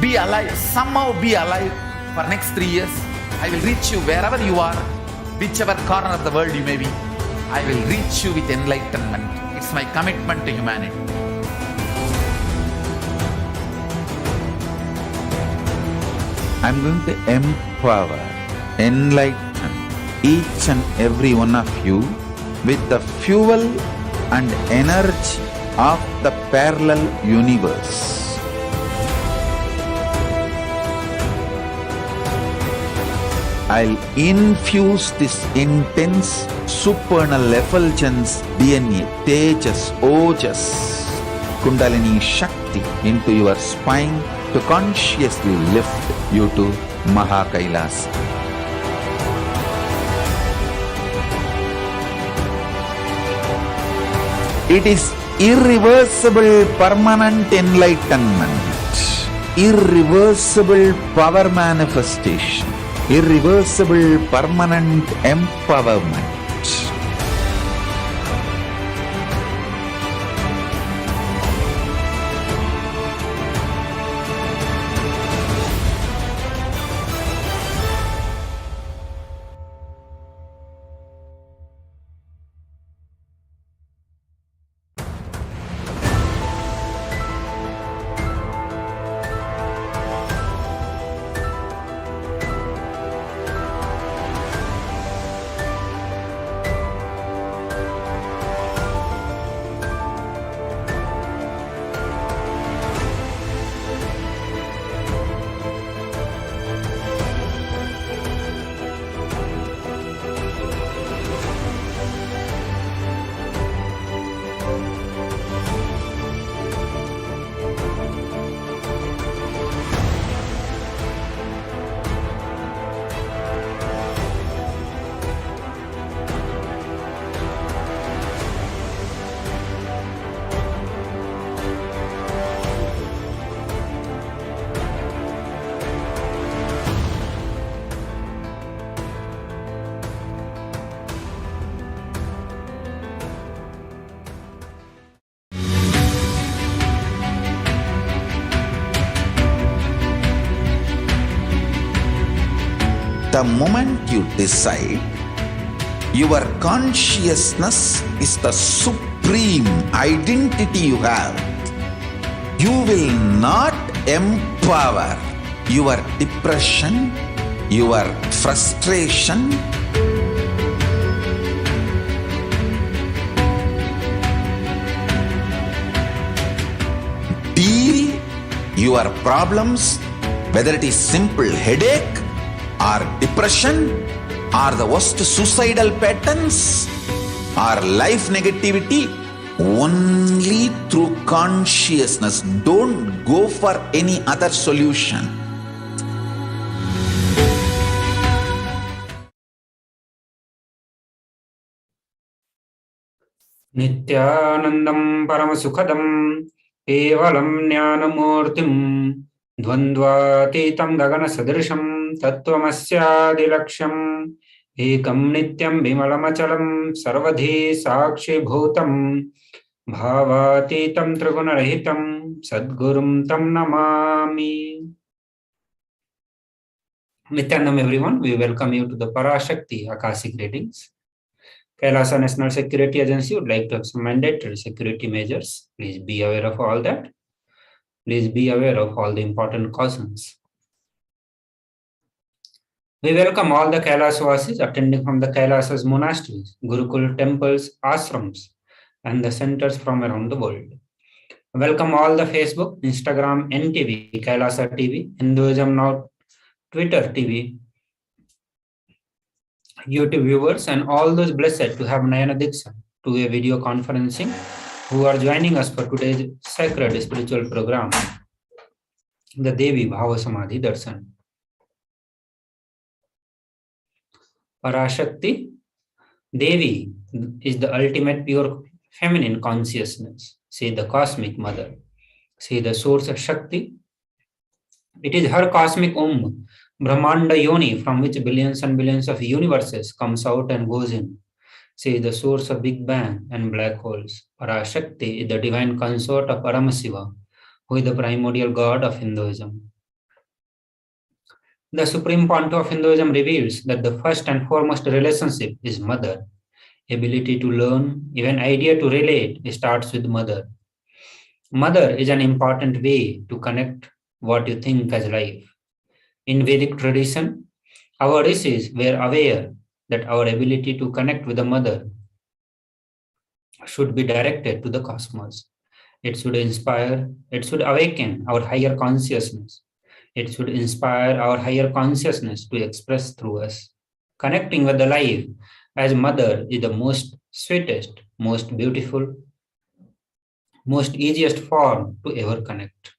be alive, somehow be alive for next 3 years. I will reach you wherever you are, whichever corner of the world you may be. I will reach you with enlightenment. It's my commitment to humanity. I'm going to empower, enlighten each and every one of you with the fuel and energy of the parallel universe. I'll infuse this intense supernal effulgence DNA, Tejas, Ojas, Kundalini Shakti into your spine to consciously lift you to KAILASA. It is irreversible permanent enlightenment, irreversible power manifestation, irreversible permanent empowerment. The moment you decide your consciousness is the supreme identity you have, you will not empower your depression, your frustration, deal your problems, whether it is simple headache or depression or the worst suicidal patterns or life negativity, only through consciousness. Don't go for any other solution. Nithyanandam Paramasukhadam Kevalam Jnanamurtim Dvandvatitam Gagana Sadrisham Tattvamasya Ekam Nityam Bimalamachalam Sarvadhi Sakshi Bhutam Bhavatitam Trigunarahitam Sadgurum Tam Namami. Nithyanandam everyone, we welcome you to the Parashakti Akashic readings. KAILASA National Security Agency would like to have some mandatory security measures. Please be aware of all that. Please be aware of all the important cautions. We welcome all the KAILASvasis attending from the KAILASA's monasteries, Gurukul temples, ashrams, and the centers from around the world. Welcome all the Facebook, Instagram, NTV, KAILASA TV, Hinduism Now, Twitter TV, YouTube viewers, and all those blessed to have Nayana Diksha to a video conferencing who are joining us for today's sacred spiritual program, the Devi Bhava Samadhi Darshan. Parashakti, Devi is the ultimate pure feminine consciousness. She is the cosmic mother. She is the source of Shakti. It is her cosmic Brahmanda Yoni, from which billions and billions of universes comes out and goes in. She is the source of Big Bang and black holes. Parashakti is the divine consort of Paramashivoham, who is the primordial god of Hinduism. The supreme point of Hinduism reveals that the first and foremost relationship is mother. Ability to learn, even idea to relate, starts with mother. Mother is an important way to connect what you think as life. In Vedic tradition, our rishis were aware that our ability to connect with the mother should be directed to the cosmos. It should inspire, it should awaken our higher consciousness. It should inspire our higher consciousness to express through us. Connecting with the life as mother is the most sweetest, most beautiful, most easiest form to ever connect.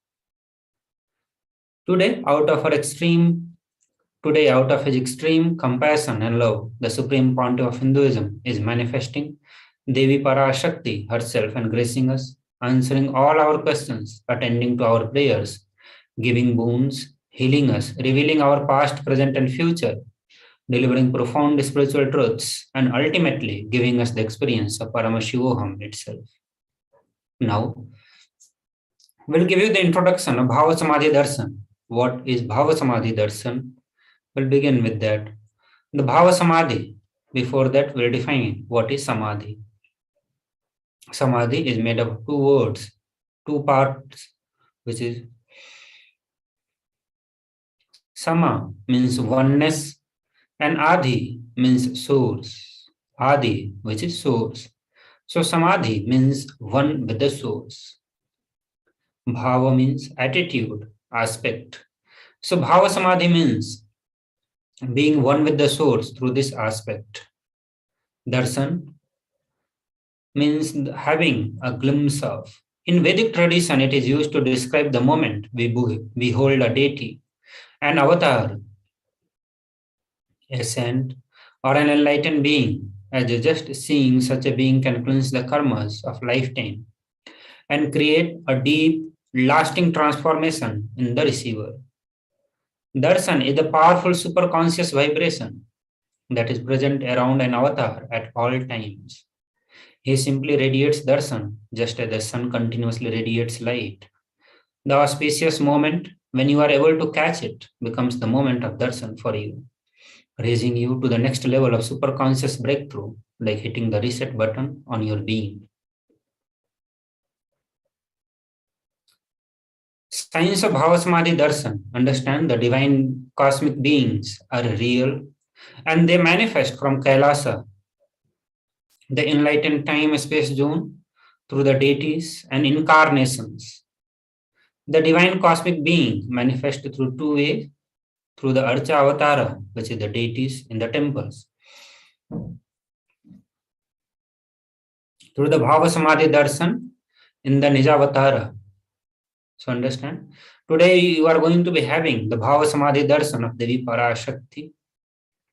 Today, out of his extreme compassion and love, the supreme point of Hinduism is manifesting Devi Parashakti herself and gracing us, answering all our questions, attending to our prayers, giving boons, healing us, revealing our past, present, and future, delivering profound spiritual truths, and ultimately giving us the experience of Paramashivoham itself. Now, we'll give you the introduction of Bhava Samadhi Darshan. What is Bhava Samadhi Darshan? We'll begin with that. The Bhava Samadhi. Before that, we'll define what is Samadhi. Samadhi is made up of two words, two parts, which is Sama means oneness and Adi means source. Adi, which is source. So Samadhi means one with the source. Bhava means attitude, aspect. So Bhava Samadhi means being one with the source through this aspect. Darshan means having a glimpse of. In Vedic tradition, it is used to describe the moment we behold a deity, an avatar, a saint, or an enlightened being, as just seeing such a being can cleanse the karmas of lifetime and create a deep, lasting transformation in the receiver. Darshan is the powerful superconscious vibration that is present around an avatar at all times. He simply radiates darshan, just as the sun continuously radiates light. The auspicious moment when you are able to catch it becomes the moment of darshan for you, raising you to the next level of superconscious breakthrough, like hitting the reset button on your being. Science of Bhava Samadhi Darshan. Understand the divine cosmic beings are real and they manifest from KAILASA, the enlightened time-space zone, through the deities and incarnations. The divine cosmic being manifests through two ways, through the Archa Avatara, which is the deities in the temples, through the Bhava Samadhi Darshan in the Nijavatara. So understand, today you are going to be having the Bhava Samadhi Darshan of Devi Parashakti.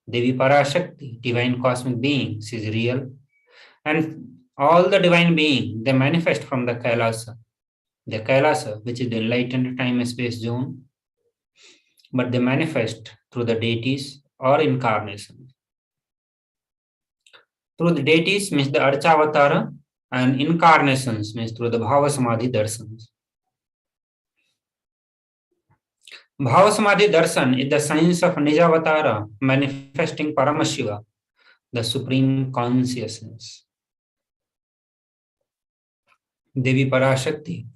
Devi Parashakti, divine cosmic being, she is real. And all the divine beings, they manifest from the KAILASA. The KAILASA, which is the enlightened time-space zone, but they manifest through the deities or incarnations. Through the deities means the Archavatara, and incarnations means through the Bhava Samadhi Darshans. Bhava Samadhi Darshan is the science of Nijavatara manifesting Paramashiva, the supreme consciousness. Devi Parashakti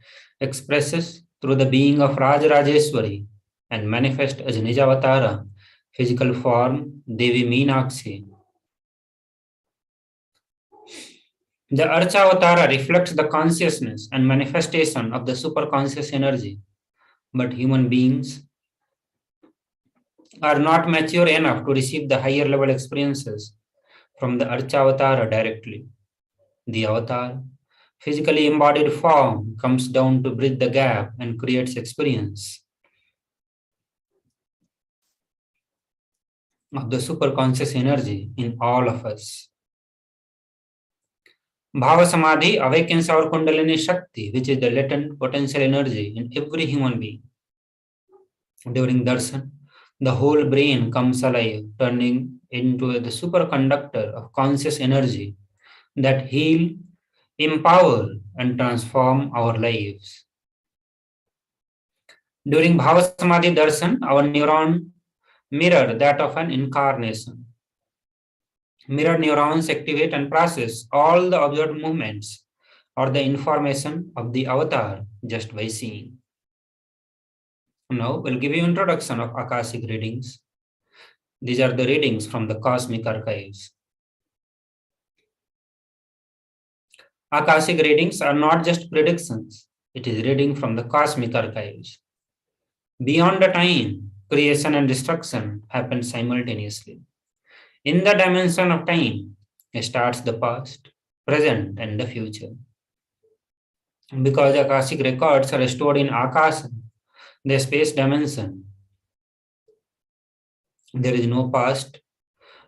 expresses through the being of Rajrajeshwari and manifests as Nijavatara, physical form Devi Meenakshi. The Archavatara reflects the consciousness and manifestation of the superconscious energy, but human beings are not mature enough to receive the higher level experiences from the Archavatara directly. The avatar, physically embodied form, comes down to bridge the gap and creates experience of the superconscious energy in all of us. Bhava Samadhi awakens our Kundalini Shakti, which is the latent potential energy in every human being. During darshan, the whole brain comes alive, turning into the superconductor of conscious energy that heal, empower, and transform our lives. During Bhava Samadhi darshan, our neuron mirror that of an incarnation. Mirror neurons activate and process all the observed movements or the information of the avatar just by seeing. Now we'll give you introduction of Akashic readings. These are the readings from the cosmic archives. Akashic readings are not just predictions, it is reading from the cosmic archives. Beyond the time, creation and destruction happen simultaneously. In the dimension of time starts the past, present, and the future. Because Akashic records are stored in Akasha, the space dimension, there is no past,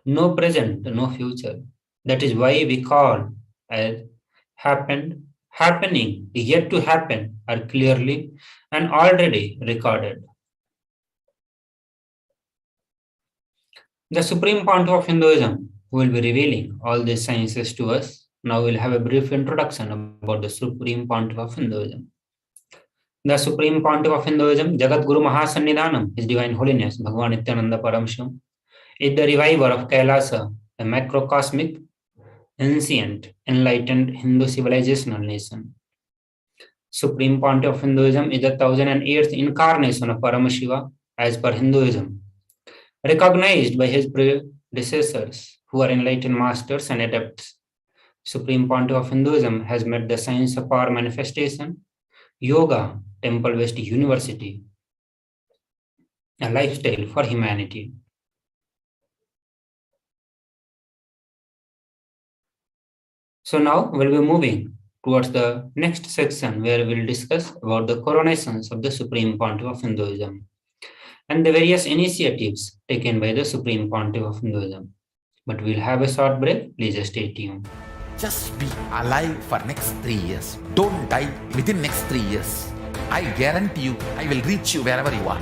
no present, no future. That is why we call as happened, happening, yet to happen are clearly and already recorded. The Supreme Pontiff of Hinduism will be revealing all these sciences to us. Now we'll have a brief introduction about the Supreme Pontiff of Hinduism. The Supreme Pontiff of Hinduism, Jagat Guru Mahasannidhanam, His Divine Holiness, Bhagavan Nithyananda Paramashivam, is the reviver of KAILASA, a macrocosmic, ancient, enlightened Hindu civilizational nation. Supreme Pontiff of Hinduism is the 1008th incarnation of Paramashiva as per Hinduism, recognized by his predecessors who are enlightened masters and adepts. Supreme Pontiff of Hinduism has met the science of power manifestation, yoga, temple-based university, a lifestyle for humanity. So now we'll be moving towards the next section where we'll discuss about the coronations of the Supreme Pontiff of Hinduism and the various initiatives taken by the Supreme Pontiff of Hinduism. But we'll have a short break. Please stay tuned. Just be alive for next 3 years. Don't die within next 3 years. I guarantee you, I will reach you wherever you are.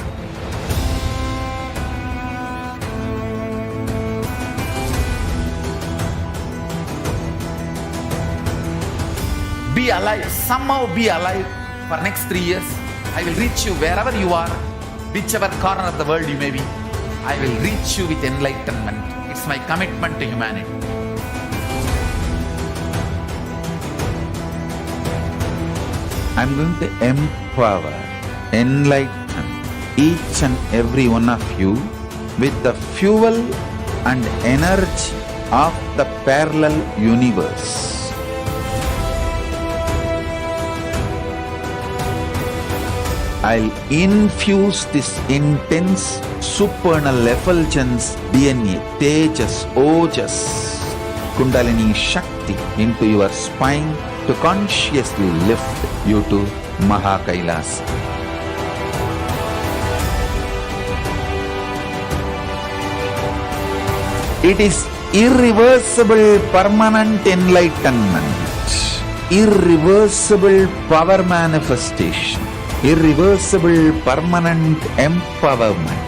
Be alive, somehow be alive for next 3 years. I will reach you wherever you are, whichever corner of the world you may be. I will reach you with enlightenment. It's my commitment to humanity. I'm going to empower, enlighten each and every one of you with the fuel and energy of the parallel universe. I'll infuse this intense supernal effulgence DNA, Tejas, Ojas, Kundalini Shakti into your spine to consciously lift you to KAILASA. It is irreversible permanent enlightenment, irreversible power manifestation, irreversible permanent empowerment.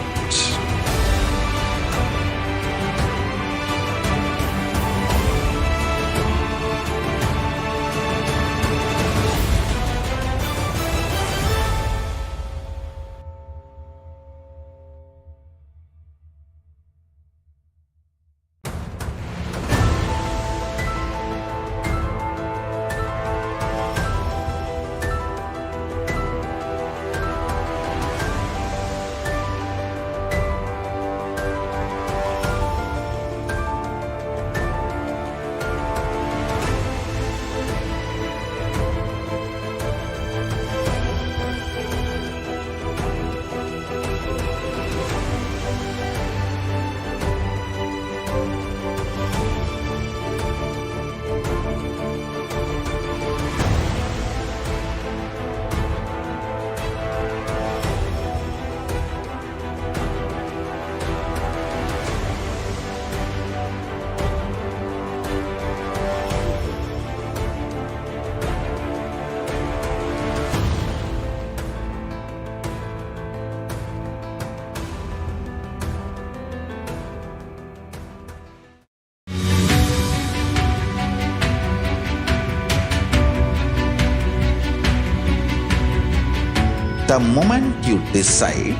The moment you decide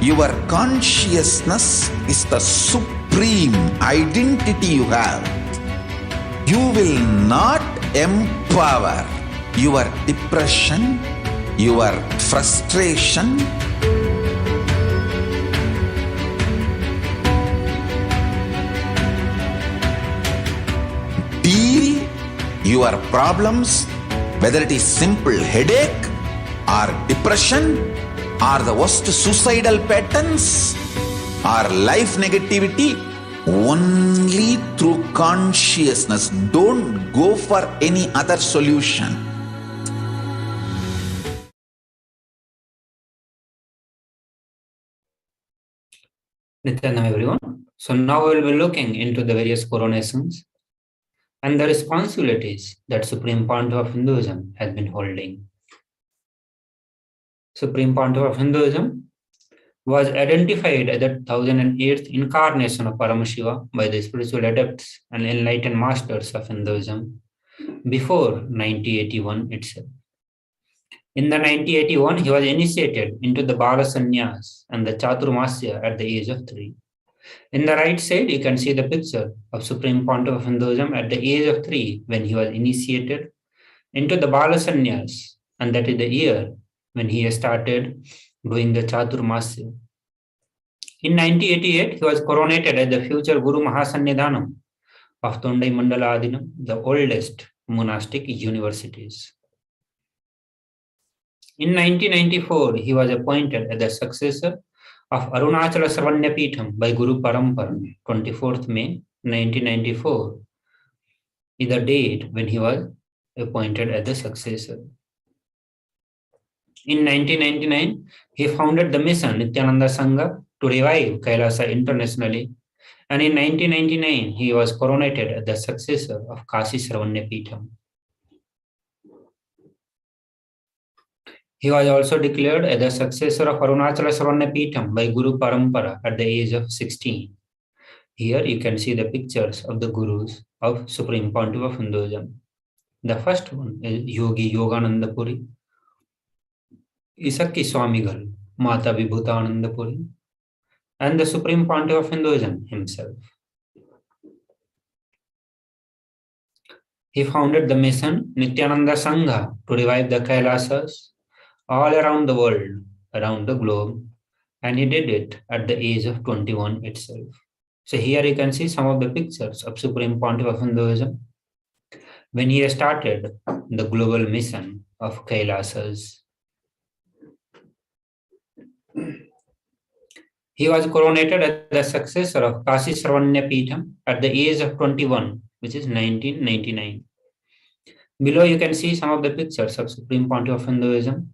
Your consciousness is the supreme identity you have. You will not empower your depression, your frustration, deal your problems, whether it is simple headache or depression or the worst suicidal patterns or life negativity, only through consciousness. Don't go for any other solution. Nityanam, everyone. So now we will be looking into the various coronations and the responsibilities that Supreme Pontiff of Hinduism has been holding. Supreme Pontiff of Hinduism was identified as the 1008th incarnation of Paramashiva by the spiritual adepts and enlightened masters of Hinduism before 1981 itself. In the 1981, he was initiated into the Bala Sannyas and the Chaturmasya at the age of 3. In the right side, you can see the picture of Supreme Pontiff of Hinduism at the age of 3 when he was initiated into the Bala Sannyas, and that is the year when he started doing the Chaturmasya. In 1988, he was coronated as the future Guru Mahasannidhanam of Tondai Mandala Adinam, the oldest monastic universities. In 1994, he was appointed as the successor of Arunachala Sarvanyapitham by Guru Parampara. 24th May 1994 is the date when he was appointed as the successor. In 1999, he founded the mission Nithyananda Sangha to revive KAILASA internationally, and in 1999, he was coronated as the successor of Kashi Sarvanyapitham. He was also declared as the successor of Arunachala Sarvanyapitham by Guru Parampara at the age of 16. Here you can see the pictures of the gurus of Supreme Pontiff of Hinduism. The first one is Yogi Yogananda Puri, Isakki Swamigal, Mata Vibhutananda Puri, and the Supreme Pontiff of Hinduism himself. He founded the mission Nithyananda Sangha to revive the Kailasas all around the world, around the globe, and he did it at the age of 21 itself. So here you can see some of the pictures of Supreme Pontiff of Hinduism when he started the global mission of Kailasas. He was coronated as the successor of Kashi Sarvanyapitham at the age of 21, which is 1999. Below you can see some of the pictures of Supreme Pontiff of Hinduism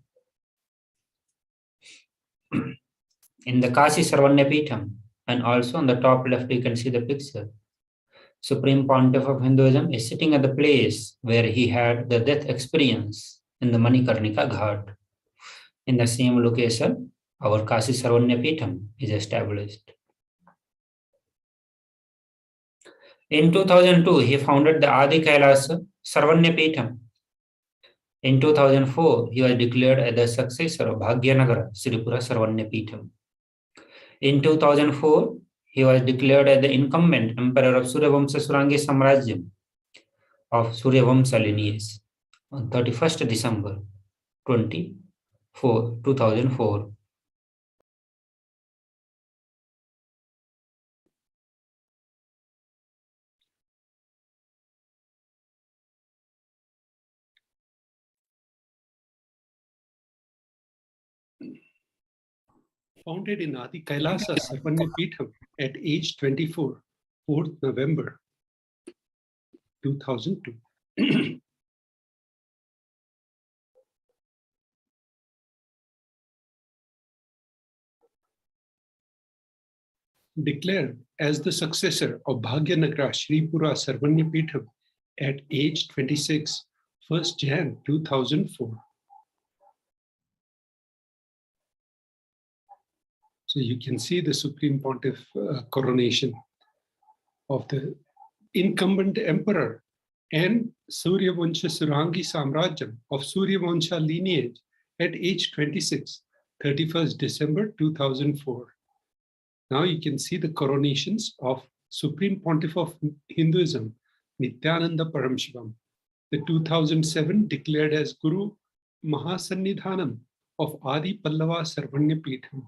in the Kashi Sarvanyapitham, and also on the top left you can see the picture. Supreme Pontiff of Hinduism is sitting at the place where he had the death experience in the Manikarnika Ghat. In the same location, our Kashi Sarvanyapitham is established. In 2002, he founded the Adi Kailasa Sarvanyapitham. In 2004, he was declared as the successor of Bhagyanagara Sripura Sarvanyapitham. In 2004, he was declared as the incumbent emperor of Suryavamsa Surangi Samrajyam of Suryavamsa lineage on 31st December 2004. Founded in Adi Kailasa Sarvanyapitham at age 24, 4th November 2002. Declared as the successor of Bhagyanagara Sripura Sarvanyapitham at age 26, 1st Jan 2004. So you can see the Supreme Pontiff coronation of the incumbent emperor and Suryavamsa Surangi Samrajyam of Suryavamsa lineage at age 26, 31st December 2004. Now you can see the coronations of Supreme Pontiff of Hinduism, Nithyananda Paramashivam. The 2007 declared as Guru Mahasannidhanam of Adi Pallava Sarvanya Peetham.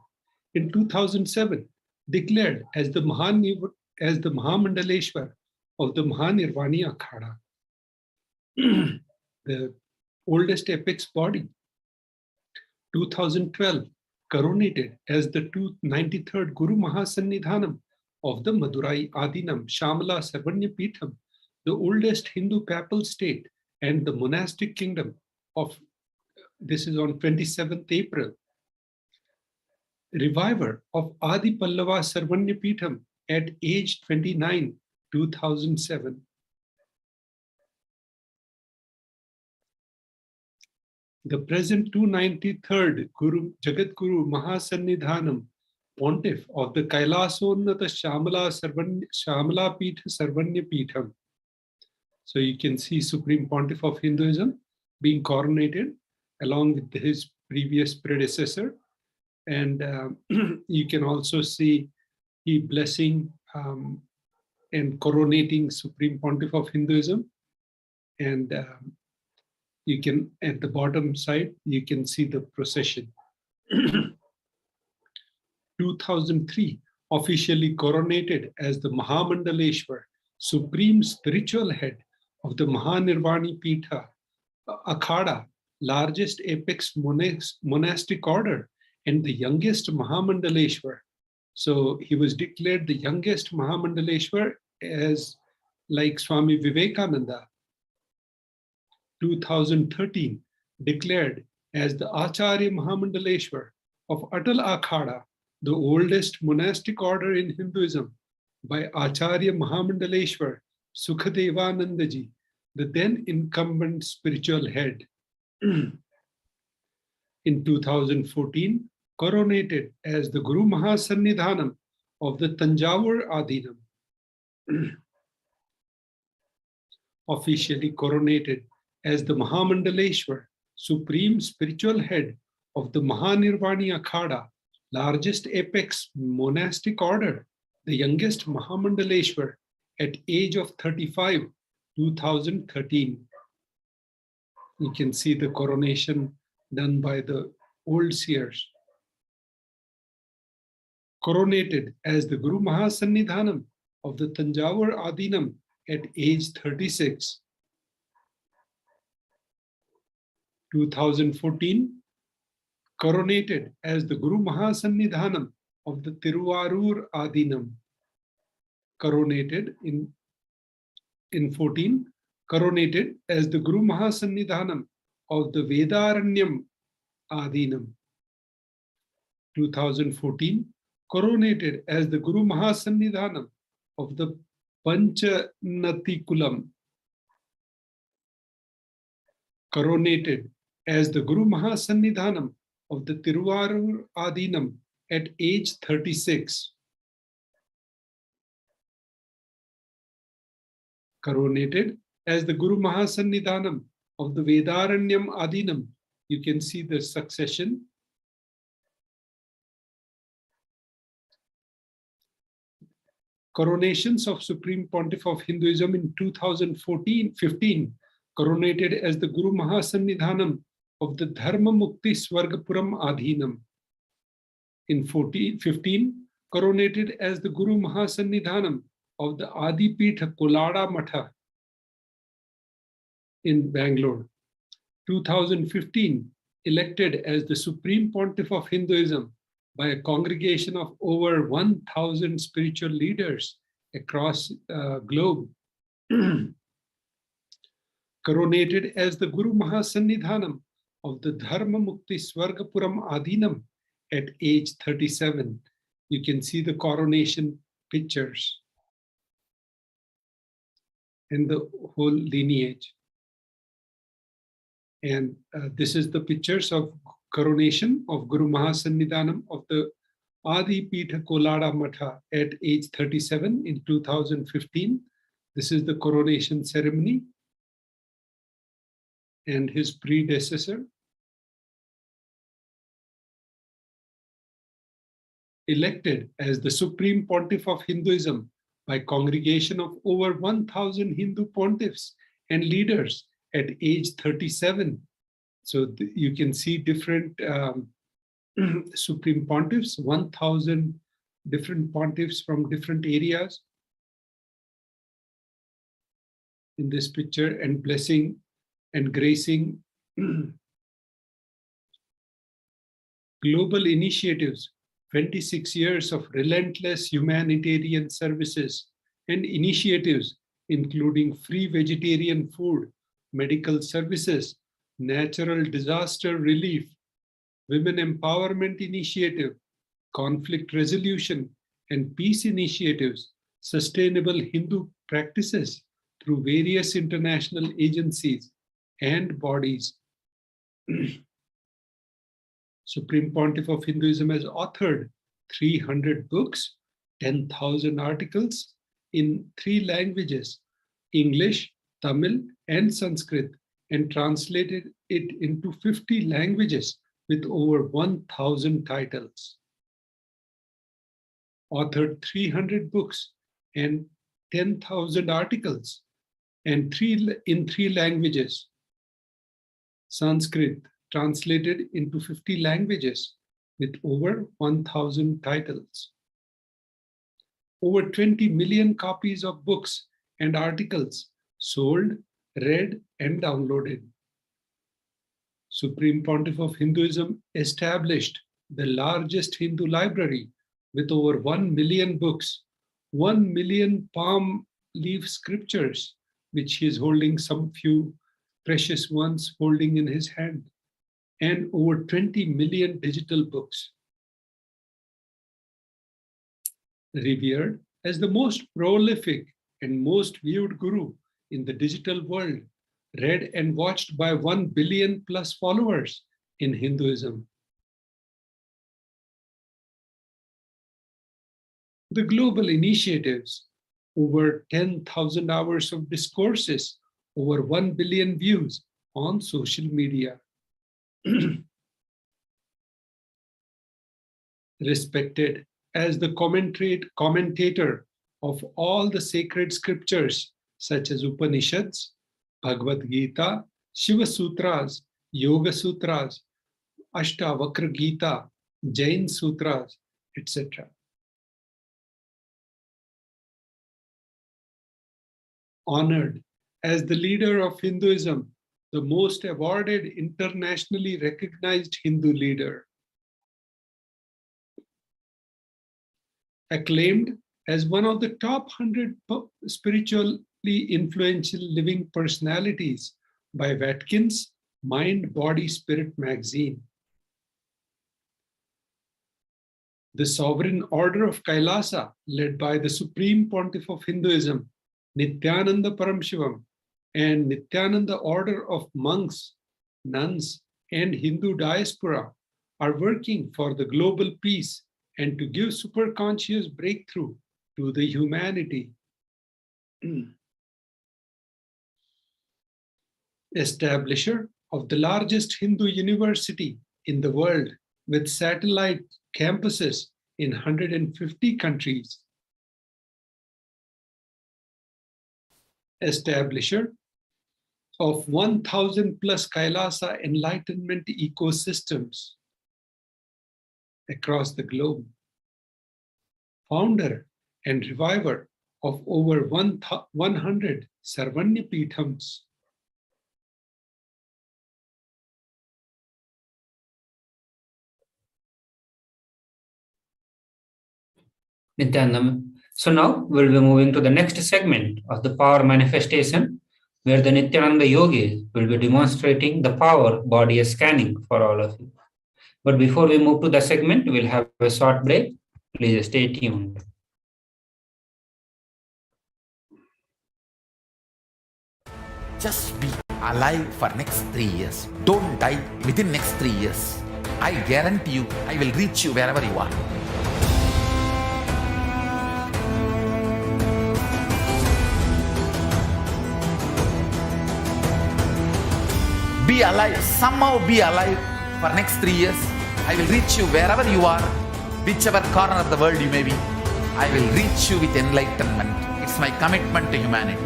In 2007, declared as the Mahamandaleshwar of the Mahanirvani Akhada, the oldest apex body. 2012, coronated as the 93rd Guru Mahasannidhanam of the Madurai Adinam Shamala Sarvanya Peetham, the oldest Hindu papal state and the monastic kingdom of, this is on 27th April. Reviver of Adi Pallava Sarvanya Peetham at age 29, 2007. The present 293rd Guru Jagat Guru Mahasannidhanam Pontiff of the KAILASA Shamala Peetha Sarvanya Peetham. So you can see Supreme Pontiff of Hinduism being coronated along with his previous predecessor. And you can also see he blessing and coronating Supreme Pontiff of Hinduism. And you can, at the bottom side, you can see the procession. 2003, officially coronated as the Mahamandaleshwar, Supreme Spiritual Head of the Mahanirvani Peetha, Akhada, largest apex monastic order, and the youngest Mahamandaleshwar. So he was declared the youngest Mahamandaleshwar as like Swami Vivekananda. 2013, declared as the Acharya Mahamandaleshwar of Atal Akhada, the oldest monastic order in Hinduism, by Acharya Mahamandaleshwar Sukhadevanandaji, the then incumbent spiritual head. In 2014, coronated as the Guru Mahasannidhanam of the Tanjavur Adinam. Officially coronated as the Mahamandaleshwar, Supreme Spiritual Head of the Mahanirvani Akhada, largest apex monastic order, the youngest Mahamandaleshwar at age of 35, 2013. You can see the coronation done by the old seers. Coronated as the Guru Mahasannidhanam of the Tanjavur Adinam at age 36. 2014, coronated as the Guru Mahasannidhanam of the Tiruvarur Adinam. Coronated in 14, coronated as the Guru Mahasannidhanam of the Vedaranyam Adinam. 2014, coronated as the Guru Mahasannidhanam of the Panchanatikulam. Coronated as the Guru Mahasannidhanam of the Tiruvarur Adinam at age 36. Coronated as the Guru Mahasannidhanam of the Vedaranyam Adinam. You can see the succession. Coronations of Supreme Pontiff of Hinduism in 2014-15, coronated as the Guru Mahasannidhanam of the Dharma Mukti Swargapuram Adhinam. In 15, coronated as the Guru Mahasannidhanam of the Adipitha Kolada Matha in Bangalore. 2015, elected as the Supreme Pontiff of Hinduism by a congregation of over 1,000 spiritual leaders across globe. Coronated as the Guru Mahasannidhanam of the Dharma Mukti Swargapuram Adinam at age 37. You can see the coronation pictures and the whole lineage. And this is the pictures of coronation of Guru Mahasannidhanam of the Adi Pitha Kolada Matha at age 37 in 2015. This is the coronation ceremony and his predecessor. elected as the Supreme Pontiff of Hinduism by congregation of over 1,000 Hindu pontiffs and leaders at age 37. So you can see different Supreme Pontiffs, 1,000 different pontiffs from different areas in this picture, and blessing and gracing global initiatives, 26 years of relentless humanitarian services and initiatives, including free vegetarian food, medical services, natural disaster relief, women empowerment initiative, conflict resolution and peace initiatives, sustainable Hindu practices through various international agencies and bodies. Supreme Pontiff of Hinduism has authored 300 books, 10,000 articles in 3 languages, English, Tamil, and Sanskrit, and translated it into 50 languages with over 1,000 titles. Authored 300 books and 10,000 articles and in 3 languages. Sanskrit translated into 50 languages with over 1,000 titles. Over 20 million copies of books and articles sold, read, and downloaded. Supreme Pontiff of Hinduism established the largest Hindu library with over 1 million books, 1 million palm leaf scriptures, which he is holding, some few precious ones holding in his hand, and over 20 million digital books. Revered as the most prolific and most viewed guru in the digital world, read and watched by 1 billion plus followers in Hinduism. The global initiatives, over 10,000 hours of discourses, over 1 billion views on social media. Respected as the commentator of all the sacred scriptures such as Upanishads, Bhagavad Gita, Shiva Sutras, Yoga Sutras, Ashtavakra Gita, Jain Sutras, etc. Honored as the leader of Hinduism, the most awarded, internationally recognized Hindu leader. Acclaimed as one of the top 100 spiritually influential living personalities by Watkins' Mind, Body, Spirit magazine. The Sovereign Order of KAILASA, led by the Supreme Pontiff of Hinduism, Nithyananda Paramashivam, and Nithyananda Order of Monks, Nuns, and Hindu diaspora, are working for the global peace and to give superconscious breakthrough to the humanity. Establisher of the largest Hindu university in the world with satellite campuses in 150 countries. Establisher of 1,000 plus KAILASA Enlightenment ecosystems across the globe. Founder and reviver of over 100 Sarvanya Peethams. Nithyananda. So now we'll be moving to the next segment of the power manifestation, where the Nithyananda yogis will be demonstrating the power body scanning for all of you. But before we move to the segment, we'll have a short break. Please stay tuned. Just be alive for next 3 years. Don't die within next 3 years. I guarantee you, I will reach you wherever you are. Be alive, somehow be alive for next 3 years. I will reach you wherever you are. whichever corner of the world you may be, I will reach you with enlightenment. It's my commitment to humanity.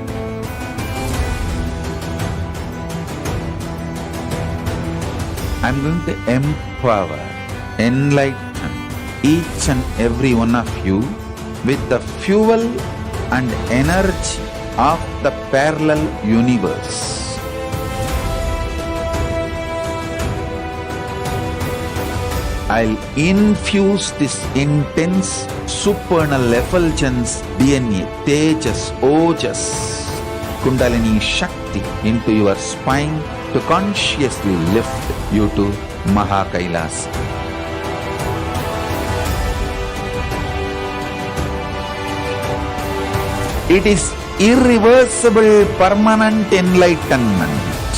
I'm going to empower, enlighten each and every one of you with the fuel and energy of the parallel universe. I'll infuse this intense supernal effulgence DNA, Tejas, Ojas, Kundalini Shakti into your spine to consciously lift you to KAILASA. It is irreversible permanent enlightenment,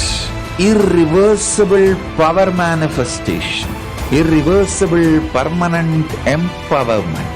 irreversible power manifestation, irreversible permanent empowerment.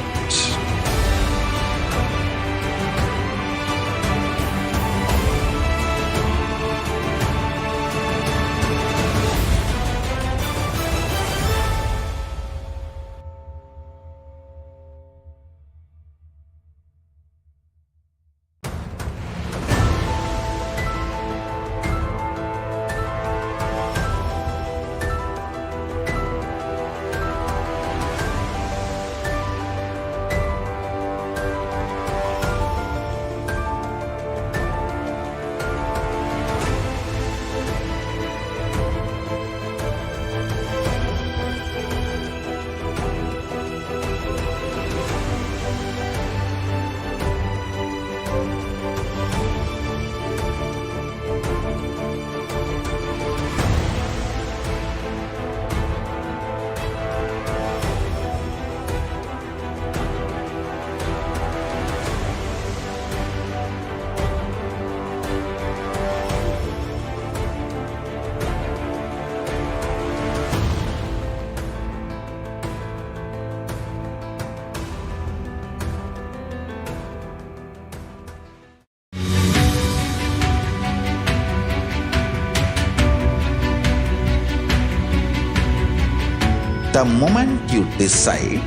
The moment you decide,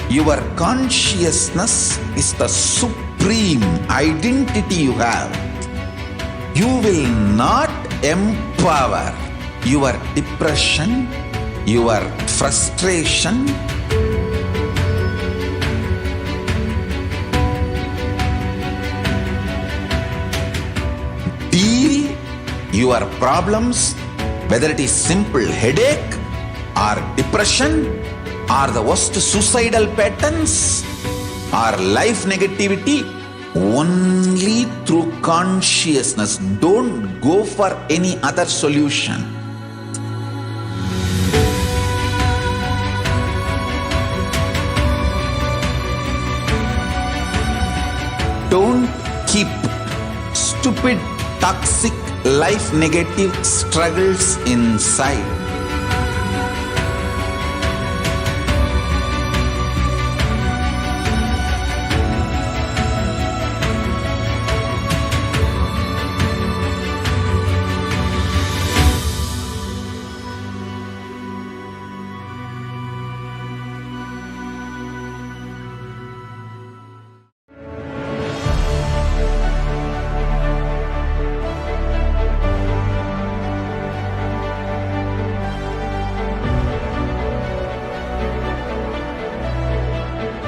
your consciousness is the supreme identity you have. You will not empower your depression, your frustration, deal your problems, whether it is simple headache or depression or the worst suicidal patterns or life negativity, only through consciousness. Don't go for any other solution. Don't keep stupid, toxic, life negative struggles inside.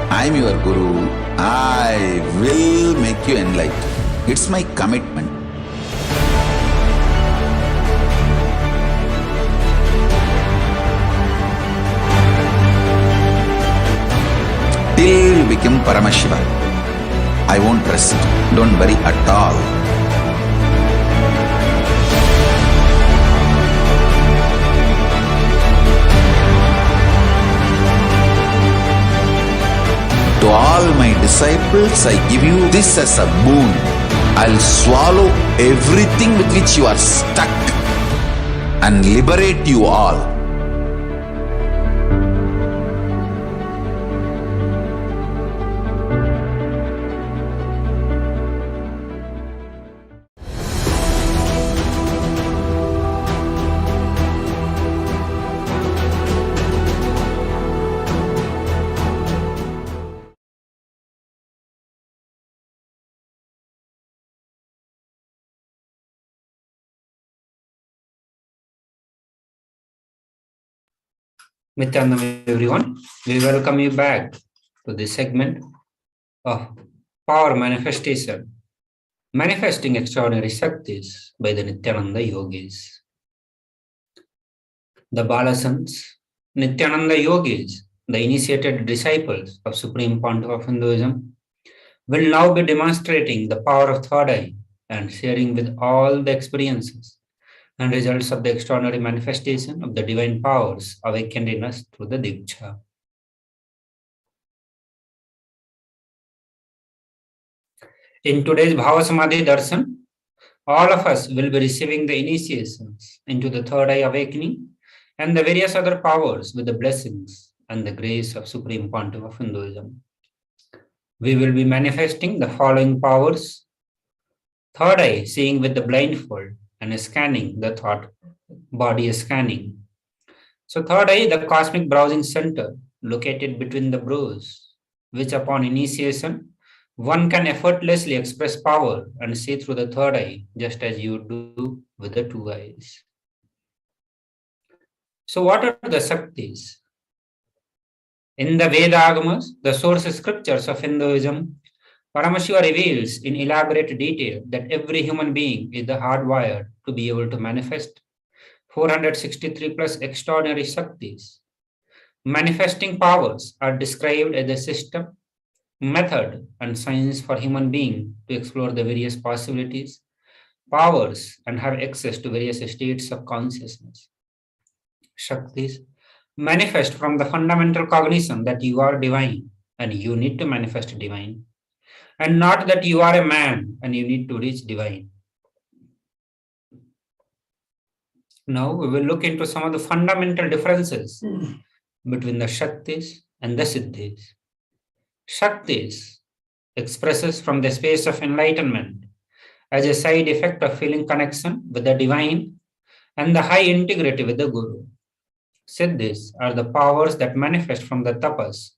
I am your Guru. I will make you enlightened. It's my commitment. Till you become Paramashiva, I won't rest. Don't worry at all. To all my disciples, I give you this as a boon. I'll swallow everything with which you are stuck and liberate you all. Nithyananda, everyone. We welcome you back to this segment of Power Manifestation, Manifesting Extraordinary Shaktis by the Nithyananda Yogis. The Balasants, Nithyananda Yogis, the initiated disciples of Supreme Pontiff of Hinduism, will now be demonstrating the power of third eye and sharing with all the experiences and results of the extraordinary manifestation of the divine powers awakened in us through the Diksha. In today's Bhava Samadhi Darshan, all of us will be receiving the initiations into the third eye awakening and the various other powers with the blessings and the grace of Supreme Pontiff of Hinduism. We will be manifesting the following powers: third eye, seeing with the blindfold and scanning the thought, body scanning. So third eye, the cosmic browsing center located between the brows, which upon initiation, one can effortlessly express power and see through the third eye, just as you do with the two eyes. So what are the Shaktis? In the Vedagamas, the source scriptures of Hinduism, Paramashiva reveals in elaborate detail that every human being is hardwired to be able to manifest 463 plus extraordinary Shaktis. Manifesting powers are described as a system, method, and science for human being to explore the various possibilities, powers, and have access to various states of consciousness. Shaktis manifest from the fundamental cognition that you are divine and you need to manifest divine, and not that you are a man and you need to reach divine. Now we will look into some of the fundamental differences between the Shaktis and the Siddhis. Shaktis expresses from the space of enlightenment as a side effect of feeling connection with the divine and the high integrity with the Guru. Siddhis are the powers that manifest from the tapas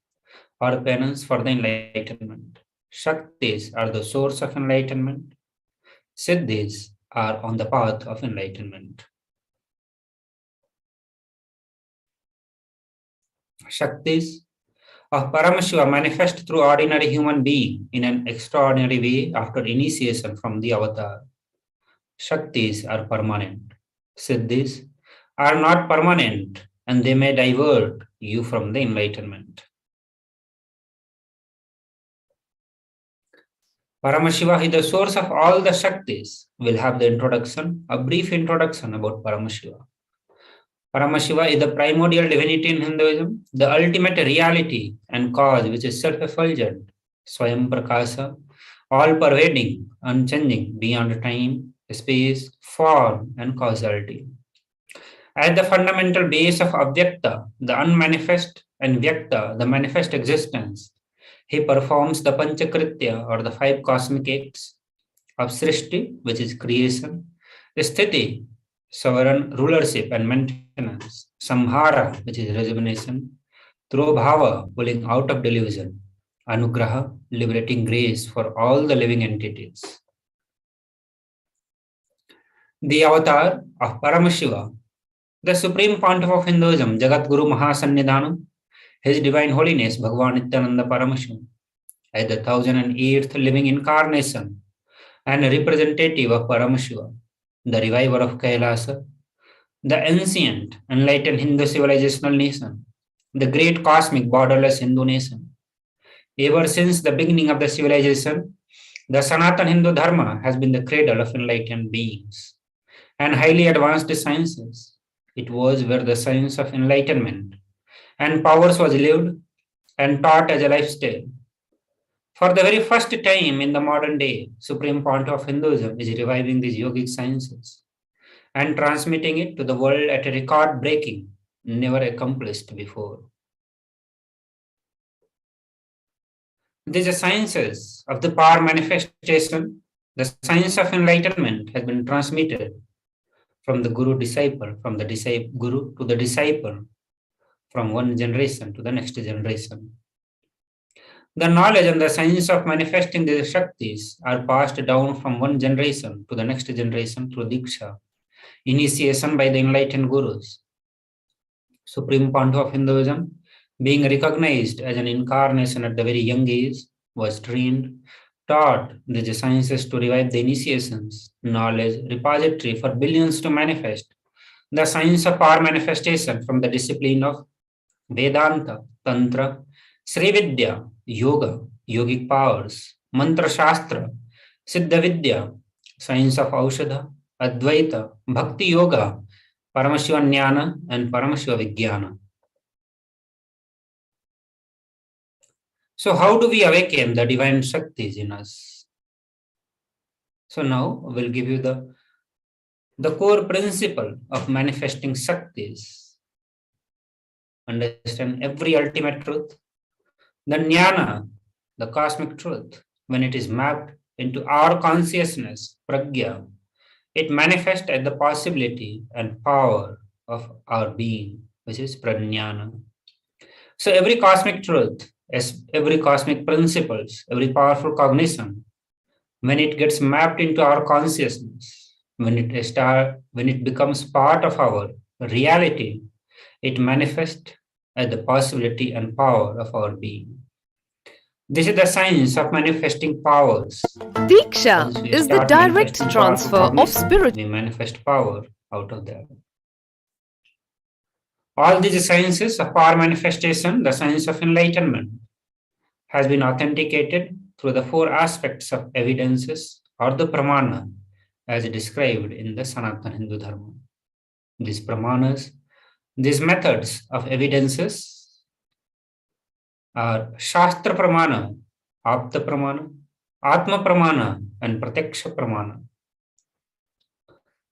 or penance for the enlightenment. Shaktis are the source of enlightenment. Siddhis are on the path of enlightenment. Shaktis of Paramashiva manifest through ordinary human being in an extraordinary way after initiation from the avatar. Shaktis are permanent. Siddhis are not permanent and they may divert you from the enlightenment. Paramashiva is the source of all the Shaktis. We'll have the introduction, a brief introduction about Paramashiva. Paramashiva is the primordial divinity in Hinduism, the ultimate reality and cause which is self-effulgent, Swayam Prakasa, all-pervading, unchanging, beyond time, space, form, and causality. At the fundamental base of Avyakta, the unmanifest, and Vyakta, the manifest existence, he performs the Panchakritya or the 5 cosmic acts of Srishti, which is creation, Sthiti, sovereign rulership and maintenance, Samhara, which is resignation, Trobhava, pulling out of delusion, Anugraha, liberating grace for all the living entities. The avatar of Paramashiva, the Supreme Pontiff of Hinduism, Jagat Guru Mahasannidhanam, His Divine Holiness Bhagavan Nithyananda Paramashivam, as the 1008th living incarnation and representative of Paramashiva, the reviver of KAILASA, the ancient enlightened Hindu civilizational nation, the great cosmic borderless Hindu nation. Ever since the beginning of the civilization, the Sanatana Hindu Dharma has been the cradle of enlightened beings and highly advanced sciences. It was where the science of enlightenment and powers was lived and taught as a lifestyle. For the very first time in the modern day, Supreme Pontiff of Hinduism is reviving these yogic sciences and transmitting it to the world at a record-breaking, never accomplished before. These sciences of the power manifestation, the science of enlightenment has been transmitted from the guru-disciple, from the guru to the disciple, from one generation to the next generation. The knowledge and the science of manifesting these Shaktis are passed down from one generation to the next generation through Diksha, initiation by the enlightened gurus. Supreme Panto of Hinduism, being recognized as an incarnation at the very young age, was trained, taught the sciences to revive the initiations, knowledge repository for billions to manifest, the science of power manifestation from the discipline of Vedanta, Tantra, Sri Vidya, Yoga, yogic powers, Mantra Shastra, Siddha Vidya, science of Aushadha, Advaita, Bhakti Yoga, Paramashiva Jnana, and Paramashiva Vijnana. So, how do we awaken the divine Shaktis in us? So, now we'll give you the core principle of manifesting Shaktis. Understand every ultimate truth. The Jnana, the cosmic truth, when it is mapped into our consciousness, Pragya, it manifests as the possibility and power of our being, which is Prajnana. So every cosmic truth, every cosmic principles, every powerful cognition, when it gets mapped into our consciousness, when it becomes part of our reality, it manifests as the possibility and power of our being. This is the science of manifesting powers. Diksha is the direct transfer of spirit. We manifest power out of that. All these sciences of power manifestation, the science of enlightenment, has been authenticated through the four aspects of evidences or the pramana as described in the Sanatana Hindu Dharma. These pramanas, these methods of evidences are Shastra Pramana, Apta Pramana, Atma Pramana, and Pratyaksha Pramana.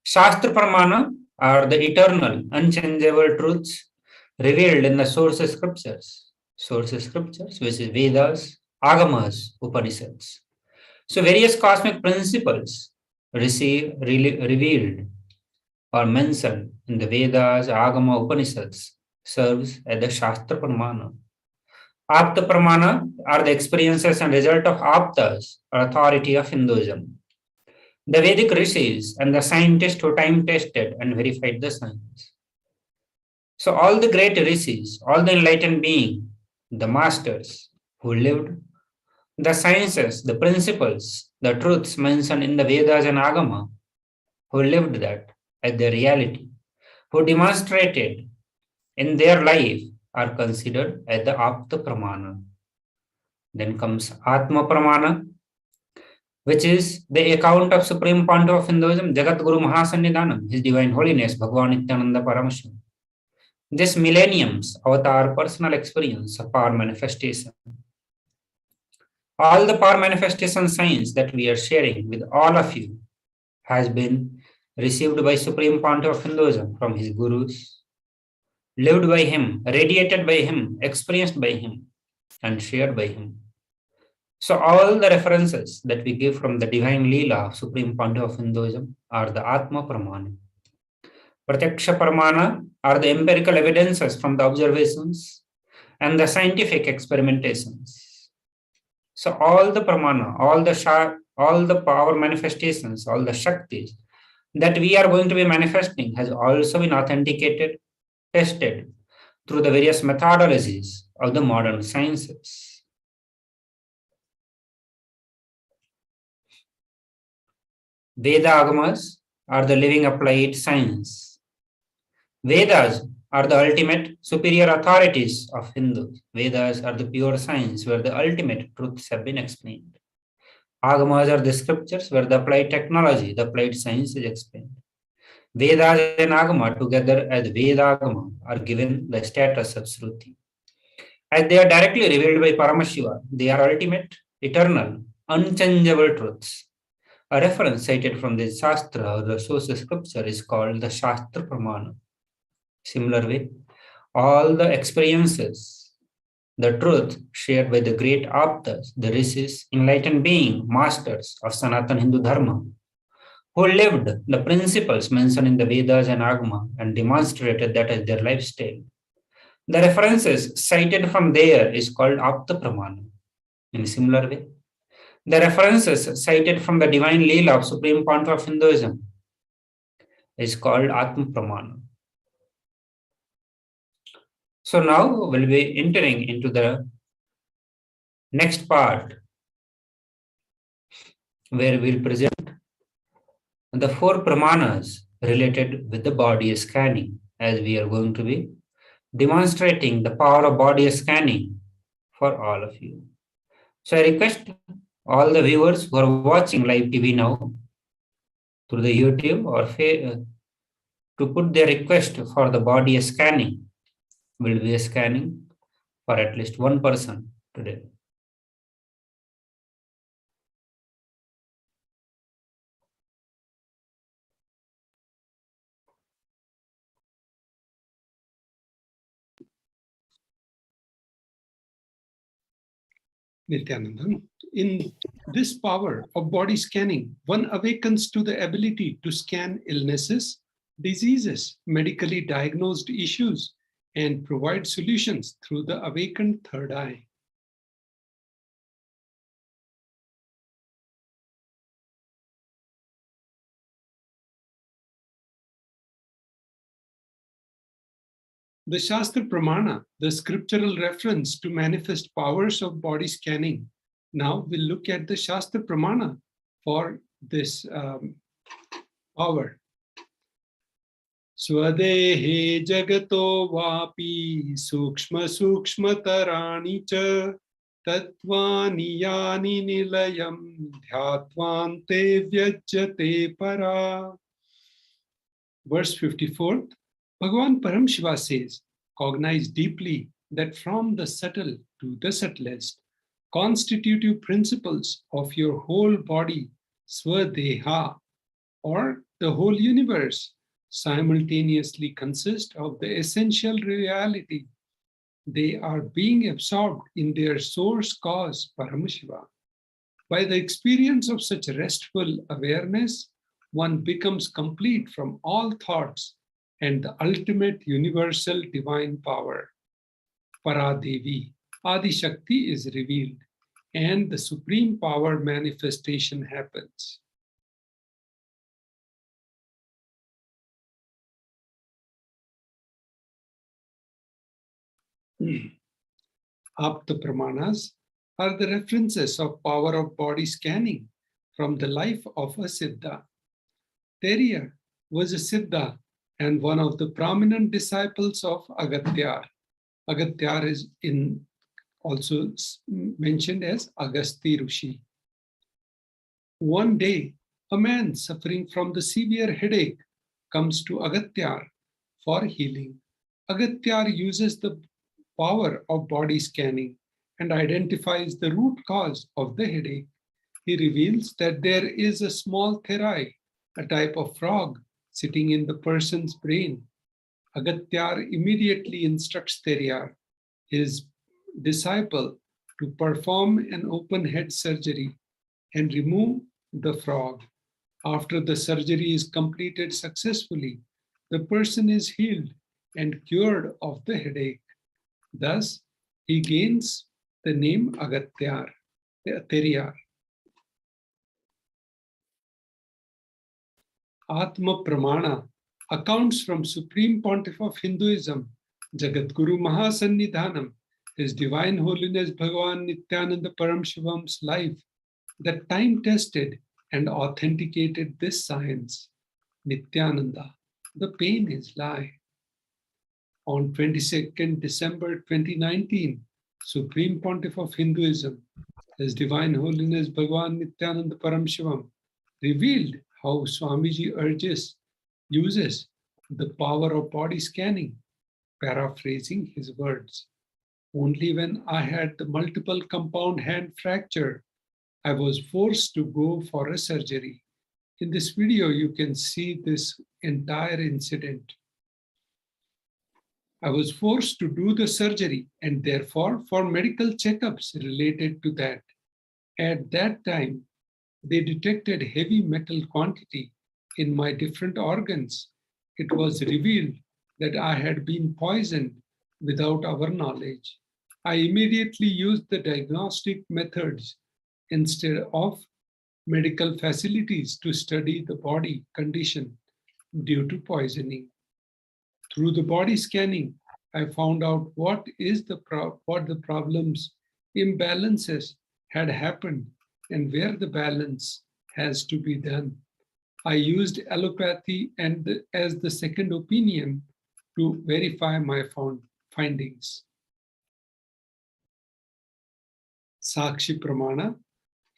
Shastra Pramana are the eternal, unchangeable truths revealed in the source scriptures. Source scriptures, which is Vedas, Agamas, Upanishads. So various cosmic principles revealed or mentioned in the Vedas, Agama, Upanishads serves as the Shastra Pramana. Apta Pramana are the experiences and result of Aptas, or authority of Hinduism. The Vedic rishis and the scientists who time tested and verified the science. So all the great rishis, all the enlightened beings, the masters who lived the sciences, the principles, the truths mentioned in the Vedas and Agama, who lived that as their reality, who demonstrated in their life, are considered as the Apta Pramana. Then comes Atma Pramana, which is the account of Supreme Pontiff of Hinduism, Jagat Guru Mahasannidhanam, His Divine Holiness, Bhagavan Nithyananda Paramashivam. This millennium's avatar personal experience of power manifestation. All the power manifestation science that we are sharing with all of you has been received by Supreme Pontiff of Hinduism from his gurus, lived by him, radiated by him, experienced by him, and shared by him. So all the references that we give from the divine Leela of Supreme Pontiff of Hinduism are the Atma Pramana. Pratyaksha Pramana are the empirical evidences from the observations and the scientific experimentations. So all the Pramana, all the power manifestations, all the Shaktis that we are going to be manifesting has also been authenticated, tested through the various methodologies of the modern sciences. Veda Agamas are the living applied science. Vedas are the ultimate superior authorities of Hindus. Vedas are the pure science where the ultimate truths have been explained. Agamas are the scriptures where the applied technology, the applied science is explained. Vedas and Agama together as Veda Agama are given the status of Shruti. As they are directly revealed by Paramashiva, they are ultimate, eternal, unchangeable truths. A reference cited from the Shastra or the source scripture is called the Shastra Pramana. Similar way, all the experiences, the truth shared by the great Aptas, the rishis, enlightened being, masters of Sanatana Hindu Dharma, who lived the principles mentioned in the Vedas and Agama and demonstrated that as their lifestyle. The references cited from there is called Apta Pramana. In a similar way, the references cited from the divine Leela of Supreme Pontiff of Hinduism is called Atma Pramana. So now we'll be entering into the next part where we'll present the four pramanas related with the body scanning, as we are going to be demonstrating the power of body scanning for all of you. So I request all the viewers who are watching live TV now through the YouTube or to put their request for the body scanning. Will be scanning for at least one person today. Nithyananda, in this power of body scanning, one awakens to the ability to scan illnesses, diseases, medically diagnosed issues, and provide solutions through the awakened third eye. The Shastra Pramana, the scriptural reference to manifest powers of body scanning. Now we'll look at the Shastra Pramana for this power. Swadehe jagato vapi sukshma sukshma tarani cha tatvani yani nilayam dhyatvante vyajyate para. Verse 54. Bhagavan Paramashiva says, cognize deeply that from the subtle to the subtlest, constitutive principles of your whole body, Swadeha, or the whole universe, simultaneously consist of the essential reality. They are being absorbed in their source cause, Paramashiva. By the experience of such restful awareness, one becomes complete from all thoughts and the ultimate universal divine power. Paradevi, Adi Shakti is revealed, and the supreme power manifestation happens. Apta Pramanas are the references of power of body scanning from the life of a Siddha. Teriya was a Siddha and one of the prominent disciples of Agatyar. Agatyar is also mentioned as Agasti Rishi. One day, a man suffering from the severe headache comes to Agatyar for healing. Agatyar uses the power of body scanning and identifies the root cause of the headache. He reveals that there is a small therai, a type of frog, sitting in the person's brain. Agatyar immediately instructs Teriya, his disciple, to perform an open head surgery and remove the frog. After the surgery is completed successfully, the person is healed and cured of the headache. Thus, he gains the name Agatyar, Teriya. Atma Pramana accounts from Supreme Pontiff of Hinduism, Jagadguru Mahasannidhanam, His Divine Holiness Bhagavan Nithyananda Paramashivoham's life that time-tested and authenticated this science. Nithyananda, the pain is lie. On 22nd December 2019, Supreme Pontiff of Hinduism, His Divine Holiness Bhagavan Nithyananda Paramashivam, revealed how Swamiji uses the power of body scanning, paraphrasing his words. Only when I had the multiple compound hand fracture, I was forced to go for a surgery. In this video, you can see this entire incident. I was forced to do the surgery and therefore for medical checkups related to that. At that time, they detected heavy metal quantity in my different organs. It was revealed that I had been poisoned without our knowledge. I immediately used the diagnostic methods instead of medical facilities to study the body condition due to poisoning. Through the body scanning, I found out what the problems, imbalances had happened and where the balance has to be done. I used allopathy as the second opinion to verify my findings. Sakshi Pramana,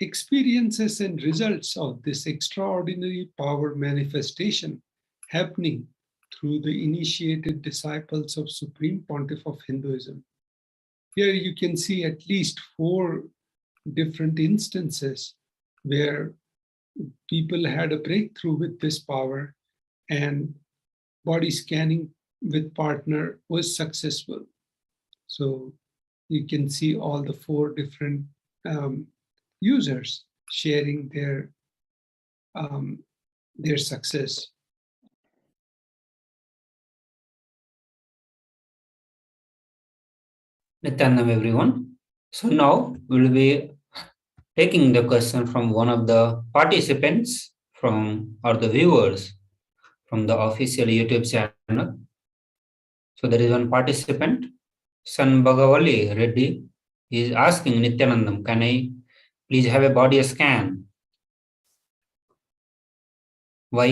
experiences and results of this extraordinary power manifestation happening through the initiated disciples of Supreme Pontiff of Hinduism. Here you can see at least 4 different instances where people had a breakthrough with this power and body scanning with partner was successful. So you can see all the 4 different users sharing their success. Nithyanandam, everyone. So now we'll be taking the question from one of the participants or the viewers from the official YouTube channel. So there is one participant, San Bhagavali Reddy. He is asking Nithyanandam, can I please have a body scan? Why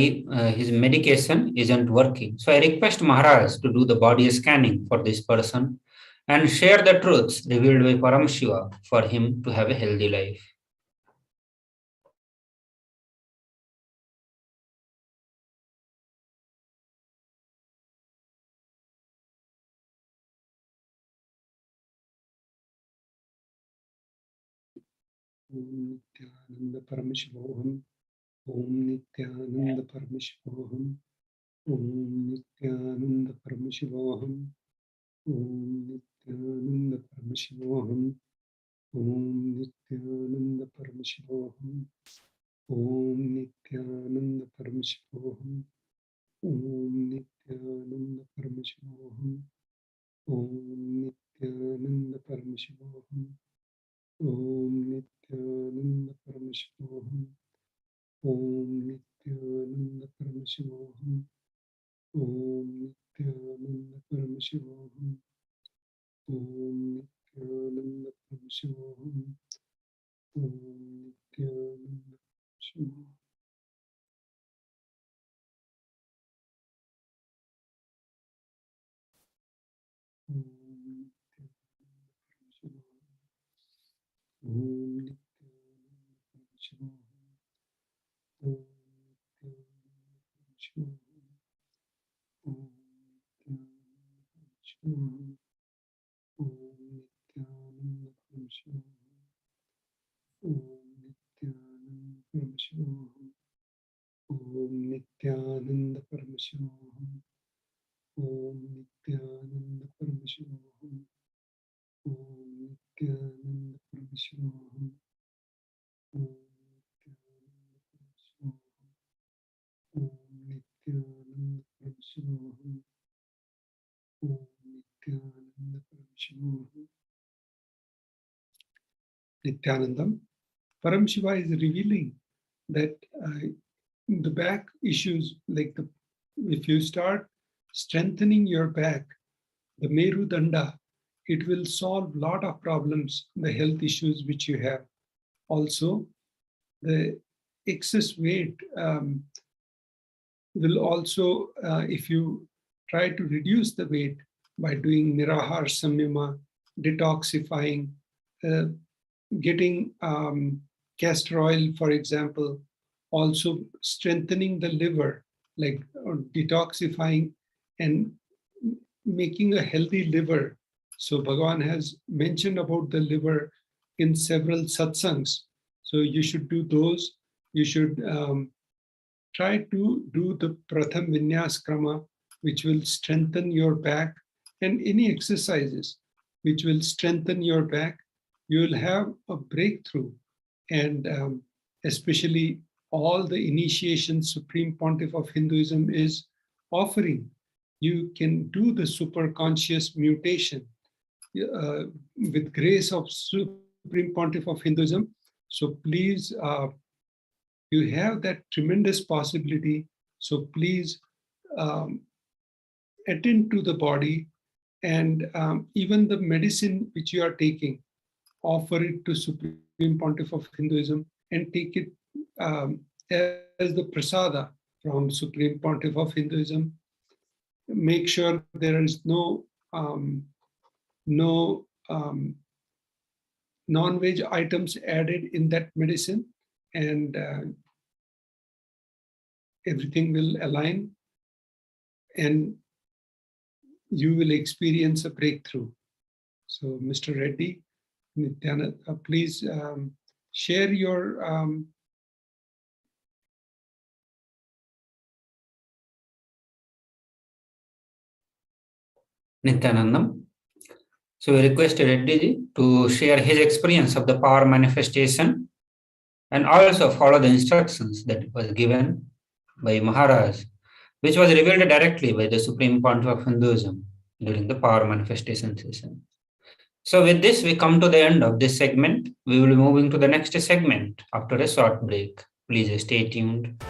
his medication isn't working. So I request Maharaj to do the body scanning for this person and share the truths revealed by Paramashiva for him to have a healthy life. Om Nithyananda Paramashivoham. Om Nithyananda Paramashivoham. Om Nithyananda Paramashivoham. Om Nithyananda Paramashivoham. Om Nithyananda Paramashivoham. Om Nithyananda Paramashivoham. Om Nithyananda Paramashivoham. Om Nithyananda Paramashivoham. Om Nithyananda Paramashivoham. Om Nithyananda Paramashivoham. Om Nithyananda Paramashivoham. Om Nithyananda Paramashivoham. Om Nithyananda Paramashivoham. Nithyananda Paramashivoham. Om Nithyananda Paramashivoham. Om Nithyananda Paramashivoham. Om Nithyananda Paramashivoham. Om Nithyananda Paramashivoham. Nithyanandam. Paramashiva is revealing that the back issues, like if you start strengthening your back, the Meru Danda, it will solve a lot of problems, the health issues which you have. Also, the excess weight will also, if you try to reduce the weight by doing Nirahar Samyama, detoxifying, getting castor oil, for example, also strengthening the liver, like detoxifying and making a healthy liver. So Bhagavan has mentioned about the liver in several satsangs. So you should do those. You should try to do the Pratham Vinyas Krama, which will strengthen your back, and any exercises which will strengthen your back. You will have a breakthrough. And especially all the initiations Supreme Pontiff of Hinduism is offering, you can do the super conscious mutation with grace of Supreme Pontiff of Hinduism. So please, you have that tremendous possibility. So please attend to the body And even the medicine which you are taking, offer it to Supreme Pontiff of Hinduism and take it as the prasada from Supreme Pontiff of Hinduism. Make sure there is no non-veg items added in that medicine, and everything will align and you will experience a breakthrough. So Mr. Reddy, Nithyananda, please share your Nithyanandam. So we request Reddy ji to share his experience of the power manifestation and also follow the instructions that was given by Maharaj, which was revealed directly by the Supreme Pontiff of Hinduism during the power manifestation session. So with this, we come to the end of this segment. We will be moving to the next segment after a short break. Please stay tuned.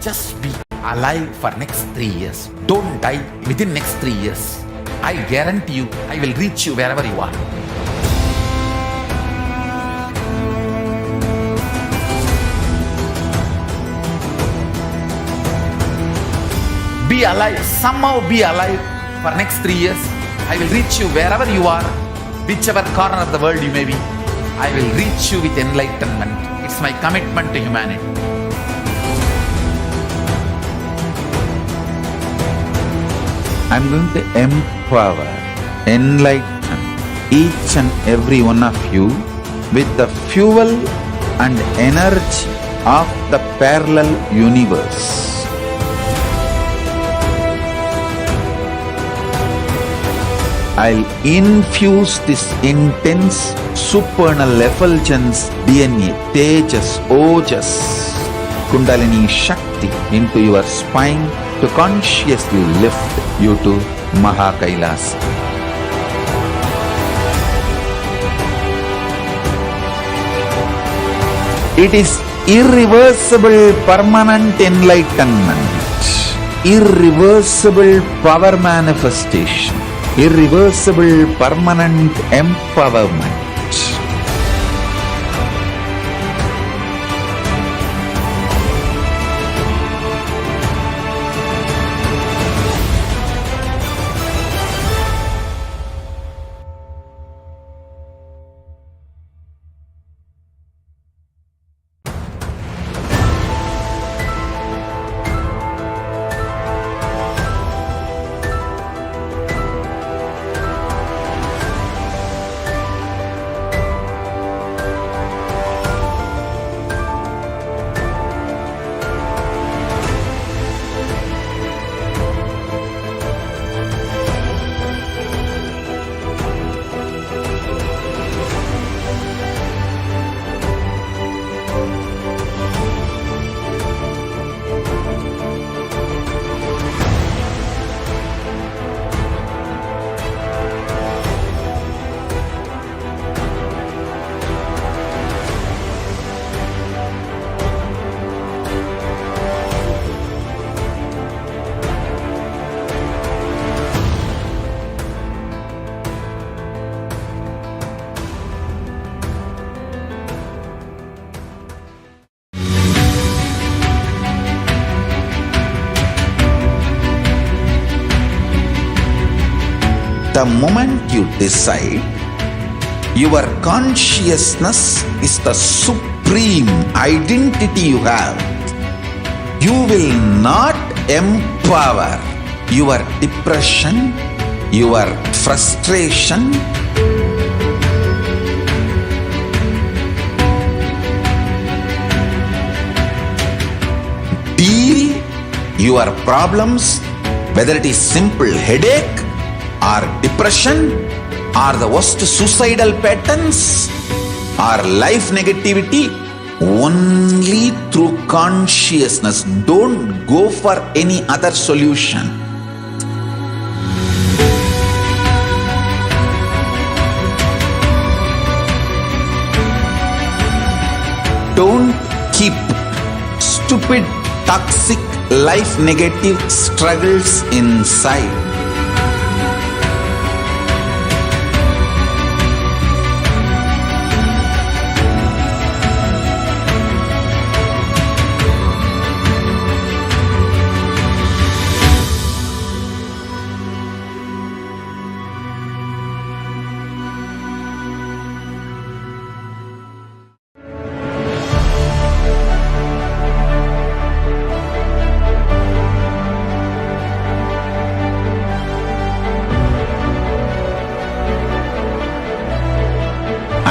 Just be alive for next 3 years. Don't die within next 3 years. I guarantee you, I will reach you wherever you are. Be alive, somehow be alive for next 3 years. I will reach you wherever you are, whichever corner of the world you may be. I will reach you with enlightenment. It's my commitment to humanity. I'm going to empower, enlighten each and every one of you with the fuel and energy of the parallel universe. I'll infuse this intense supernal effulgence DNA, Tejas, Ojas, Kundalini Shakti into your spine to consciously lift you to KAILASA. It is irreversible permanent enlightenment, irreversible power manifestation, irreversible permanent empowerment. The moment you decide, your consciousness is the supreme identity you have. You will not empower your depression, your frustration, deal your problems, whether it is simple headache or depression or the worst suicidal patterns or life negativity, only through consciousness. Don't go for any other solution. Don't keep stupid, toxic, life negative struggles inside.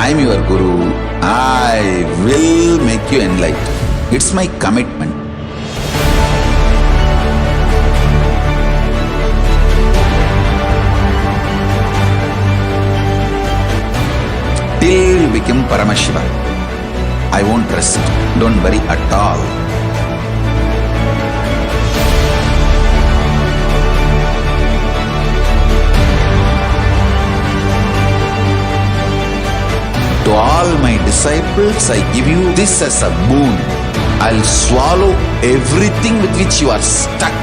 I'm your Guru. I will make you enlightened. It's my commitment. Till you become Paramashiva, I won't rest. Don't worry at all. To all my disciples, I give you this as a boon. I'll swallow everything with which you are stuck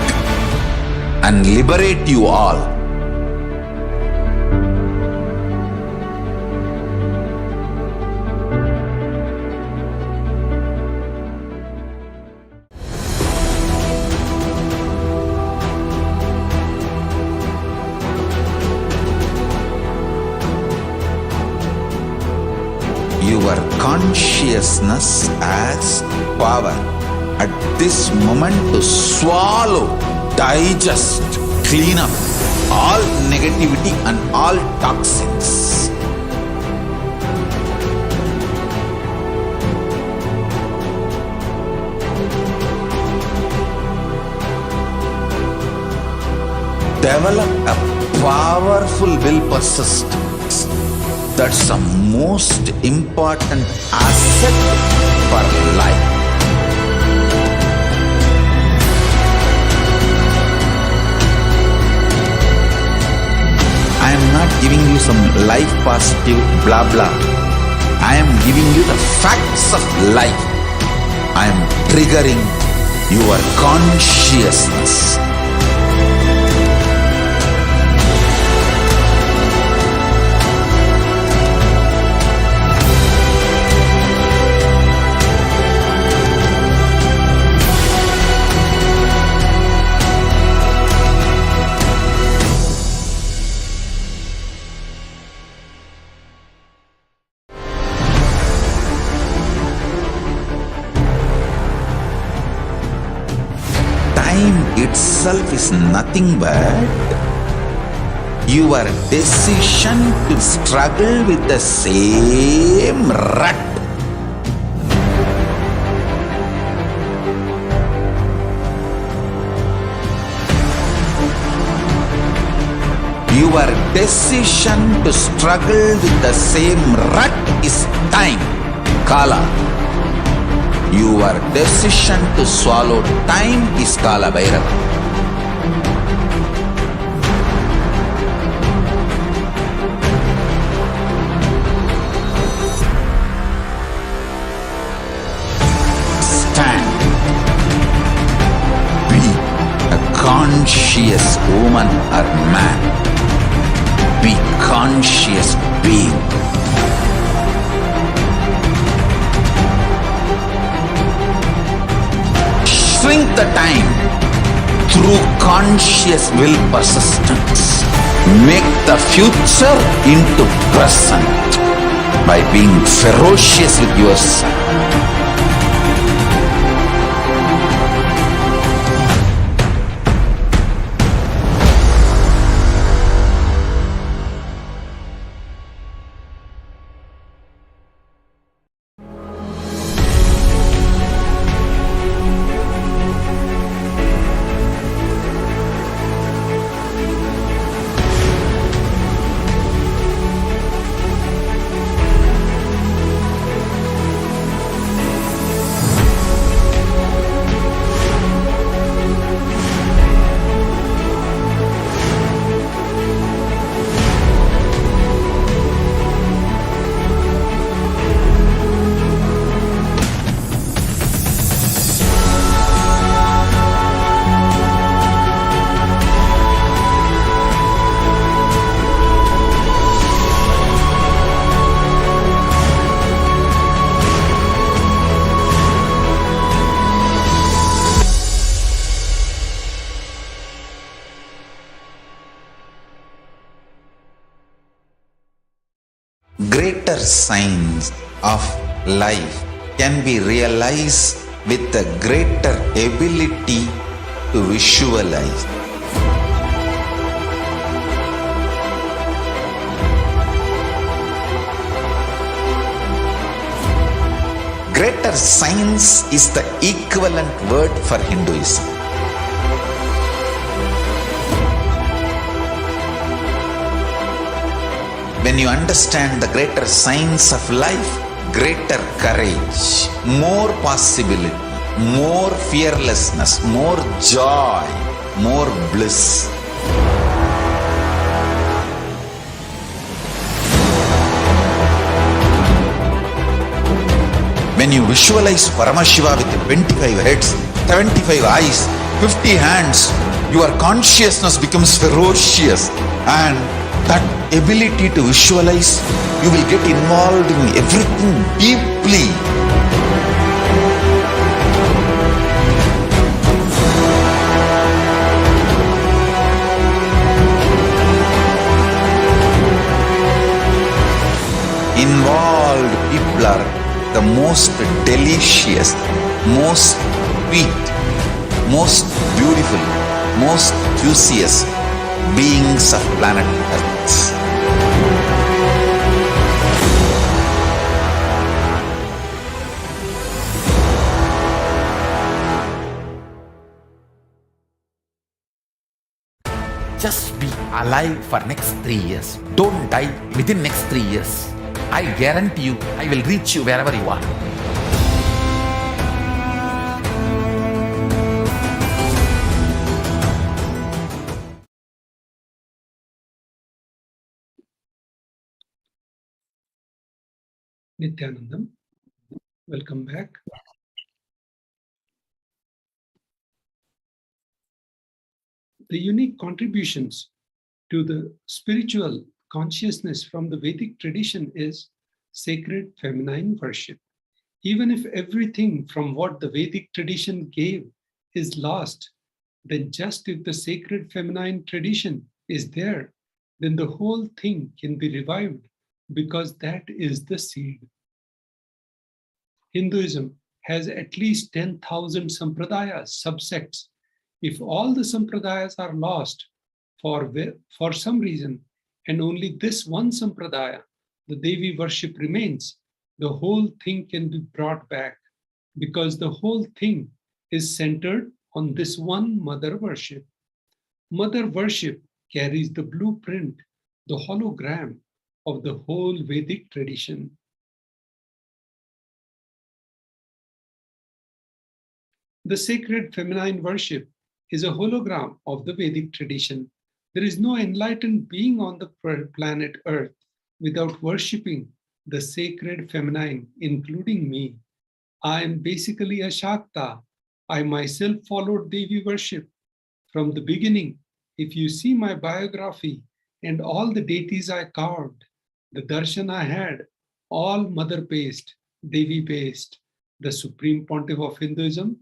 and liberate you all. Your consciousness as power at this moment to swallow, digest, clean up all negativity and all toxins. Develop a powerful will persistence. That's the most important asset for life. I am not giving you some life positive blah blah. I am giving you the facts of life. I am triggering your consciousness. Time itself is nothing but your decision to struggle with the same rut. Your decision to struggle with the same rut is time, Kala. Your decision to swallow time is Kala Bhairava. Stand. Be a conscious woman or man. Be conscious being. Shrink the time through conscious will persistence. Make the future into present by being ferocious with yourself. Greater signs of life can be realized with a greater ability to visualize. greater science is the equivalent word for Hinduism. When you understand the greater science of life, greater courage, more possibility, more fearlessness, more joy, more bliss. When you visualize Paramashiva with 25 heads, 75 eyes, 50 hands, your consciousness becomes ferocious, and that ability to visualize, you will get involved in everything deeply. Involved people are the most delicious, most sweet, most beautiful, most juiciest beings of planet Earth. Just be alive for next 3 years. Don't die within next 3 years. I guarantee you, I will reach you wherever you are. Nithyanandam, welcome back. The unique contributions to the spiritual consciousness from the Vedic tradition is sacred feminine worship. Even if everything from what the Vedic tradition gave is lost, then just if the sacred feminine tradition is there, then the whole thing can be revived because that is the seed. Hinduism has at least 10,000 sampradayas, subsects. If all the sampradayas are lost for some reason, and only this one sampradaya, the Devi worship, remains, the whole thing can be brought back because the whole thing is centered on this one mother worship. Mother worship carries the blueprint, the hologram of the whole Vedic tradition. The sacred feminine worship is a hologram of the Vedic tradition. There is no enlightened being on the planet Earth without worshipping the sacred feminine, including me. I am basically a Shakta. I myself followed Devi worship. From the beginning, if you see my biography and all the deities I carved, the darshan I had, all mother-based, Devi-based. The Supreme Pontiff of Hinduism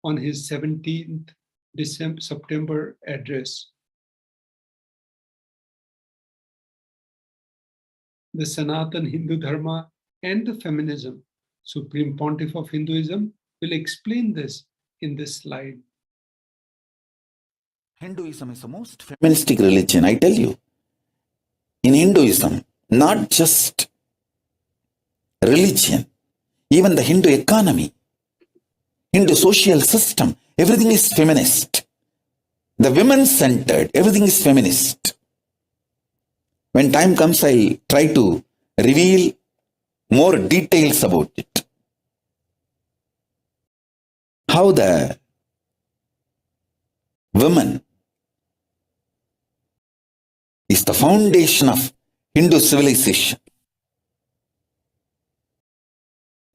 on his 17th September address. The Sanatan Hindu Dharma and the feminism, Supreme Pontiff of Hinduism, will explain this in this slide. Hinduism is the most feministic religion, I tell you. In Hinduism, not just religion, even the Hindu economy, Hindu social system, everything is feminist. The women-centered, everything is feminist. When time comes, I'll try to reveal more details about it. How the woman is the foundation of Hindu civilization.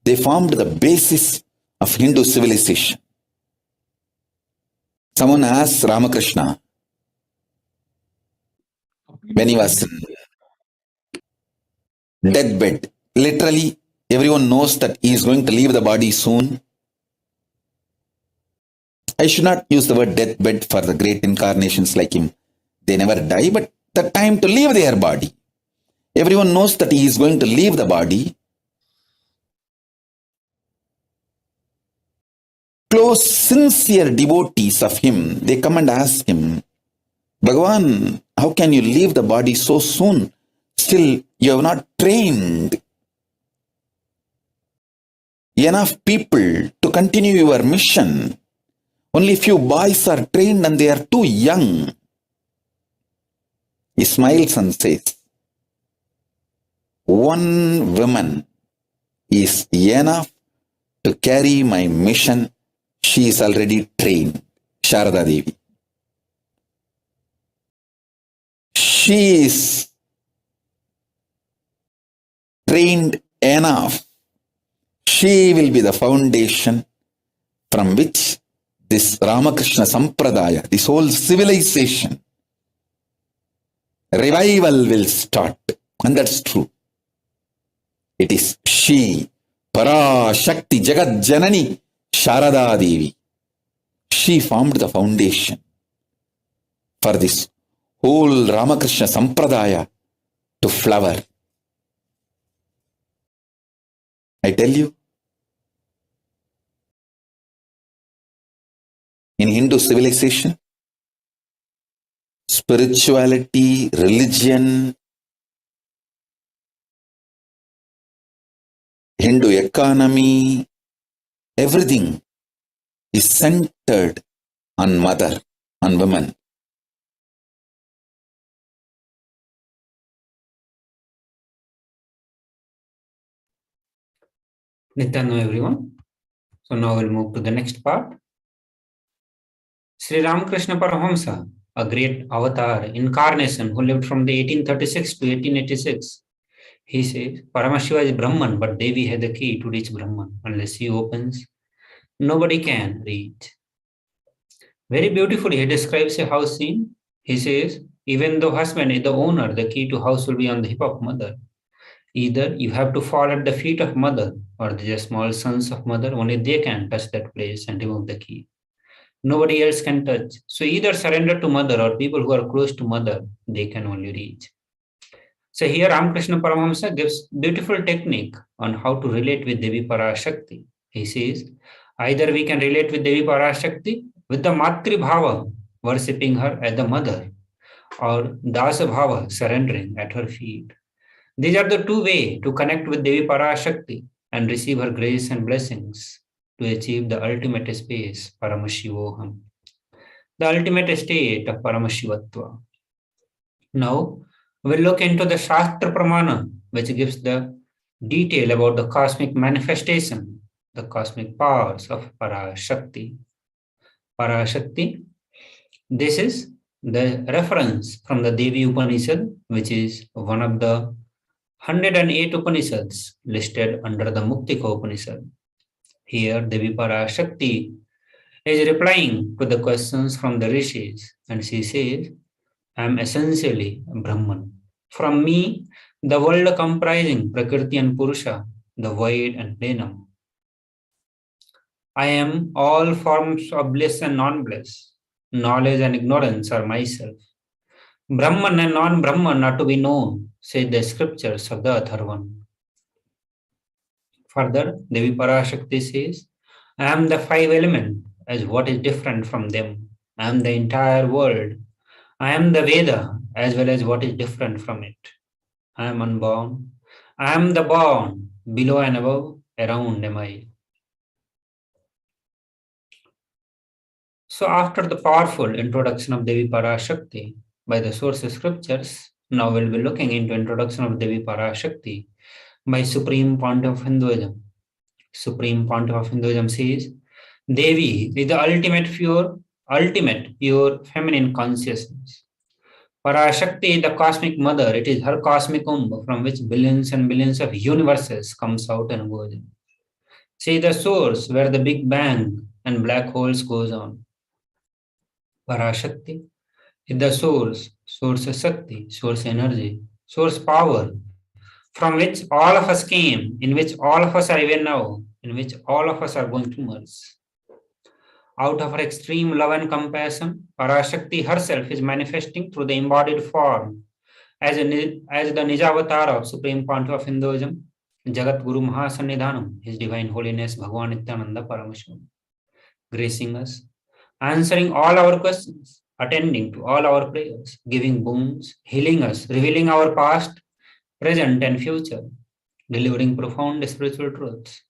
They formed the basis of Hindu civilization. Someone asked Ramakrishna when he was in deathbed. Literally, everyone knows that he is going to leave the body soon. I should not use the word deathbed for the great incarnations like him. They never die, but the time to leave their body. Everyone knows that he is going to leave the body. Close, sincere devotees of him, they come and ask him, Bhagavan, how can you leave the body so soon? Still, you have not trained. enough people to continue your mission. Only few boys are trained and they are too young. He smiles and says, one woman is enough to carry my mission. She is already trained, Sharada Devi. She is trained enough. She will be the foundation from which this Ramakrishna Sampradaya, this whole civilization, revival will start. And that's true. It is she, Parashakti, Jagat Janani, Sharada Devi. She formed the foundation for this whole Ramakrishna Sampradaya to flower. I tell you, in Hindu civilization, spirituality, religion, Hindu economy, everything is centered on mother, on women. Nityananda everyone. So now we'll move to the next part. Sri Ramakrishna Paramahamsa, a great avatar, incarnation who lived from the 1836 to 1886. He says, Paramashiva is Brahman, but Devi had the key to reach Brahman. Unless he opens, nobody can reach. Very beautifully, he describes a house scene. He says, even though husband is the owner, the key to house will be on the hip of mother. Either you have to fall at the feet of mother, or the small sons of mother, only they can touch that place and remove the key. Nobody else can touch. So either surrender to mother, or people who are close to mother, they can only reach. So here Ramakrishna Paramahamsa gives beautiful technique on how to relate with Devi Parashakti. He says, either we can relate with Devi Parashakti with the Matri Bhava, worshipping her as the mother, or Dasa Bhava, surrendering at her feet. These are the two ways to connect with Devi Parashakti and receive her grace and blessings to achieve the ultimate space, Paramashivoham, the ultimate state of Paramashivatva. Now, we'll look into the Shastra Pramana, which gives the detail about the cosmic manifestation, the cosmic powers of Parashakti. Parashakti, this is the reference from the Devi Upanishad, which is one of the 108 Upanishads listed under the Muktika Upanishad. Here, Devi Parashakti is replying to the questions from the rishis, and she says, I am essentially Brahman. From me, the world comprising Prakriti and Purusha, the void and plenum. I am all forms of bliss and non-bliss. Knowledge and ignorance are myself. Brahman and non-Brahman are to be known, say the scriptures of the Atharvan. Further, Devi Parashakti says, I am the five elements as what is different from them. I am the entire world. I am the Veda as well as what is different from it. I am unborn. I am the born, below and above, around am I. So after the powerful introduction of Devi Parashakti by the source scriptures, now we'll be looking into introduction of Devi Parashakti by Supreme Pontiff of Hinduism. Supreme Pontiff of Hinduism says, Devi is the ultimate pure feminine consciousness. Parashakti is the cosmic mother. It is her cosmic womb from which billions and billions of universes comes out and goes in. She is the source where the Big Bang and black holes goes on. Parashakti is the source Shakti, source energy, source power, from which all of us came, in which all of us are even now, in which all of us are going to merge. Out of her extreme love and compassion, Parashakti herself is manifesting through the embodied form as the Nijavatar of Supreme Pontiff of Hinduism, Jagat Guru Mahasannidhanam, His Divine Holiness Bhagavan Nithyananda Paramashivam, gracing us, answering all our questions, attending to all our prayers, giving boons, healing us, revealing our past, present and future, delivering profound spiritual truths,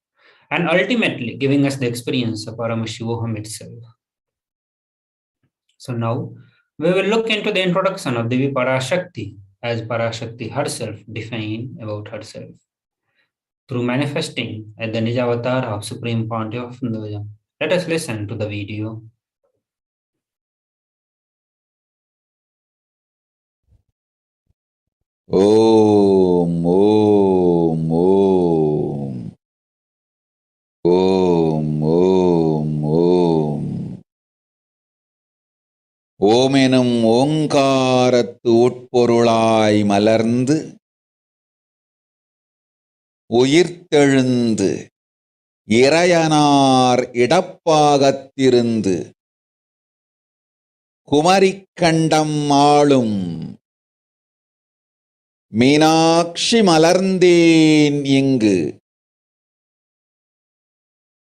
and ultimately giving us the experience of Paramashivoham itself. So now we will look into the introduction of Devi Parashakti as Parashakti herself defined about herself through manifesting as the Nijavatar of Supreme Pontiff of Hinduism. Let us listen to the video. Om, Om, Om. Om, Om, Om. ஓம் எனும் ஓங்காரத்து உட்பொருளாய் மலர்ந்து உயிர்த்தெழுந்து இறையனார் இடப்பாகத்திருந்து குமரிக்கண்டம் ஆளும் மீனாட்சி மலர்ந்தேன் இங்கு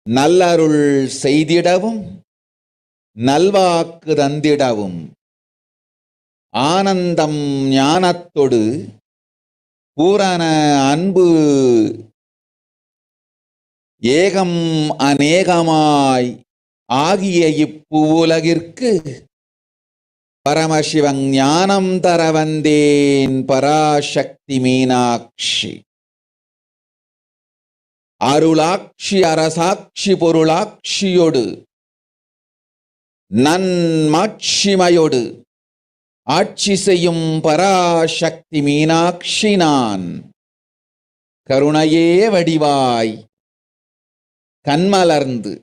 நல்லருள் செய்திடவும் நல்வாக்கு தந்திடவும் ஆனந்தம் ஞானத்தொடு பூரண அன்பு ஏகம் அநேகமாய் ஆகிய இப்புலகிற்கு பரமசிவன் ஞானம் தர வந்தேன் பராசக்தி மீனாட்சி அருளாட்சி அரசாட்சி பொருளாட்சியோடு நன்மாட்சிமையோடு ஆட்சி செய்யும் பராசக்தி மீனாட்சி நான் கருணையே வடிவாய் கண்மலர்ந்து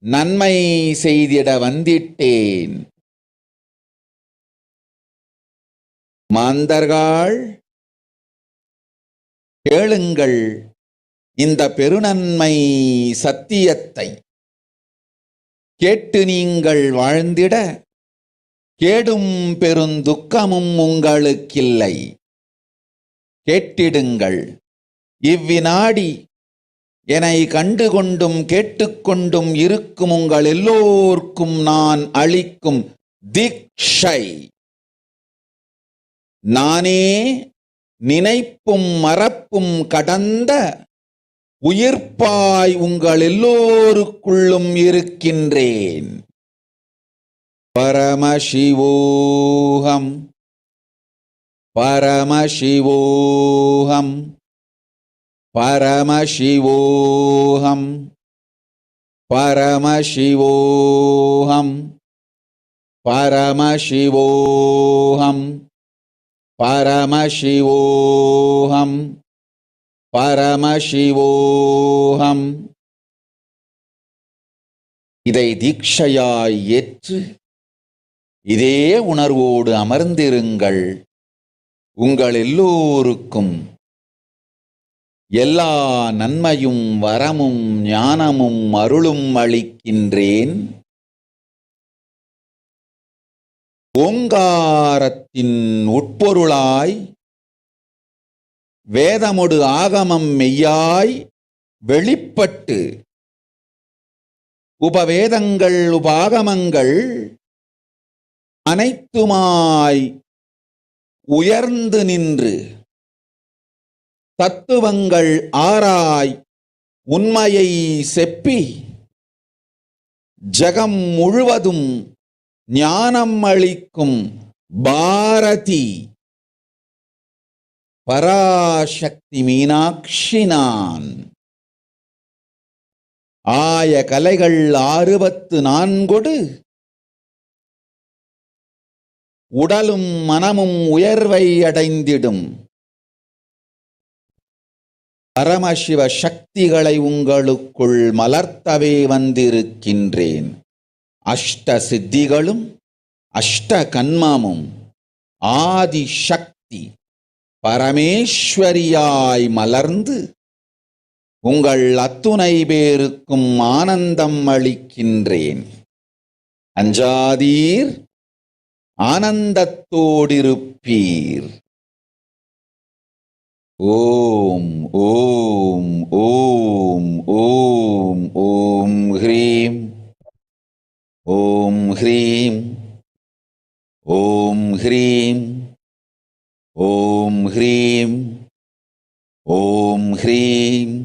நன்மை செய்திட வந்திட்டேன். மாந்தர்கள் கேளுங்கள் இந்த பெருநன்மை சத்தியத்தை, கேட்டு நீங்கள் வாழ்ந்திட கேடும் பெருந்துக்கமும் உங்களுக்கில்லை. கேட்டிடுங்கள் இவ்வினாடி என்னை கண்டுகொண்டும் கேட்டுக்கொண்டும் இருக்கும் உங்கள் எல்லோர்க்கும் நான் அளிக்கும் தீட்சை. நானே நினைப்பும் மறப்பும் கடந்த உயிர்ப்பாய் உங்கள் எல்லோருக்குள்ளும் இருக்கின்றேன். பரமசிவோஹம் பரமசிவோஹம் பரமசிவோஹம் பரமசிவோஹம் பரமசிவோஹம் பரமசிவோஹம் பரமசிவோஹம். இதை தீட்சையாய் ஏற்று இதே உணர்வோடு அமர்ந்திருங்கள். உங்கள் எல்லோருக்கும் எல்லா நன்மையும் வரமும் ஞானமும் அருளும் அளிக்கின்றேன். ஓங்காரத்தின் உட்பொருளாய் வேதமொடு ஆகமம் மெய்யாய் வெளிப்பட்டு உபவேதங்கள் உபாகமங்கள் அனைத்துமாய் உயர்ந்து நின்று தத்துவங்கள் ஆராய் உண்மையை செப்பி ஜகம் முழுவதும் ஞானம் அளிக்கும் பாரதி பராசக்தி மீனாட்சி நான். ஆய கலைகள் 64 உடலும் மனமும் உயர்வை அடைந்திடும் பரமசிவ சக்திகளை உங்களுக்குள் மலர்த்தவே வந்திருக்கின்றேன். அஷ்ட சித்திகளும் அஷ்ட கன்மமும் ஆதி சக்தி பரமேஸ்வரியாய் மலர்ந்து உங்கள் அத்துணை பேருக்கும் ஆனந்தம் அளிக்கின்றேன். அஞ்சாதீர், ஆனந்தத்தோடிருப்பீர். ஓம் ஓம் ஓம் ஓம் ஓம் ஹ்ரீம் ஓம் ஹ்ரீம் ஓம் ஹ்ரீம் ஓம் ஹ்ரீம் ஓம் ஹ்ரீம்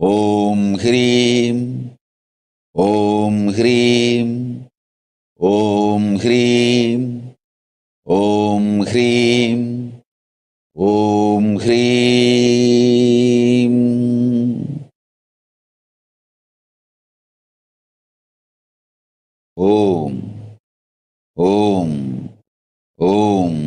Om Hrim. Om Hrim. Om Hrim. Om Hrim. Om Hrim. Om. Om. Om.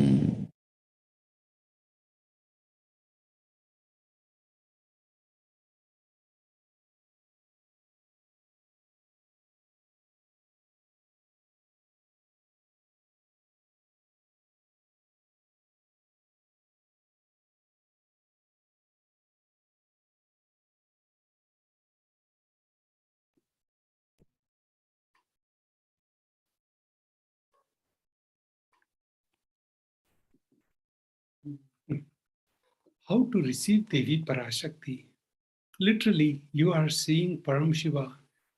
How to receive Devi Parashakti? Literally, you are seeing Paramashiva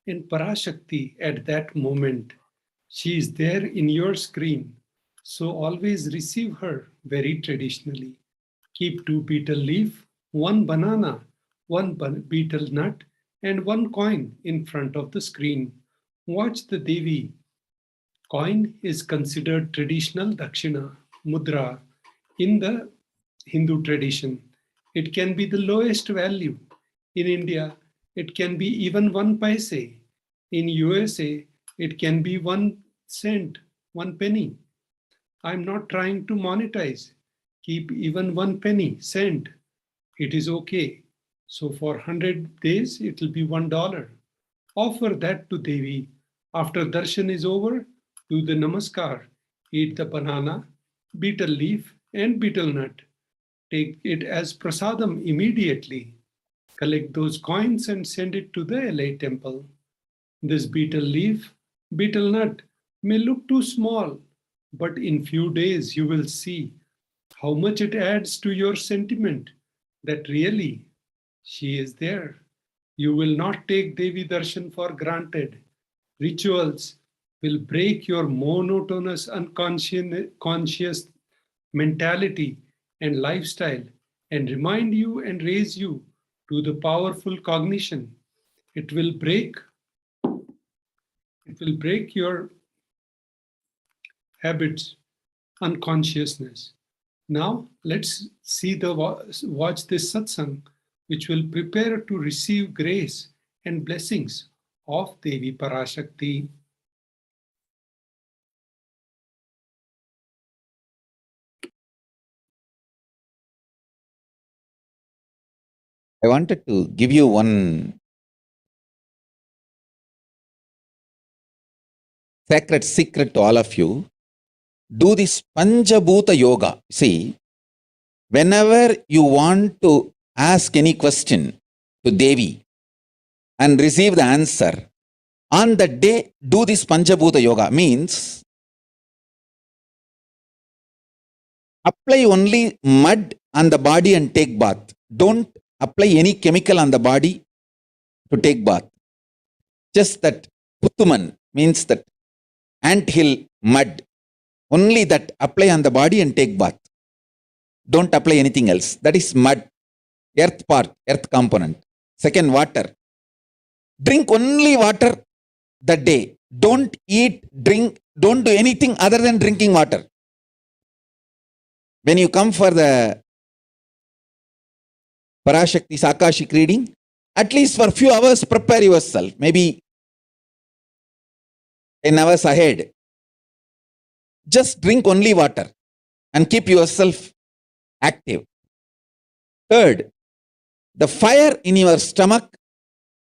and Parashakti at that moment. She is there in your screen. So always receive her very traditionally. Keep 2 betel leaf, 1 banana, 1 betel nut, and 1 coin in front of the screen. Watch the Devi. Coin is considered traditional dakshina, mudra, in the Hindu tradition. It can be the lowest value. In India, it can be even 1 paise. In USA, it can be 1 cent, 1 penny. I'm not trying to monetize. Keep even 1 penny, cent. It is okay. So for 100 days, it will be $1. Offer that to Devi. After darshan is over, do the namaskar. Eat the banana, betel leaf, and betel nut. Take it as prasadam immediately. Collect those coins and send it to the LA temple. This betel leaf, betel nut may look too small, but in few days you will see how much it adds to your sentiment that really she is there. You will not take Devi Darshan for granted. Rituals will break your monotonous unconscious mentality and lifestyle and remind you and raise you to the powerful cognition. It will break your habits, unconsciousness. Now let's watch this satsang, which will prepare to receive grace and blessings of Devi Parashakti. I wanted to give you one sacred secret to all of you. Do this Panchabhuta Yoga. See, whenever you want to ask any question to Devi and receive the answer, on that day, do this Panchabhuta Yoga. Means, apply only mud on the body and take bath. Don't apply any chemical on the body to take bath. Just that Puttuman means that anthill mud. Only that apply on the body and take bath. Don't apply anything else. That is mud, earth part, earth component. Second, water. Drink only water that day. Don't eat, drink, don't do anything other than drinking water. When you come for the Parashakti's Akashic reading, at least for a few hours, prepare yourself. Maybe 10 hours ahead. Just drink only water and keep yourself active. Third, the fire in your stomach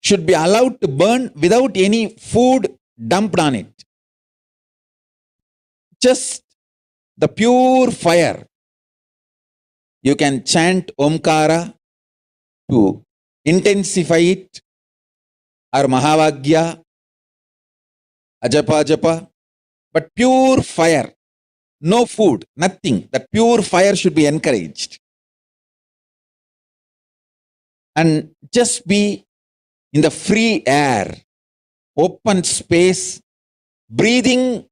should be allowed to burn without any food dumped on it. Just the pure fire. You can chant Omkara to intensify it, or Mahavagya, Ajapa Japa, but pure fire, no food, nothing. That pure fire should be encouraged. And just be in the free air, open space, breathing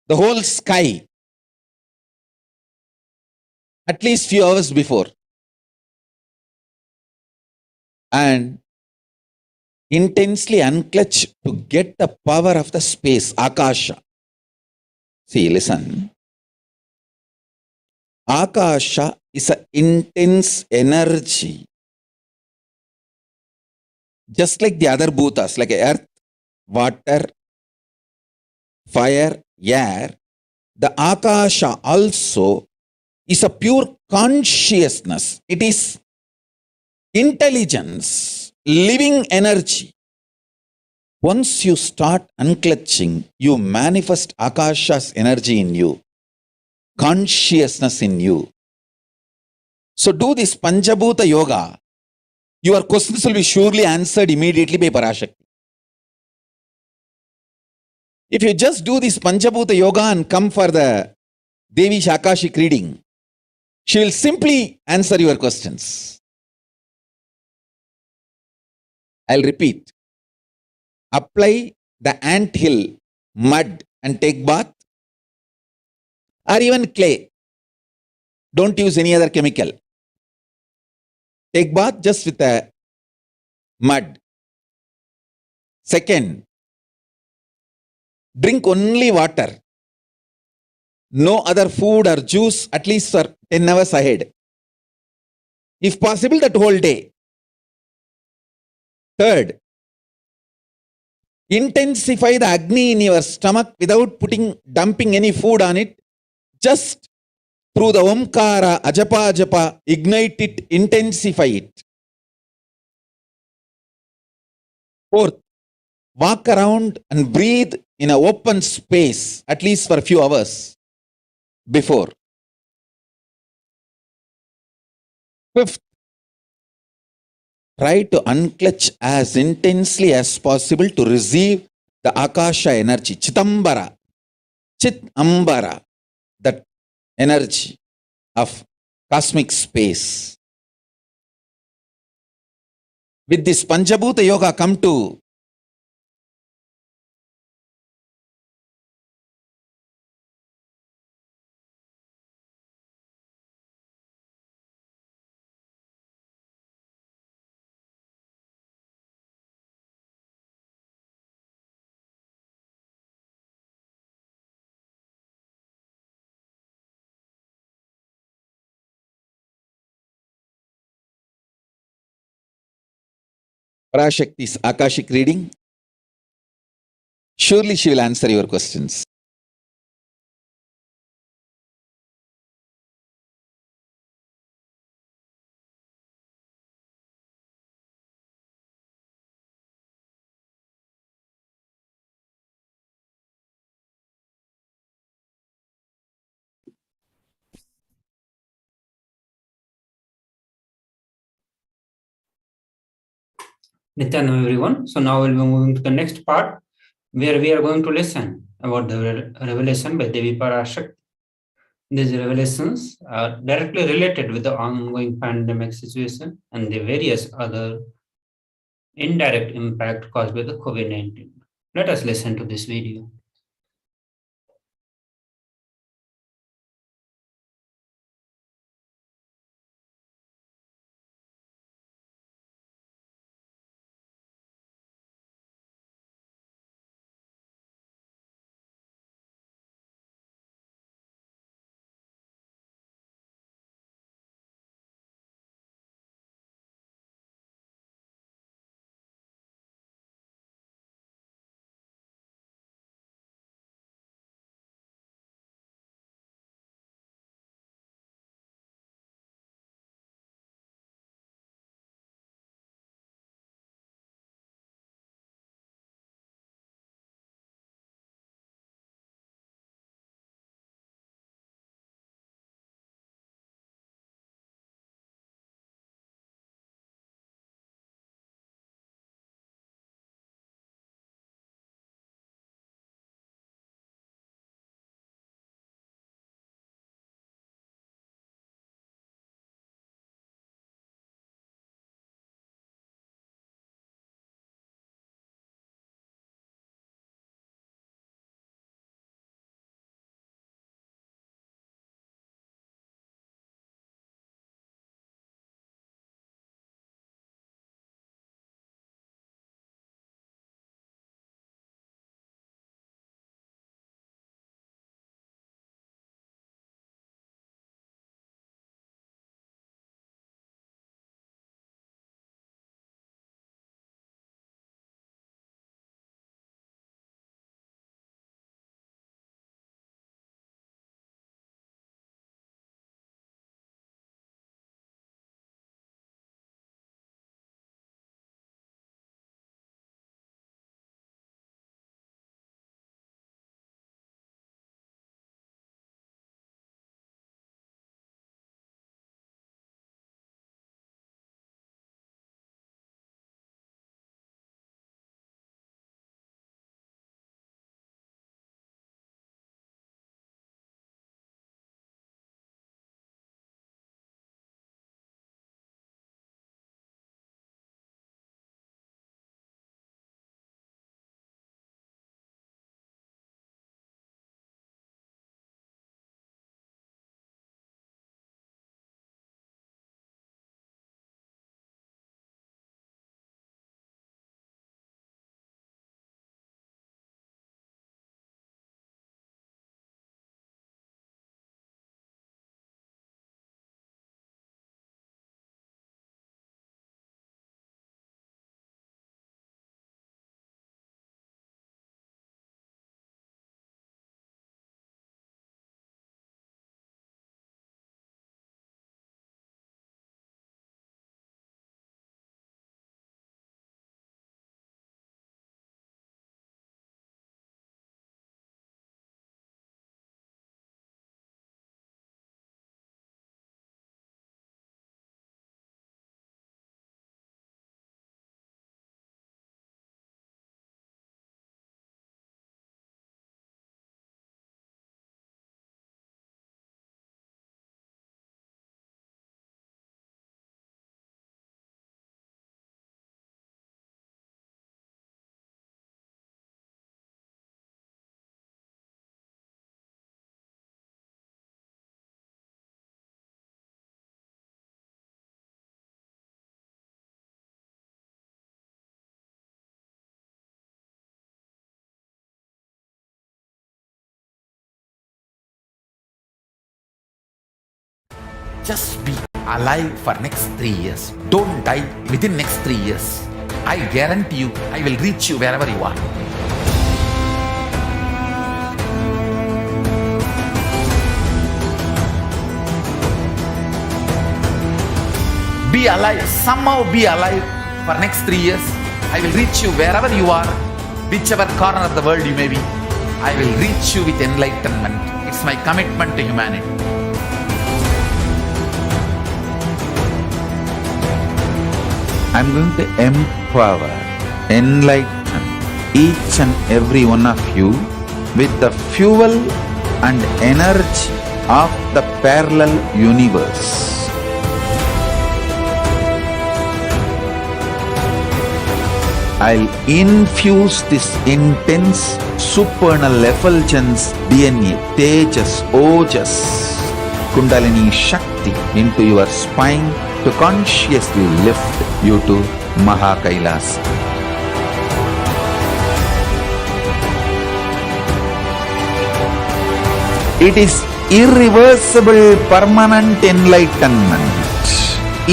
the whole sky, at least few hours before. And intensely unclutch to get the power of the space, Akasha. See, listen. Akasha is an intense energy. Just like the other bhutas, like earth, water, fire, air, the Akasha also is a pure consciousness. It is intelligence, living energy. Once you start unclutching, you manifest Akasha's energy in you, consciousness in you. So do this Panchabhuta Yoga. Your questions will be surely answered immediately by Parashakti. If you just do this Panchabhuta Yoga and come for the Devi'S Akashic reading, she will simply answer your questions. I'll repeat. Apply the ant hill, mud and take bath, or even clay. Don't use any other chemical. Take bath just with the mud. Second, drink only water. No other food or juice at least for 10 hours ahead. If possible, that whole day. Third, intensify the Agni in your stomach without dumping any food on it. Just through the Omkara, Ajapa, Ajapa, ignite it, intensify it. Fourth, walk around and breathe in an open space at least for a few hours before. Fifth, try to unclutch as intensely as possible to receive the Akasha energy, Chitambara, Chitambara, that energy of cosmic space. With this Panchabhuta Yoga, come to Parashakti's Akashic reading. Surely she will answer your questions. Nityanam, everyone. So now we'll be moving to the next part where we are going to listen about the revelation by Devi Parashakti. These revelations are directly related with the ongoing pandemic situation and the various other indirect impact caused by the COVID-19. Let us listen to this video. Just be alive for next 3 years. Don't die within next 3 years. I guarantee you, I will reach you wherever you are. Be alive, somehow be alive for next 3 years. I will reach you wherever you are, whichever corner of the world you may be. I will reach you with enlightenment. It's my commitment to humanity. I'm going to empower, enlighten each and every one of you with the fuel and energy of the parallel universe. I'll infuse this intense supernal effulgence DNA, Tejas, Ojas, Kundalini Shakti into your spine to consciously lift you to KAILASA. It is irreversible permanent enlightenment,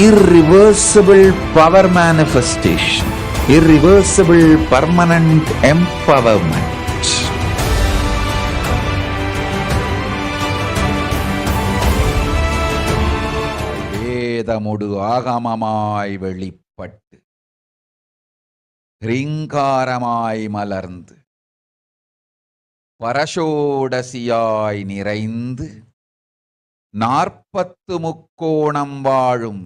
irreversible power manifestation, irreversible permanent empowerment. வேதமுடு ஆகமமாய் வெளிப்பட்டு ரீங்காரமாய் மலர்ந்து பரஷோடசியாய் நிறைந்து 40 முக்கோணம் வாழும்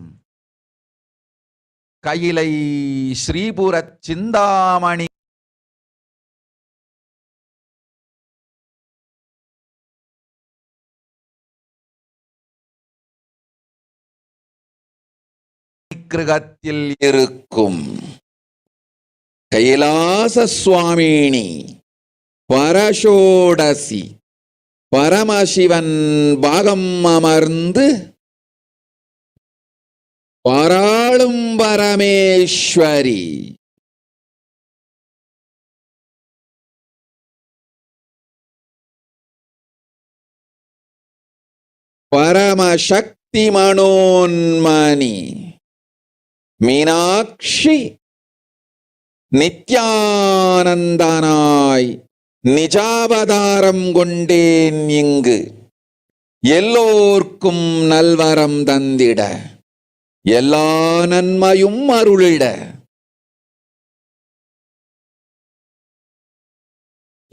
கையிலை ஸ்ரீபுரச் சிந்தாமணி கிருகத்தில் இருக்கும் கைலாச சுவாமினி பரஷோடசி பரமசிவன் பாகம் அமர்ந்து பாராளும் பரமேஸ்வரி பரமசக்தி மனோன்மணி மீனாட்சி நித்யானந்தனாய் நிஜாவதாரம் கொண்டேன் இங்கு எல்லோர்க்கும் நல்வரம் தந்திட எல்லா நன்மையும் அருளிட.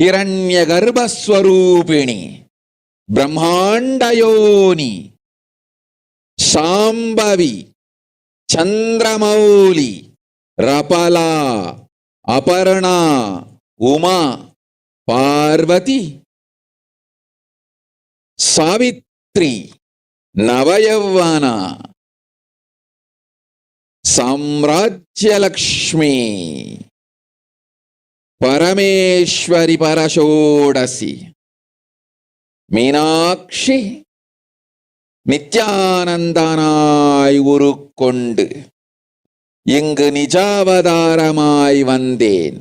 இரண்ய கர்ப்பஸ்வரூபிணி பிரம்மாண்டயோனி சாம்பவி சந்திரமௌலி ரபலா அபர்ணா உமா பார்வதி சாவித்ரி நவயௌவனா சாம்ராஜ்யலக்ஷ்மி பரமேஸ்வரி பரஷோடசி மீனாட்சி நித்யானந்தனாய் உருக்கொண்டு இங்கு நிஜாவதாரமாய் வந்தேன்.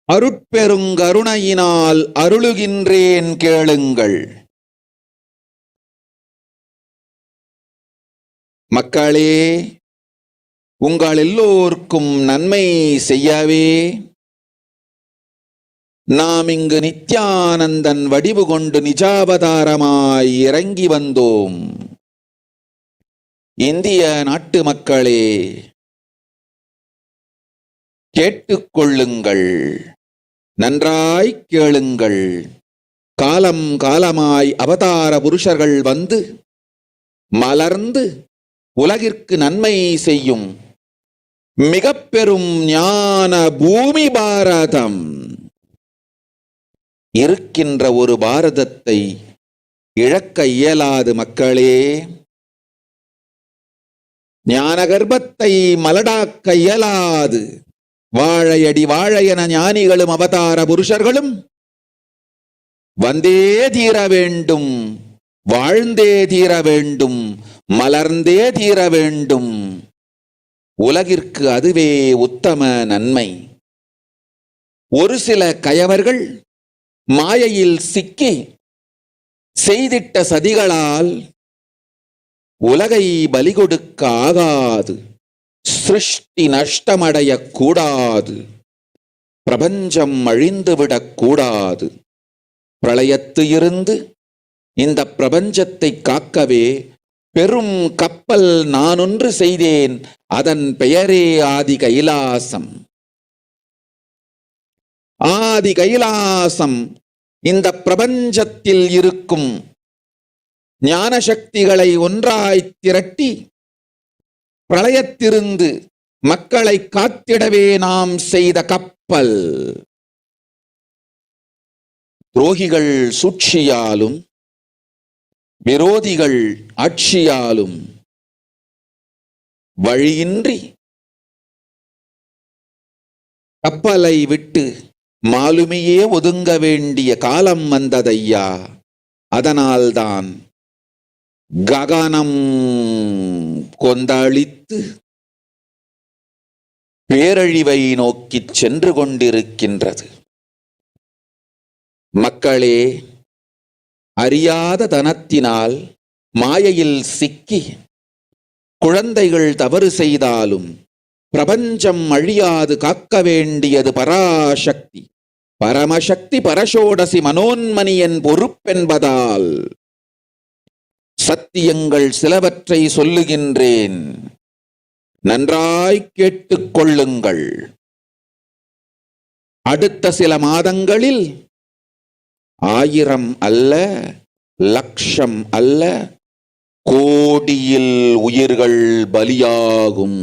அருட்பெருங்கருணையினால் அருளுகின்றேன் கேளுங்கள். மக்களே, உங்கள் எல்லோருக்கும் நன்மை செய்யவே நாம் இங்கு நித்யானந்தன் வடிவு கொண்டு நிஜாவதாரமாய் இறங்கி வந்தோம். இந்திய நாட்டு மக்களே, கேட்டுக்கொள்ளுங்கள், நன்றாய் கேளுங்கள். காலம் காலமாய் அவதார புருஷர்கள் வந்து மலர்ந்து உலகிற்கு நன்மை செய்யும் மிக பெரும் ஞான பூமி பாரதம். இருக்கின்ற ஒரு பாரதத்தை இழக்க இயலாது மக்களே. ஞான கர்ப்பத்தை மலடாக்க இயலாது. வாழையடி வாழையென ஞானிகளும் அவதார புருஷர்களும் வந்தே தீர வேண்டும், வாழ்ந்தே தீர வேண்டும், மலர்ந்தே தீர வேண்டும். உலகிற்கு அதுவே உத்தம நன்மை. ஒரு சில கயவர்கள் மாயையில் சிக்கி செய்திட்ட சதிகளால் உலகை பலி கொடுக்க ஆகாது. சிருஷ்டி நஷ்டமடையக் கூடாது. பிரபஞ்சம் அழிந்துவிடக் கூடாது. பிரளயத்து இருந்து இந்த பிரபஞ்சத்தை காக்கவே பெரும் கப்பல் நானொன்று செய்தேன். அதன் பெயரே ஆதி கைலாசம். ஆதி கைலாசம் இந்த பிரபஞ்சத்தில் இருக்கும் ஞான சக்திகளை ஒன்றாய் திரட்டி பிரளயத்திலிருந்து மக்களை காத்திடவே நாம் செய்த கப்பல். துரோகிகள் சூழ்ச்சியாலும் விரோதிகள் ஆட்சியாலும் வழியின்றி கப்பலை விட்டு மாலுமியே ஒதுங்க வேண்டிய காலம் வந்ததையா. அதனால்தான் ககனம் கொந்தளித்து பேரழிவை நோக்கி சென்று கொண்டிருக்கின்றது. மக்களே, அறியாத தனத்தினால் மாயையில் சிக்கி குழந்தைகள் தவறு செய்தாலும் பிரபஞ்சம் அழியாது காக்க வேண்டியது பராசக்தி. பரமசக்தி பரஷோடசி மனோன்மணியன் பொறுப்பென்பதால் சத்தியங்கள் சிலவற்றை சொல்லுகின்றேன். நன்றாய் கேட்டுக் கொள்ளுங்கள். அடுத்த சில மாதங்களில் 1000 அல்ல, லட்சம் அல்ல, கோடியில் உயிர்கள் பலியாகும்.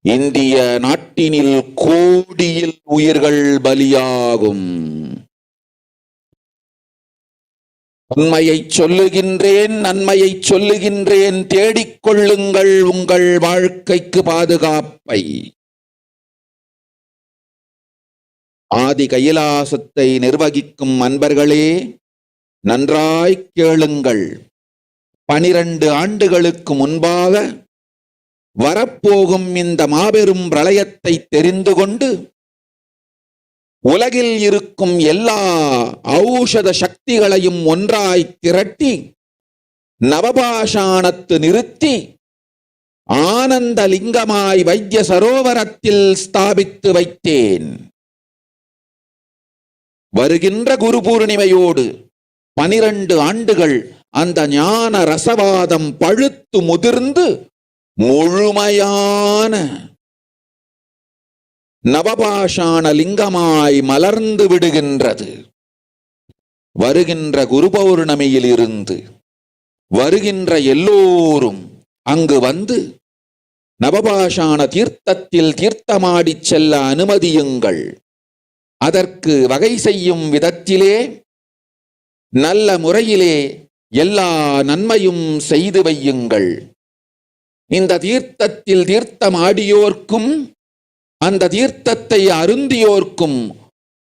இந்திய நாட்டினில் கோடியில் உயிர்கள் பலியாகும். உண்மையை சொல்லுகின்றேன், நன்மையை சொல்லுகின்றேன். தேடிக்கொள்ளுங்கள் உங்கள் வாழ்க்கைக்கு பாதுகாப்பை. ஆதி கைலாசத்தை நிர்வகிக்கும் அன்பர்களே, நன்றாய் கேளுங்கள். 12 ஆண்டுகளுக்கு முன்பாக வரப்போகும் இந்த மாபெரும் பிரளயத்தை தெரிந்து கொண்டு உலகில் இருக்கும் எல்லா ஔஷத சக்திகளையும் ஒன்றாய் திரட்டி நவபாஷாணத்து நிறுத்தி ஆனந்த லிங்கமாய் வைத்திய சரோவரத்தில் ஸ்தாபித்து வைத்தேன். வருகின்ற குரு பூர்ணிமையோடு 12 ஆண்டுகள் அந்த ஞான ரசவாதம் பழுத்து முதிர்ந்து முழுமையான நவபாஷாண லிங்கமாய் மலர்ந்து விடுகின்றது. வருகின்ற குரு பௌர்ணமியில் இருந்து வருகின்ற எல்லோரும் அங்கு வந்து நவபாஷாண தீர்த்தத்தில் தீர்த்தமாடி செல்ல அனுமதியுங்கள். அதற்கு வகை செய்யும் விதத்திலே நல்ல முறையிலே எல்லா நன்மையும் செய்து வையுங்கள். இந்த தீர்த்தத்தில் தீர்த்தமாடியோர்க்கும் அந்த தீர்த்தத்தை அருந்தியோர்க்கும்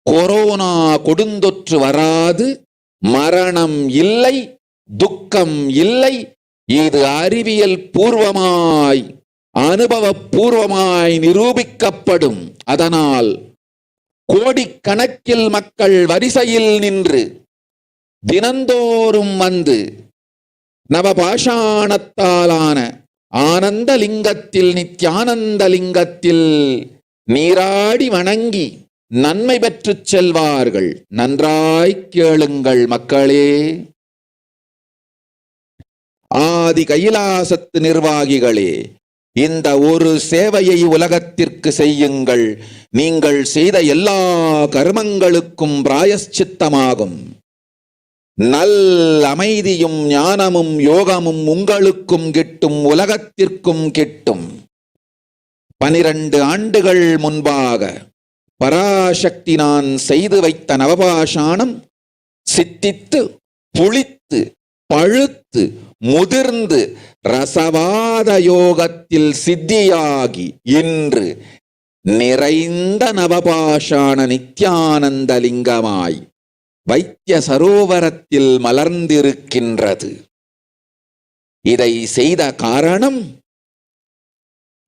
கொரோனா கொடுந்தொற்று வராது. மரணம் இல்லை, துக்கம் இல்லை. இது அறிவியல் பூர்வமாய் அனுபவபூர்வமாய் நிரூபிக்கப்படும். அதனால் கோடிக்கணக்கில் மக்கள் வரிசையில் நின்று தினந்தோறும் வந்து நவபாஷாணத்தாலான ஆனந்த லிங்கத்தில் நித்யானந்த லிங்கத்தில் நீராடி வணங்கி நன்மை பெற்றுச் செல்வார்கள். நன்றாய் கேளுங்கள் மக்களே. ஆதி கைலாசத்து நிர்வாகிகளே, இந்த ஒரு சேவையை உலகத்திற்கு செய்யுங்கள். நீங்கள் செய்த எல்லா கர்மங்களுக்கும் பிராயஷ்சித்தமாகும். நல் அமைதியும் ஞானமும் யோகமும் உங்களுக்கும் கிட்டும், உலகத்திற்கும் கிட்டும். 12 ஆண்டுகள் முன்பாக பராசக்தி நான் செய்து வைத்த நவபாஷாணம் சித்தித்து புளித்து பழுத்து முதிர்ந்து ரசவாத யோகத்தில் சித்தியாகி இன்று நிறைந்த நவபாஷாண நித்யானந்த லிங்கமாய் வைத்திய சரோவரத்தில் மலர்ந்திருக்கின்றது. இதை செய்த காரணம்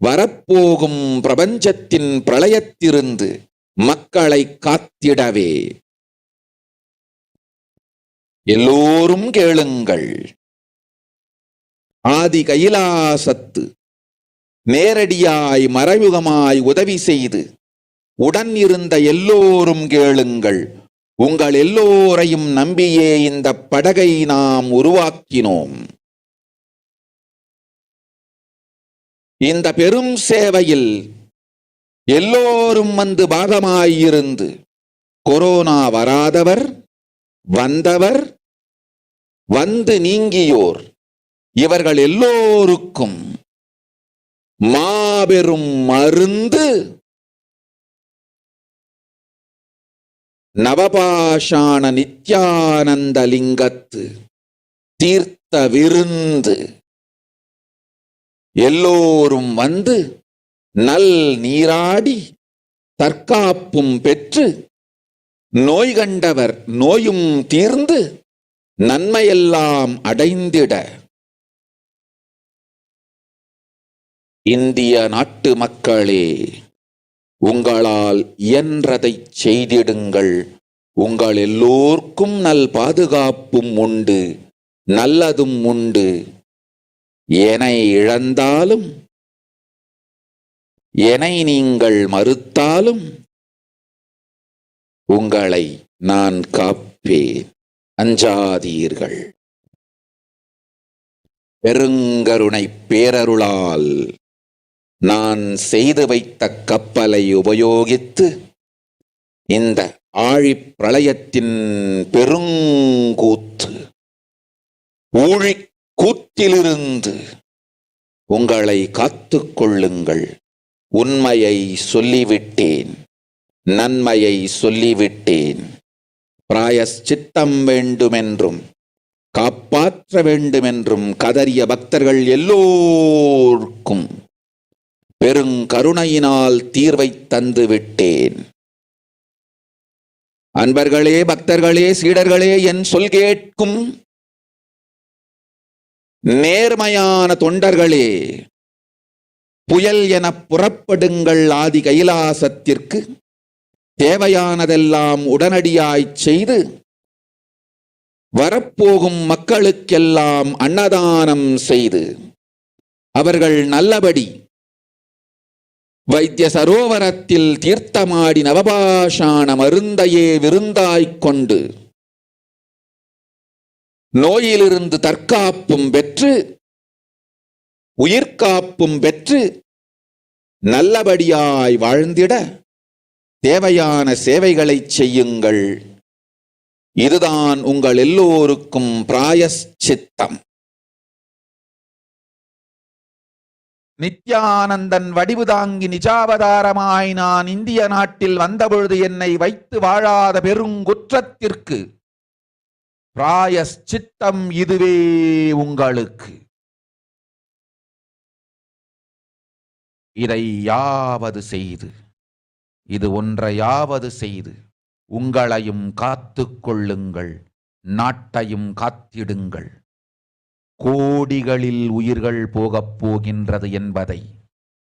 வரப்போகும் பிரபஞ்சத்தின் பிரளயத்திலிருந்து மக்களை காத்திடவே. எல்லோரும் கேளுங்கள். ஆதி கைலாசத்து நேரடியாய் மறைமுகமாய் உதவி செய்து உடன் இருந்த எல்லோரும் கேளுங்கள். உங்கள் எல்லோரையும் நம்பியே இந்த படகை நாம் உருவாக்கினோம். இந்த பெரும் சேவையில் எல்லோரும் வந்து பாகமாயிருந்து கொரோனா வராதவர், வந்தவர், வந்து நீங்கியோர் இவர்கள் எல்லோருக்கும் மாபெரும் மருந்து நவபாஷாண நித்யானந்த லிங்கத்து தீர்த்த விருந்து. எல்லோரும் வந்து நல் நீராடி தற்காப்பும் பெற்று நோய் கண்டவர் நோயும் தீர்ந்து நன்மையெல்லாம் அடைந்திட இந்திய நாட்டு மக்களே, உங்களால் இயன்றதை செய்திடுங்கள். உங்கள் எல்லோர்க்கும் நல் பாதுகாப்பும் உண்டு, நல்லதும் உண்டு. என்னை இழந்தாலும் என்னை நீங்கள் மறுத்தாலும் உங்களை நான் காப்பேன். அஞ்சாதீர்கள். பெருங்கருணை பேரருளால் நான் செய்து வைத்த கப்பலை உபயோகித்து இந்த ஆழிப் பிரளயத்தின் பெருங்கூத்து ஊழிக் கூத்திலிருந்து உங்களை காத்துக் கொள்ளுங்கள். உண்மையை சொல்லிவிட்டேன், நன்மையை சொல்லிவிட்டேன். பிராயஷ்சித்தம் வேண்டுமென்றும் காப்பாற்ற வேண்டுமென்றும் கதறிய பக்தர்கள் எல்லோருக்கும் பெருங்கருணையினால் தீர்வை தந்து விட்டேன். அன்பர்களே, பக்தர்களே, சீடர்களே, என் சொல் கேட்கும் நேர்மையான தொண்டர்களே, புயல் என புறப்படுங்கள். ஆதி கைலாசத்திற்கு தேவையானதெல்லாம் உடனடியாய்ச் செய்து வரப்போகும் மக்களுக்கெல்லாம் அன்னதானம் செய்து அவர்கள் நல்லபடி வைத்திய சரோவரத்தில் தீர்த்தமாடி நவபாஷாண மருந்தையே விருந்தாய்க் கொண்டு நோயிலிருந்து தற்காப்பும் பெற்று உயிர்காப்பும் பெற்று நல்லபடியாய் வாழ்ந்திட தேவையான சேவைகளை செய்யுங்கள். இதுதான் உங்கள் எல்லோருக்கும் பிராயஷ்சித்தம். நித்யானந்தன் வடிவு தாங்கி நிஜாவதாரமாய் நான் இந்திய நாட்டில் வந்தபொழுது என்னை வைத்து வாழாத பெருங்குற்றத்திற்கு பிராயஷ்சித்தம் இதுவே உங்களுக்கு. இதை யாவது செய்து, இது ஒன்றையாவது செய்து உங்களையும் காத்துக் கொள்ளுங்கள், நாட்டையும் காத்திடுங்கள். கோடிகளில் உயிர்கள் போகப் போகின்றது என்பதை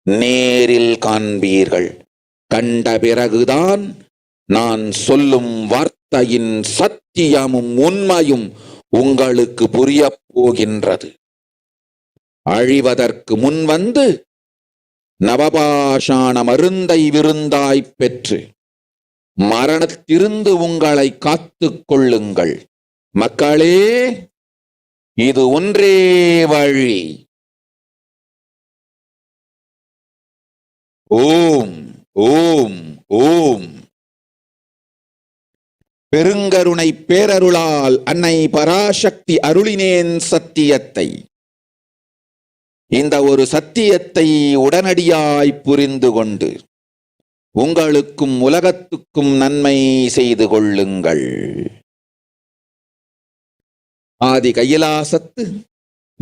நேரில் காண்பீர்கள். கண்ட பிறகுதான் நான் சொல்லும் வார்த்தையின் சத்தியமும் உண்மையும் உங்களுக்கு புரியப் போகின்றது. அழிவதற்கு முன் வந்து நவபாஷாண மருந்தை விருந்தாய்ப் பெற்று மரணத்திலிருந்து உங்களை காத்துக் கொள்ளுங்கள். மக்களே, இது ஒன்றே வழி. ஓம் ஓம் ஓம். பெருங்கருணை பேரருளால் அன்னை பராசக்தி அருளினேன் சத்தியத்தை. இந்த ஒரு சத்தியத்தை உடனடியாய் புரிந்து கொண்டு உங்களுக்கும் உலகத்துக்கும் நன்மை செய்து கொள்ளுங்கள். ஆதி கைலாசத்து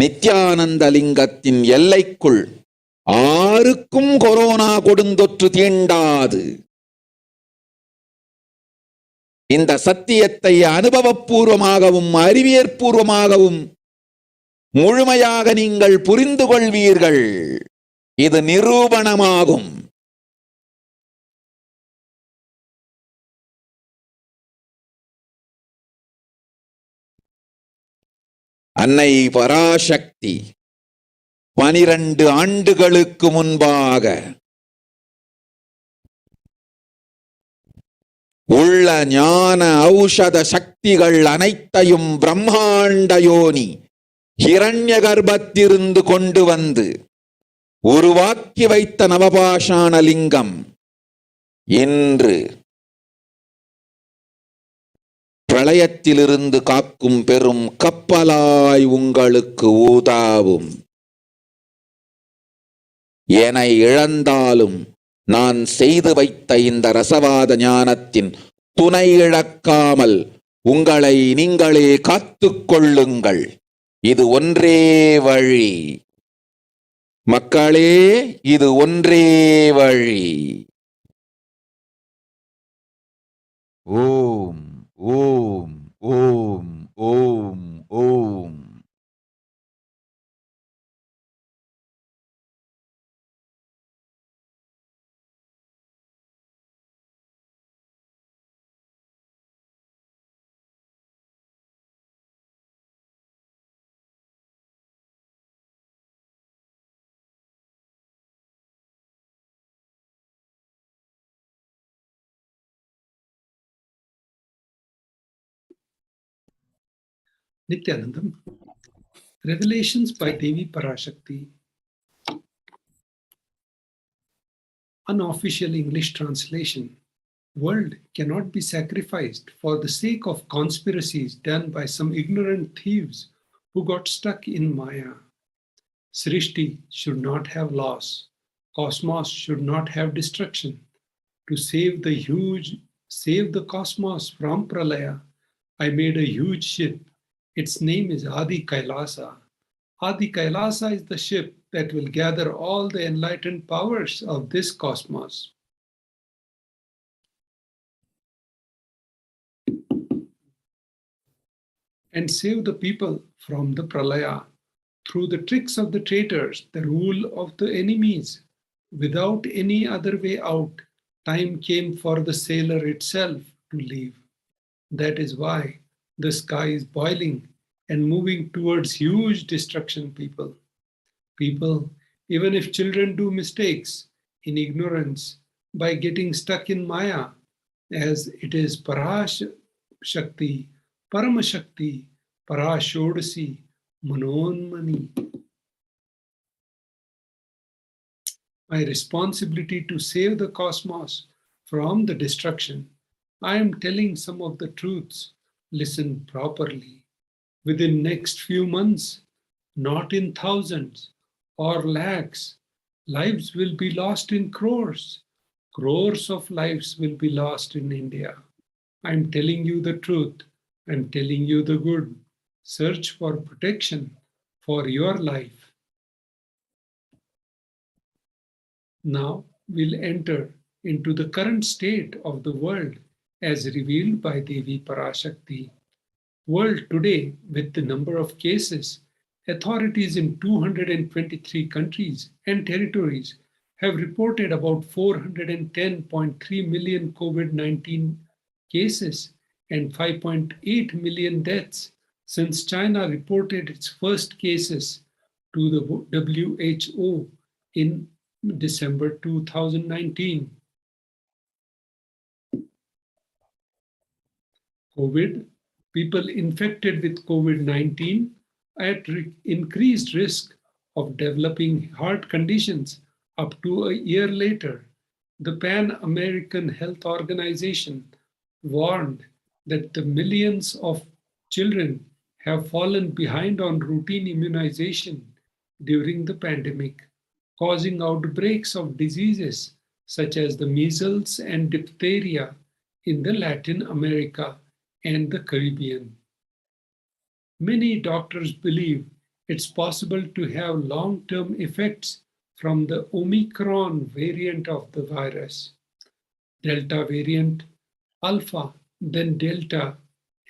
நித்யானந்த லிங்கத்தின் எல்லைக்குள் ஆருக்கும் கொரோனா கொடுந்தொற்று தீண்டாது. இந்த சத்தியத்தை அனுபவபூர்வமாகவும் அறிவியற்பூர்வமாகவும் முழுமையாக நீங்கள் புரிந்து கொள்வீர்கள். இது நிரூபணமாகும். அன்னை பராசக்தி 12 ஆண்டுகளுக்கு முன்பாக உள்ள ஞான ஔஷத சக்திகள் அனைத்தையும் பிரம்மாண்ட யோனி ஹிரண்ய கர்ப்பத்திலிருந்து கொண்டு வந்து உருவாக்கி வைத்த நவபாஷாண லிங்கம் இன்று பிரளயத்திலிருந்து காக்கும் பெரும் கப்பலாய் உங்களுக்கு ஊதாவும். என்னை இழந்தாலும் நான் செய்து வைத்த இந்த ரசவாத ஞானத்தின் துணை இழக்காமல் உங்களை நீங்களே காத்துக் கொள்ளுங்கள். இது ஒன்றே வழி மக்களே, இது ஒன்றே வழி. ஓம் ஓம் ஓம் ஓம் ஓம். Nithyanandam. Revelations by Devi Parashakti. Unofficial English translation. World cannot be sacrificed for the sake of conspiracies done by some ignorant thieves who got stuck in Maya. Srishti should not have loss. Cosmos should not have destruction. To save the cosmos from Pralaya, I made a huge ship. Its name is Adi KAILASA. Adi KAILASA is the ship that will gather all the enlightened powers of this cosmos. And save the people from the Pralaya through the tricks of the traitors, the rule of the enemies. Without any other way out, time came for the sailor itself to leave. That is why the sky is boiling and moving towards huge destruction, people. People, even if children do mistakes in ignorance by getting stuck in Maya, as it is Parashakti, Paramashakti, Parashodasi, Manonmani. My responsibility to save the cosmos from the destruction. I am telling some of the truths. Listen properly. Within next few months, not in thousands or lakhs, lives will be lost in crores. Crores of lives will be lost in India. I am telling you the truth. I am telling you the good. Search for protection for your life. Now we'll enter into the current state of the world as revealed by Devi Parashakti. World today, with the number of cases, authorities in 223 countries and territories have reported about 410.3 million COVID-19 cases and 5.8 million deaths since China reported its first cases to the WHO in December 2019. People infected with COVID-19 are at increased risk of developing heart conditions up to a year later. The Pan-American Health Organization warned that the millions of children have fallen behind on routine immunization during the pandemic, causing outbreaks of diseases such as the measles and diphtheria in the Latin America and the Caribbean. Many doctors believe it's possible to have long-term effects from the Omicron variant of the virus. Delta variant, Alpha, then Delta,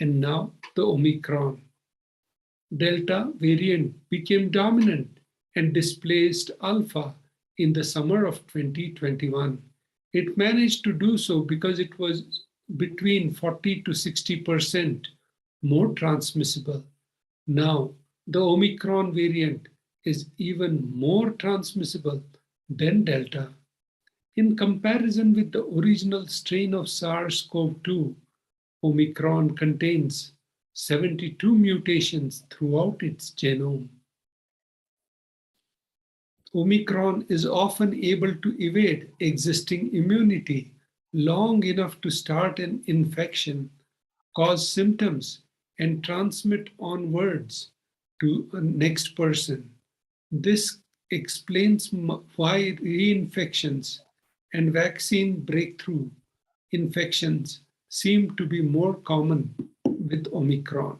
and now the Omicron. Delta variant became dominant and displaced Alpha in the summer of 2021. It managed to do so because it was between 40 to 60% more transmissible. Now, The Omicron variant is even more transmissible than Delta. In comparison with the original strain of SARS-CoV-2, Omicron contains 72 mutations throughout its genome. Omicron is often able to evade existing immunity long enough to start an infection, cause symptoms, and transmit onwards to a next person. This explains why reinfections and vaccine breakthrough infections seem to be more common with Omicron.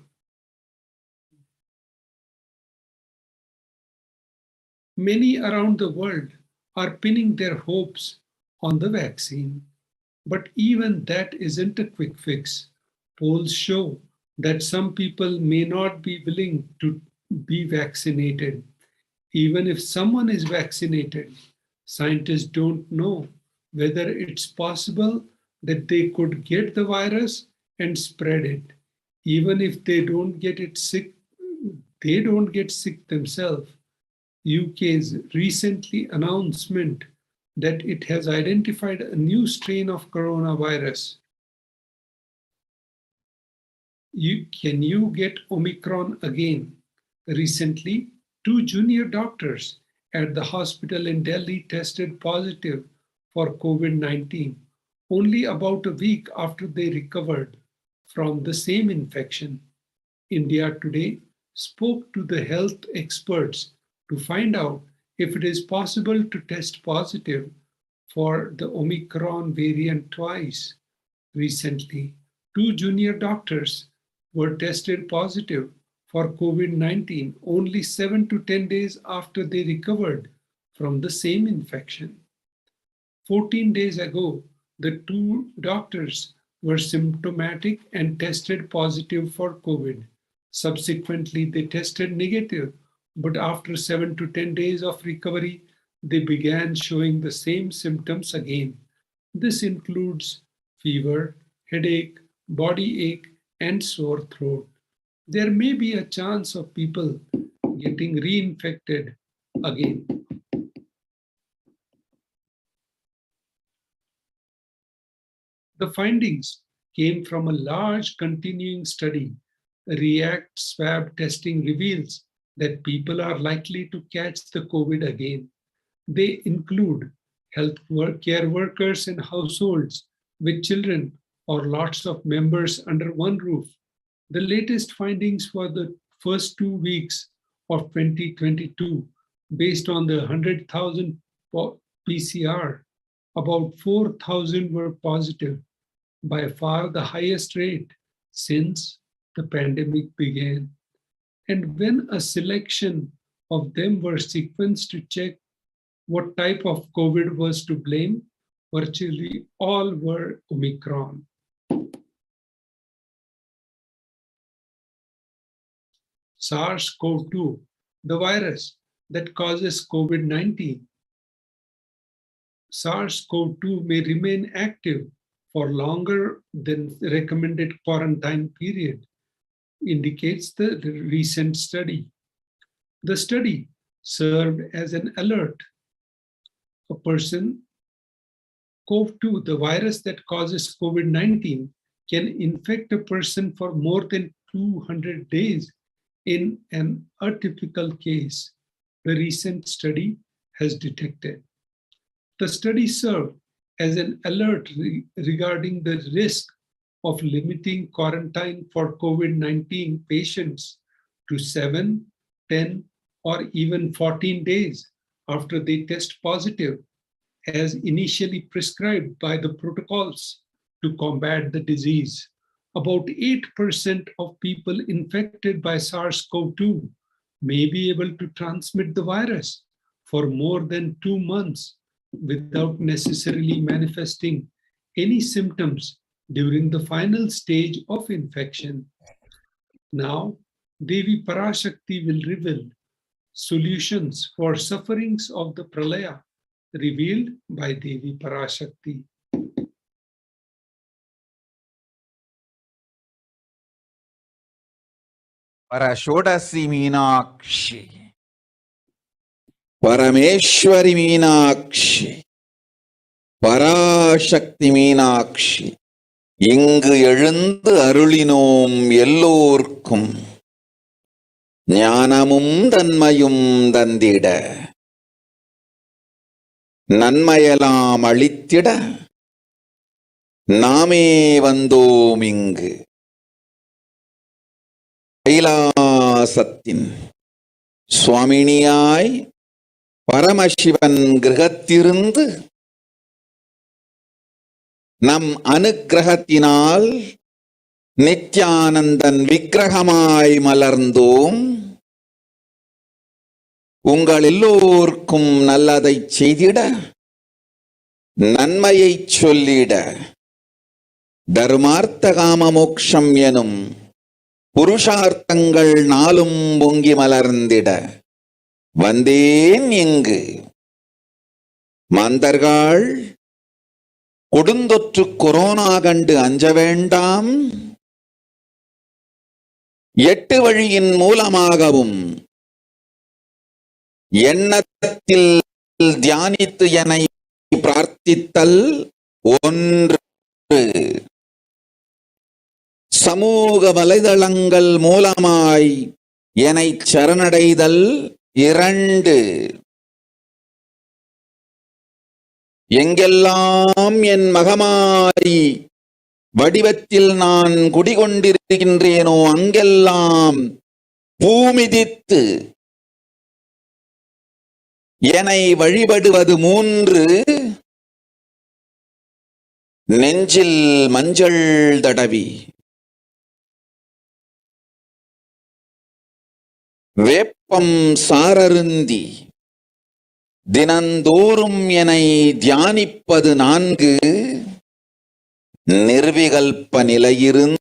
Many around the world are pinning their hopes on the vaccine, but even that isn't a quick fix. Polls show that some people may not be willing to be vaccinated. Even if someone is vaccinated, scientists don't know whether it's possible that they could get the virus and spread it. Even if they don't get sick themselves. UK's recently announcement that it has identified a new strain of coronavirus. Can you get Omicron again? Recently, 2 junior doctors at the hospital in Delhi tested positive for COVID-19 only about a week after they recovered from the same infection. India Today spoke to the health experts to find out if it is possible to test positive for the Omicron variant twice. Recently, 2 junior doctors were tested positive for COVID-19 only 7 to 10 days after they recovered from the same infection. 14 days ago, the 2 doctors were symptomatic and tested positive for COVID. Subsequently, they tested negative, but after 7 to 10 days of recovery, they began showing the same symptoms again. This includes fever, headache, body ache, and sore throat. There may be a chance of people getting reinfected again. The findings came from a large continuing study. REACT swab testing reveals that people are likely to catch the COVID again. They include care workers in households with children or lots of members under one roof. The latest findings for the first 2 weeks of 2022, based on the 100,000 PCR, about 4,000 were positive, by far the highest rate since the pandemic began. And when a selection of them were sequenced to check what type of COVID was to blame, virtually all were Omicron. SARS-CoV-2, the virus that causes COVID-19. SARS-CoV-2 may remain active for longer than the recommended quarantine period, indicates the recent study. The study served as an alert. A person, CoV-2, the virus that causes COVID-19, can infect a person for more than 200 days in an atypical case, the recent study has detected. The study served as an alert regarding the risk of limiting quarantine for COVID-19 patients to 7, 10, or even 14 days after they test positive, as initially prescribed by the protocols to combat the disease. About 8% of people infected by SARS-CoV-2 may be able to transmit the virus for more than 2 months without necessarily manifesting any symptoms during the final stage of infection. Now, Devi Parashakti will reveal solutions for sufferings of the Pralaya, revealed by Devi Parashakti. Parashodasi Meenakshi, Parameshwari Meenakshi, Parashakti Meenakshi, இங்கு எழுந்து அருளினோம் எல்லோர்க்கும் ஞானமும் தன்மையும் தந்திட, நன்மையெல்லாம் அளித்திட நாமே வந்தோம் இங்கு. கைலாசத்தின் சுவாமினியாய் பரமசிவன் கிரகத்திருந்து நம் அனுக்கிரகத்தினால் நித்யானந்தன் விக்கிரகமாய் மலர்ந்தோம். உங்கள் எல்லோர்க்கும் நல்லதை செய்திட, நன்மையை சொல்லிட, தர்மார்த்த காம மோக்ஷம் எனும் புருஷார்த்தங்கள் நாளும் பொங்கி மலர்ந்திட வந்தேன் இங்கு. மாந்தர்கள் கொடுந்தொற்று கொரோனா கண்டு அஞ்ச வேண்டாம். 8 வழியின் மூலமாகவும் எண்ணத்தில் தியானித்து என்னை பிரார்த்தித்தல் ஒன்று, சமூக வலைதளங்கள் மூலமாய் என்னை சரணடைதல் 2, எங்கெல்லாம் என் மகமாரி வடிவத்தில் நான் குடிகொண்டிருக்கின்றேனோ அங்கெல்லாம் பூமிதித்து என்னை வழிபடுவது 3, நெஞ்சில் மஞ்சள் தடவி வேப்பம் சாரருந்தி தினந்தோறும் என்னை தியானிப்பது 4, நிர்விகல்ப நிலையிருந்து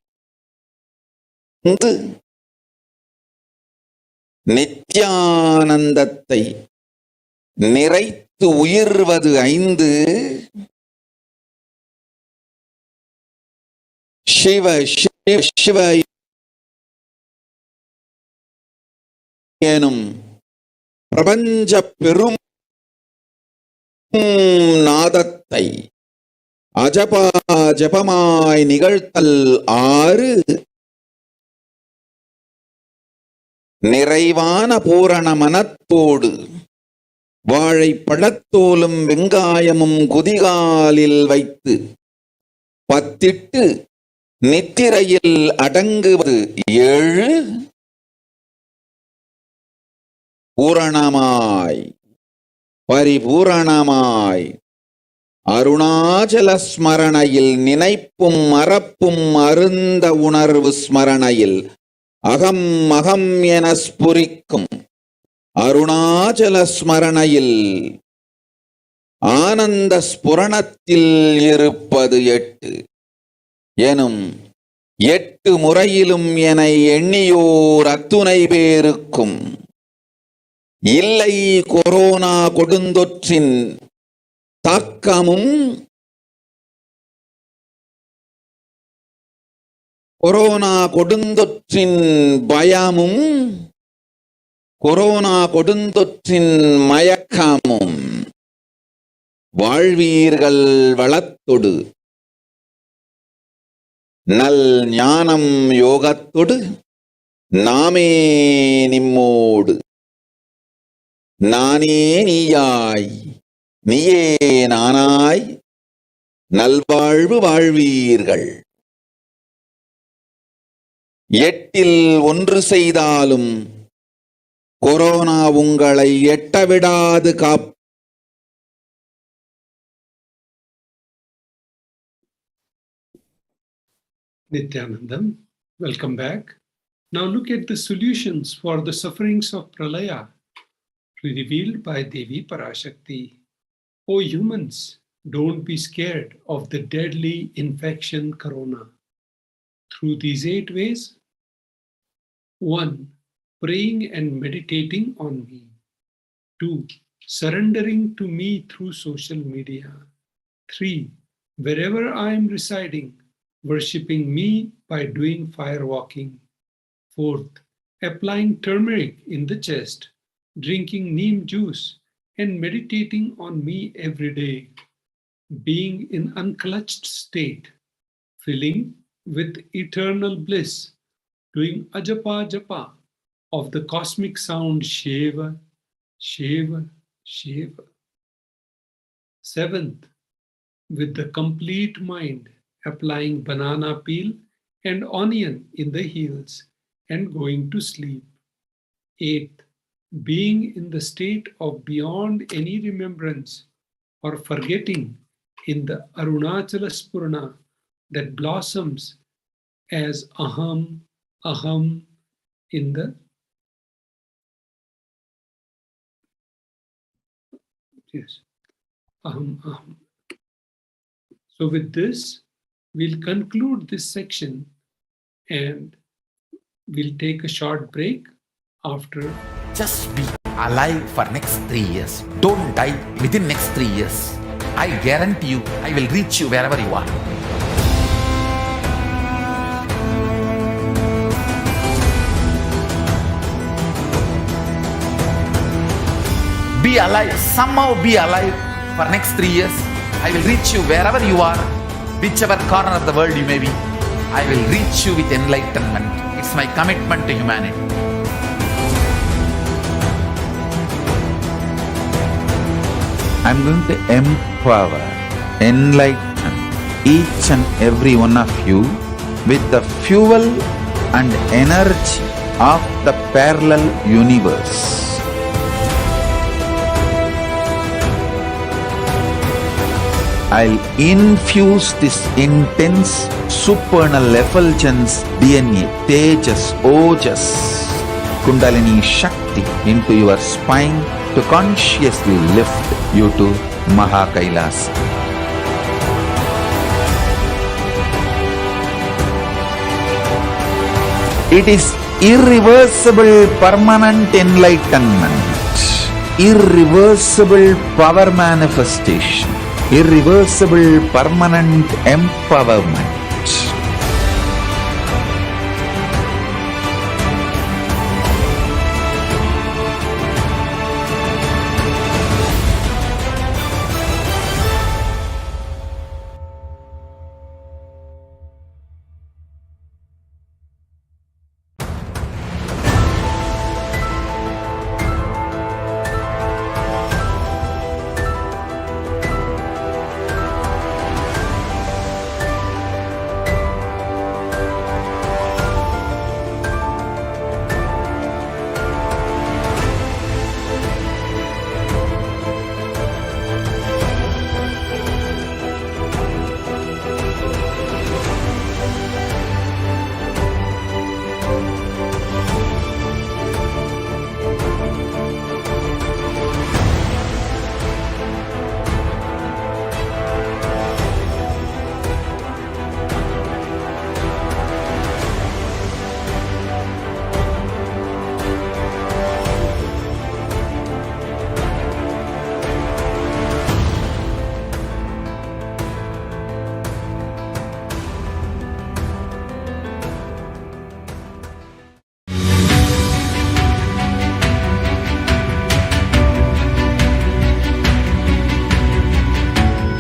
நித்யானந்தத்தை நிறைத்து உயிர்வது 5, சிவ சிவ சிவ எனும் பிரபஞ்ச பெரும் நாதத்தை அஜபா ஜபமாய் நிகழ்த்தல் 6, நிறைவான பூரண மனத்தோடு வாழை பழத்தோலும் வெங்காயமும் குதிகாலில் வைத்து பத்திட்டு நித்திரையில் அடங்குவது 7, பூரணமாய் பரிபூரணமாய் அருணாச்சல ஸ்மரணையில் நினைப்பும் மறப்பும் அருந்த உணர்வு ஸ்மரணையில் அகம் அகம் என ஸ்புரிக்கும் அருணாச்சல ஸ்மரணையில் ஆனந்த ஸ்புரணத்தில் இருப்பது 8 எனும் 8 முறையிலும் என எண்ணியோர் அத்துணை பேருக்கும் இல்லை கொரோனா கொடுந்தொற்றின் தாக்கமும் கொரோனா கொடுந்தொற்றின் பயமும் கொரோனா கொடுந்தொற்றின் மயக்கமும் வாழ்வீர்கள் வளத்தொடு நல் ஞானம் யோகத்தொடு நாமே நிம்மோடு நானே நீயாய் நீயே நானாய் நல்வாழ்வு வாழ்வீர்கள். 8இல் 1 செய்தாலும் கொரோனா உங்களை எட்டவிடாது காப். Nithyanandam, welcome back. Now look at the solutions for the sufferings of Pralaya, revealed by Devi Parashakti. O humans, don't be scared of the deadly infection corona. Through these 8 ways: 1. Praying and meditating on me. 2. Surrendering to me through social media. 3. Wherever I am residing, worshipping me by doing fire walking. 4th, applying turmeric in the chest, drinking neem juice, and meditating on me every day, being in unclutched state, filling with eternal bliss, doing ajapa japa of the cosmic sound Shiva, Shiva, Shiva. Seventh, with the complete mind, applying banana peel and onion in the heels and going to sleep. Eighth, being in the state of beyond any remembrance or forgetting in the Arunachala Spurna that blossoms as aham, aham in the aham, aham. So with this, we'll conclude this section and we'll take a short break after. Just be alive for next 3 years. Don't die within next 3 years. I guarantee you, I will reach you wherever you are. Be alive, somehow be alive for next 3 years. I will reach you wherever you are, whichever corner of the world you may be. I will reach you with enlightenment. It's my commitment to humanity. I'm going to empower, enlighten each and every one of you with the fuel and energy of the parallel universe. I'll infuse this intense supernal effulgence DNA, Tejas, Ojas, Kundalini Shakti into your spine to consciously lift you to KAILASA. It is irreversible permanent enlightenment, irreversible power manifestation, irreversible permanent empowerment.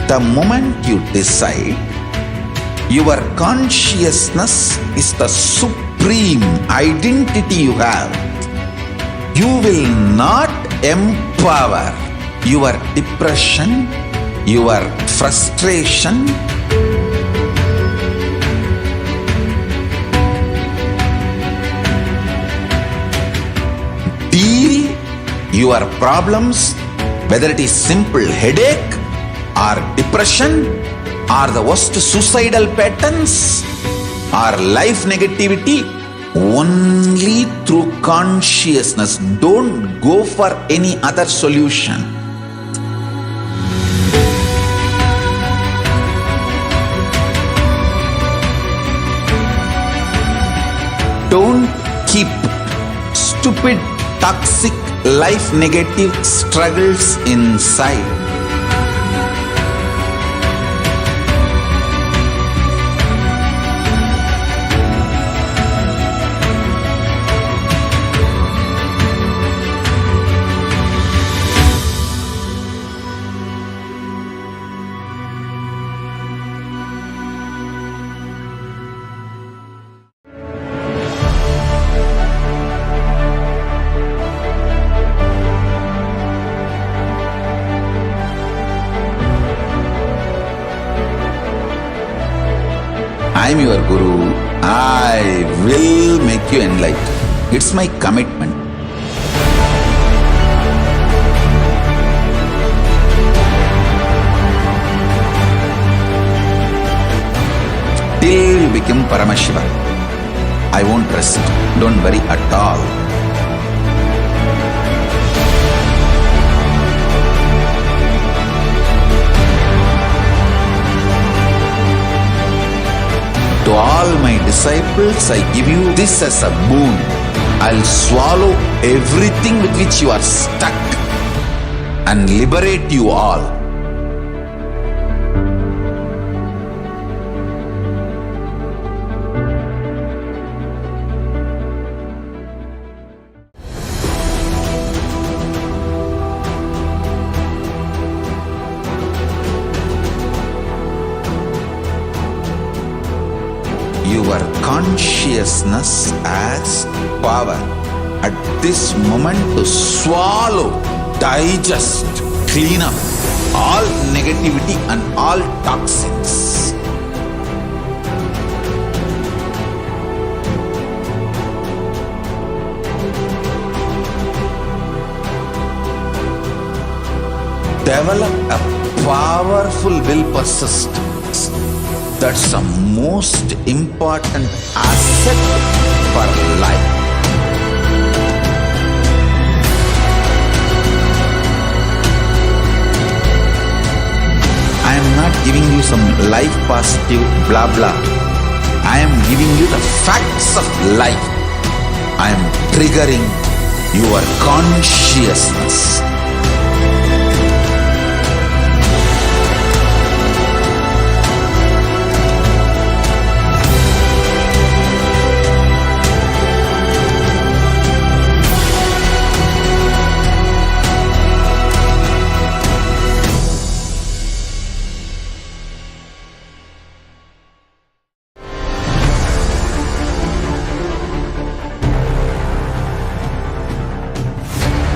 The moment you decide, your consciousness is the supreme identity you have. You will not empower your depression, your frustration, deal your problems, whether it is simple headache or depression or the worst suicidal patterns or life negativity, only through consciousness. Don't go for any other solution. Don't keep stupid, toxic, life negative struggles inside. I'm your Guru. I will make you enlightened. It's my commitment. Till you become Paramashiva, I won't rest. Don't worry at all. To all my disciples, I give you this as a boon. I'll swallow everything with which you are stuck and liberate you all. Your consciousness has power at this moment to swallow, digest, clean up all negativity and all toxins. Develop a powerful will persistence. That's the most important asset for life. I am not giving you some life positive blah blah. I am giving you the facts of life. I am triggering your consciousness.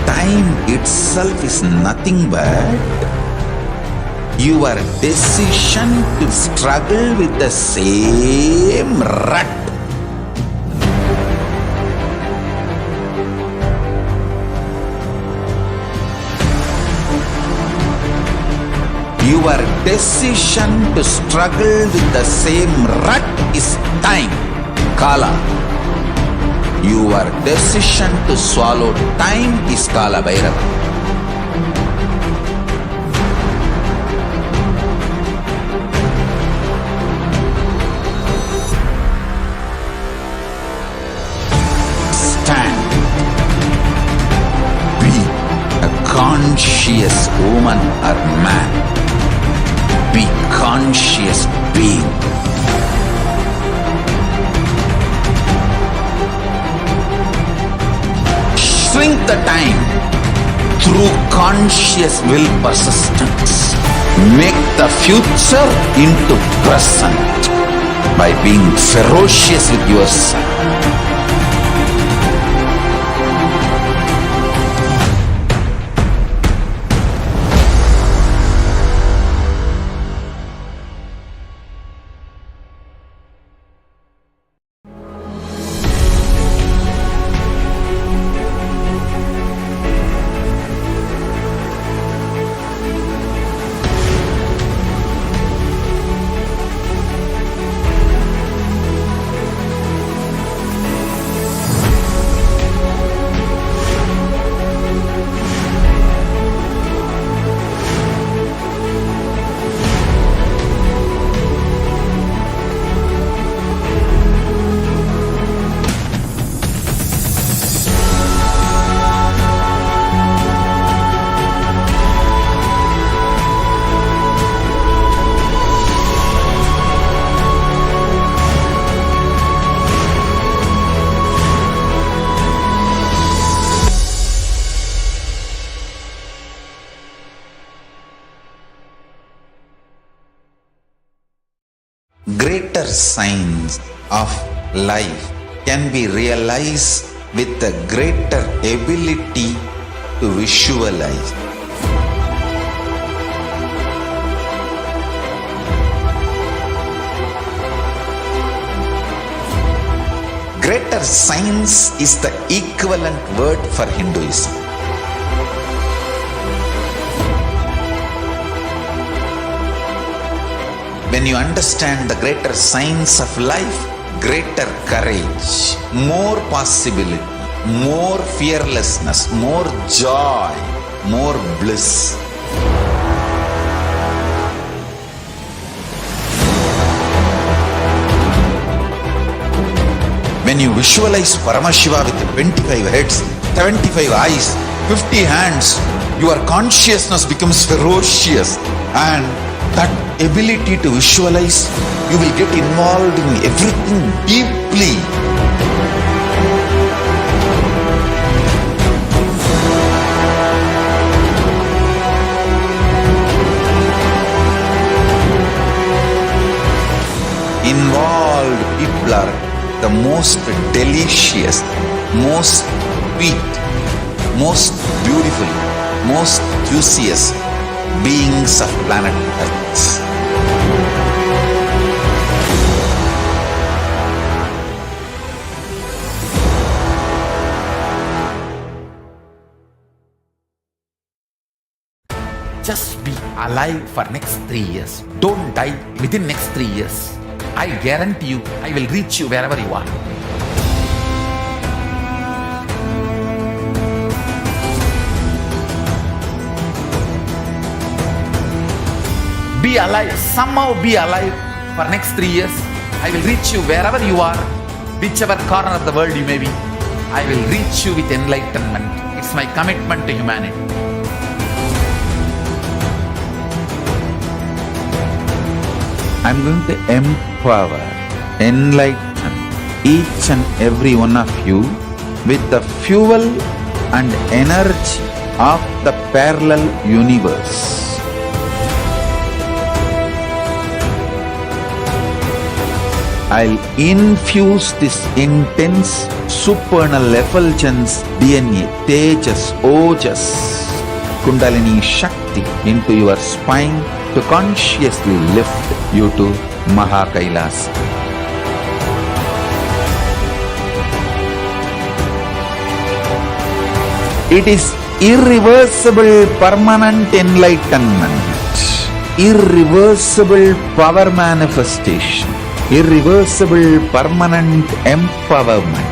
Time itself is nothing but your decision to struggle with the same rut. Your decision to struggle with the same rut is time, Kala. Your decision to swallow time is Kala Bhairava. Stand. Be a conscious woman or man. Be conscious being. Shrink the time through conscious will persistence. Make the future into present by being ferocious with yourself. Greater signs of life can be realized with a greater ability to visualize. Greater science is the equivalent word for Hinduism. When you understand the greater science of life, greater courage, more possibility, more fearlessness, more joy, more bliss. When you visualize Paramashiva with 25 heads, 75 eyes, 50 hands, your consciousness becomes ferocious, and that ability to visualize, you will get involved in everything deeply. Involved people are the most delicious, most sweet, most beautiful, most juiciest beings of planet Earth. Just be alive for next 3 years. Don't die within next 3 years. I guarantee you, I will reach you wherever you are. Be alive, somehow be alive for next 3 years. I will reach you wherever you are, whichever corner of the world you may be. I will reach you with enlightenment. It's my commitment to humanity. I'm going to empower, enlighten each and every one of you with the fuel and energy of the parallel universe. I'll infuse this intense supernal effulgence DNA, Tejas, Ojas, Kundalini Shakti into your spine to consciously lift you to KAILASA. It is irreversible permanent enlightenment, irreversible power manifestation, irreversible permanent empowerment.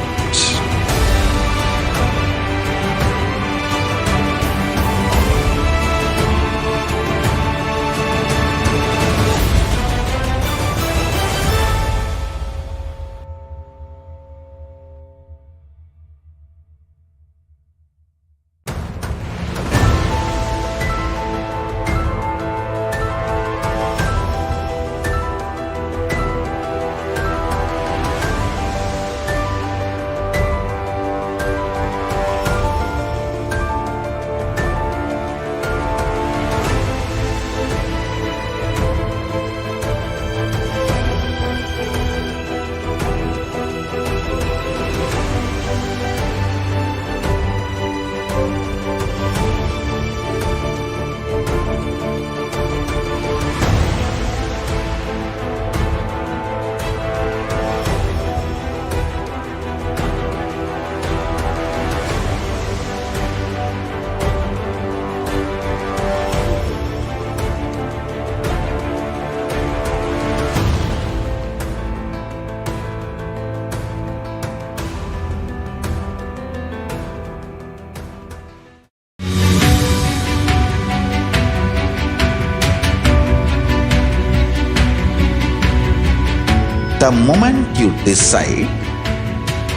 The moment you decide,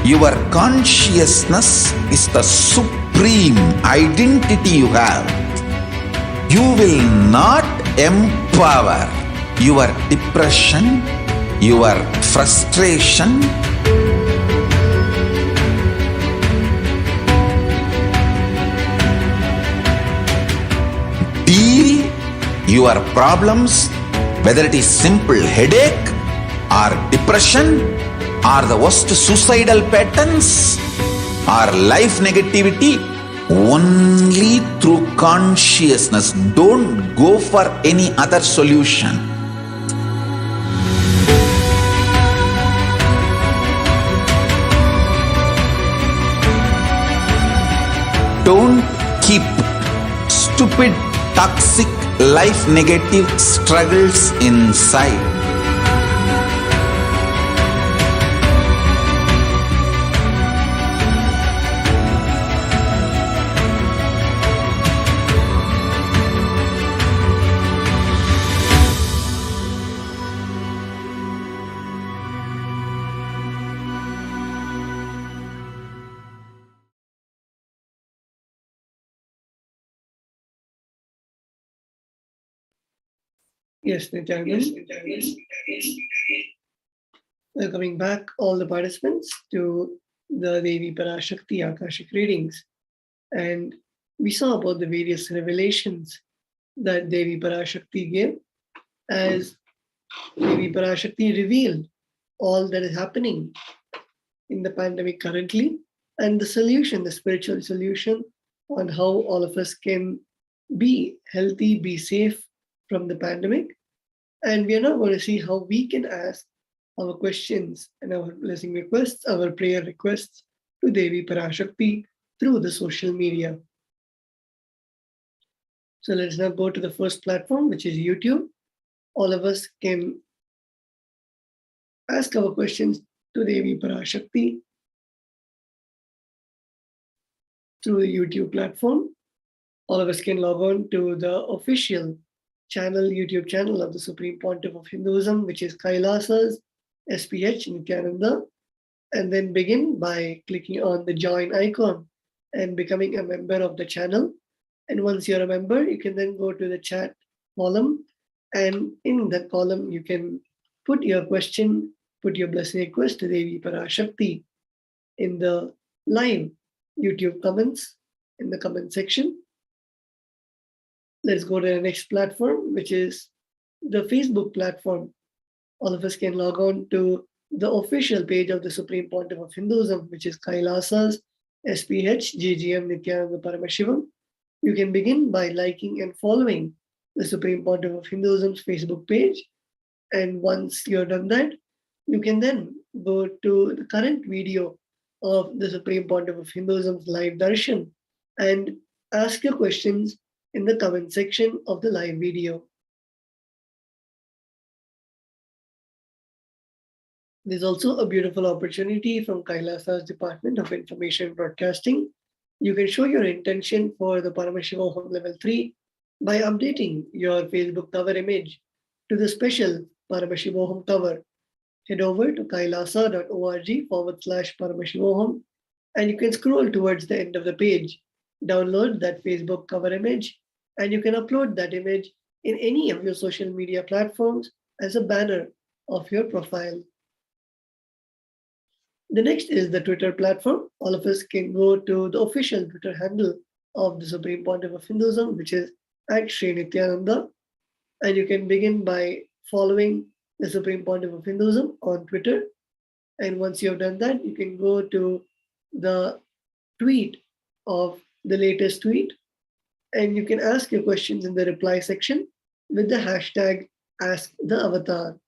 your consciousness is the supreme identity you have. You will not empower your depression, your frustration, deal your problems, whether it is simple headache or depression or the worst suicidal patterns or life negativity, only through consciousness. Don't go for any other solution. Don't keep stupid, toxic, life negative struggles inside. Yes, Nithyananda. Welcoming back all the participants to the Devi Parashakti Akashic readings. And we saw about the various revelations that Devi Parashakti gave as Devi Parashakti revealed all that is happening in the pandemic currently and the solution, the spiritual solution on how all of us can be healthy, be safe from the pandemic. And we are now going to see how we can ask our questions and our blessing requests, our prayer requests to Devi Parashakti through the social media. So let's now go to the first platform, which is YouTube. All of us can ask our questions to Devi Parashakti through the YouTube platform. All of us can log on to the official channel, YouTube channel of the Supreme Pontiff of Hinduism, which is KAILASA's HDH Nithyananda, and then begin by clicking on the join icon and becoming a member of the channel. And once you're a member, you can then go to the chat column, and in that column, you can put your question, put your blessing request to Devi Parashakti in the live YouTube comments in the comment section. Let's go to the next platform, which is the Facebook platform. All of us can log on to the official page of the Supreme Pontiff of Hinduism, which is KAILASA's SPH GGM Nithyananda Paramashivam. You can begin by liking and following the Supreme Pontiff of Hinduism's Facebook page. And once you're done that, you can then go to the current video of the Supreme Pontiff of Hinduism's live darshan and ask your questions in the comment section of the live video. There's also a beautiful opportunity from KAILASA's Department of Information Broadcasting. You can show your intention for the Paramashivoham Level 3 by updating your Facebook cover image to the special Paramashivoham cover. Head over to kailasa.org/Paramashivoham and you can scroll towards the end of the page. Download that Facebook cover image and you can upload that image in any of your social media platforms as a banner of your profile. The next is the Twitter platform. All of us can go to the official Twitter handle of the Supreme Pontiff of Hinduism, which is @Sri Nithyananda. And you can begin by following the Supreme Pontiff of Hinduism on Twitter. And once you have done that, you can go to the tweet of the latest tweet and you can ask your questions in the reply section with the hashtag #AskTheAvatar.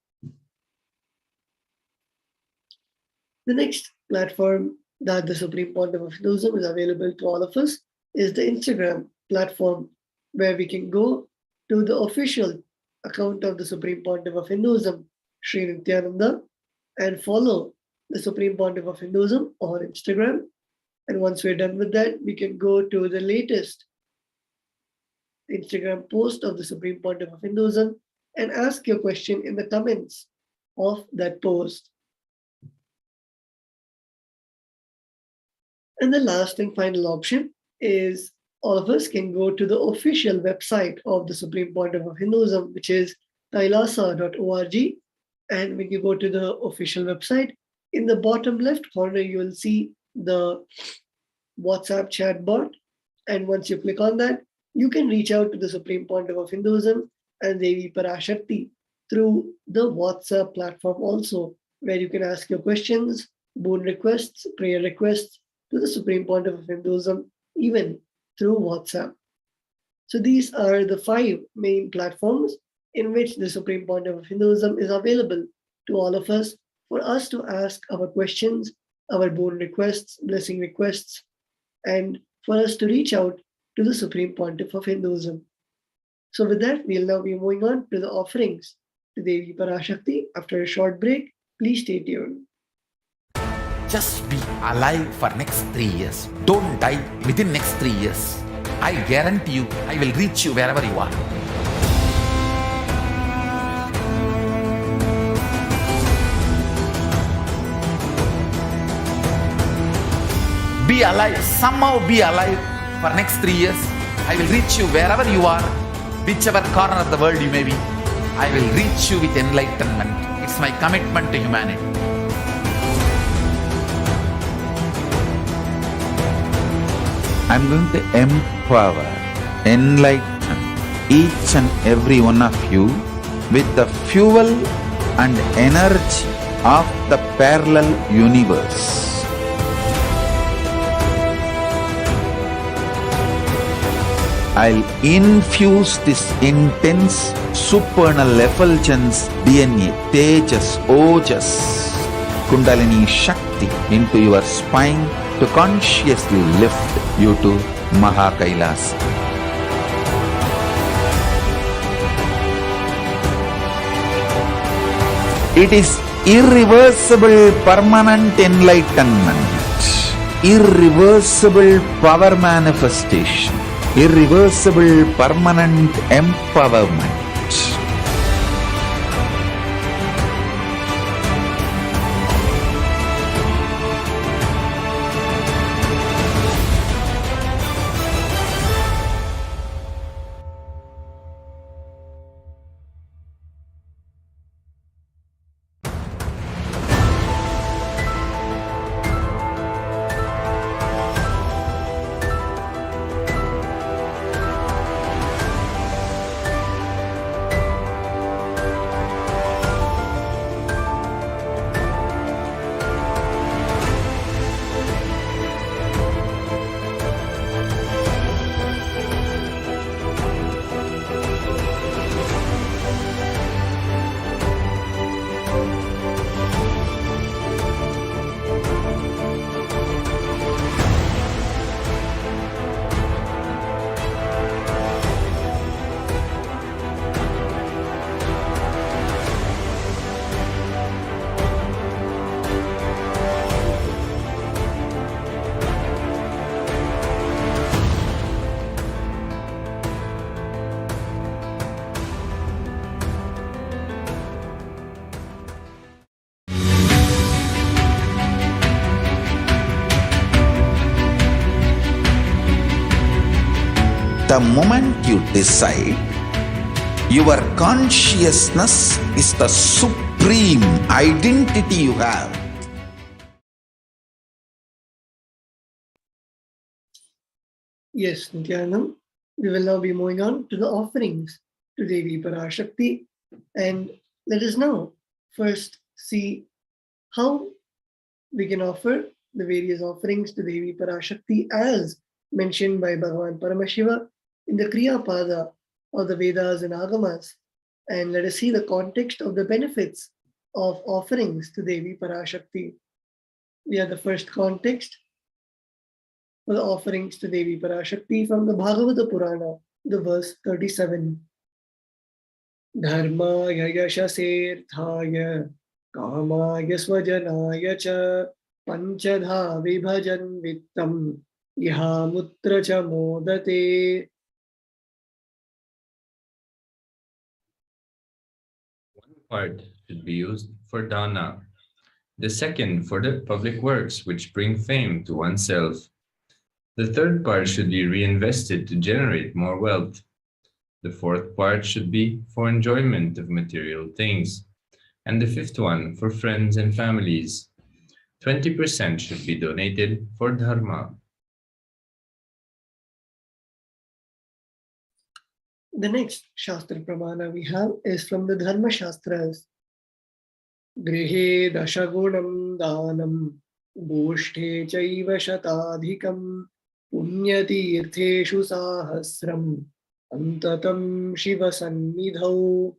The next platform that the Supreme Pontiff of Hinduism is available to all of us is the Instagram platform, where we can go to the official account of the Supreme Pontiff of Hinduism, Sri Nithyananda, and follow the Supreme Pontiff of Hinduism on Instagram. And once we're done with that, we can go to the latest Instagram post of the Supreme Pontiff of Hinduism and ask your question in the comments of that post. And the last and final option is all of us can go to the official website of the Supreme Pontiff of Hinduism, which is kailasa.org. And when you go to the official website, in the bottom left corner, you will see the WhatsApp chat bot. And once you click on that, you can reach out to the Supreme Pontiff of Hinduism and Devi Parashakti through the WhatsApp platform also, where you can ask your questions, boon requests, prayer requests to the Supreme Pontiff of Hinduism, even through WhatsApp. So these are the 5 main platforms in which the Supreme Pontiff of Hinduism is available to all of us for us to ask our questions, our boon requests, blessing requests, and for us to reach out to the Supreme Pontiff of Hinduism. So with that, we'll now be moving on to the offerings to Devi Parashakti. After a short break, please stay tuned. Just be alive for next 3 years. Don't die within next 3 years. I guarantee you, I will reach you wherever you are. Be alive, somehow be alive for next 3 years. I will reach you wherever you are, whichever corner of the world you may be. I will reach you with enlightenment. It's my commitment to humanity. I'm going to empower, enlighten each and every one of you with the fuel and energy of the parallel universe. I'll infuse this intense supernal effulgence DNA, Tejas, Ojas, Kundalini Shakti into your spine to consciously lift you to KAILASA. It is irreversible permanent enlightenment, irreversible power manifestation, irreversible permanent empowerment. The moment you decide, your consciousness is the supreme identity you have. Yes, Nithyanam, we will now be moving on to the offerings to Devi Parashakti. And let us now first see how we can offer the various offerings to Devi Parashakti as mentioned by Bhagavan Paramashiva in the Kriya Pada of the Vedas and Agamas. And let us see the context of the benefits of offerings to Devi Parashakti. We have the first context for the offerings to Devi Parashakti from the Bhagavata Purana, the verse 37. Dharmaya yashasirthaya kamaya swajanaya cha panchadha vibhajan vittam ihamutra cha modate. One part should be used for dana, the second for the public works which bring fame to oneself. The third part should be reinvested to generate more wealth. The fourth part should be for enjoyment of material things. And the fifth one for friends and families. 20% should be donated for dharma. The next Shastra Pramana we have is from the Dharma Shastras. Grihe dashagunam danam bhushte chaiva shatadhikam punyatirtheshu sahasram antatam shiva sannidhau.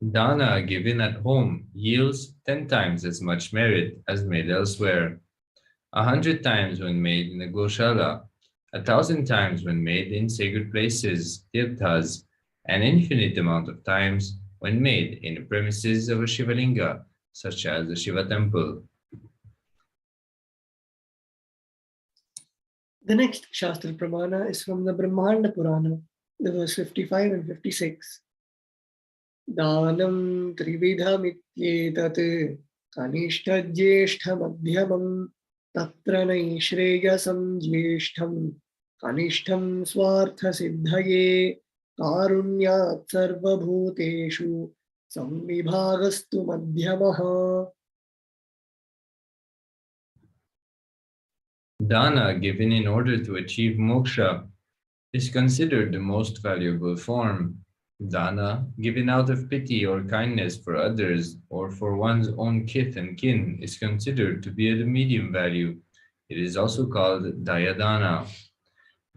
Dana given at home yields 10 times as much merit as made elsewhere. 100 times when made in a Goshala, 1,000 times when made in sacred places, tirthas, an infinite amount of times when made in the premises of a Shivalinga, such as the Shiva temple. The next Shastra Pramana is from the Brahmanda Purana, the verse 55 and 56. Danam trividhamityetat kanishtajyeshtamadhyamam tatra naishreyasam jyeshtam kanishtam swartha siddhaye karunyat sarvabhuteshu samvibhagastu madhyamaha. Dana given in order to achieve moksha is considered the most valuable form. Dana given out of pity or kindness for others or for one's own kith and kin is considered to be at a medium value. It is also called dayadana.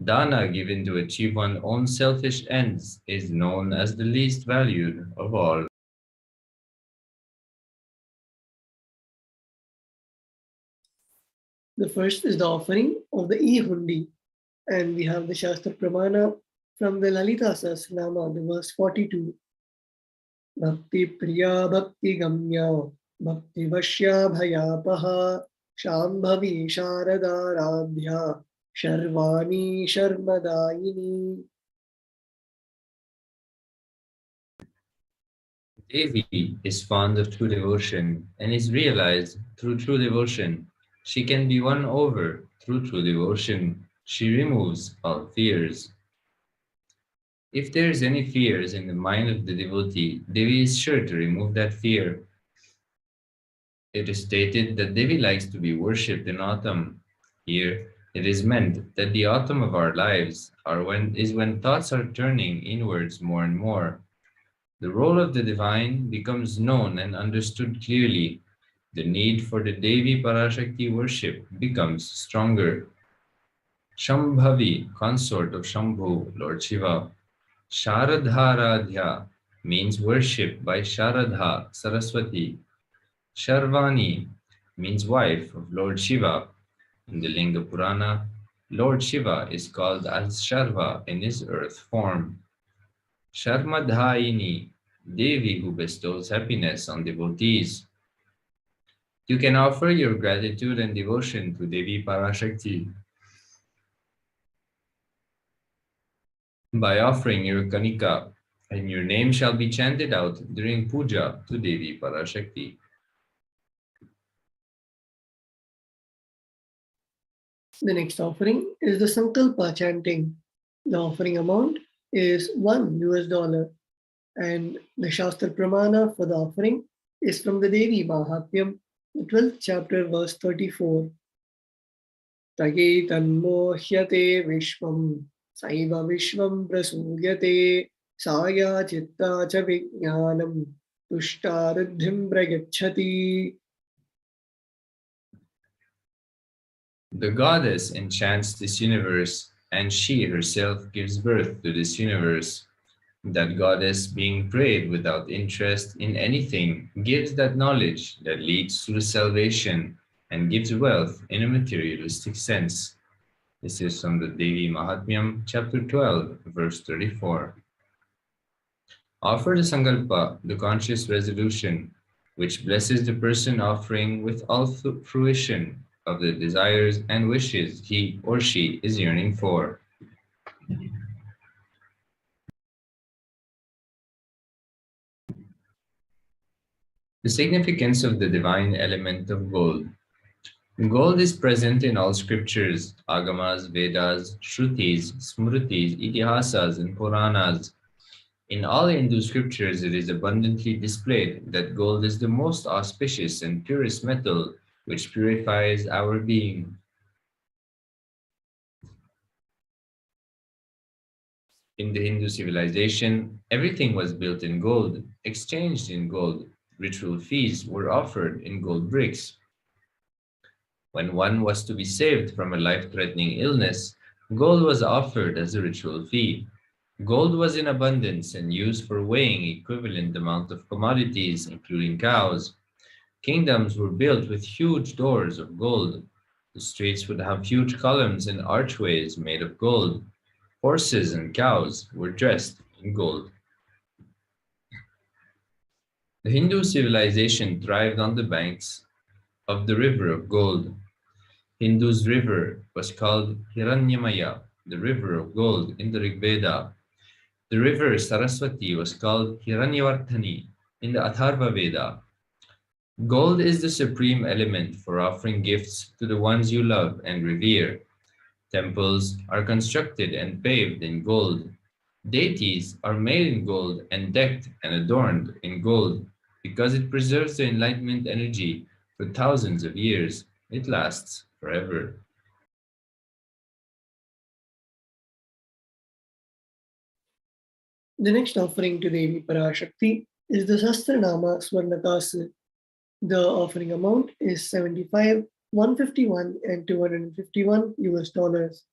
Dana given to achieve one's own selfish ends is known as the least valued of all. The first is the offering of the E-Hundi, and we have the Shastra Pramana from the Lalita Sahasranama, the verse 42. Bhakti Priya Bhakti Gamya Bhakti Vashya Bhayapaha Shambhavi Sharada Radhya Sharvani Sharmadayini. Devi is fond of true devotion and is realized through true devotion. She can be won over through true devotion. She removes all fears. If there is any fears in the mind of the devotee, Devi is sure to remove that fear. It is stated that Devi likes to be worshipped in autumn. Here, it is meant that the autumn of our lives is when thoughts are turning inwards more and more. The role of the divine becomes known and understood clearly. The need for the Devi Parashakti worship becomes stronger. Shambhavi, consort of Shambhu, Lord Shiva. Sharadharadhya means worship by Sharadha, Saraswati. Sharvani means wife of Lord Shiva. In the Linga Purana, Lord Shiva is called as Sharva in his earth form. Sharmadhayini, Devi who bestows happiness on devotees. You can offer your gratitude and devotion to Devi Parashakti by offering your kanika, and your name shall be chanted out during puja to Devi Parashakti. The next offering is the Sankalpa chanting. The offering amount is $1, and the Shastra Pramana for the offering is from the Devi Mahatmyam, the 12th chapter, verse 34. Tage tanmohyate vishvam saiva vishvam prasuryate saya chitta cha vijnanam tushtaruddhim pragachati. The goddess enchants this universe, and she herself gives birth to this universe. That goddess, being prayed without interest in anything, gives that knowledge that leads to the salvation and gives wealth in a materialistic sense. This is from the Devi Mahatmyam, chapter 12, verse 34. Offer the Sankalpa, the conscious resolution, which blesses the person offering with all fruition of the desires and wishes he or she is yearning for. The significance of the divine element of gold. Gold is present in all scriptures, agamas, Vedas, Shrutis, Smrutis, Itihasas, and Puranas. In all Hindu scriptures, it is abundantly displayed that gold is the most auspicious and purest metal which purifies our being. In the Hindu civilization, everything was built in gold, exchanged in gold. Ritual feasts were offered in gold bricks. When one was to be saved from a life-threatening illness, gold was offered as a ritual fee. Gold was in abundance and used for weighing equivalent amount of commodities, including cows. Kingdoms were built with huge doors of gold. The streets would have huge columns and archways made of gold. Horses and cows were dressed in gold. The Hindu civilization thrived on the banks of the river of gold. Hindu's river was called Hiranyamaya, the river of gold in the Rig Veda. The river Saraswati was called Hiranyavartani in the Atharva Veda. Gold is the supreme element for offering gifts to the ones you love and revere. Temples are constructed and paved in gold. Deities are made in gold and decked and adorned in gold because it preserves the Enlightenment energy for thousands of years. It lasts forever. The next offering to Devi Parashakti is the Sastranama Swarnakasa. The offering amount is 75, 151, and 251 US dollars.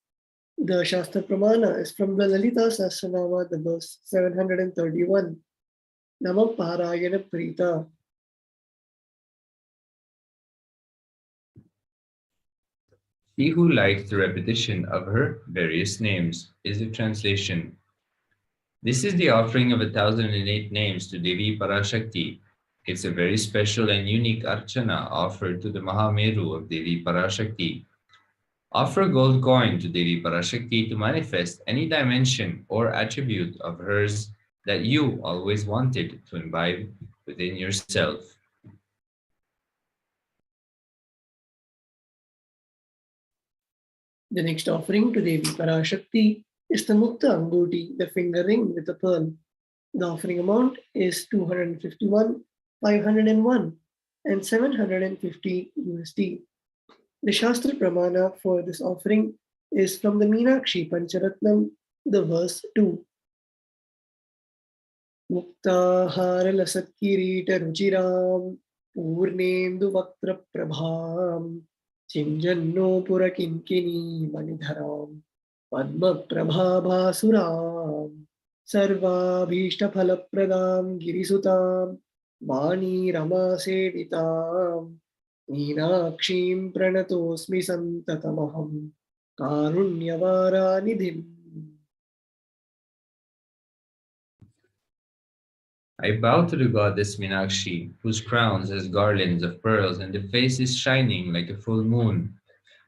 The Shastra Pramana is from the Lalita Sahasranama, the verse 731. Nama Parayana Prita. He who likes the repetition of her various names is the translation. This is the offering of 1008 names to Devi Parashakti. It's a very special and unique archana offered to the Mahameru of Devi Parashakti. Offer a gold coin to Devi Parashakti to manifest any dimension or attribute of hers that you always wanted to imbibe within yourself. The next offering to Devi Parashakti is the Mukta Angoti, the finger ring with a pearl. The offering amount is 251, 501, and 750 USD. The Shastra Pramana for this offering is from the Meenakshi Pancharatnam, the verse 2. Muktahara lasat kirita ruchiram purnendu vaktra prabham chinjanno purakinkini manidharam padma prabhabhasuram sarvabhishta phalapradam girisutam vani rama sevitam Meenakshim pranatosmi santatamaham karunyavara nidhim. I bow to the goddess Meenakshi, whose crowns has garlands of pearls and the face is shining like a full moon,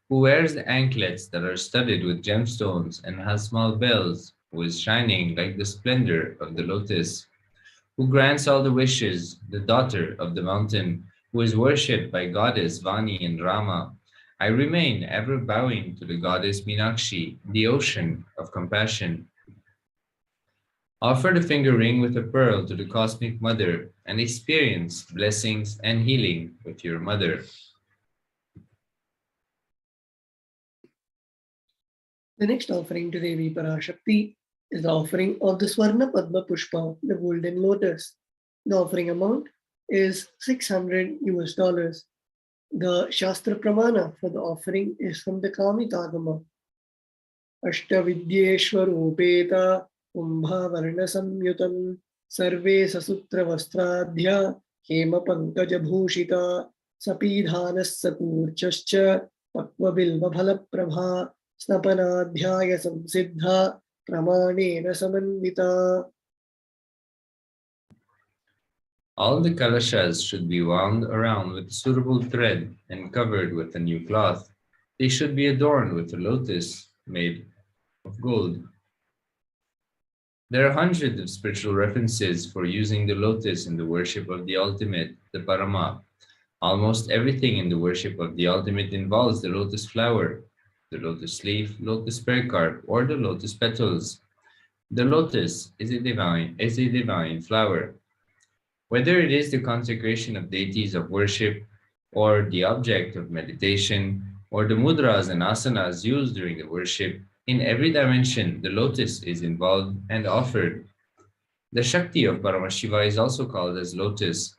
who wears the anklets that are studded with gemstones and has small bells, who is shining like the splendor of the lotus, who grants all the wishes, the daughter of the mountain, who is worshipped by goddess Vani and Rama. I remain ever bowing to the goddess Meenakshi, the ocean of compassion. Offer the finger ring with a pearl to the Cosmic Mother and experience blessings and healing with your mother. The next offering to Devi Parashakti is the offering of the Swarna Padma Pushpa, the golden lotus. The offering amount is 600 US dollars. The Shastra Pramana for the offering is from the Kamitagama. Ashtavidyeshwarupeta Kumbhavarna Samyutam Sarve Sasutra Vastradhya Hema Pankaja Bhushita Sapidhanas Sakurchascha Pakva Bilva Bhala Prabha Snapanadhyaya Samsiddha Pramanena Samanvita. All the kalashas should be wound around with a suitable thread and covered with a new cloth. They should be adorned with a lotus made of gold. There are hundreds of spiritual references for using the lotus in the worship of the ultimate, the Parama. Almost everything in the worship of the ultimate involves the lotus flower, the lotus leaf, lotus pericarp, or the lotus petals. The lotus is a divine flower. Whether it is the consecration of deities of worship, or the object of meditation, or the mudras and asanas used during the worship, in every dimension the lotus is involved and offered. The Shakti of Paramashiva is also called as lotus.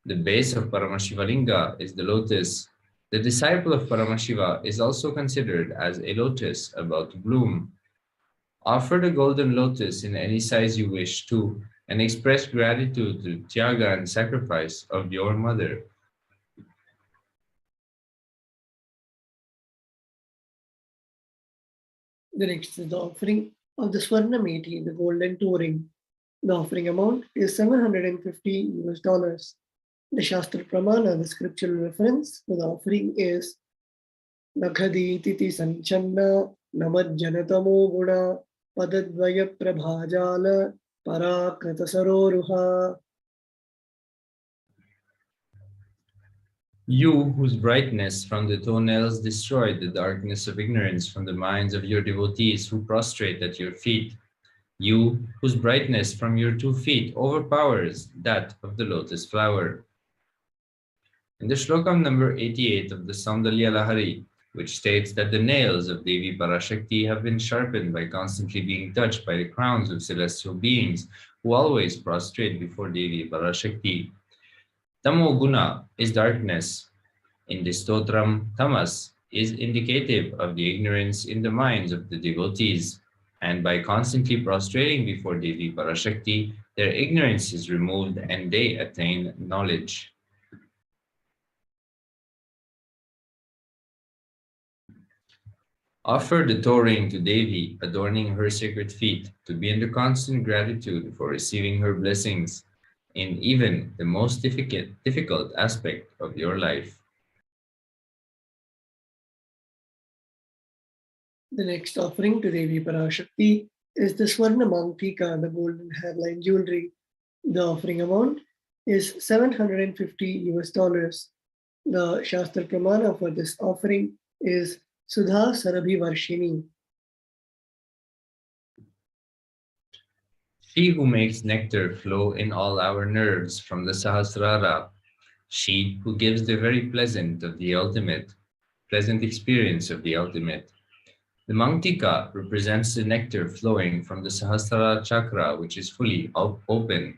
The base of Paramashivalinga is the lotus. The disciple of Paramashiva is also considered as a lotus about to bloom. Offer the golden lotus in any size you wish to, and express gratitude to the tyaga and sacrifice of your mother. The next is the offering of the Swarnameti, the golden touring. The offering amount is $750. The Shastra Pramana, the scriptural reference for the offering is Nakhadi Titi Sanchanna Namajjanatamo Guna Padadvaya Prabhajala Parakratasaroruha. You, whose brightness from the toenails destroyed the darkness of ignorance from the minds of your devotees who prostrate at your feet. You, whose brightness from your 2 feet overpowers that of the lotus flower. In the shlokam number 88 of the Saundalya Lahari, which states that the nails of Devi Parashakti have been sharpened by constantly being touched by the crowns of celestial beings who always prostrate before Devi Parashakti. Tamo Guna is darkness. In the stotram, tamas is indicative of the ignorance in the minds of the devotees, and by constantly prostrating before Devi Parashakti, their ignorance is removed and they attain knowledge. Offer the toe ring to Devi, adorning her sacred feet, to be in the constant gratitude for receiving her blessings in even the most difficult aspect of your life. The next offering to Devi Parashakti is the Swarna Mangtika, the golden hairline jewelry. The offering amount is $750. The Shastra Pramana for this offering is Sudha Sarabhi Varshini. She who makes nectar flow in all our nerves from the Sahasrara, she who gives the very pleasant experience of the ultimate. The Mangtika represents the nectar flowing from the Sahasrara chakra, which is fully open.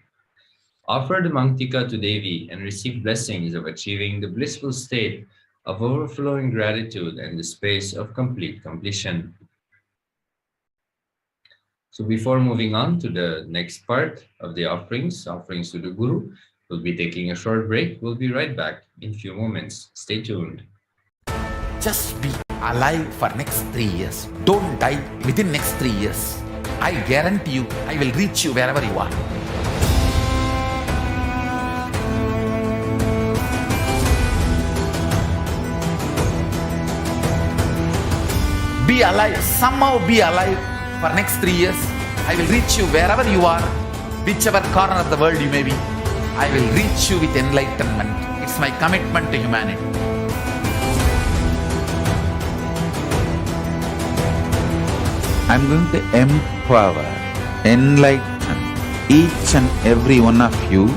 Offer the Mangtika to Devi and receive blessings of achieving the blissful state of overflowing gratitude and the space of complete completion. So before moving on to the next part of the offerings to the Guru, we'll be taking a short break. We'll be right back in a few moments. Stay tuned. Just be alive for next 3 years. Don't die within next 3 years. I guarantee you, I will reach you wherever you are. Be alive, somehow be alive for next 3 years. I will reach you wherever you are, whichever corner of the world you may be. I will reach you with enlightenment. It's my commitment to humanity. I'm going to empower, enlighten each and every one of you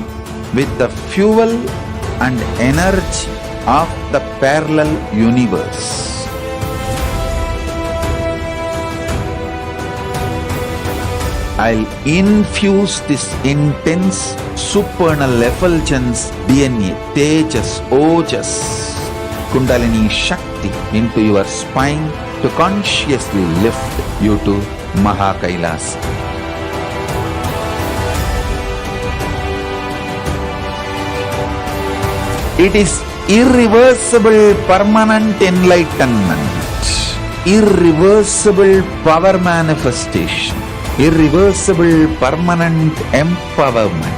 with the fuel and energy of the parallel universe. I'll infuse this intense supernal effulgence DNA, Tejas, Ojas, Kundalini Shakti into your spine to consciously lift you to KAILASA. It is irreversible permanent enlightenment, irreversible power manifestation, irreversible permanent empowerment.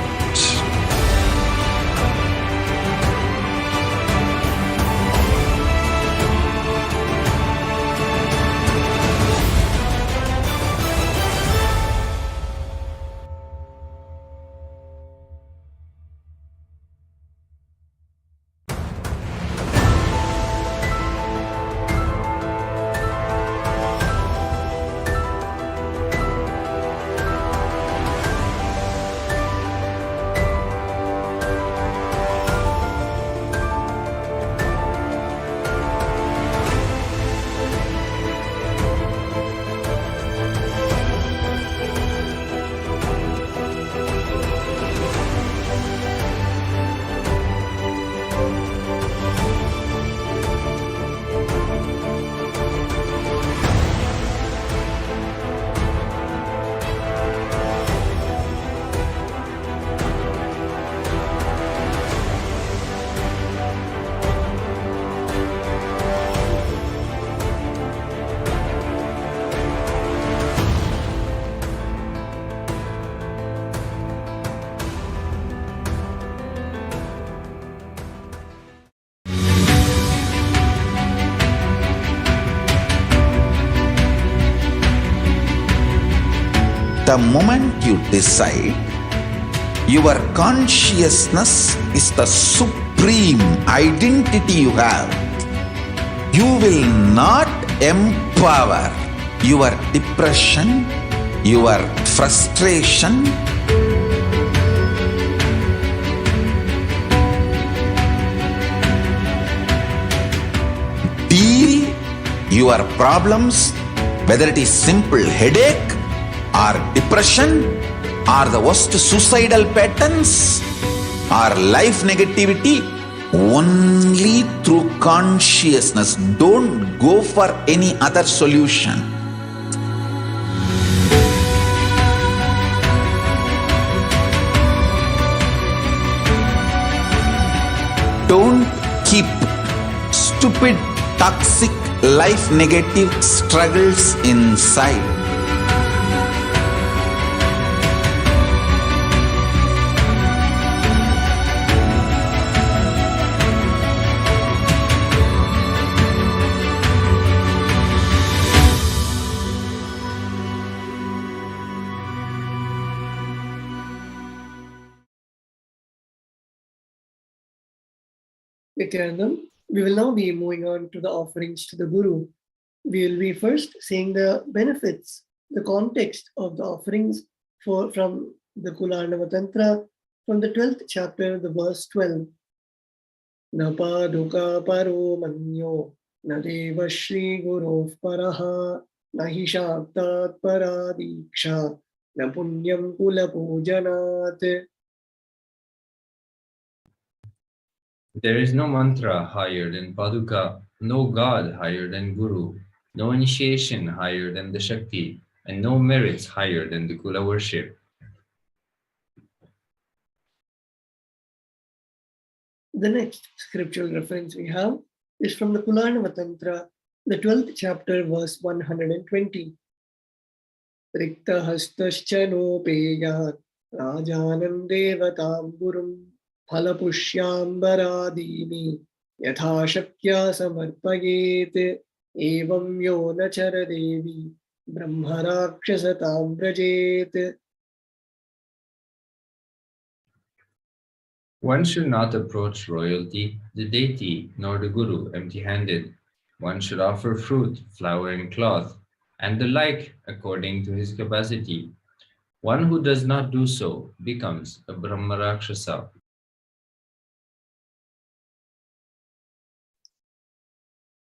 The moment you decide, your consciousness is the supreme identity you have. You will not empower your depression, your frustration, deal your problems, whether it is simple headache or depression or the worst suicidal patterns or life negativity, only through consciousness. Don't go for any other solution. Don't keep stupid, toxic, life negative struggles inside. Nithyanandam, we will now be moving on to the offerings to the Guru. We will be first saying the benefits, the context of the offerings from the Kularnava Tantra, from the 12th chapter, the verse 12. Na paduka paro manyo, na deva shri gurof paraha, na hi shaktat paradiksha, na punyam kula pujanat. There is no mantra higher than Paduka, no God higher than Guru, no initiation higher than the Shakti, and no merits higher than the Kula worship. The next scriptural reference we have is from the Kularnava Tantra, the 12th chapter, verse 120. Rikta hastascha nopeyat rajanam devatam gurum phalapushyanbaradini yatha shakya samarpayet evam yo nachara devi brahmarakshasatam brajet. One should not approach royalty, the deity, nor the Guru empty-handed. One should offer fruit, flower, and cloth, and the like according to his capacity. One who does not do so becomes a Brahmarakshasa.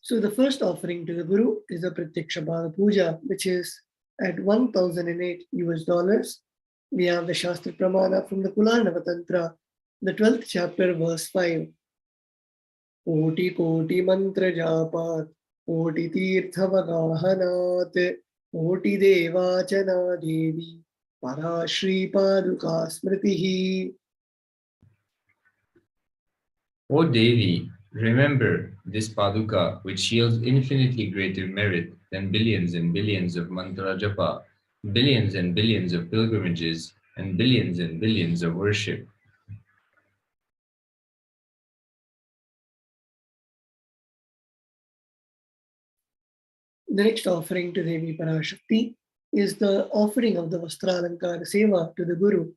So the first offering to the Guru is the Pratyaksha Puja, which is at $1,008 US. We have the Shastra Pramana from the Kularnava Tantra, the 12th chapter, verse 5. Koti koti mantra japat, koti tirtha vagahanat, koti devachana devi, parashri paduka smritihi. O Devi, remember this Paduka, which yields infinitely greater merit than billions and billions of mantra japa, billions and billions of pilgrimages, and billions of worship. The next offering to Devi Parashakti is the offering of the Vastralankara Seva to the Guru.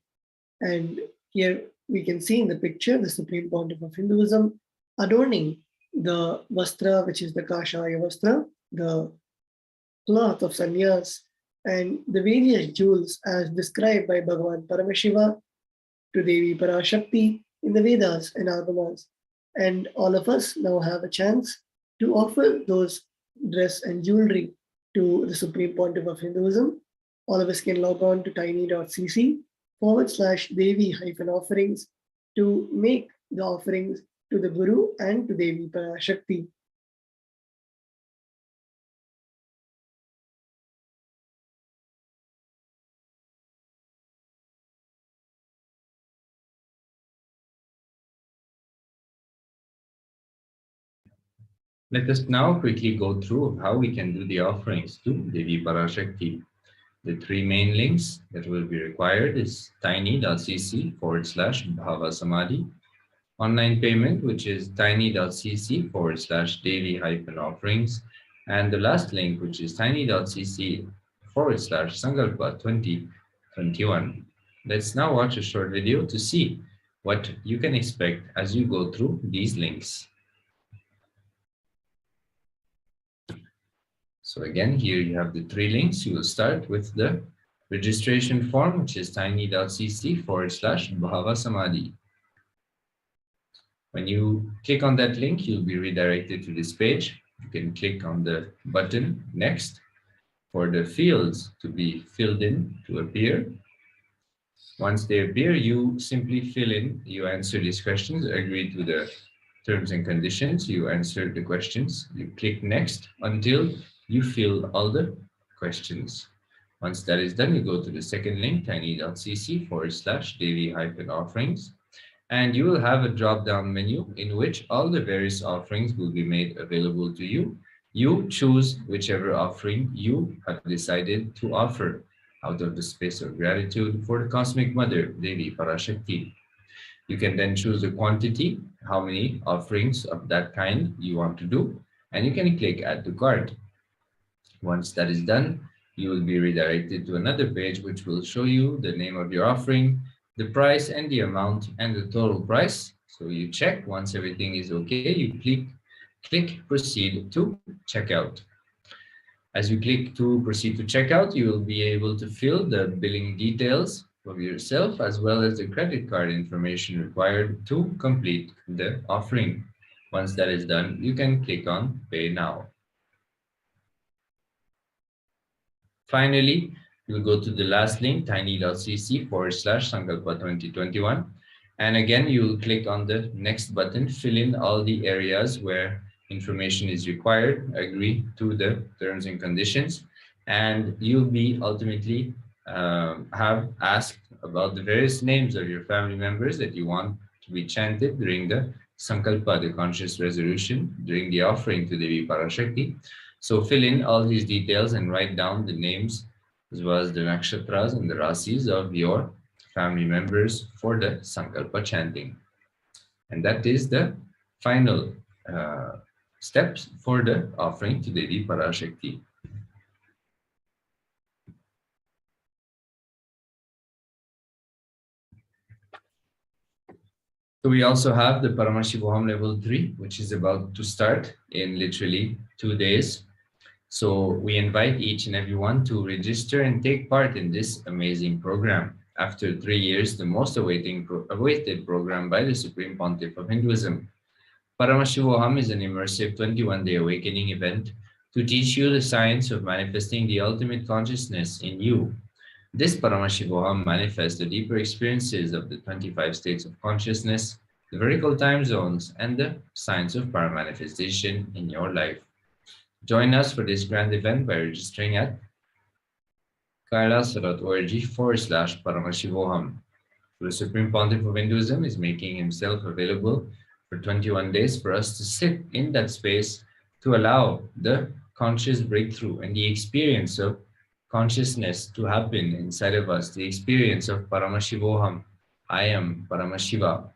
And here we can see in the picture the Supreme Pontiff of Hinduism adorning the Vastra, which is the Kashaya Vastra, the cloth of sannyas, and the various jewels as described by Bhagavan Paramashiva to Devi Parashakti in the Vedas and Agamas. And all of us now have a chance to offer those dress and jewelry to the Supreme Pontiff of Hinduism. All of us can log on to tiny.cc/Devi-offerings to make the offerings to the Guru and to Devi Parashakti. Let us now quickly go through how we can do the offerings to Devi Parashakti. The three main links that will be required is tiny.cc/Bhava-Samadhi, online payment, which is tiny.cc/Devi-offerings, and the last link, which is tiny.cc/Sankalpa20, 21. Let's now watch a short video to see what you can expect as you go through these links. So again, here you have the 3 links. You will start with the registration form, which is tiny.cc/Bhava Samadhi. When you click on that link, you'll be redirected to this page. You can click on the button next for the fields to be filled in to appear. Once they appear, you simply fill in, you answer these questions, agree to the terms and conditions, you answer the questions, you click next until you fill all the questions. Once that is done, you go to the second link, tiny.cc/Devi-offerings, and you will have a drop-down menu in which all the various offerings will be made available to you. You choose whichever offering you have decided to offer out of the space of gratitude for the Cosmic Mother, Devi Parashakti. You can then choose the quantity, how many offerings of that kind you want to do, and you can click Add to Cart. Once that is done, you will be redirected to another page which will show you the name of your offering, the price and the amount and the total price. So you check. Once everything is okay, you click Proceed to Checkout. As you click to Proceed to Checkout, you will be able to fill the billing details of yourself as well as the credit card information required to complete the offering. Once that is done, you can click on Pay Now. Finally, you'll go to the last link, tiny.cc/Sankalpa 2021. And again, you'll click on the next button, fill in all the areas where information is required, agree to the terms and conditions, and you'll be ultimately have asked about the various names of your family members that you want to be chanted during the Sankalpa, the conscious resolution, during the offering to Devi Parashakti. So fill in all these details and write down the names as well as the nakshatras and the rasis of your family members for the Sankalpa chanting. And that is the final steps for the offering to Devi Parashakti. So we also have the Paramashivoham level 3, which is about to start in literally 2 days. So we invite each and everyone to register and take part in this amazing program. After 3 years, the most awaited program by the Supreme Pontiff of Hinduism. Paramashivoham is an immersive 21-day awakening event to teach you the science of manifesting the ultimate consciousness in you. This Paramashivoham manifests the deeper experiences of the 25 states of consciousness, the vertical time zones, and the science of paramanifestation in your life. Join us for this grand event by registering at KAILASA.org/Paramashivoham. The Supreme Pontiff of Hinduism is making himself available for 21 days for us to sit in that space to allow the conscious breakthrough and the experience of consciousness to happen inside of us, the experience of Paramashivoham, I am Paramashiva.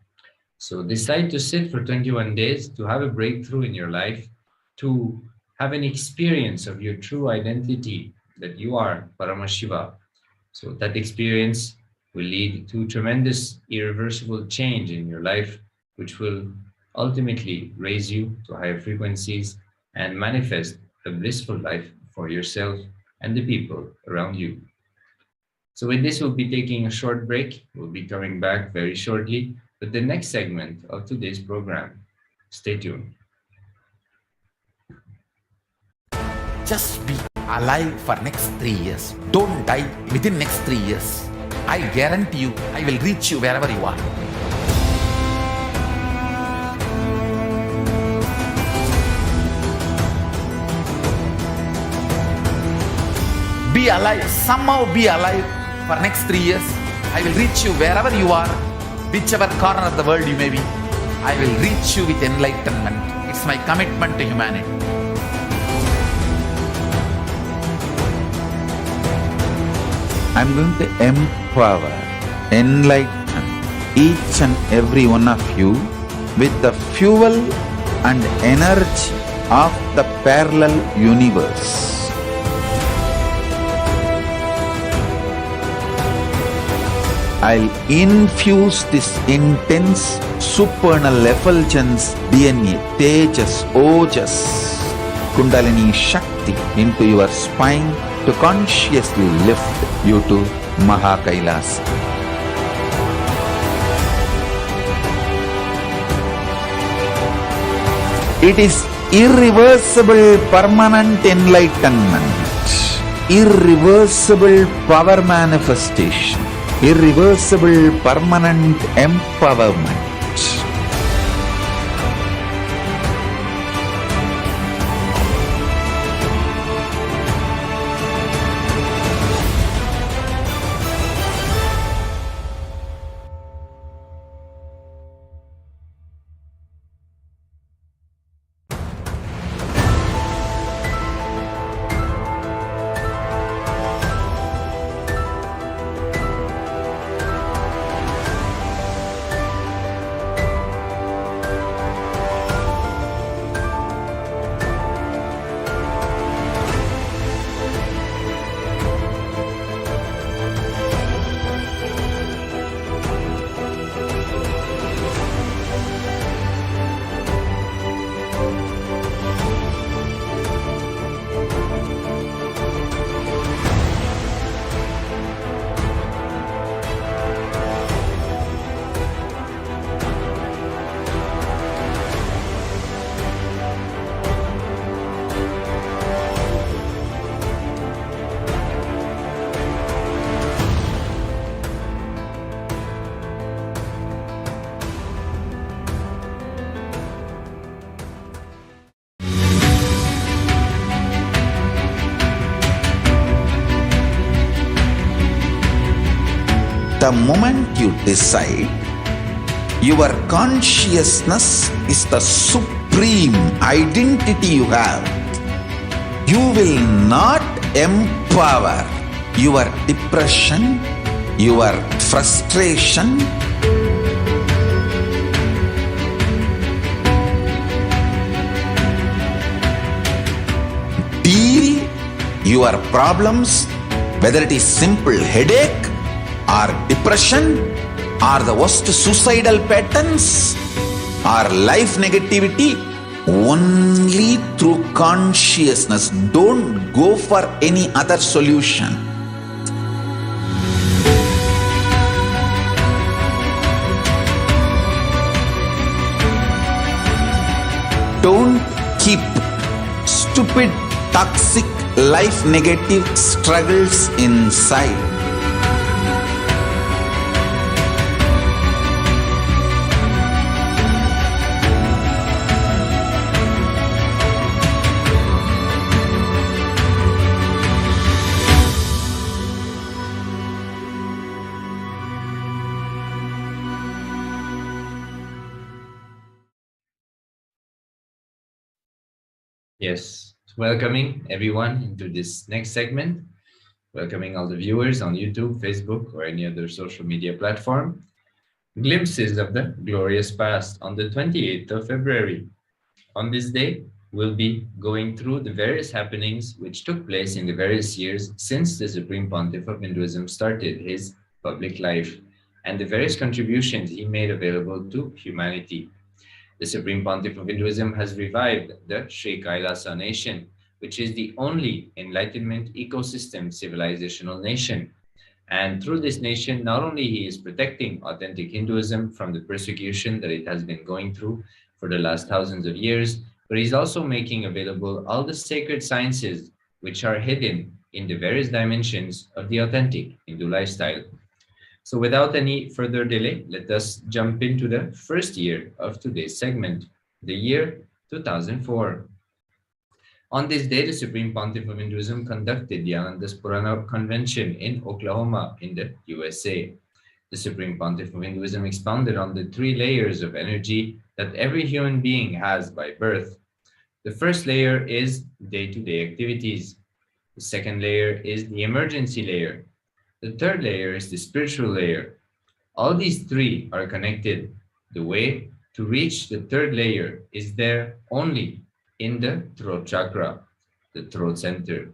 So decide to sit for 21 days to have a breakthrough in your life, to have an experience of your true identity, that you are Paramashiva. So that experience will lead to tremendous irreversible change in your life, which will ultimately raise you to higher frequencies and manifest a blissful life for yourself and the people around you. So with this, we'll be taking a short break. We'll be coming back very shortly with the next segment of today's program. Stay tuned. Just be alive for next 3 years. Don't die within next 3 years. I guarantee you, I will reach you wherever you are. Be alive, somehow be alive for next 3 years. I will reach you wherever you are, whichever corner of the world you may be. I will reach you with enlightenment. It's my commitment to humanity. I'm going to empower, enlighten each and every one of you with the fuel and energy of the parallel universe. I'll infuse this intense supernal effulgence DNA, Tejas, Ojas, Kundalini Shakti into your spine to consciously lift you to KAILASA. It is irreversible permanent enlightenment, irreversible power manifestation, irreversible permanent empowerment. The moment you decide, your consciousness is the supreme identity you have. You will not empower your depression, your frustration, deal your problems, whether it is simple headache or depression or the worst suicidal patterns or life negativity, only through consciousness. Don't go for any other solution. Don't keep stupid, toxic, life negative struggles inside. Yes, welcoming everyone into this next segment. Welcoming all the viewers on YouTube, Facebook, or any other social media platform. Glimpses of the glorious past on the 28th of February. On this day, we'll be going through the various happenings which took place in the various years since the Supreme Pontiff of Hinduism started his public life and the various contributions he made available to humanity. The Supreme Pontiff of Hinduism has revived the Sri KAILASA nation, which is the only Enlightenment ecosystem civilizational nation. And through this nation, not only he is protecting authentic Hinduism from the persecution that it has been going through for the last thousands of years, but he's also making available all the sacred sciences which are hidden in the various dimensions of the authentic Hindu lifestyle. So without any further delay, let us jump into the first year of today's segment, the year 2004. On this day, the Supreme Pontiff of Hinduism conducted the Anandaspurana Convention in Oklahoma in the USA. The Supreme Pontiff of Hinduism expounded on the three layers of energy that every human being has by birth. The first layer is day-to-day activities. The second layer is the emergency layer. The third layer is the spiritual layer. All these three are connected. The way to reach the third layer is there only in the throat chakra, the throat center.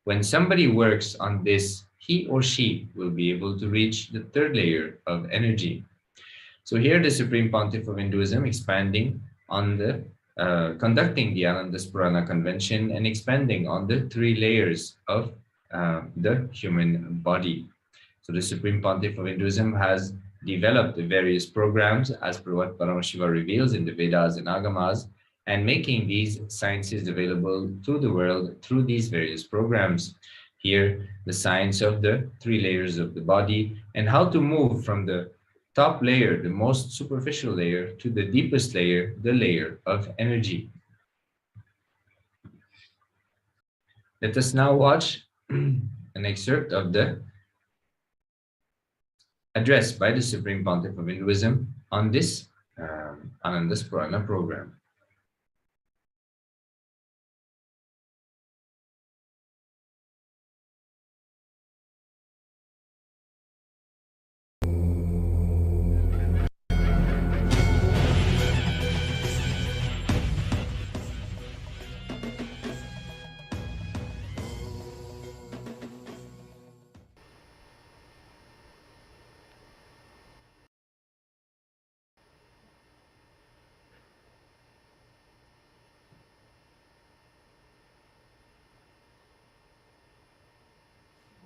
When somebody works on this, he or she will be able to reach the third layer of energy. So here the Supreme Pontiff of Hinduism expanding on the conducting the Anandas Purana convention and expanding on the three layers of the human body. So the Supreme Pontiff of Hinduism has developed various programs as per what Paramashiva reveals in the Vedas and Agamas, and making these sciences available to the world through these various programs. Here, the science of the three layers of the body and how to move from the top layer, the most superficial layer, to the deepest layer, the layer of energy. Let us now watch an excerpt of the address by the Supreme Pontiff of Hinduism on this Anandas Purana program.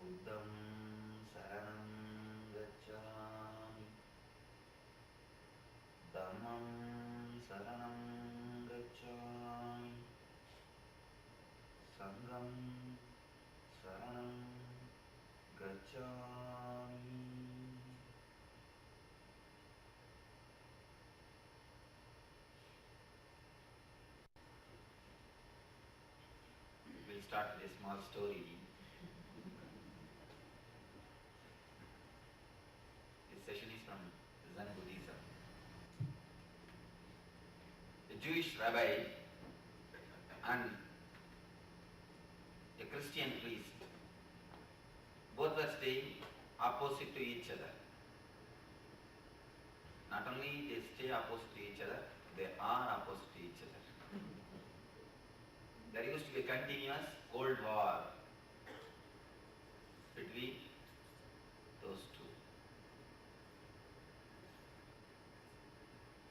बुद्धं शरणं गच्छामि धम्मं शरणं गच्छामि संघं शरणं गच्छामि. We'll start with a small story. This session is from Zen Buddhism. A Jewish rabbi and a Christian priest, both were staying opposite to each other. Not only they stay opposite to each other, they are opposite to each other. There used to be a continuous cold war between those two.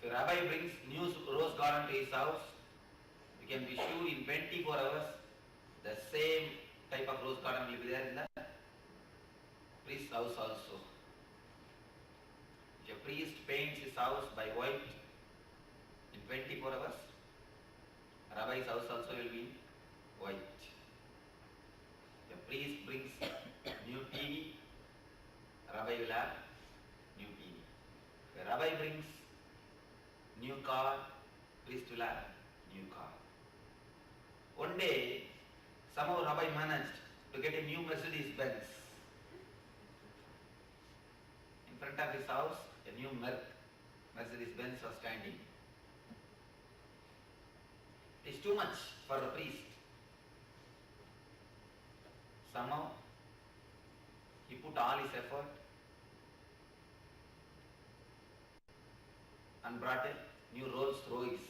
If a rabbi brings new rose garden to his house, you can be sure in 24 hours the same type of rose garden will be there in the priest's house also. If a priest paints his house by white in 24 hours, rabbi's house also will be white. If a priest brings new TV, rabbi will have new TV. If a rabbi brings new car, priest will have new car. One day, somehow rabbi managed to get a new Mercedes-Benz. In front of his house, a new Mercedes-Benz was standing. It is too much for the priest. Somehow, he put all his effort and brought a new Rolls Royce.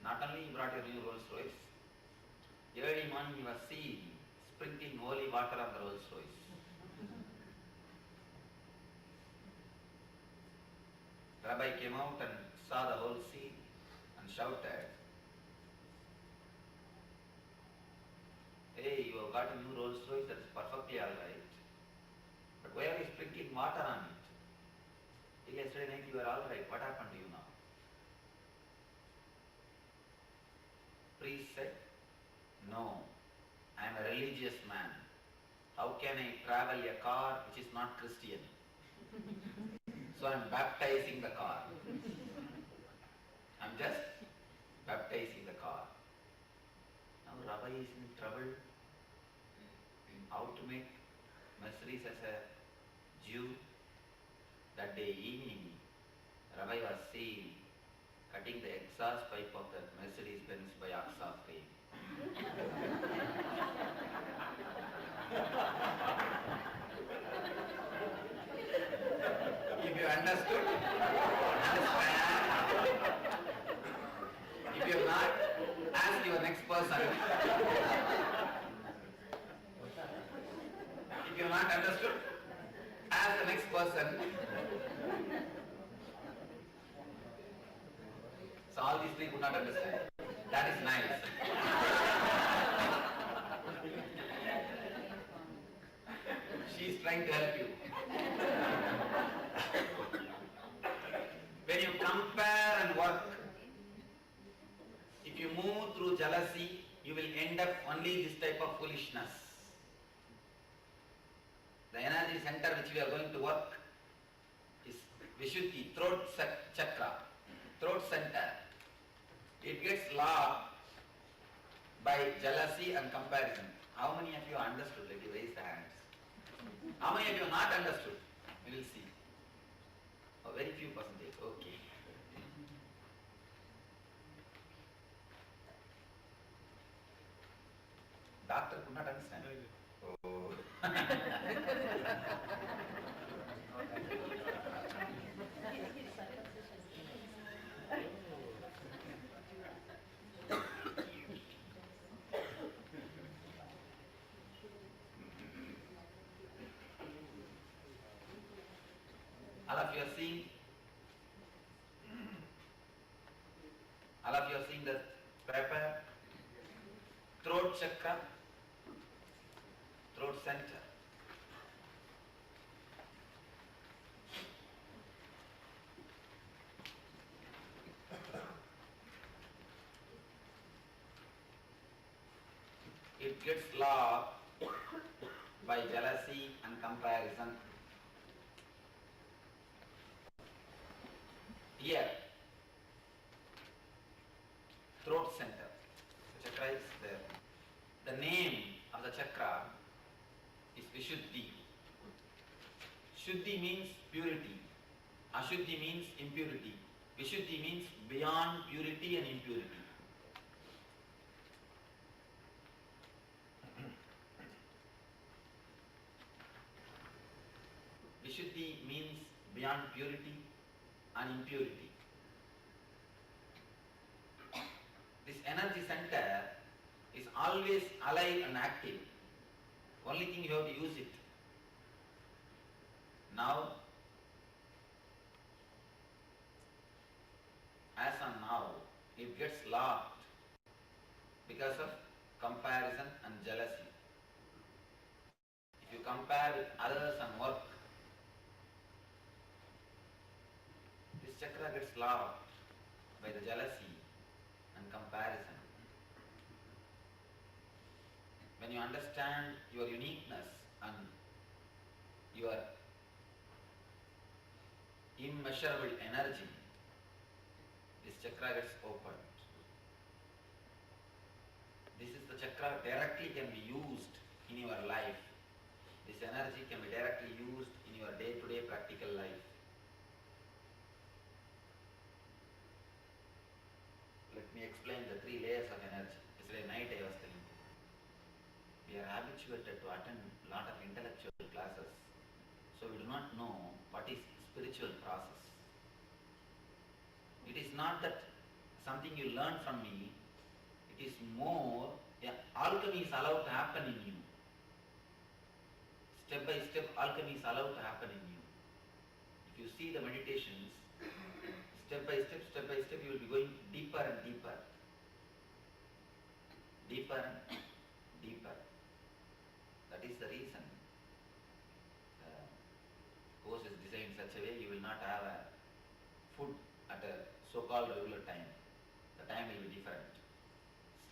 Not only he brought a new Rolls Royce, early morning he was seen sprinkling holy water on the Rolls Royce. Rabbi came out and saw the whole scene and shouted, "Hey, you have got a new Rolls Royce, that's perfectly alright. But why are you sprinkling water on it? Till yesterday night you were alright, what happened to you now?" Priest said, "No, I am a religious man. How can I travel a car which is not Christian? So I am baptizing the car. I am just baptizing the car." Now Rabbi is in trouble. How to make Mercedes as a Jew? That day evening, Rabbi was seen cutting the exhaust pipe of the Mercedes-Benz by oxa frame. If you understood, understand. If you have not, ask your next person. If you have not understood, ask the next person. So all these three could not understand. That is nice. She is trying to help you. When you compare and work, if you move through jealousy, you will end up only this type of foolishness. The energy center which we are going to work is Vishuddhi, throat chakra, throat center. It gets locked by jealousy and comparison. How many of you understood? Let you raise the hands. How many of you not understood? We will see. A very few percentage. Okay. Doctor could not understand. Oh. All of you are seeing. All of you are seeing the paper. Throat chakra, throat center. It gets locked by jealousy and comparison. Here, throat center. The chakra is there. The name of the chakra is Vishuddhi. Shuddhi means purity. Ashuddhi means impurity. Vishuddhi means beyond purity and impurity. Vishuddhi means beyond purity and impurity. This energy center is always alive and active. Only thing you have to use it. Now, as on now, it gets locked because of comparison and jealousy. If you compare with others and work, this chakra gets locked by the jealousy and comparison. When you understand your uniqueness and your immeasurable energy, this chakra gets opened. This is the chakra directly can be used in your life. This energy can be directly used in your day-to-day practical life. Let me explain the three layers of energy. Yesterday night I was telling you. We are habituated to attend a lot of intellectual classes, so we do not know what is spiritual process. It is not that something you learn from me, it is more, alchemy is allowed to happen in you. Step by step, alchemy is allowed to happen in you. If you see the meditations, step by step, you will be going deeper and deeper. Deeper and deeper. That is the reason the course is designed in such a way you will not have a food at a so-called regular time. The time will be different.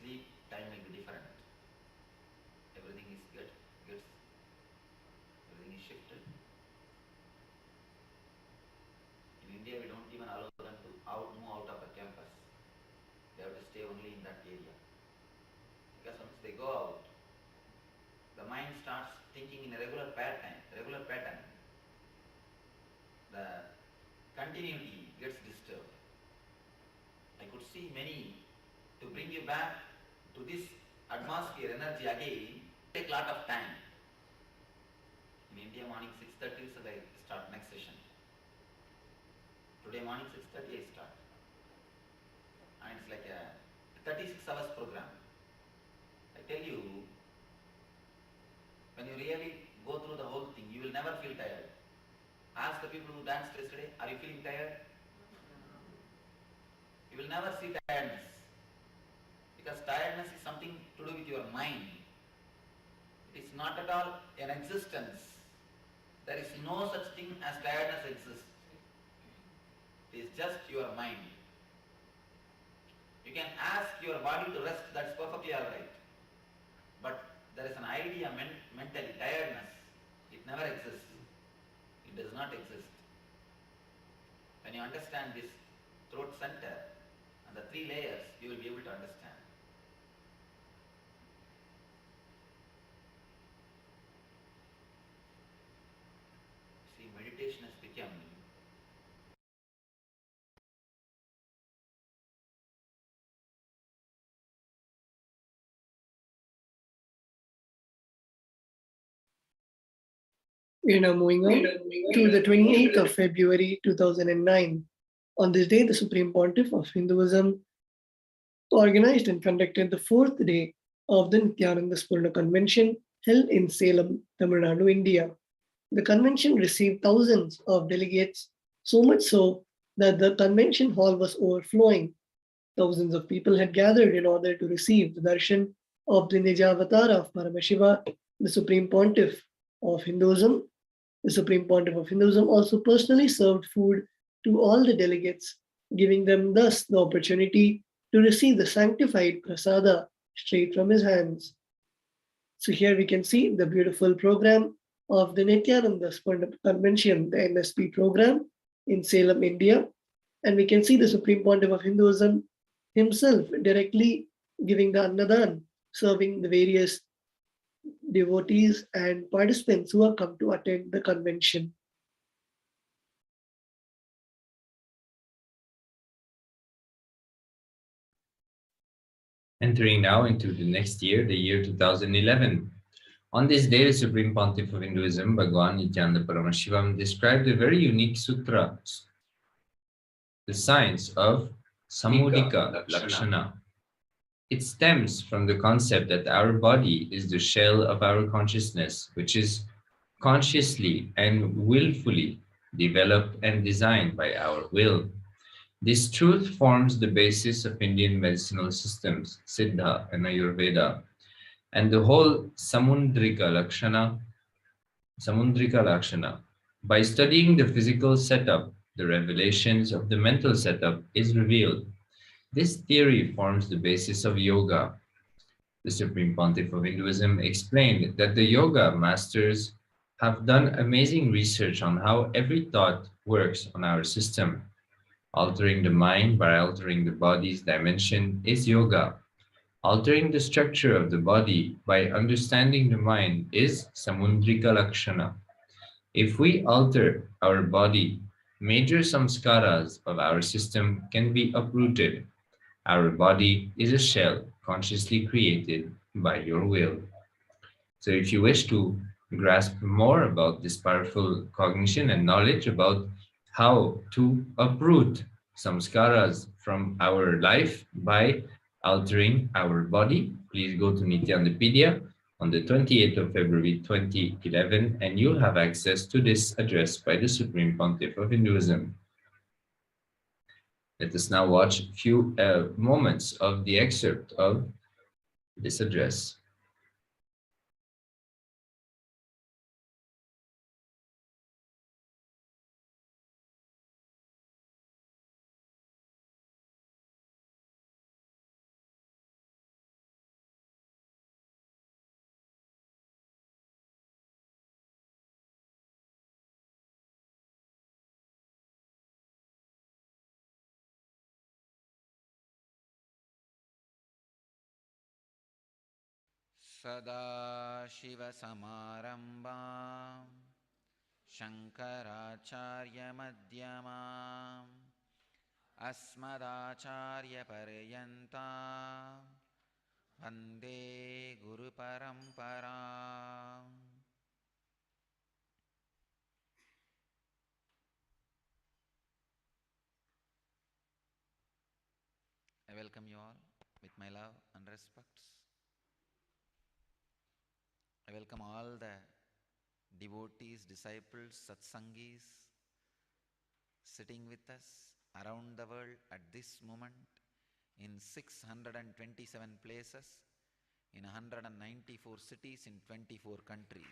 Sleep time will be different. Everything is everything is shifted. In India, we don't even allow them to move out of the campus. They have to stay only in that area. Because once they go out, the mind starts thinking in a regular pattern. The continuity gets disturbed. I could see many, to bring you back to this atmosphere, energy again, take a lot of time. In India, morning 6:30, so they start next session. Today morning 6:30 I start. And it's like a 36 hours program. I tell you, when you really go through the whole thing. You will never feel tired. Ask the people who danced yesterday, are you feeling tired? You will never see tiredness. Because tiredness is something to do with your mind. It is not at all an existence. There is no such thing as tiredness exists. It is just your mind. You can ask your body to rest, that's perfectly alright. But there is an idea mentally, tiredness. It never exists. It does not exist. When you understand this throat center and the three layers, you will be able to understand. See, meditation has become We are now moving on to the 28th of February 2009. On this day, the Supreme Pontiff of Hinduism organized and conducted the fourth day of the Nithyananda Spurna Convention held in Salem, Tamil Nadu, India. The convention received thousands of delegates, so much so that the convention hall was overflowing. Thousands of people had gathered in order to receive the darshan of the Nijavatara of Paramashiva, the Supreme Pontiff of Hinduism. The Supreme Pontiff of Hinduism also personally served food to all the delegates, giving them thus the opportunity to receive the sanctified prasada straight from his hands. So here we can see the beautiful program of the Nithyananda Spurna Convention, the NSP program in Salem, India. And we can see the Supreme Pontiff of Hinduism himself directly giving the Annadan, serving the various devotees and participants who have come to attend the convention. Entering now into the next year, the year 2011. On this day, the Supreme Pontiff of Hinduism, Bhagwan Nithyananda Paramashivam, described a very unique sutra, the science of Samudika Lakshana. It stems from the concept that our body is the shell of our consciousness, which is consciously and willfully developed and designed by our will. This truth forms the basis of Indian medicinal systems, Siddha and Ayurveda, and the whole Samundrika Lakshana. By studying the physical setup, the revelations of the mental setup is revealed. This theory forms the basis of yoga. The Supreme Pontiff of Hinduism explained that the yoga masters have done amazing research on how every thought works on our system. Altering the mind by altering the body's dimension is yoga. Altering the structure of the body by understanding the mind is Samundrika Lakshana. If we alter our body, major samskaras of our system can be uprooted. Our body is a shell consciously created by your will. So if you wish to grasp more about this powerful cognition and knowledge about how to uproot samskaras from our life by altering our body, please go to Nityandapedia on the 28th of February 2011 and you'll have access to this address by the Supreme Pontiff of Hinduism. Let us now watch a few moments of the excerpt of this address. सदाशिवसमारम्भां शङ्कराचार्यमध्यमाम् अस्मदाचार्यपर्यन्तां वन्दे गुरुपरम्पराम्. I welcome you all with my love and respects. I welcome all the devotees, all the saints, all the sages, all the masters, all the devotees, disciples, satsangis sitting with us around the world at this moment in 627 places, in 194 cities, in 24 countries.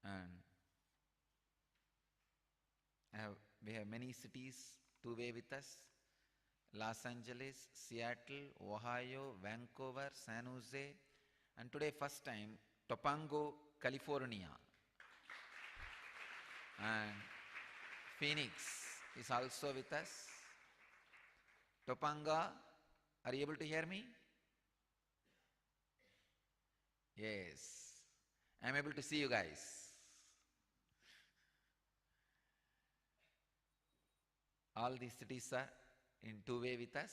And we have many cities two-way with us: Los Angeles, Seattle, Ohio, Vancouver, San Jose, and today first time Topanga, California. And Phoenix is also with us. Topanga, are you able to hear me? Yes, I am able to see you guys. All these cities are in two-way with us.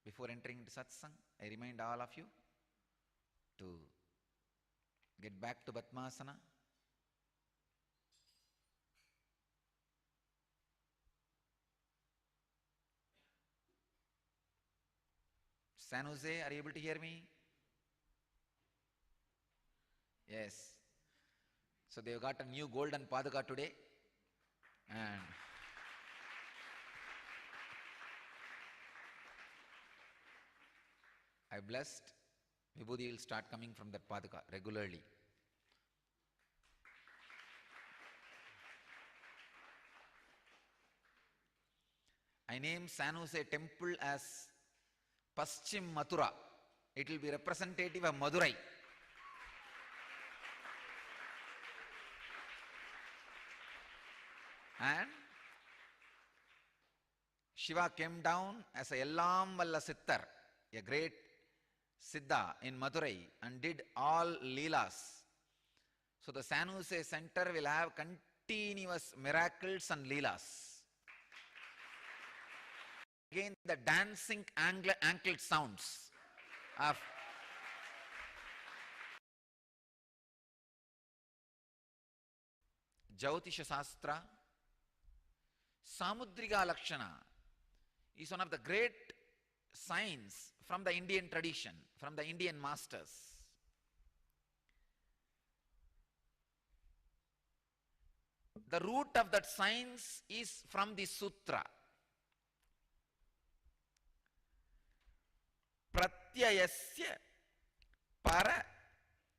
Before entering into satsang, I remind all of you to get back to Padmasana. San Jose, are you able to hear me? Yes. So they've got a new golden Padaka today. And I blessed Vibhuti will start coming from that Padaka regularly. I name San Jose temple as Paschim Mathura. It will be representative of Madurai. And Shiva came down as a Yellam Valla Sittar, a great Siddha in Madurai, and did all Leelas. So the San Jose center will have continuous miracles and Leelas. Again, the dancing anklet sounds of Jyotisha Sastra. Samudriga Lakshana is one of the great signs from the Indian tradition, from the Indian masters. The root of that science is from the sutra. Pratyayasya para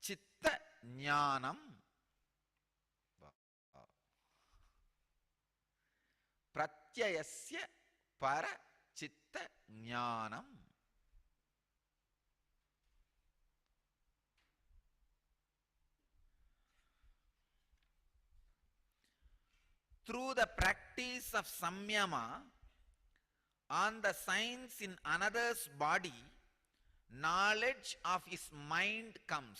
chitta jnanam. Pratyayasya para chitta jnanam. Through the practice of samyama on the signs in another's body, knowledge of his mind comes.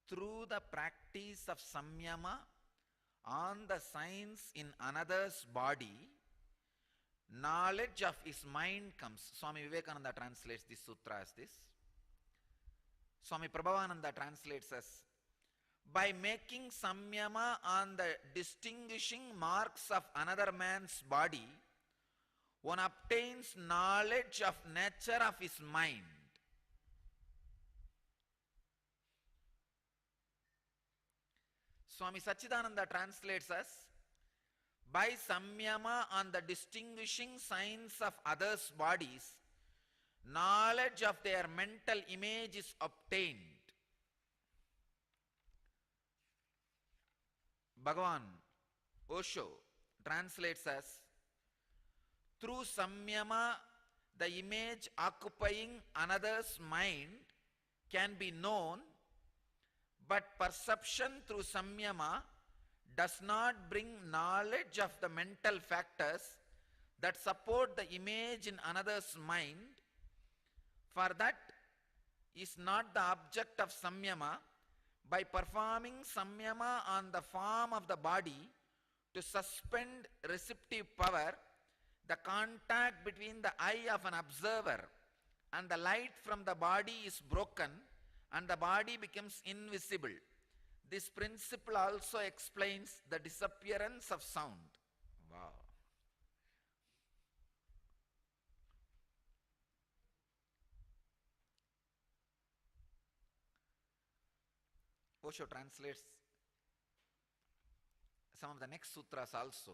Through the practice of samyama on the signs in another's body, knowledge of his mind comes. Swami Vivekananda translates this sutra as this. Swami Prabhavananda translates as, by making samyama on the distinguishing marks of another man's body, one obtains knowledge of nature of his mind. Swami Sachidananda translates as, by samyama on the distinguishing signs of others' bodies, knowledge of their mental image is obtained. Bhagavan Osho translates as, through samyama, the image occupying another's mind can be known, but perception through samyama does not bring knowledge of the mental factors that support the image in another's mind, for that is not the object of samyama, by performing samyama on the form of the body to suspend receptive power, the contact between the eye of an observer and the light from the body is broken and the body becomes invisible. This principle also explains the disappearance of sound. Wow. Osho translates some of the next sutras also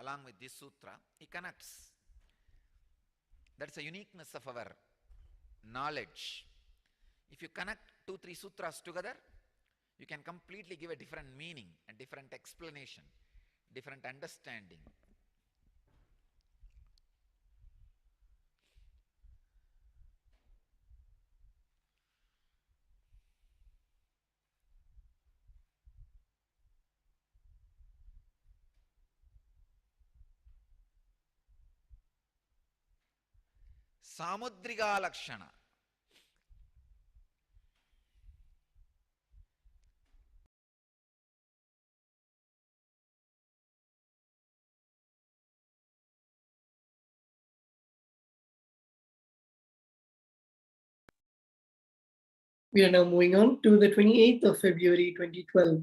along with this sutra. He connects. That's the uniqueness of our knowledge. If you connect 2-3 sutras together, you can completely give a different meaning, a different explanation, different understanding. Samudriga Lakshana. We are now moving on to the 28th of February 2012.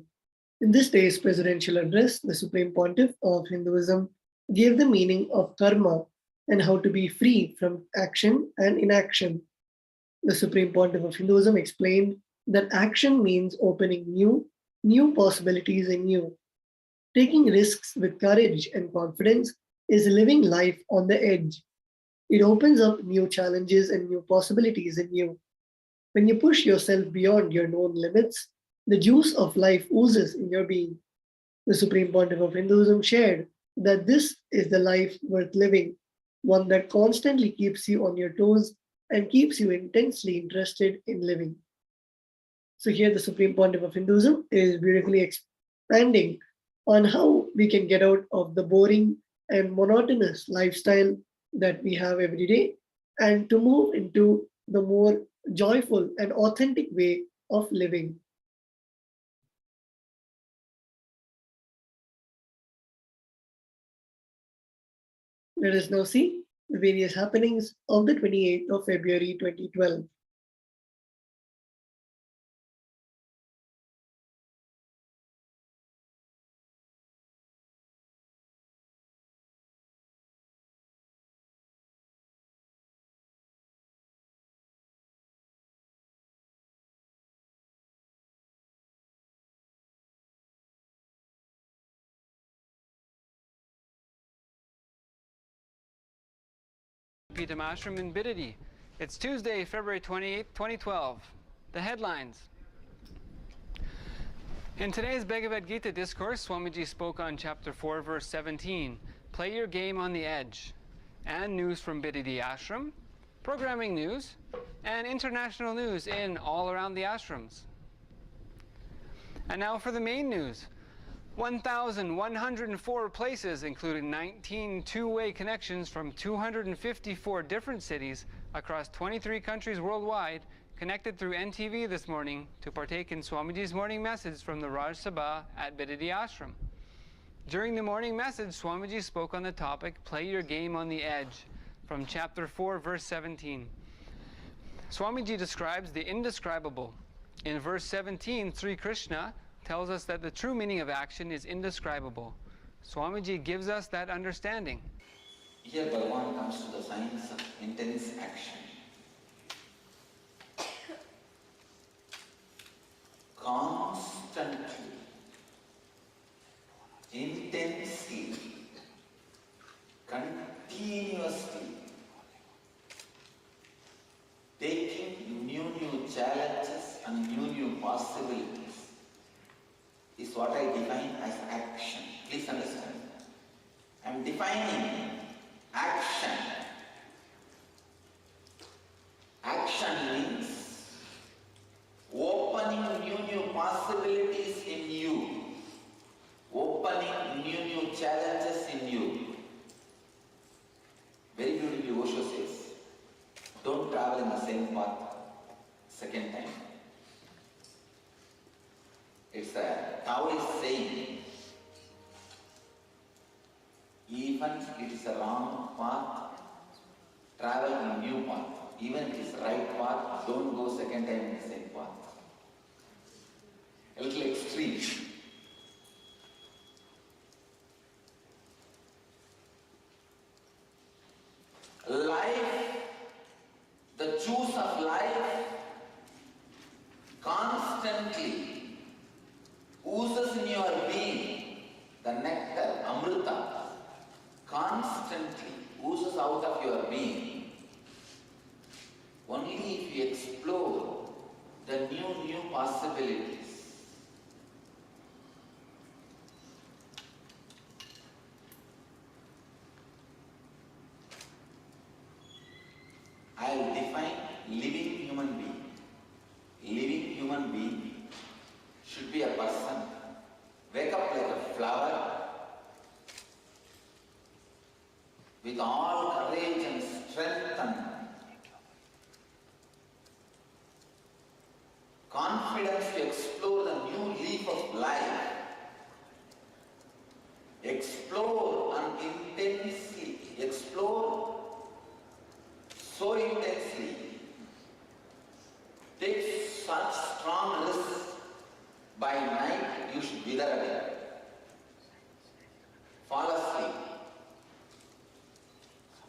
In this day's presidential address, the Supreme Pontiff of Hinduism gave the meaning of karma and how to be free from action and inaction. The Supreme Pontiff of Hinduism explained that action means opening new possibilities in you. Taking risks with courage and confidence is living life on the edge. It opens up new challenges and new possibilities in you. When you push yourself beyond your known limits, the juice of life oozes in your being. The Supreme Pontiff of Hinduism shared that this is the life worth living, one that constantly keeps you on your toes and keeps you intensely interested in living. So here the Supreme Pontiff of Hinduism is beautifully expanding on how we can get out of the boring and monotonous lifestyle that we have every day and to move into the more joyful and authentic way of living. Let us now see the various happenings of the 28th of February 2012. Peter Ashram in Bidadi. It's Tuesday, February 28, 2012. The headlines. In today's Bhagavad Gita discourse, Swamiji spoke on chapter 4, verse 17, play your game on the edge, and news from Bidadi Ashram, programming news, and international news in all around the ashrams. And now for the main news. 1,104 places, including 19 two-way connections from 254 different cities across 23 countries worldwide, connected through NTV this morning to partake in Swamiji's morning message from the Raj Sabha at Bidadi Ashram. During the morning message, Swamiji spoke on the topic, Play Your Game on the Edge, from chapter 4, verse 17. Swamiji describes the indescribable. In verse 17, Sri Krishna tells us that the true meaning of action is indescribable. Swamiji gives us that understanding. Here Bhagavan comes to the science of intense action. Constantly, intensely, continuously taking new challenges and new possibilities is what I define as action. Please understand. I am defining action. Action means opening new possibilities in you, opening new challenges in you. Very beautifully Osho says, don't travel in the same path second time. It's a Taoist saying, even it is a wrong path, travel a new path. Even if it is right path, don't go second time in the same path. A little extreme. Life, the juice of life constantly oozes in your being, the nectar, amrita, constantly oozes out of your being. Only if you explore the new possibilities. I will define living human being. Living human being should be a person, wake up like a flower, with all courage and strength and confidence to explore the new leaf of life. Explore and intensely, explore so intensely, take such strong risks. By night you should wither away, fall asleep.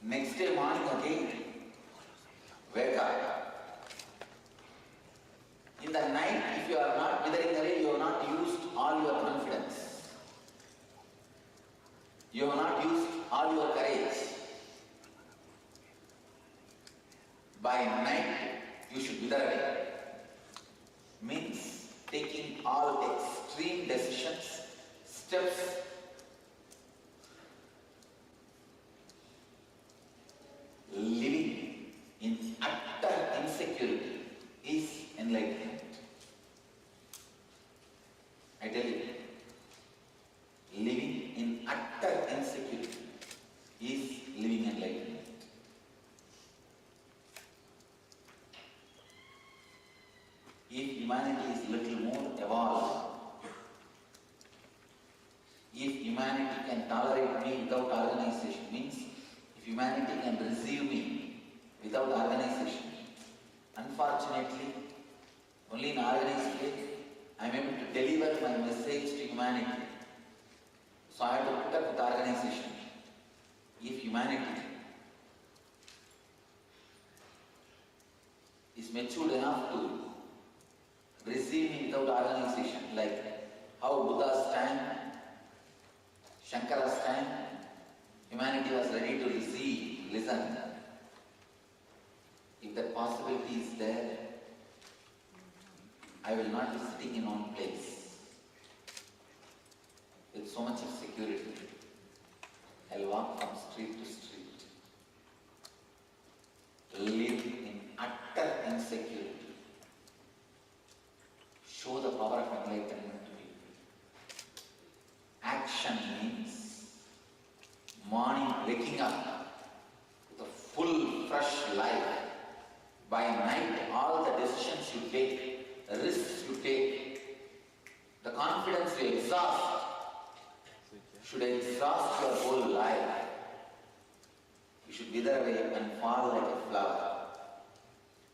Next day morning again, wake up. In the night, if you are not withering away, you have not used all your confidence. You have not used all your courage. By night, you should wither away. Means taking all extreme decisions, steps, living in utter insecurity is enlightenment. I tell you, living in utter insecurity is living enlightenment. If humanity is little more evolved, if humanity can tolerate me without organization, means if humanity can receive me without organization, unfortunately, only in organized way, I am able to deliver my message to humanity. So I have to put up with organization. If humanity is matured enough to receive me without organization, like how Buddha's time, Shankara's time, humanity was ready to receive, listen. If that possibility is there, I will not be sitting in one place with so much of security. I'll walk from street to street, live in utter insecurity. Show the power of enlightenment to people. Action means morning waking up with a full, fresh life. By night, all the decisions you take, the risks you take, the confidence you exhaust, should exhaust your whole life. You should wither away and fall like a flower.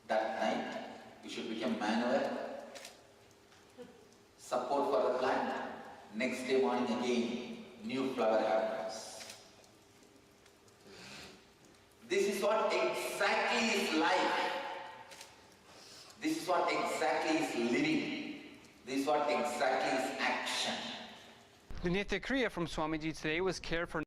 That night, you should become manure, support for the plant. Next day morning again, new flower happens. This is what exactly is life. This is what exactly is living. This is what exactly is action. The Nitya Kriya from Swamiji today was care for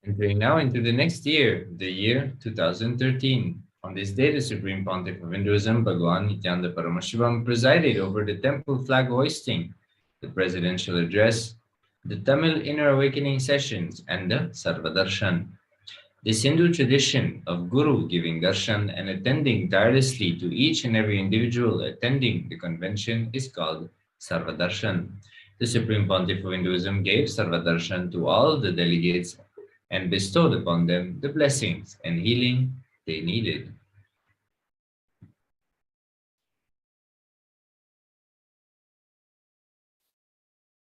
Entering now into the next year, the year 2013. On this day, the Supreme Pontiff of Hinduism, Bhagwan Nithyananda Paramashivam, presided over the temple flag hoisting, the presidential address, the Tamil Inner Awakening sessions, and the Sarvadarshan. This Hindu tradition of Guru giving darshan and attending tirelessly to each and every individual attending the convention is called Sarvadarshan. The Supreme Pontiff of Hinduism gave Sarvadarshan to all the delegates and bestowed upon them the blessings and healing they needed.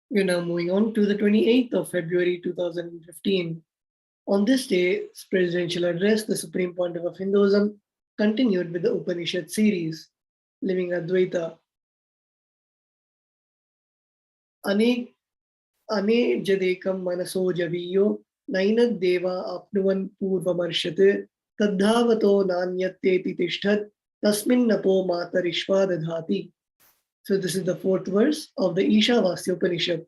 We're now moving on to the 28th of February 2015. On this day's presidential address, the Supreme Pontiff of Hinduism continued with the Upanishad series, Living Advaita. Anejadekam manaso javiyo nainad deva apnuvan purvamarshate tadhavato nanyatteti tishthat tasmin napo matarishva dadhati. So this is the fourth verse of the Ishavasya Upanishad.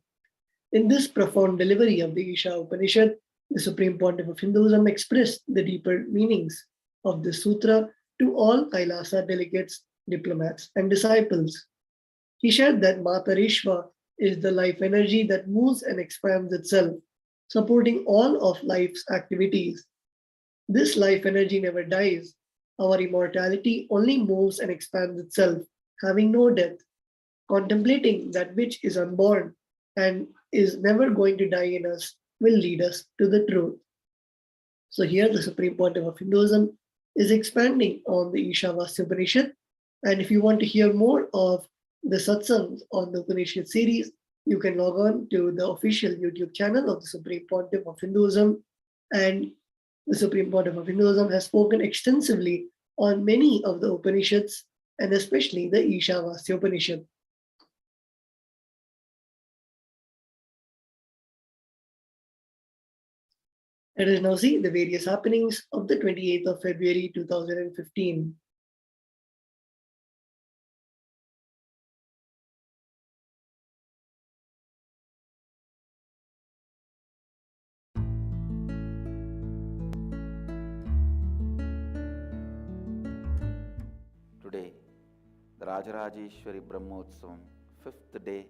In this profound delivery of the Isha Upanishad, the Supreme Pontiff of Hinduism expressed the deeper meanings of this sutra to all KAILASA delegates, diplomats, and disciples. He shared that Matarishva is the life energy that moves and expands itself, supporting all of life's activities. This life energy never dies. Our immortality only moves and expands itself, having no death. Contemplating that which is unborn and is never going to die in us will lead us to the truth. So here the Supreme Pontiff of Hinduism is expanding on the Ishavasya Upanishad. And if you want to hear more of the satsangs on the Upanishad series, you can log on to the official YouTube channel of the Supreme Pontiff of Hinduism. And the Supreme Pontiff of Hinduism has spoken extensively on many of the Upanishads, and especially the Ishavasya Upanishad. Let us now see the various happenings of the 28th of February 2015. Today, the Rajarajeshwari Brahmotsavam, 5th day,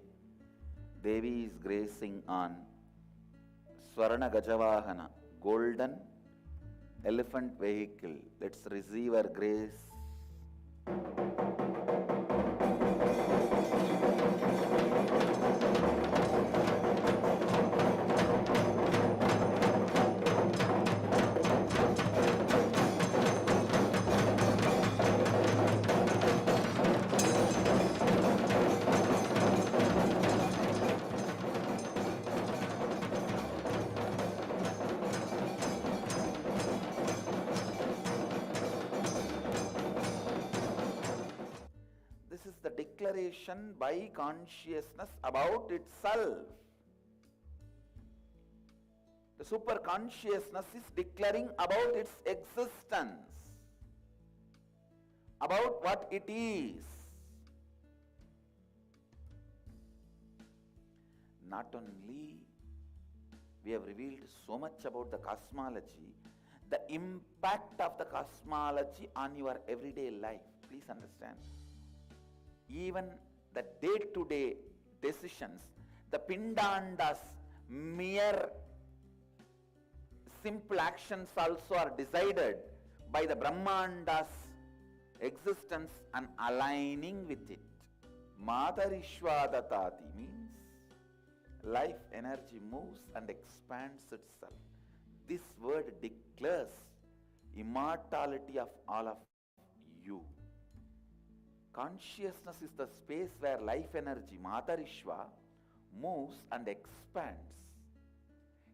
Devi is gracing on Swarna Gajavahana, golden elephant vehicle. Let's receive her grace. The declaration by consciousness about itself. The superconsciousness is declaring about its existence, about what it is. Not only we have revealed so much about the cosmology, the impact of the cosmology on your everyday life. Please understand. Even the day-to-day decisions, the Pindanda's mere simple actions also are decided by the Brahmanda's existence and aligning with it. Matarishvadatati means life energy moves and expands itself. This word declares immortality of all of you. Consciousness is the space where life energy, Matarishva, moves and expands.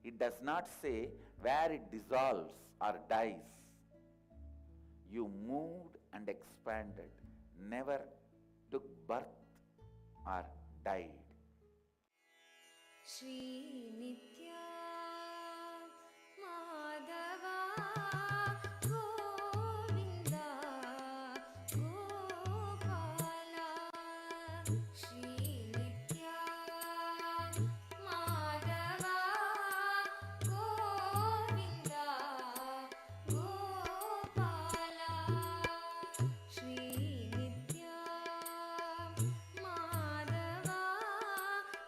It does not say where it dissolves or dies. You moved and expanded, never took birth or died. Shri Nitya Madhava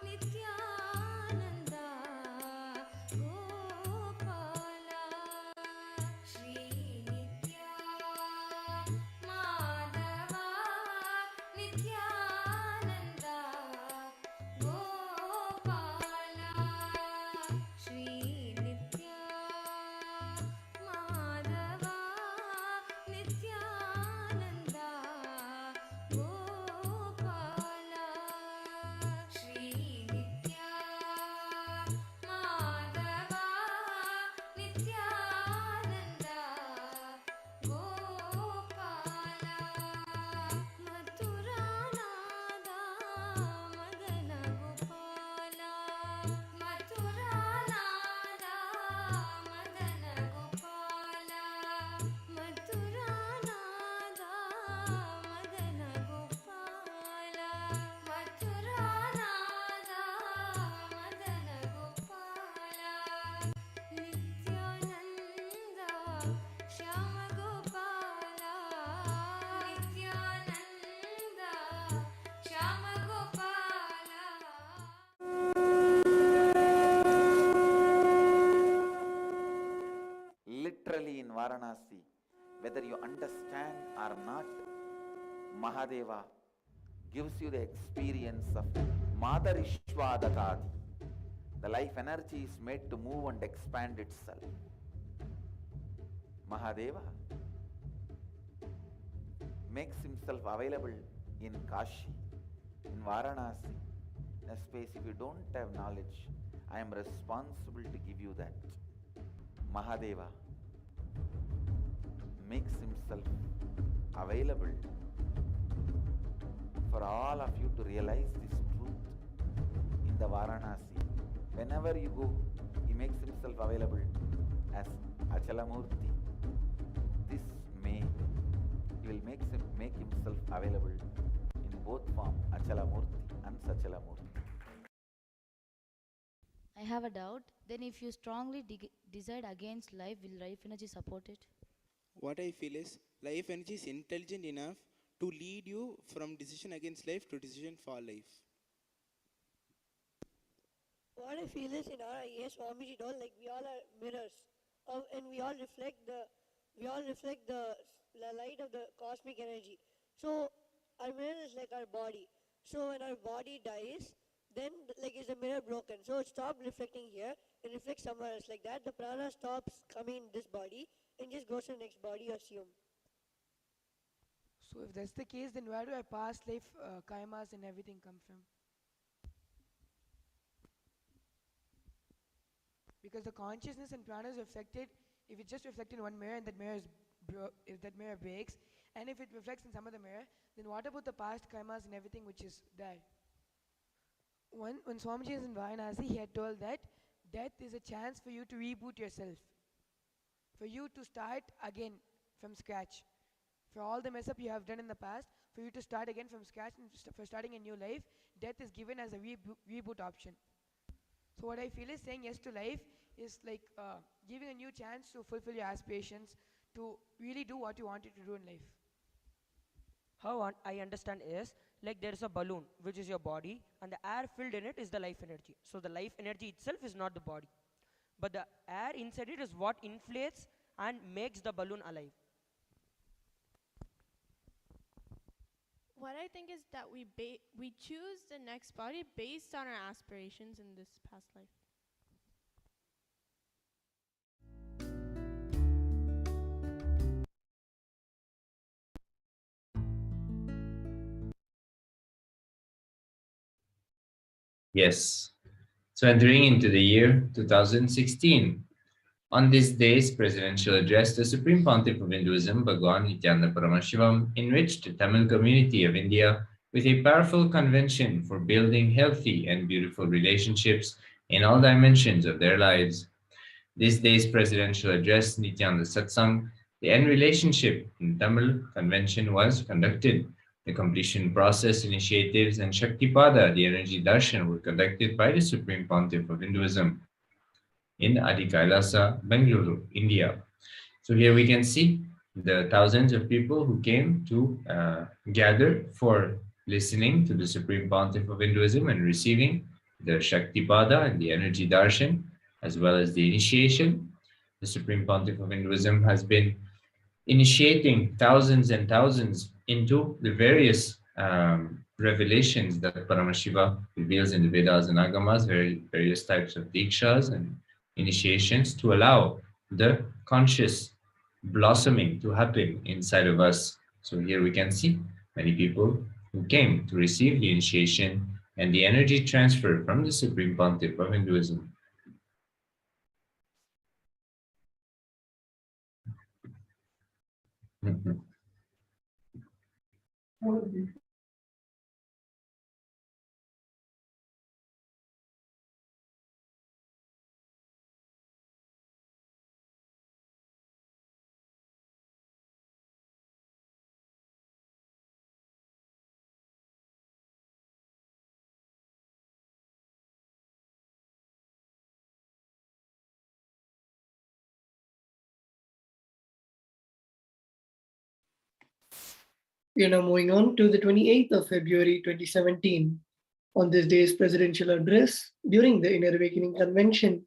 Nithyananda Varanasi, whether you understand or not, Mahadeva gives you the experience of Mother Ishvadakadi. The life energy is made to move and expand itself. Mahadeva makes himself available in Kashi, in Varanasi, in a space. If you don't have knowledge, I am responsible to give you that. Mahadeva makes himself available for all of you to realize this truth in the Varanasi. Whenever you go, he makes himself available as Achalamurti. This May, he will make himself available in both form, Achalamurti and Sachalamurti. I have a doubt. Then if you strongly decide against life, will life energy support it? What I feel is life energy is intelligent enough to lead you from decision against life to decision for life. What I feel is in our yes, Swamiji told, like we all are mirrors, and we all reflect the light of the cosmic energy. So our mirror is like our body. So when our body dies, then like is the mirror broken. So it stops reflecting here, it reflects somewhere else. Like that, the prana stops coming in this body and just goes to the next body, assume. So if that's the case, then where do our past life kaimas and everything come from? Because the consciousness and prana is reflected, if it's just reflected in one mirror and that mirror if that mirror breaks, and if it reflects in some other mirror, then what about the past kaimas and everything which is there? When Swamiji is in Varanasi, he had told that death is a chance for you to reboot yourself, for you to start again from scratch. For all the mess up you have done in the past, for you to start again from scratch and for starting a new life, death is given as a reboot option. So what I feel is saying yes to life is like giving a new chance to fulfill your aspirations, to really do what you wanted to do in life. How I understand is, like there is a balloon which is your body and the air filled in it is the life energy. So the life energy itself is not the body, but the air inside it is what inflates and makes the balloon alive. What I think is that we choose the next body based on our aspirations in this past life. Yes. So entering into the year 2016, on this day's presidential address, the Supreme Pontiff of Hinduism, Bhagwan Nithyananda Paramashivam, enriched the Tamil community of India with a powerful convention for building healthy and beautiful relationships in all dimensions of their lives. This day's presidential address, Nithyananda Satsang, the end relationship in Tamil convention was conducted. The completion process initiatives and Shaktipada, the energy darshan, were conducted by the Supreme Pontiff of Hinduism in Adi KAILASA, Bengaluru, India. So here we can see the thousands of people who came to gather for listening to the Supreme Pontiff of Hinduism and receiving the Shaktipada and the energy darshan, as well as the initiation. The Supreme Pontiff of Hinduism has been initiating thousands and thousands into the various revelations that Paramashiva reveals in the Vedas and Agamas, various types of dikshas and initiations to allow the conscious blossoming to happen inside of us. So here we can see many people who came to receive the initiation and the energy transfer from the Supreme Pontiff of Hinduism. We are now moving on to the 28th of February 2017. On this day's presidential address during the Inner Awakening Convention,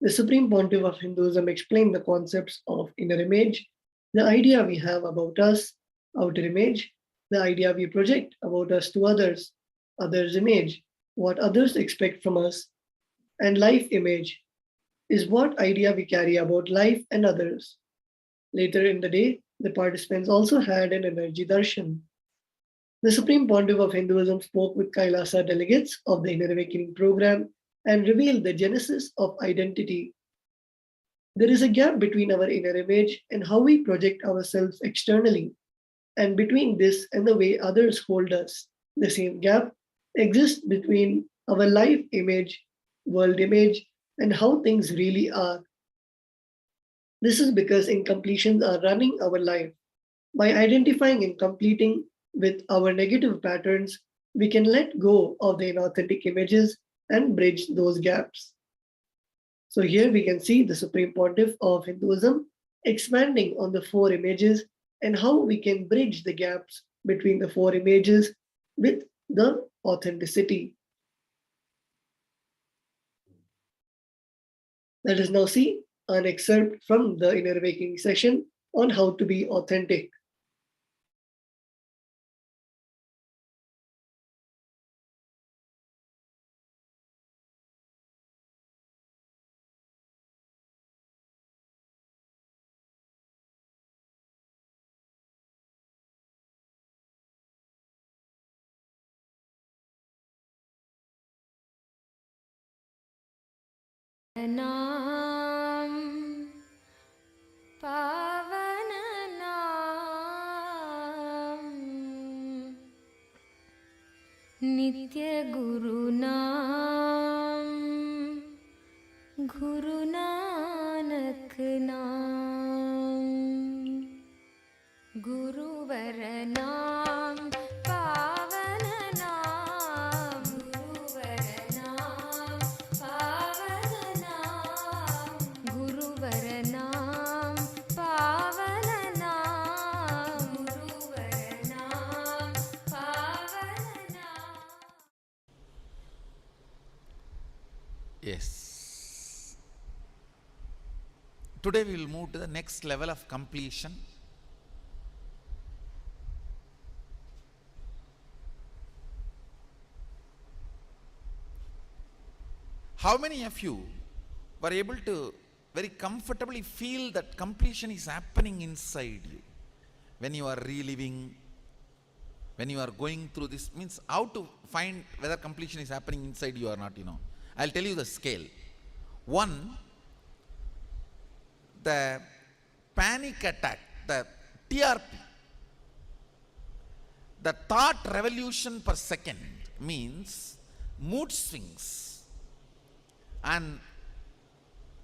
The Supreme Pontiff of Hinduism explained the concepts of inner image, the idea we have about us, outer image, the idea we project about us to others, others' image, what others expect from us, and life image is what idea we carry about life and others. Later in the day, the participants also had an energy darshan. The Supreme Pontiff of Hinduism spoke with Kailasa delegates of the Inner Awakening program and revealed the genesis of identity. There is a gap between our inner image and how we project ourselves externally, and between this and the way others hold us. The same gap exists between our life image, world image, and how things really are. This is because incompletions are running our life. By identifying and completing with our negative patterns, we can let go of the inauthentic images and bridge those gaps. So here we can see the Supreme Pontiff of Hinduism expanding on the four images and how we can bridge the gaps between the four images with the authenticity. Let us now see an excerpt from the Inner Awakening session on how to be authentic. नाम पावन नाम नित्य गुरु नाम गुरु नानक नाम गुरुवर नाम पावन नाम गुरुवर नाम पावन नाम गुरुवर नाम पावन नाम गुरुवर नाम पावन नाम. Yes. Today we will move to the next level of completion. How many of you were able to very comfortably feel that completion is happening inside you? When you are reliving, when you are going through this, means how to find whether completion is happening inside you or not, I'll tell you the scale. 1, the panic attack, the TRP, the thought revolution per second, means mood swings, and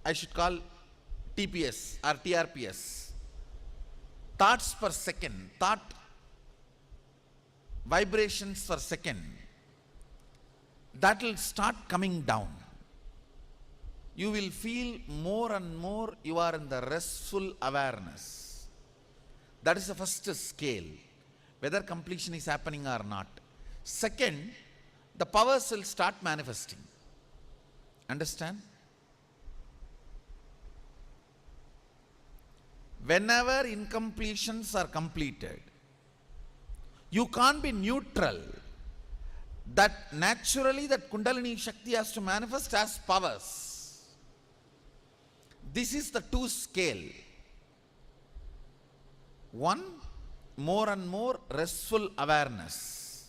I should call TPS or TRPS, thoughts per second, thought vibrations per second, that will start coming down. You will feel more and more you are in the restful awareness. That is the first scale, whether completion is happening or not. Second, the powers will start manifesting. Understand? Whenever incompletions are completed, you can't be neutral. That naturally that Kundalini Shakti has to manifest as powers. This is the 2 scale. 1, more and more restful awareness,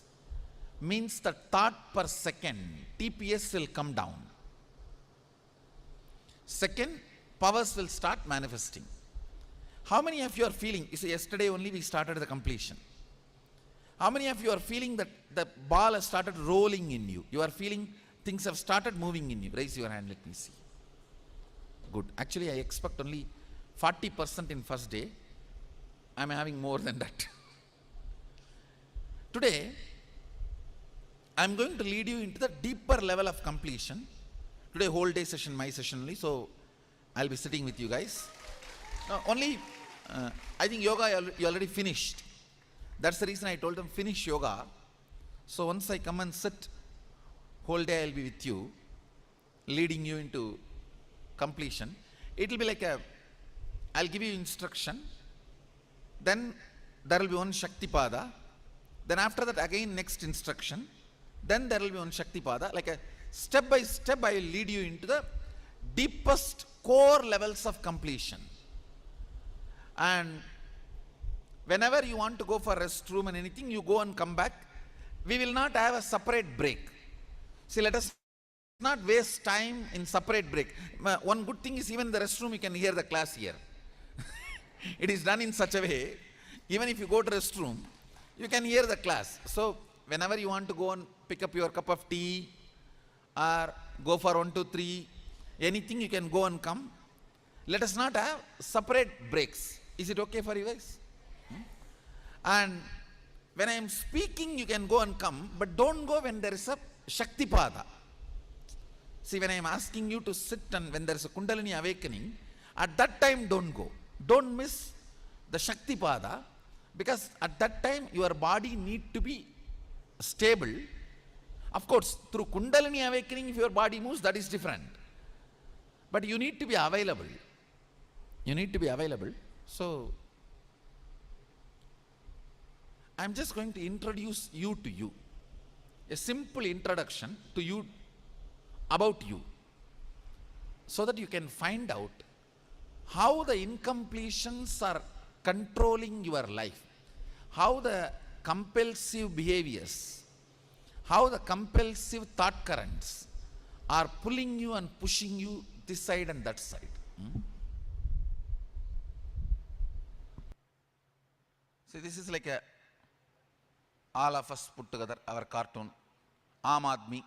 means the thought per second, TPS, will come down. Second, powers will start manifesting. How many of you are feeling, you see, yesterday only we started the completion. How many of you are feeling that the ball has started rolling in you? You are feeling things have started moving in you. Raise your hand, let me see. Good. Actually, I expect only 40% in first day. I am having more than that. Today, I am going to lead you into the deeper level of completion. Today, whole day session, my session only, so I'll be sitting with you guys. No, only, I think yoga you already finished. That's the reason I told them finish yoga. So once I come and sit, whole day I'll be with you, leading you into completion, it will be like I'll give you instruction, then there will be one Shaktipada, then after that again next instruction, then there will be one Shaktipada, like a step by step I will lead you into the deepest core levels of completion. And whenever you want to go for restroom and anything, you go and come back. We will not have a separate break. See, let us not waste time in separate break. One good thing is even in the restroom you can hear the class here. It is done in such a way, even if you go to restroom, you can hear the class. So whenever you want to go and pick up your cup of tea or go for 1, 2, 3, anything you can go and come. Let us not have separate breaks. Is it okay for you guys? And when I am speaking, you can go and come, but don't go when there is a Shaktipada. See, when I am asking you to sit and when there is a Kundalini awakening, at that time don't go. Don't miss the Shaktipada, because at that time your body need to be stable. Of course, through Kundalini awakening, if your body moves, that is different. But you need to be available. You need to be available. So, I'm just going to introduce you to you. A simple introduction to you, about you, so that you can find out how the incompletions are controlling your life, how the compulsive behaviors, how the compulsive thought currents are pulling you and pushing you this side and that side. See, this is like a all of us put together, our cartoon, Aam Aadmi.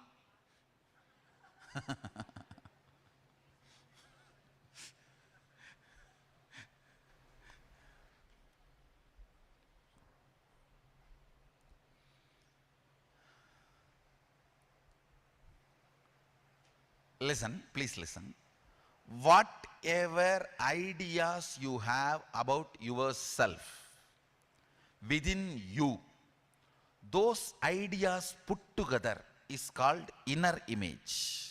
Listen, please listen. Whatever ideas you have about yourself within you, those ideas put together is called inner image.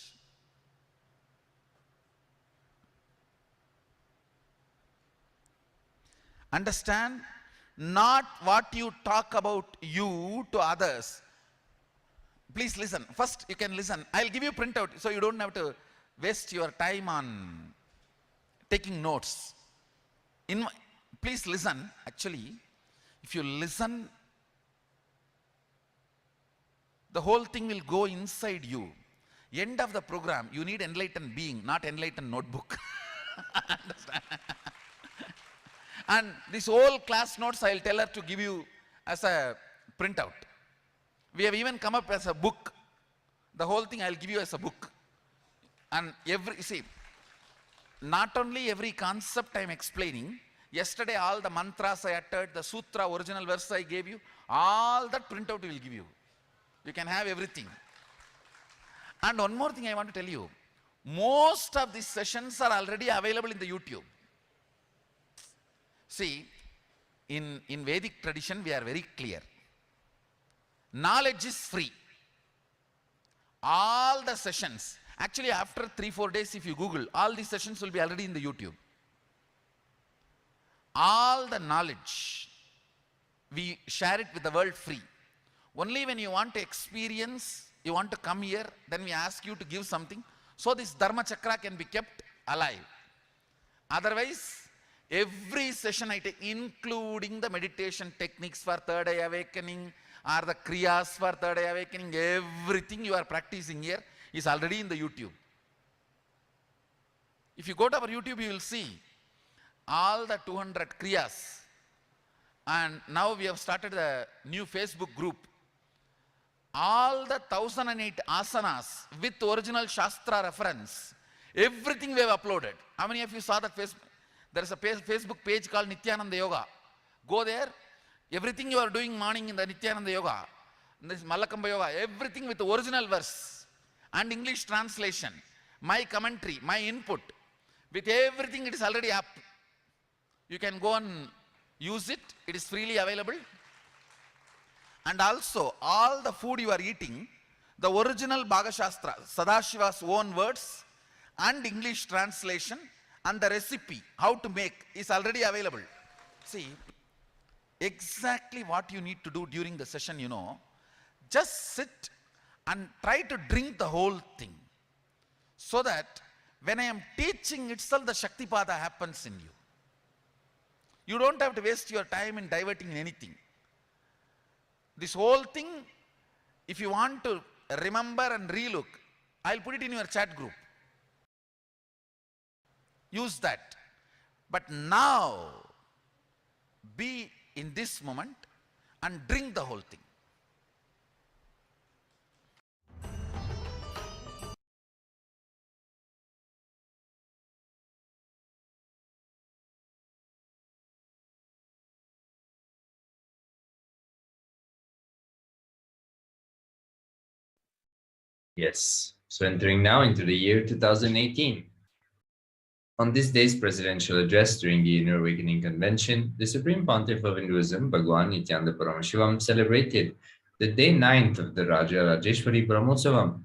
Understand? Not what you talk about you to others. Please listen. First you can listen. I'll give you printout so you don't have to waste your time on taking notes. Please listen. Actually, if you listen, the whole thing will go inside you. End of the program, you need enlightened being, not enlightened notebook. Understand? And this whole class notes I'll tell her to give you as a printout. We have even come up as a book. The whole thing I'll give you as a book. And not only every concept I'm explaining, yesterday all the mantras I uttered, the sutra, original verse I gave you, all that printout will give you. You can have everything. And one more thing I want to tell you. Most of these sessions are already available in the YouTube. See, in Vedic tradition, we are very clear. Knowledge is free. All the sessions, actually after 3-4 days, if you Google, all these sessions will be already in the YouTube. All the knowledge, we share it with the world free. Only when you want to experience, you want to come here, then we ask you to give something, so this Dharma Chakra can be kept alive. Otherwise, every session I take, including the meditation techniques for third eye awakening, or the kriyas for third eye awakening, everything you are practicing here is already in the YouTube. If you go to our YouTube, you will see all the 200 kriyas. And now we have started a new Facebook group. All the 1008 asanas with original Shastra reference, everything we have uploaded. How many of you saw that Facebook? There is a Facebook page called Nithyananda Yoga. Go there. Everything you are doing morning in the Nithyananda Yoga, this Malakamba Yoga, everything with the original verse and English translation, my commentary, my input, with everything it is already up. You can go and use it. It is freely available. And also, all the food you are eating, the original Bhagashastra, Sadashiva's own words, and English translation and the recipe, how to make, is already available. See, exactly what you need to do during the session, just sit and try to drink the whole thing, so that when I am teaching itself, the Shaktipada happens in you. You don't have to waste your time in diverting anything. This whole thing, if you want to remember and relook, I'll put it in your chat group. Use that. But now, be in this moment and drink the whole thing. Yes. So entering now into the year 2018. On this day's presidential address during the Inner Awakening Convention, the Supreme Pontiff of Hinduism, Bhagwan Nithyananda Paramashivam, celebrated the day 9th of the Raja Rajeshwari Brahmotsavam,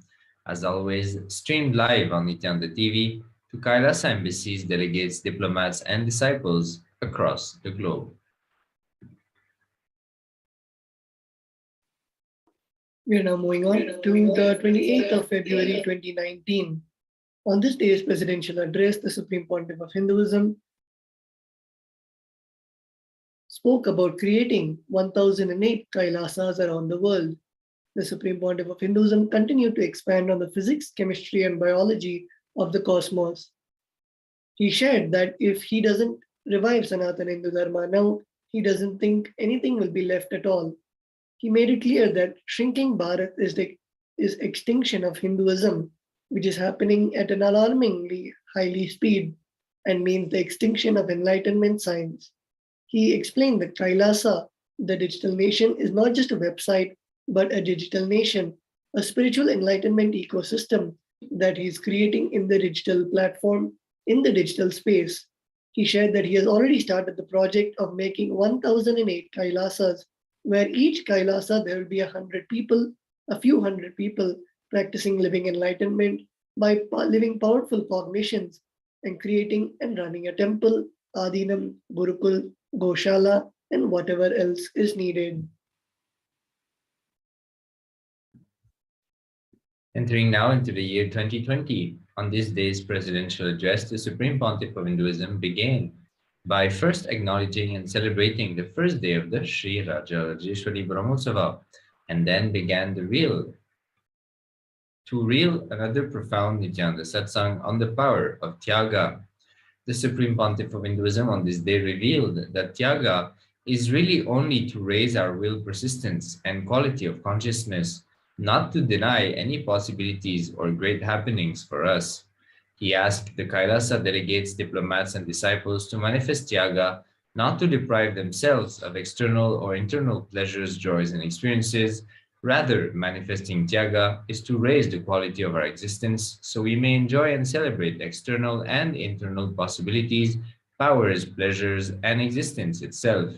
as always streamed live on Nithyananda TV to KAILASA embassies, delegates, diplomats, and disciples across the globe. We are now moving on to the 28th of February 2019. On this day's presidential address, the Supreme Pontiff of Hinduism spoke about creating 1008 Kailasas around the world. The Supreme Pontiff of Hinduism continued to expand on the physics, chemistry, and biology of the cosmos. He shared that if he doesn't revive Sanatana Hindu Dharma now, he doesn't think anything will be left at all. He made it clear that shrinking Bharat is extinction of Hinduism, which is happening at an alarmingly highly speed and means the extinction of Enlightenment science. He explained that KAILASA, the digital nation, is not just a website, but a digital nation, a spiritual enlightenment ecosystem that he's creating in the digital platform, in the digital space. He shared that he has already started the project of making 1008 Kailasas, where each Kailasa there will be 100 people, a few hundred people practicing living enlightenment by living powerful cognitions and creating and running a temple, Adinam, Gurukul, Goshala, and whatever else is needed. Entering now into the year 2020, on this day's presidential address, the Supreme Pontiff of Hinduism began by first acknowledging and celebrating the first day of the Sri Raja Rajeshwari Brahmotsava, and then began another profound Nithyananda satsang on the power of Tyaga. The Supreme Pontiff of Hinduism on this day revealed that Tyaga is really only to raise our will persistence and quality of consciousness, not to deny any possibilities or great happenings for us. He asked the Kailasa delegates, diplomats, and disciples to manifest Tyaga, not to deprive themselves of external or internal pleasures, joys, and experiences. Rather, manifesting Tyaga is to raise the quality of our existence so we may enjoy and celebrate external and internal possibilities, powers, pleasures, and existence itself.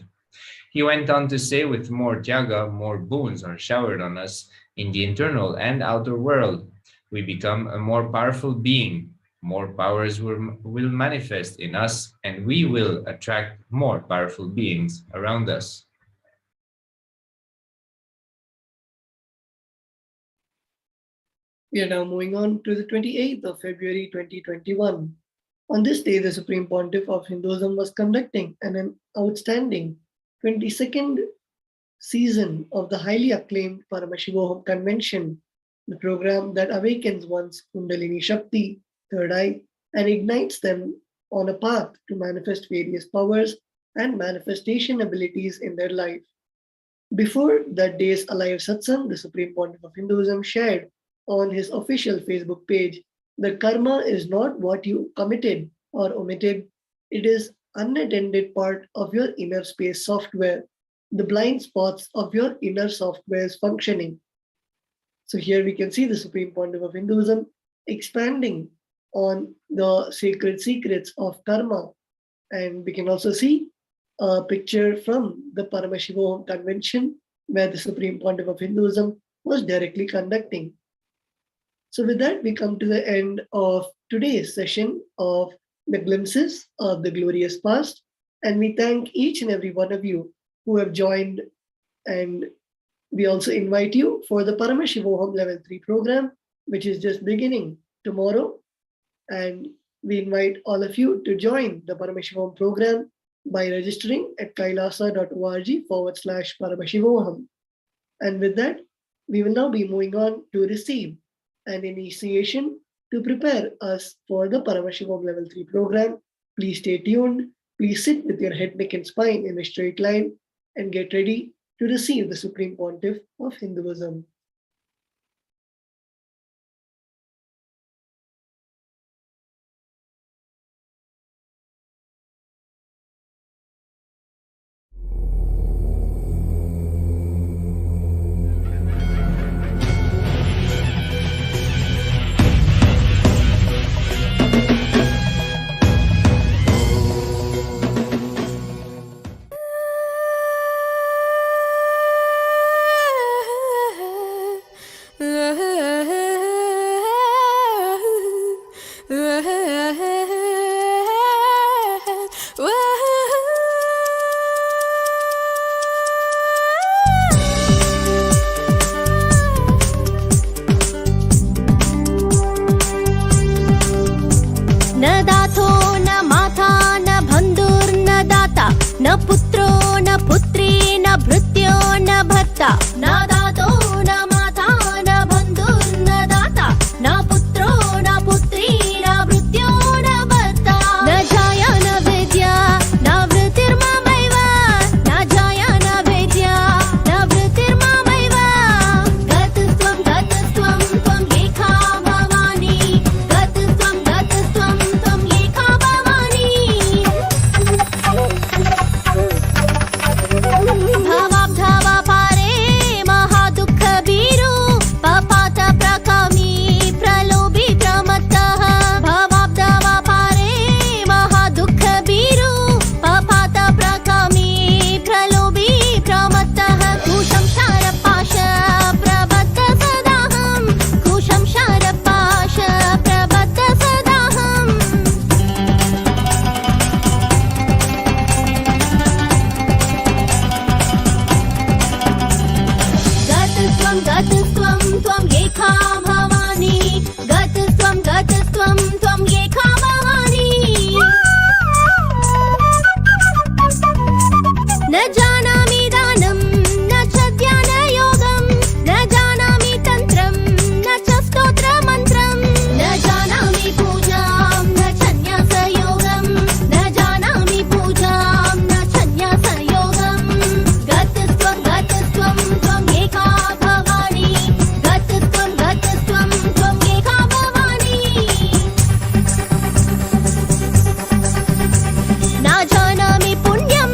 He went on to say, with more Tyaga, more boons are showered on us in the internal and outer world. We become a more powerful being. More powers will manifest in us, and we will attract more powerful beings around us. We are now moving on to the 28th of February 2021. On this day, the Supreme Pontiff of Hinduism was conducting an outstanding 22nd season of the highly acclaimed Paramashivoham convention, the program that awakens one's Kundalini Shakti, third eye, and ignites them on a path to manifest various powers and manifestation abilities in their life. Before that day's alive satsang, the Supreme Pontiff of Hinduism shared on his official Facebook page that karma is not what you committed or omitted, it is unattended part of your inner space software, the blind spots of your inner software's functioning. So here we can see the Supreme Pontiff of Hinduism expanding on the sacred secrets of karma. And we can also see a picture from the Paramashivoham convention where the Supreme Pontiff of Hinduism was directly conducting. So with that, we come to the end of today's session of the glimpses of the glorious past. And we thank each and every one of you who have joined. And we also invite you for the Paramashivoham Level 3 program, which is just beginning tomorrow. And we invite all of you to join the Paramashivoham program by registering at kailasa.org/Paramashivoham. And with that, we will now be moving on to receive an initiation to prepare us for the Paramashivoham Level 3 program. Please stay tuned. Please sit with your head, neck, and spine in a straight line and get ready to receive the Supreme Pontiff of Hinduism. न पुत्रो न पुत्री न भृत्यो न भर्ता न दातो न माता न बन्धुर्न दाता न पुत्रो न पुत्री न भृत्यो न भर्ता न जाया न वेद्या न वृत्तिर्ममैव न जाया न वेद्या न वृत्तिर्ममैव गतस्त्वं त्वं एका भवानी गतस्त्वं त्वं एका भवानी भावाब्धावा पारे महादुःख बीरु पपात प्रकामी प्रलोभी प्रमत्तः भावाब्धावा पारे महादुःख बीरु पपात प्रकामी प्रलोभी प्रमत्तः कुशं शारपाश प्रबद्ध सदाहं कुशं शारपाश प्रबद्ध सदाहम् गतस्त्वं त्वं एका भवानी गतस्त्वं त्वं एका भवानी न जानामि दानं न च ध्यानयोगं न जानामि तन्त्रं न च स्तोत्रमन्त्रं न जानामि पूजां न च न्यासयोगं न जानामि पूजां न च न्यासयोगं गतस्त्वं त्वं एका भवानी गतस्त्वं त्वं एका भवानी न जानामि पुण्यं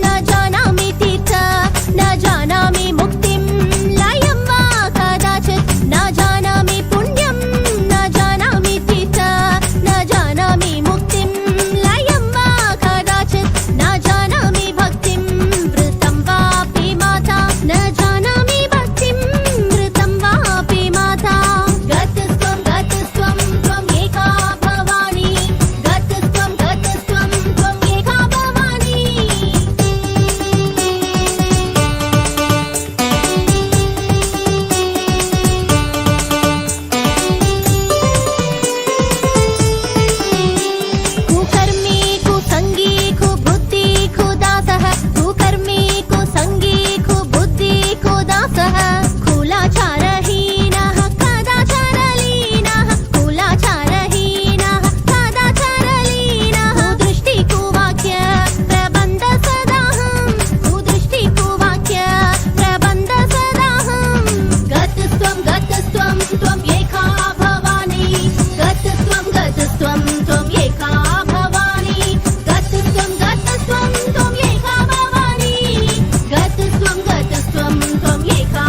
न जानामि तीर्थ न जानामि मुक्तिं लयं वा कदाचित् न जानामि पुण्यं न जानामि तीर्थ न जानामि मुक्तिं लयं वा कदाचित् न जानामि भक्तिं वृतं वापि माता न जानामि भक्तिं वृतं वापि माता गतस्त्वं त्वं एका भवानी गतस्त्वं त्वं एका भवानी कुकर्मी कुसंगी कुबुद्धि कुदासः कुकर्मी कुसंगी कुबुद्धि कुदासः कुलाचारहीनः कदाचारलीनः कुलाचारहीनः कदाचारलीनः कुदृष्टि कुवाक्य प्रबन्ध सदाहं कुदृष्टि कुवाक्य प्रबन्ध सदाहं गतस्त्वं त्वं एका भवानी गतस्त्वं त्वं एका भवानी गतस्त्वं त्वं एका भवानी गतस्त्वं त्वं एका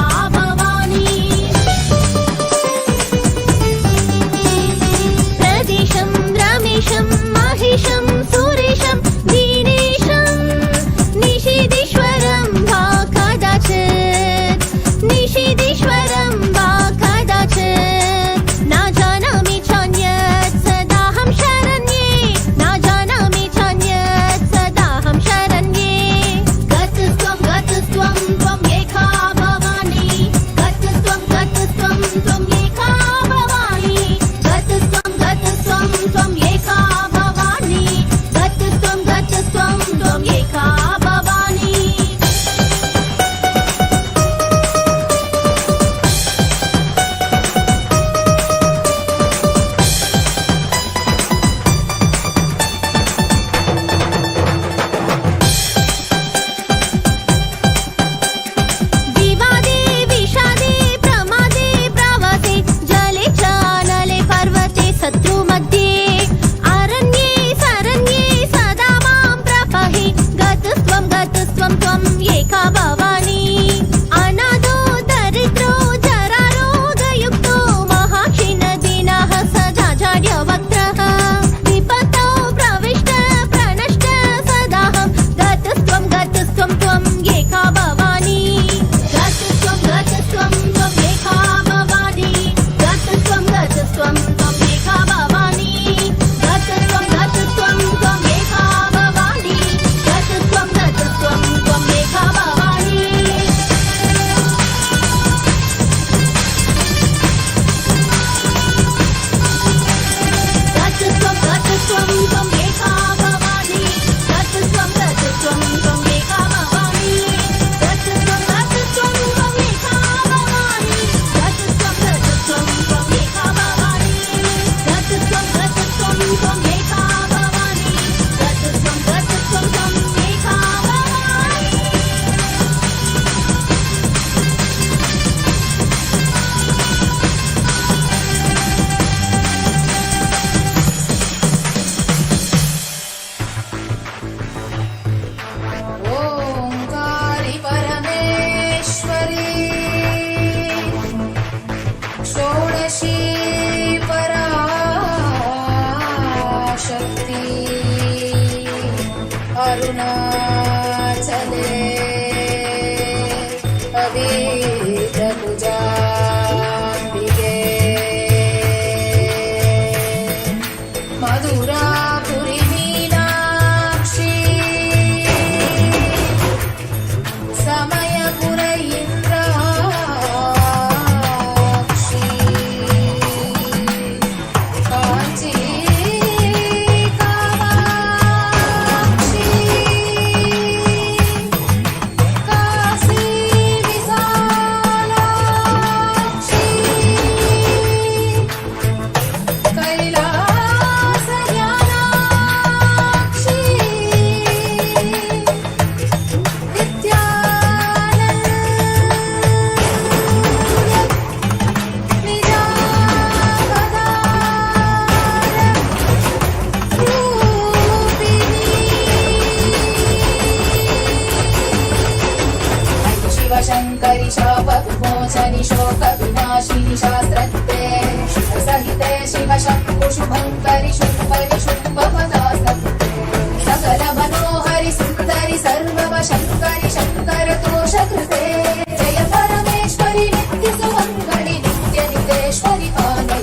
सर्वेश्वरि पालय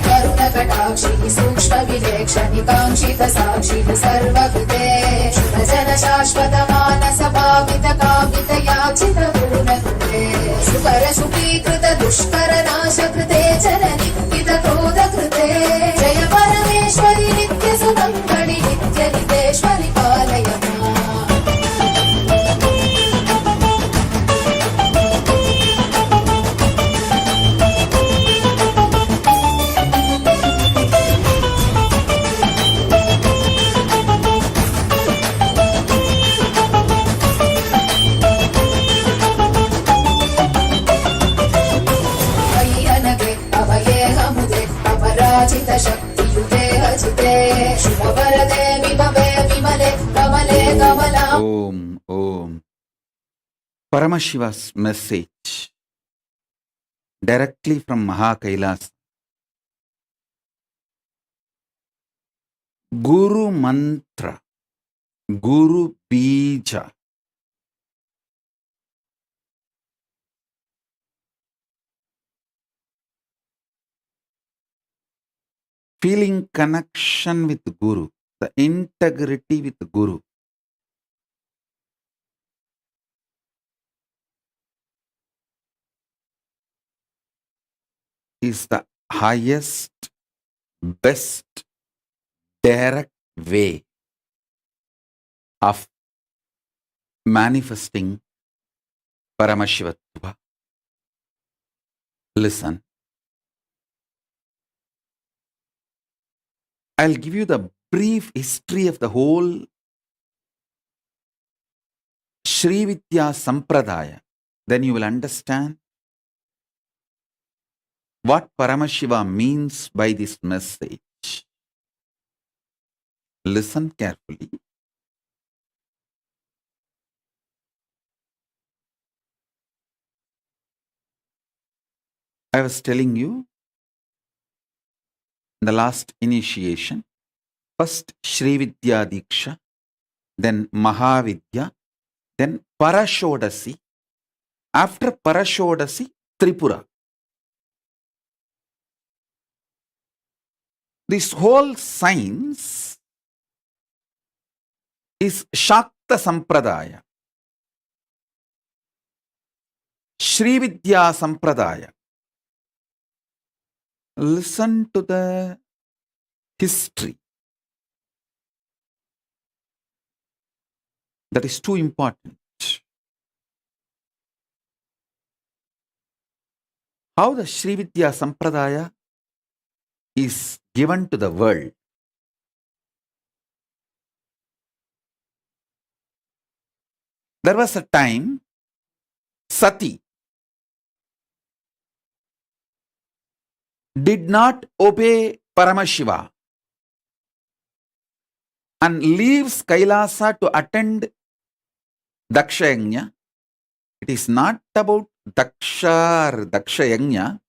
करुणकटाक्षिः सूक्ष्मविवेक्षणि काङ्क्षित साक्षिः सर्वकृते शुभजन शाश्वत मानस भावित कामित याचित पूर्णकृते सुकर सुखीकृत दुष्कर नाश कृते जननि हित क्रोध कृते जय परमेश्वरि नित्य सुमङ्गलि नित्य नितेश्वरि पालय शक्तियुते हजिते शुभवरदे विभवे विमले कमले कमला. Om. Paramashiva's message directly from KAILASA. Guru Mantra, Guru Bija. Feeling connection with Guru, the integrity with Guru. Is the highest, best, direct way of manifesting Paramashivatva. Listen. I'll give you the brief history of the whole Sri Vidya Sampradaya. Then you will understand what Paramashiva means by this message. Listen carefully. I was telling you in the last initiation, first Sri Vidya Diksha, then Mahavidya, then Parashodasi. After Parashodasi, Tripura. This whole science is Shakta Sampradaya, Sri Vidya Sampradaya. Listen to the history. That is too important. How the Sri Vidya Sampradaya is given to the world. There was a time Sati did not obey Paramashiva and leaves Kailasa to attend Dakshayagnya. It is not about Daksha or Dakshayagnya.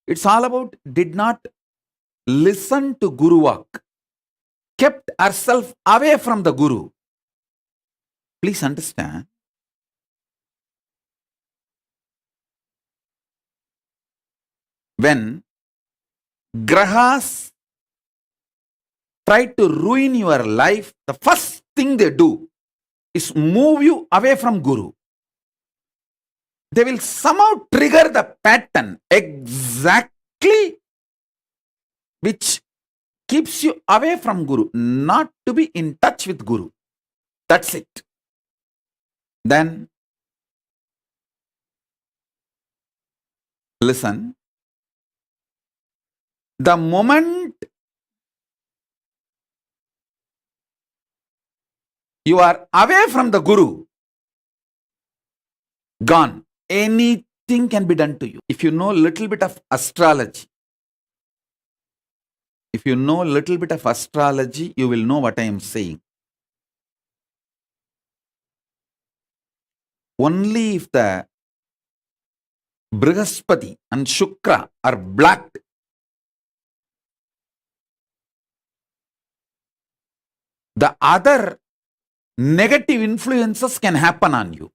It's all about did not listen to Guru Vak, kept herself away from the Guru. Please understand. When Grahas try to ruin your life, the first thing they do is move you away from Guru. They will somehow trigger the pattern exactly which keeps you away from Guru, not to be in touch with Guru. That's it. Then, listen. The moment you are away from the Guru, gone. Anything can be done to you. If you know a little bit of astrology, you will know what I am saying. Only if the Brihaspati and Shukra are blacked, the other negative influences can happen on you.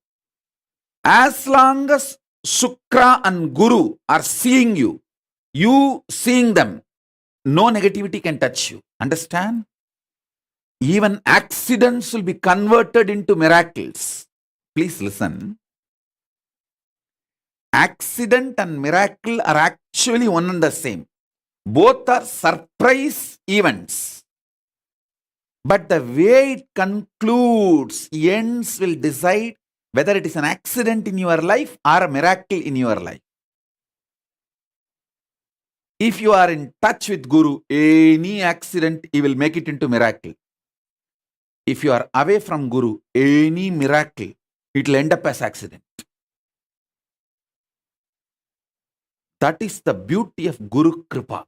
As long as Shukra and Guru are seeing you, you seeing them, no negativity can touch you. Understand? Even accidents will be converted into miracles. Please listen. Accident and miracle are actually one and the same. Both are surprise events. But the way it concludes, ends will decide whether it is an accident in your life or a miracle in your life. If you are in touch with Guru, any accident, he will make it into miracle. If you are away from Guru, any miracle, it will end up as accident. That is the beauty of Guru Kripa.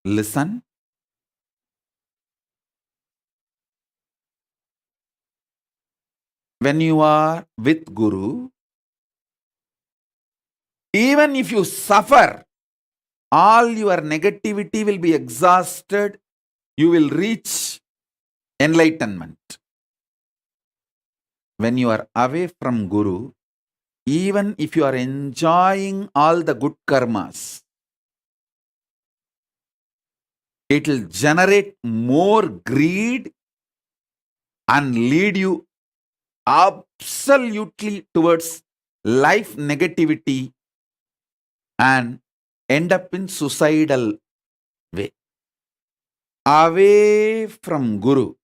Listen. When you are with Guru, even if you suffer, all your negativity will be exhausted. You will reach enlightenment. When you are away from Guru, even if you are enjoying all the good karmas, it will generate more greed and lead you absolutely towards life negativity and end up in suicidal way. Away from Guru.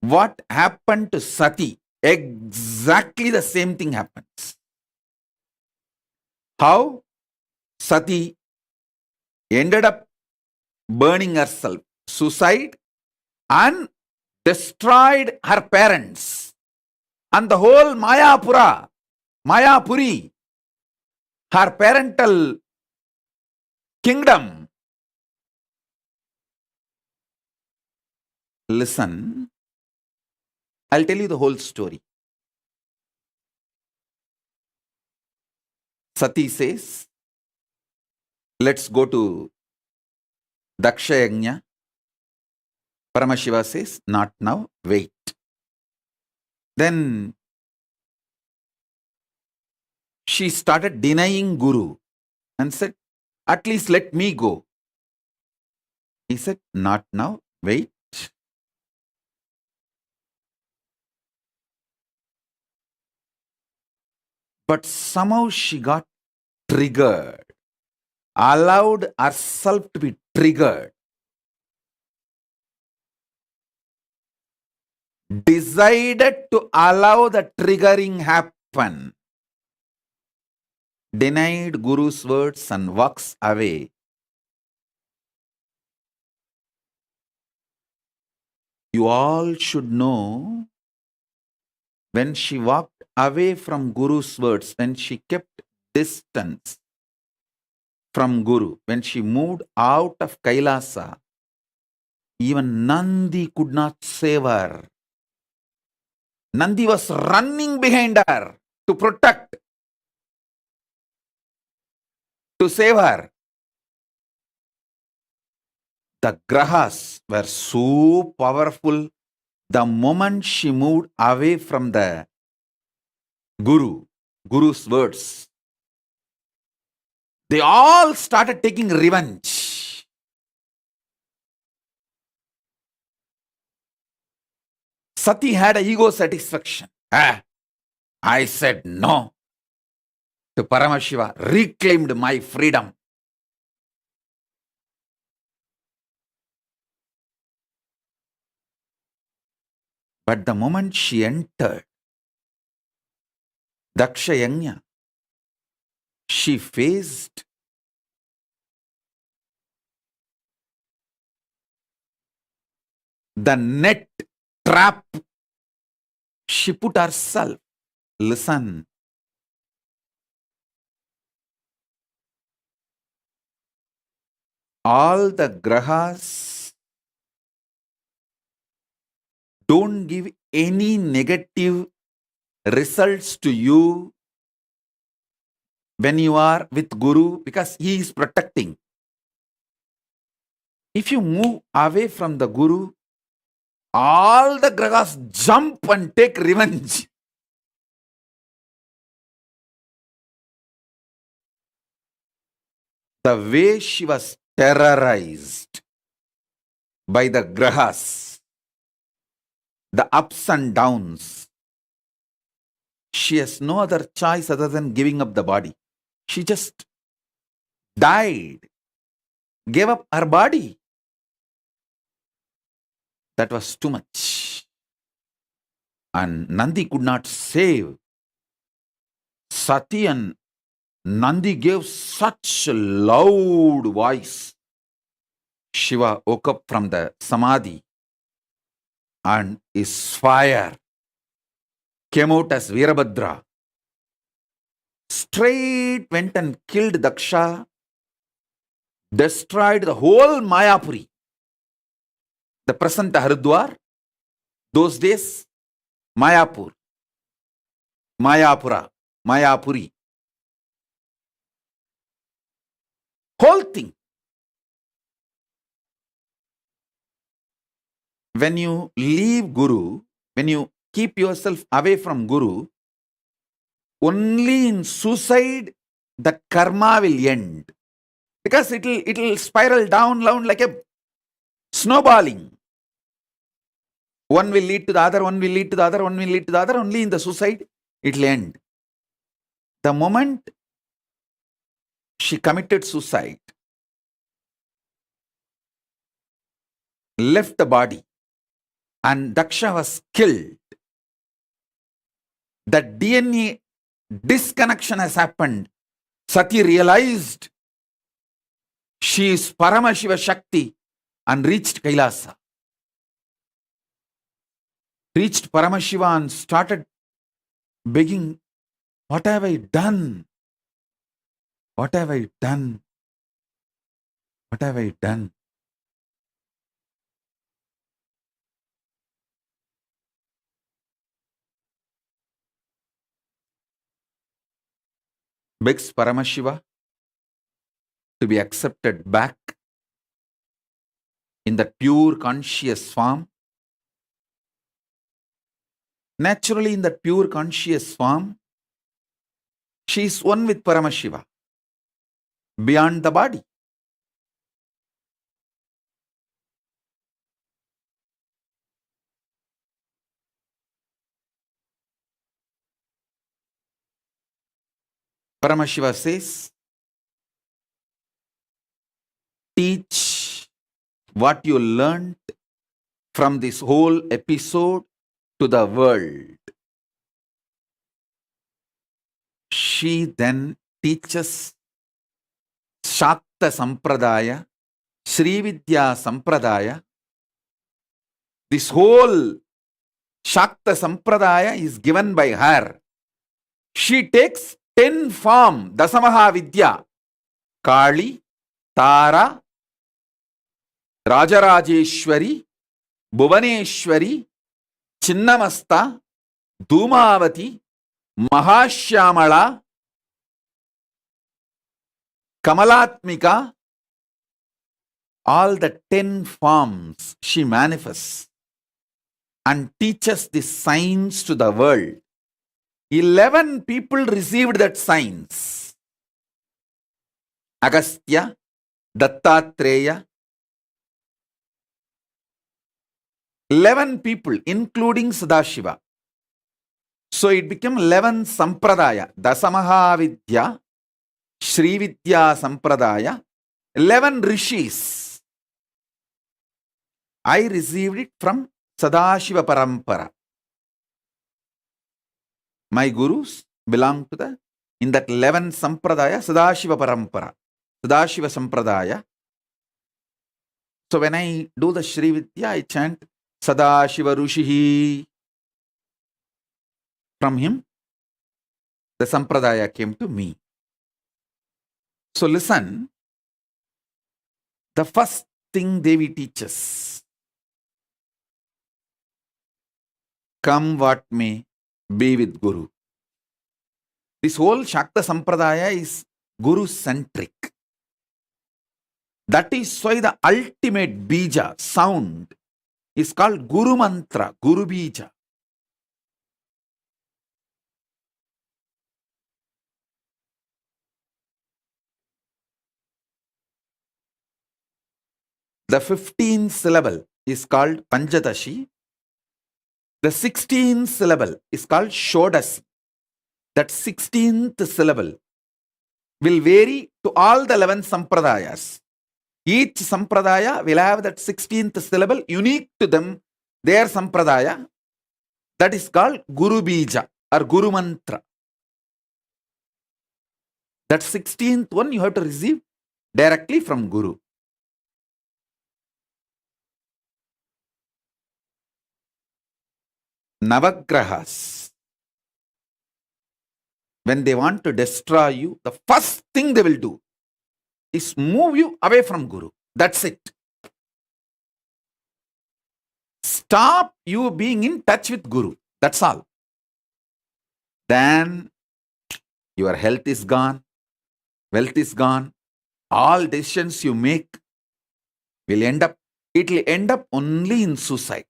What happened to Sati? Exactly the same thing happens. How? Sati ended up burning herself, suicide, and destroyed her parents and the whole Mayapuri, her parental kingdom. Listen, I'll tell you the whole story. Sati says, let's go to Daksha Yajna. Paramashiva says, not now, wait. Then she started denying Guru and said, at least let me go. He said, not now, wait. But somehow she got triggered, allowed herself to be triggered, decided to allow the triggering happen, denied Guru's words and walks away. You all should know, when she walked away from Guru's words, when she kept distance from Guru, when she moved out of Kailasa, even Nandi could not save her. Nandi was running behind her to protect, to save her. The grahas were so powerful. The moment she moved away from the Guru's words, they all started taking revenge. Sati had an ego satisfaction. I said no to Paramashiva, reclaimed my freedom. But the moment she entered Daksha Yajna, she faced the net trap she put herself. Listen. All the grahas don't give any negative results to you when you are with Guru, because he is protecting. If you move away from the Guru, all the grahas jump and take revenge. The way she was terrorized by the grahas, the ups and downs, she has no other choice other than giving up the body. She just died, gave up her body. That was too much. And Nandi could not save. Sati and Nandi gave such a loud voice. Shiva woke up from the samadhi and his fire came out as Veerabhadra. Straight went and killed Daksha, destroyed the whole Mayapuri. The present Haridwar, those days, Mayapur, Mayapura, Mayapuri. Whole thing. When you leave Guru, when you keep yourself away from Guru, only in suicide the karma will end. Because it'll spiral down like a snowballing. One will lead to the other, one will lead to the other, one will lead to the other. Only in the suicide it will end. The moment she committed suicide, left the body, and Daksha was killed, the DNA disconnection has happened. Sati realized she is Paramashiva Shakti and reached Kailasa. Reached Paramashiva and started begging, what have I done? What have I done? What have I done? Begs Paramashiva to be accepted back in that pure conscious form. Naturally, in that pure conscious form, she is one with Paramashiva, beyond the body. Paramashiva says, teach what you learned from this whole episode to the world. She then teaches Shakta Sampradaya, Sri Vidya Sampradaya. This whole Shakta Sampradaya is given by her. She takes 10 form, Dasamaha Vidya, Kali, Tara, Rajarajeshwari, Bhuvaneshwari, Chinnamasta, Dhumavati, Mahashyamala, Kamalatmika, all the 10 forms she manifests and teaches the signs to the world. 11 people received that signs. Agastya, Dattatreya, 11 people, including Sadashiva. So it became 11 Sampradaya. Dasamaha Vidya, Sri Vidya Sampradaya, 11 Rishis. I received it from Sadashiva Parampara. My gurus belong to in that 11 Sampradaya, Sadashiva Parampara, Sadashiva Sampradaya. So when I do the Sri Vidya, I chant Sadashiva Rushihi. From him, the Sampradaya came to me. So listen, the first thing Devi teaches, come what may, be with Guru. This whole Shakta Sampradaya is Guru-centric. That is why the ultimate bija, sound, is called Guru Mantra, Guru Bija. The 15th syllable is called Panchadashi. The 16th syllable is called Shodasi. That 16th syllable will vary to all the 11 sampradayas. Each sampradaya will have that 16th syllable unique to them, their sampradaya. That is called Guru Bija or Guru Mantra. That 16th one you have to receive directly from Guru. Navagrahas, when they want to destroy you, the first thing they will do is move you away from Guru. That's it. Stop you being in touch with Guru. That's all. Then your health is gone, wealth is gone, all decisions you make will end up only in suicide.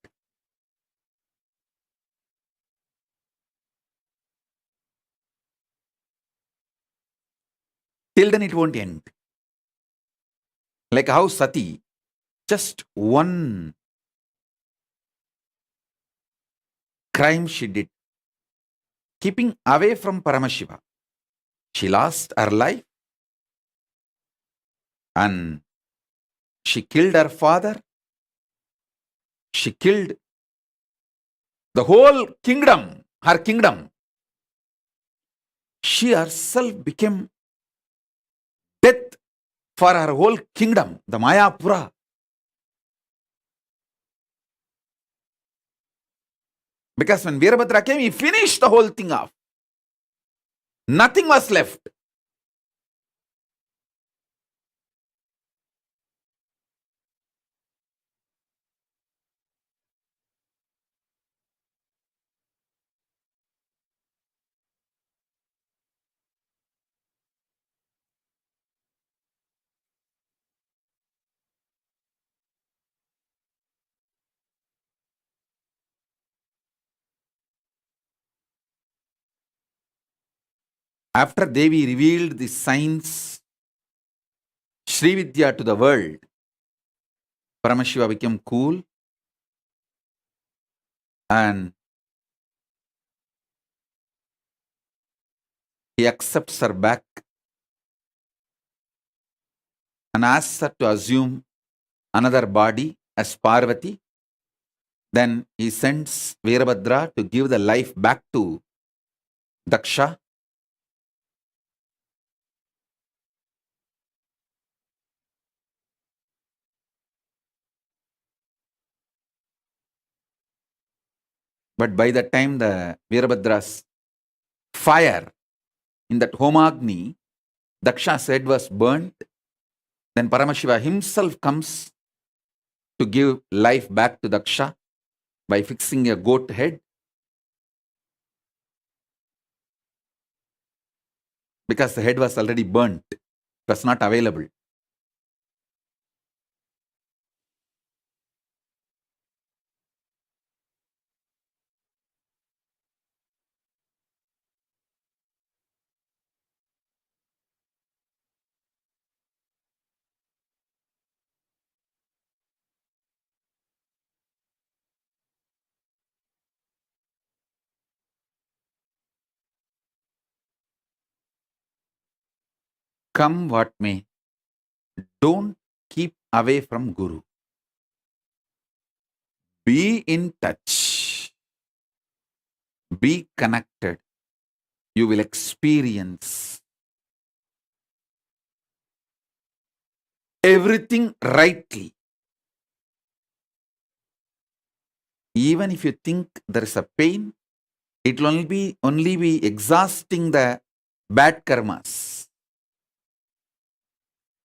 Till then it won't end. Like how Sati, just one crime she did, keeping away from Paramashiva, she lost her life and she killed her father. She killed the whole kingdom, her kingdom. She herself became death for her whole kingdom, the Mayapura. Because when Virabhadra came, he finished the whole thing off. Nothing was left. After Devi revealed the science, Sri Vidya to the world, Paramashiva became cool and he accepts her back and asks her to assume another body as Parvati. Then he sends Virabhadra to give the life back to Daksha. But by the time the Virabhadra's fire in that Homagni, Daksha's head was burnt, then Paramashiva himself comes to give life back to Daksha by fixing a goat head. Because the head was already burnt, it was not available. Come what may, don't keep away from Guru. Be in touch. Be connected. You will experience everything rightly. Even if you think there is a pain, it will only be exhausting the bad karmas.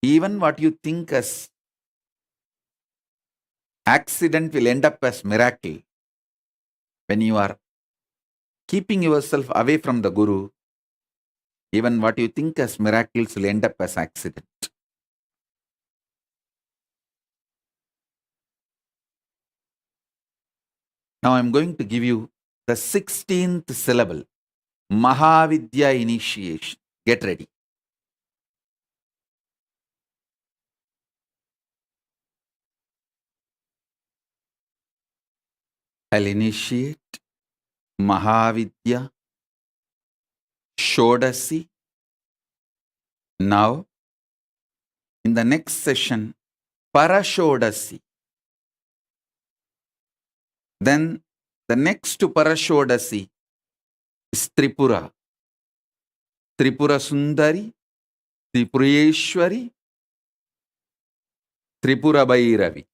Even what you think as accident will end up as miracle. When you are keeping yourself away from the Guru, even what you think as miracles will end up as accident. Now I'm going to give you the 16th syllable, Mahavidya initiation. Get ready. I'll initiate Mahavidya Shodasi. Now, in the next session, Parashodasi. Then the next to Parashodasi is Tripura. Tripura Sundari, Tripureshwari, Tripura Bhairavi.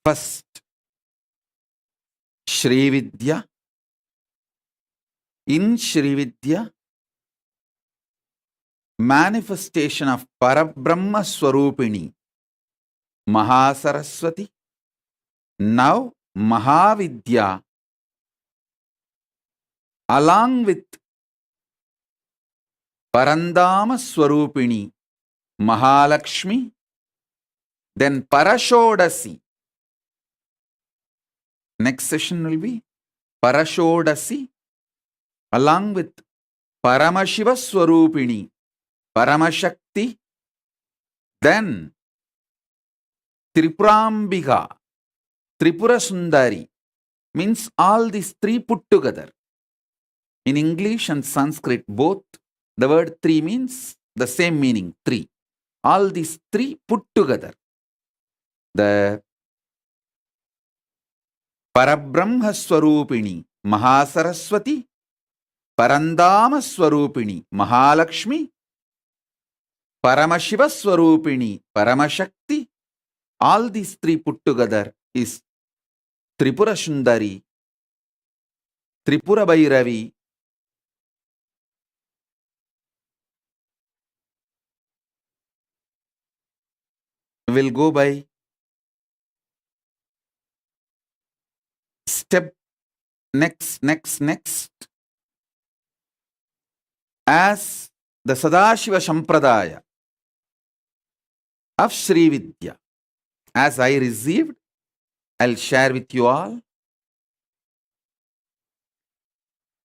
First, Shri Vidya. In Shri Vidya, manifestation of Parabrahma Swarupini, Mahasaraswati. Now, Mahavidya, along with Parandama Swarupini, Mahalakshmi, then Parashodasi. Next session will be Parashodasi, along with Paramashiva Swarupini, Paramashakti, then Tripurambika, Tripura Sundari, means all these three put together. In English and Sanskrit, both the word three means the same meaning, three. All these three put together. The Parabrahma Swarupini, Mahasaraswati, Parandama Swarupini, Mahalakshmi, Paramashiva Swarupini, Paramashakti, all these three put together is Tripura Sundari, Tripura Bhairavi, will go by step next. As the Sadashiva Sampradaya of Sri Vidya, as I received, I'll share with you all.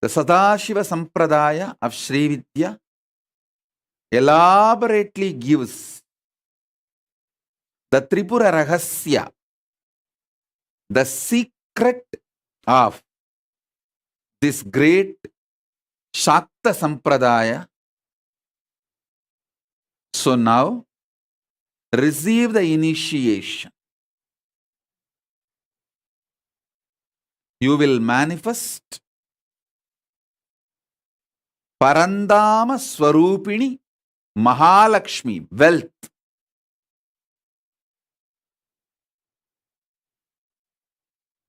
The Sadashiva Sampradaya of Sri Vidya elaborately gives the Tripura Rahasya, the secret of this great Shakta Sampradaya. So now, receive the initiation. You will manifest Parandama Swarupini Mahalakshmi, wealth.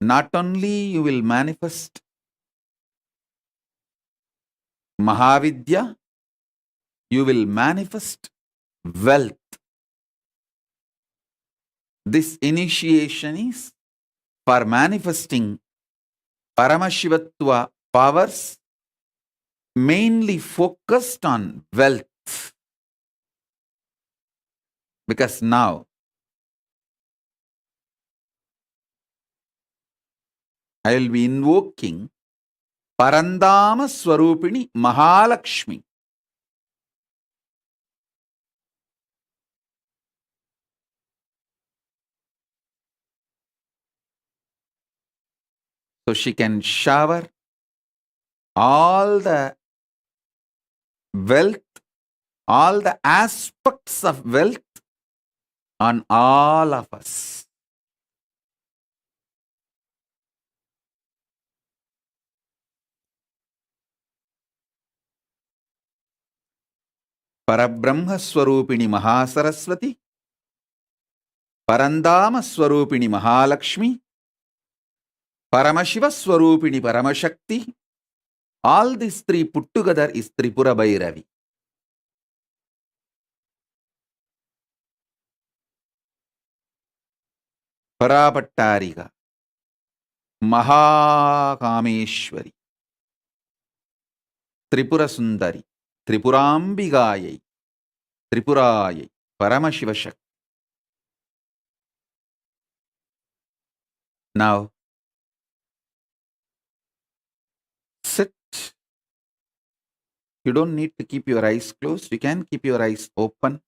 Not only you will manifest Mahavidya, you will manifest wealth. This initiation is for manifesting Paramashivatva powers, mainly focused on wealth. Because now I will be invoking Parandama Swarupini Mahalakshmi. So she can shower all the wealth, all the aspects of wealth on all of us. Parabrahma Swarupini Mahasaraswati, Parandama Swarupini Mahalakshmi, Paramashiva Swarupini Paramashakti, all these three put together is Tripura Bhairavi. Parapattariga, Mahakameshwari, Tripura Sundari, Tripurambigayai, Tripurayai, Paramashiva Shakti. Now, sit. You don't need to keep your eyes closed. You can keep your eyes open.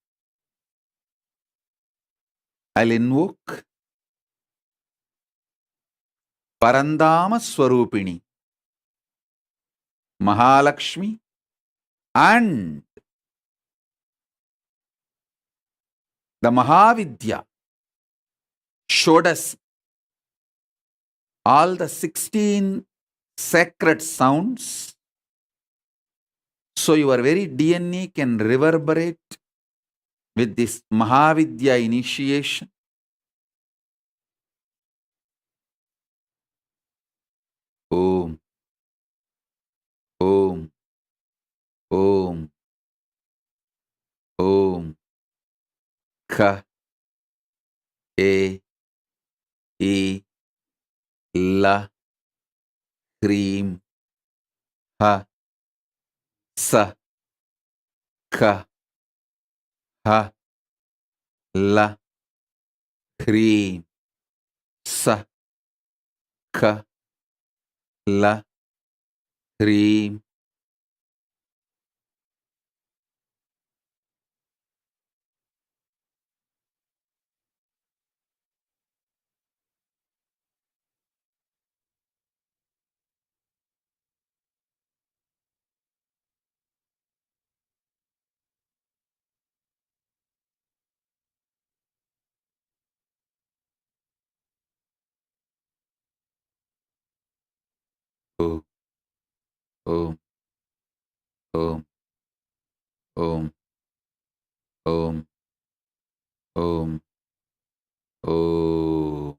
I'll invoke Parandama Swarupini, Mahalakshmi, and the Mahavidya showed us all the 16 sacred sounds. So your very DNA can reverberate with this Mahavidya initiation. Om, Om, Om, Om, Ka, E, E, La, Hrim, Ha, Sa, Ka, Ha, La, Hrim, Sa, Ka, La, Hrim. Om, Om, Om, Om, Om, Om, Om.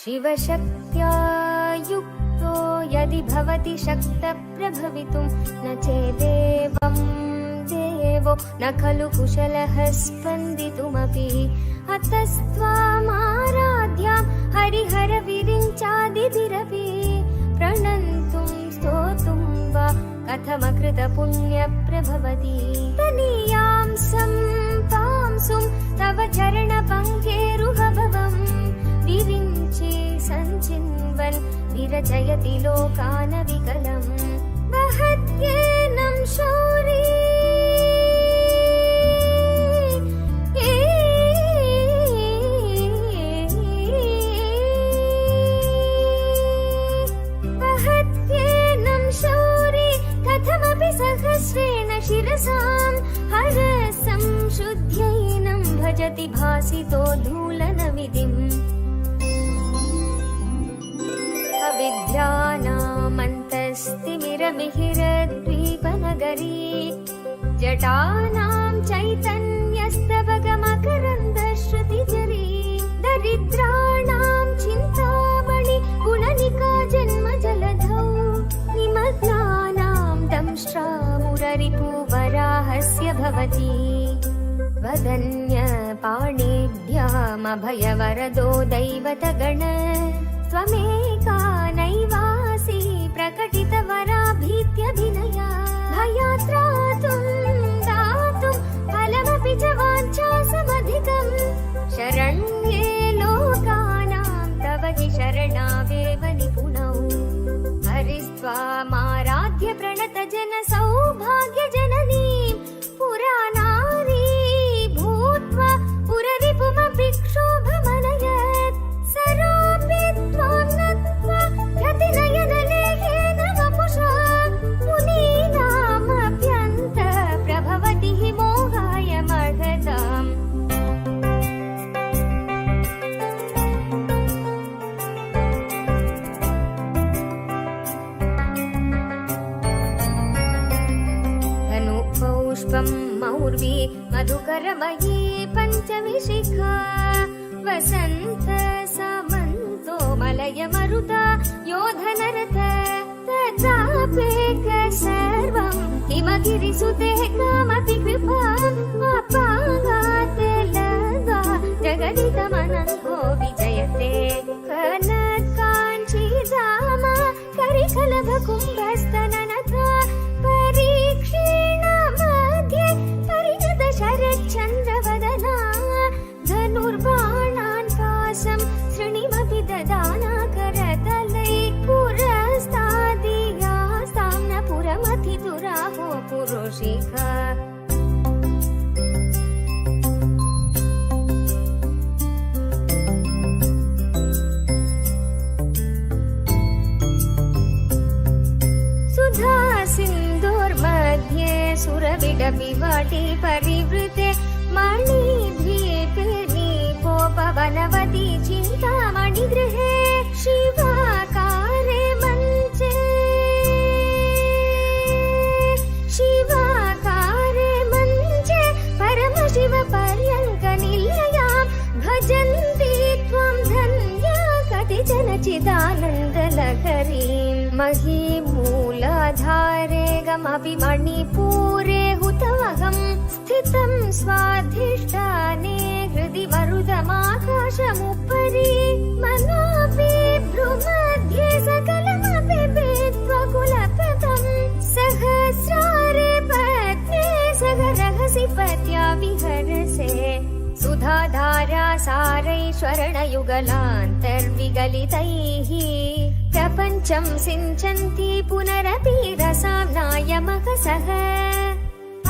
शिवशक्त्या युक्तो यदि भवति शक्तप्रभवितुं न चेदेवं देवो न खलु कुशलः स्पन्दितुमपि अतस्त्वामाराध्यां हरिहरविरिञ्चादिभिरपि प्रणन्तुं स्तोतुं वा कथमकृतपुण्यप्रभवति तनीयां सम्पांसुं तव चरणपङ्केरुहभवम् विरिञ्चे सञ्चिन्वन् विरचयति लोकानविकलम् वहत्येनं शौरी वहत्येनं शौरी कथमपि सहस्रेण शिरसां हरसं शुद्ध्यैनं भजति भासितो धूलनविधिम् अविद्यानामन्तस्तिमिरमिहिरद्वीपनगरी जटानां चैतन्यस्तबकमकरन्दश्रुतिजरी दरिद्राणां चिन्तामणि गुणनिका जन्मजलधौ निमग्नानां दंष्ट्रामुररिपुवराहस्य भवति वदन्यपाणिभ्यामभयवरदो दैवतगण त्वमेका नैवासि प्रकटितवराभीत्यभिनया भयात्रातुं दातुं फलमपि च वाञ्छासमधिकम् शरण्ये लोकानां तव हि शरणावेव निपुणौ हरिस्त्वामाराध्य प्रणतजन सौभाग्यजननीं पुरानारी भूत्वा पुररिपुमपि क्षोभमनयत् सरोऽपि त्वां नत्वा ख्यातिनयनलेहेन वपुषा मुनीनामप्यन्त प्रभवति हि मोहाय महताम् धनुपौष्पं मौर्वी मधुकरमयी पञ्चमी शिखा वसन्त सामन्तो मलय मरुता योधनरथ तथापेक सर्वं हिमगिरिसुते कामपि कृपा अपागाते लगा जगदितमनन्तो विजयते कनकाञ्चीधामा करिकलभकुम्भस्तननथा परीक्षीण मध्ये परिणत शरच्चन्द्रवदना धनुर्बाणान् पाशं शृणिमपि ददाना करतलै पुरस्तादियास्तां न पुरमथितुराहो पुरुषिका सुधा सिन्धुर्मध्ये सुरविडपिवाटी परिवृते मणिद्वीपे नीपोपवनवती चिन्तामणिगृहे शिवाकारे मञ्चे परमशिवपर्यङ्कनिलयां भजन्ति त्वं धन्या कतिचन चिदानन्दलहरीं महीमूलाधारे गमपि मणिपूरे हुतमहं स्थितं स्वाधिष्ठाने हृदि मरुदमाकाशमुपरि मनोऽपि भ्रुमध्ये सकलमपि भेत्वा कुलपदं सहस्रारे पद्मे सगरहसि पत्या विहरसे सुधाधारा सारैश्वरणयुगलान्तर्विगलितैः प्रपञ्चं सिञ्चन्ति पुनरपि रसाम्नायमकसः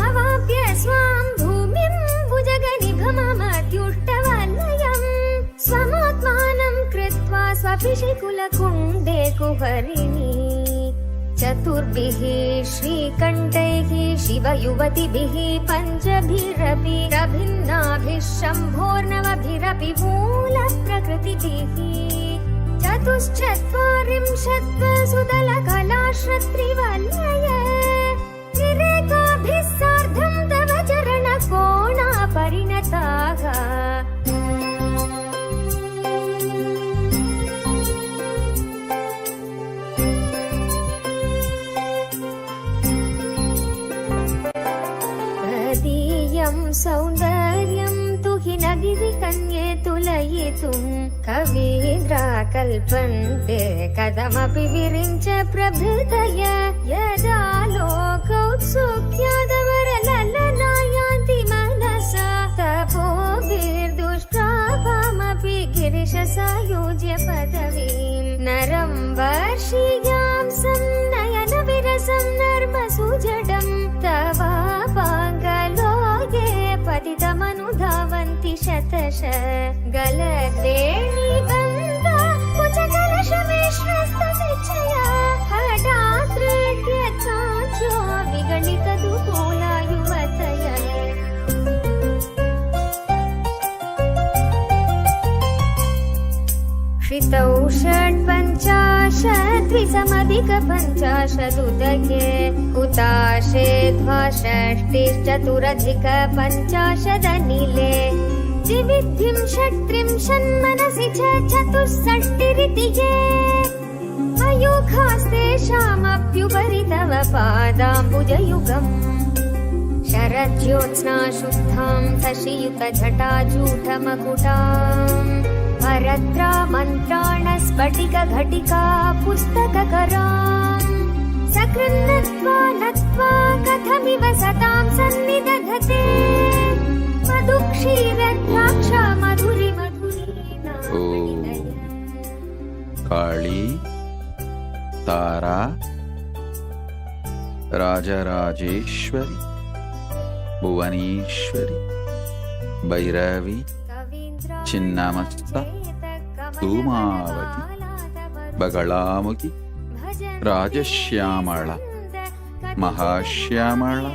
अवाप्य स्वां भूमिं भुजगनिभममत्युष्टवलयम् स्वमात्मानं कृत्वा स्वपिशिकुलकुण्डे कुहरिणी चतुर्भिः श्रीकण्ठैः शिवयुवतिभिः पञ्चभिरपि रभिन्नाभिः शम्भोर्नवभिरपि मूलप्रकृतिभिः चतुश्चत्वारिंशत् सुदलकलाश्रत्रिवलय त्रिरेखाभिः सार्धं तव चरणकोणा परिणताः कल्पन्ते कथमपि विरिञ्च प्रभृतय यदा लोकौत्सुक्यादमरललनायान्ति मनसा तपोभिर्दुष्प्रापामपि गिरिशसायुज्य पदवीं नरं वर्षीयां संनयनविरसं नर्मसुजडं तवापाङ्गलोके पतितमनुधावन्ति शतश गलद्वेणीबन्धा कुचकलशमेश्वस्तनिच्छया हठात्रेत्यचाचो विगणितदुकूला युवतय क्षितौ षट्पञ्चाशद्विसमधिकपञ्चाशदुदये हुताशे द्वाषष्टिश्चतुरधिकपञ्चाशदनिले द्विविधिं षट्त्रिंशन्मनसि च चतुष्षष्टिरिति ये अयुगास्तेषामप्युपरि तव पादाम्बुजयुगम् शरज्योत्स्ना शुद्धां शशियुतजटाजूटमकुटाम् भरद्रा मन्त्राणस्फटिकघटिका पुस्तककराम् सकृन्नत्वा नत्वा कथमिव सतां सन्निदधते मधुक्षीरद्राक्षा मधुरि काली तारा राजराजेश्वरी भुवनेश्वरी भैरवी चिन्नमस्ता धूमावती बगलामुखी राजश्यामला महाश्यामला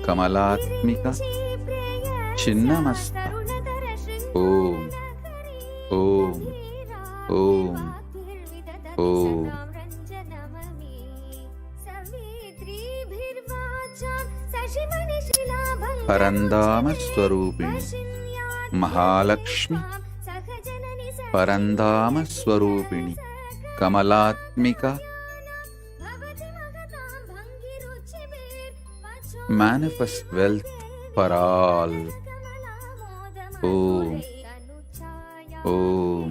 कमलात्मिका चिन्नमस्ता ओम ओम ओम ओम परंदाम स्वरूपिणी महालक्ष्मी परंदाम स्वरूपिणी Kamalatmika manifest wealth for all. Om Om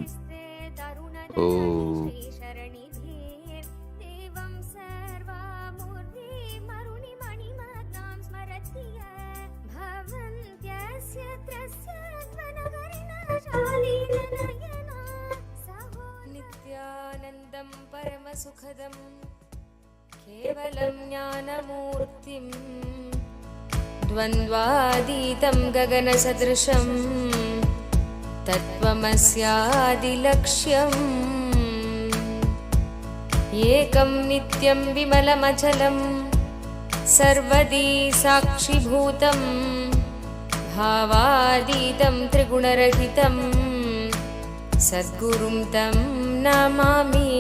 Om नित्यानन्दं परमसुखदं केवलं ज्ञानमूर्तिं द्वन्द्वातीतं गगनसदृशं तत्त्वमस्यादिलक्ष्यम् एकं नित्यं विमलमचलं सर्वदी साक्षिभूतं भावातीतं त्रिगुणरहितं सद्गुरुं तं नमामि.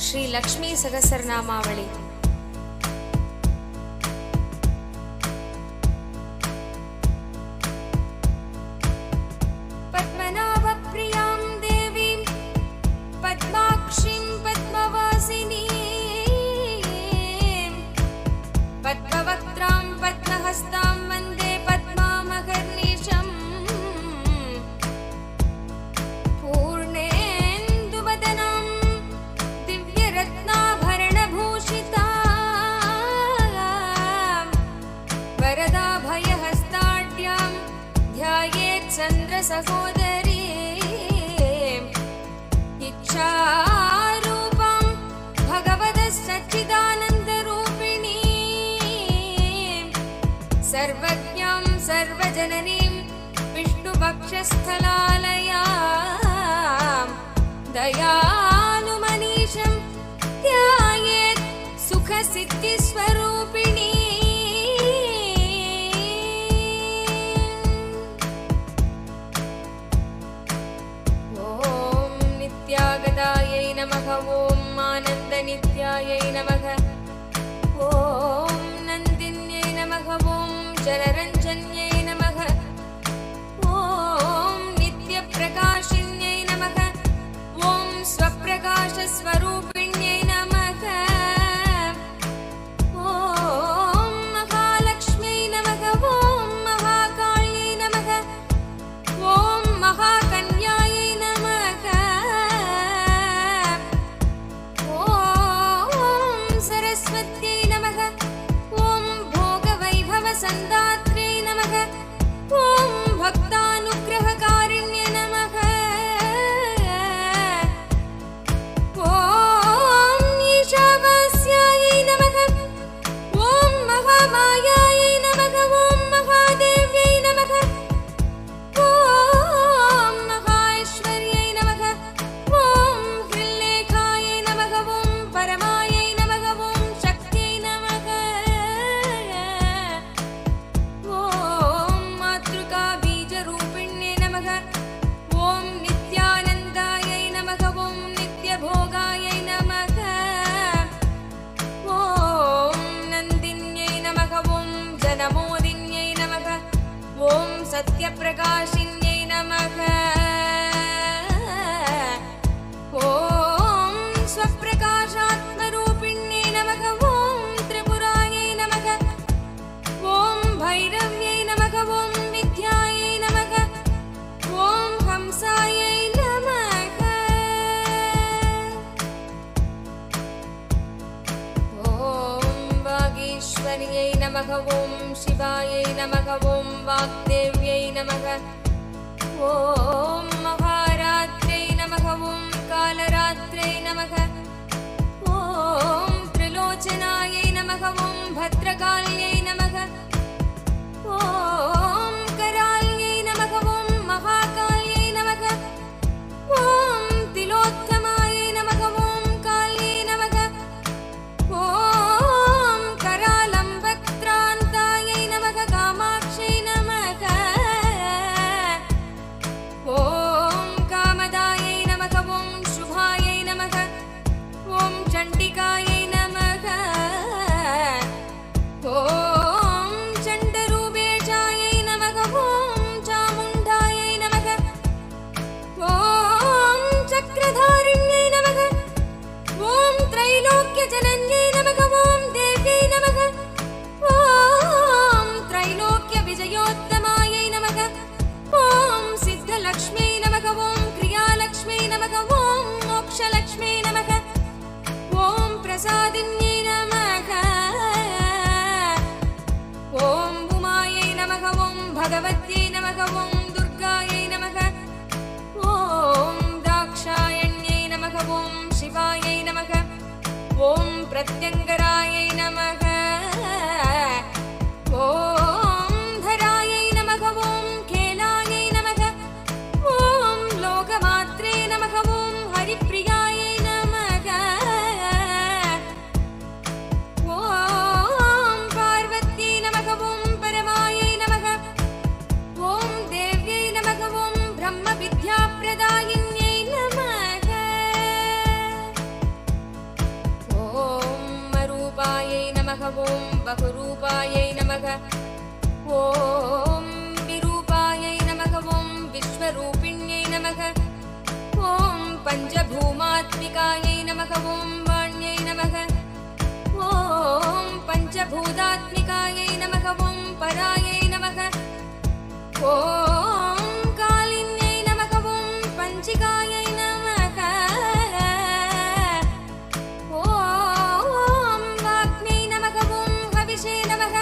श्री लक्ष्मी सहस्रनामावली. पद्मनाभप्रियां देवीं पद्माक्षीं पद्मवासिनीं पद्मवक्त्रां पद्महस्तां वन्दे पद्मामहर्निशम् पूर्णेन्दुवदनां दिव्यरत्नाभरणभूषितां वरदाभयहस्ताढ्यां ध्यायेत् चन्द्रसहोदरीम् इच्छारूपां भगवतः सच्चिदानन्दरूपिणीं सर्वज्ञां सर्वजननीं विष्णुपक्षस्थलालयां दयालुमनीषं ध्यायेत् सुखसिद्धिस्वरूपिणी. ॐ नित्यागतायै नमः. ॐ आनन्दनित्यायै नमः. ॐ नन्दिन्यै नमः. ॐ जनरञ्जन्यै नमः. ॐ नित्यप्रकाशिन्यै नमः. ॐ स्वप्रकाशस्वरूपिण्यै नमः. ॐ महालक्ष्म्यै नमः. ॐ महाकाल्यै ॐ भक्तानुग्रहकारिण्ये नमः ॐ ईशावास्यायै नमः ॐ महामायायै नमः ॐ महादेव्यै नमः ॐ महाऐश्वर्यै नमः ॐ ह्रील्लेखायै नमः ॐ परमायै नमः ॐ शक्त्यै नमः ॐ मातृकाबीजरूपिण्ये नमः ॐ नित्यानन्दायै नमः ॐ नित्यभोगायै नमः ॐ नन्दिन्यै नमः ॐ जनमोदिन्यै नमः ॐ सत्यप्रकाशिन्यै नमः ॐ स्वप्रकाशात्मरूपिण्यै नमः ॐ त्रिपुरायै नमः ॐ भैरव्यै नमः ॐ विद्यायै नमः ॐ हंसायै नमः ॐ वागीश्वर्यै नमः ॐ शिवायै नमः ॐ वाग्देव्यै नमः ॐ महारात्र्यै नमः ॐ कालरात्र्यै नमः ॐ त्रिलोचनायै नमः ॐ भद्रकाल्यै नमः ॐ कराल्यै नमः ॐ महाकाल्यै नमः ॐ तिलोत्तमायै नमः ॐ काल्यै नमः ॐ करालम्बक्त्रान्तायै नमः कामाक्ष्यै नमः ॐ कामदायै नमः ॐ शुभायै नमः ॐ चण्डिकायै नमः ॐ चण्डरूपेशायै नमः ॐ चामुण्डायै नमः ॐ चक्रधारिण्यै नमः ॐ त्रैलोक्यजनन्यै नमः ॐ देव्यै नमः ॐ त्रैलोक्यविजयोत्तमायै नमः ॐ सिद्धलक्ष्म्यै नमः ॐ क्रियालक्ष्म्यै नमः ॐ मोक्षलक्ष्म्यै नमः ॐ प्रसादिन्यै नमः ॐ उमायै नमः ॐ भगवत्यै नमः ॐ दुर्गायै नमः ॐ दाक्षायण्यै नमः ॐ शिवायै नमः ॐ प्रत्यङ्गरायै नमः ॐ धरायै नमः ॐ खेलायै नमः ॐ लोकमात्रे नमः ॐ हरिप्रियायै नमः ॐ पार्वत्यै नमः ॐ परमायै नमः ॐ देव्यै नमः ॐ ब्रह्मविद्याप्रदायिन्यै नमः ॐ अरूपायै नमः ॐ बहुरूपायै नमः ॐ विरूपायै नमः ॐ विश्वरूपिण्यै नमः ॐ पञ्चभूमात्मिकायै नमः ॐ वाण्यै नमः ॐ पञ्चभूतात्मिकायै नमः ॐ परायै नमः ॐ कालिन्यै नमः ॐ पञ्चिकायै नमः ॐ वाग्म्यै नमः ॐ हविषे नमः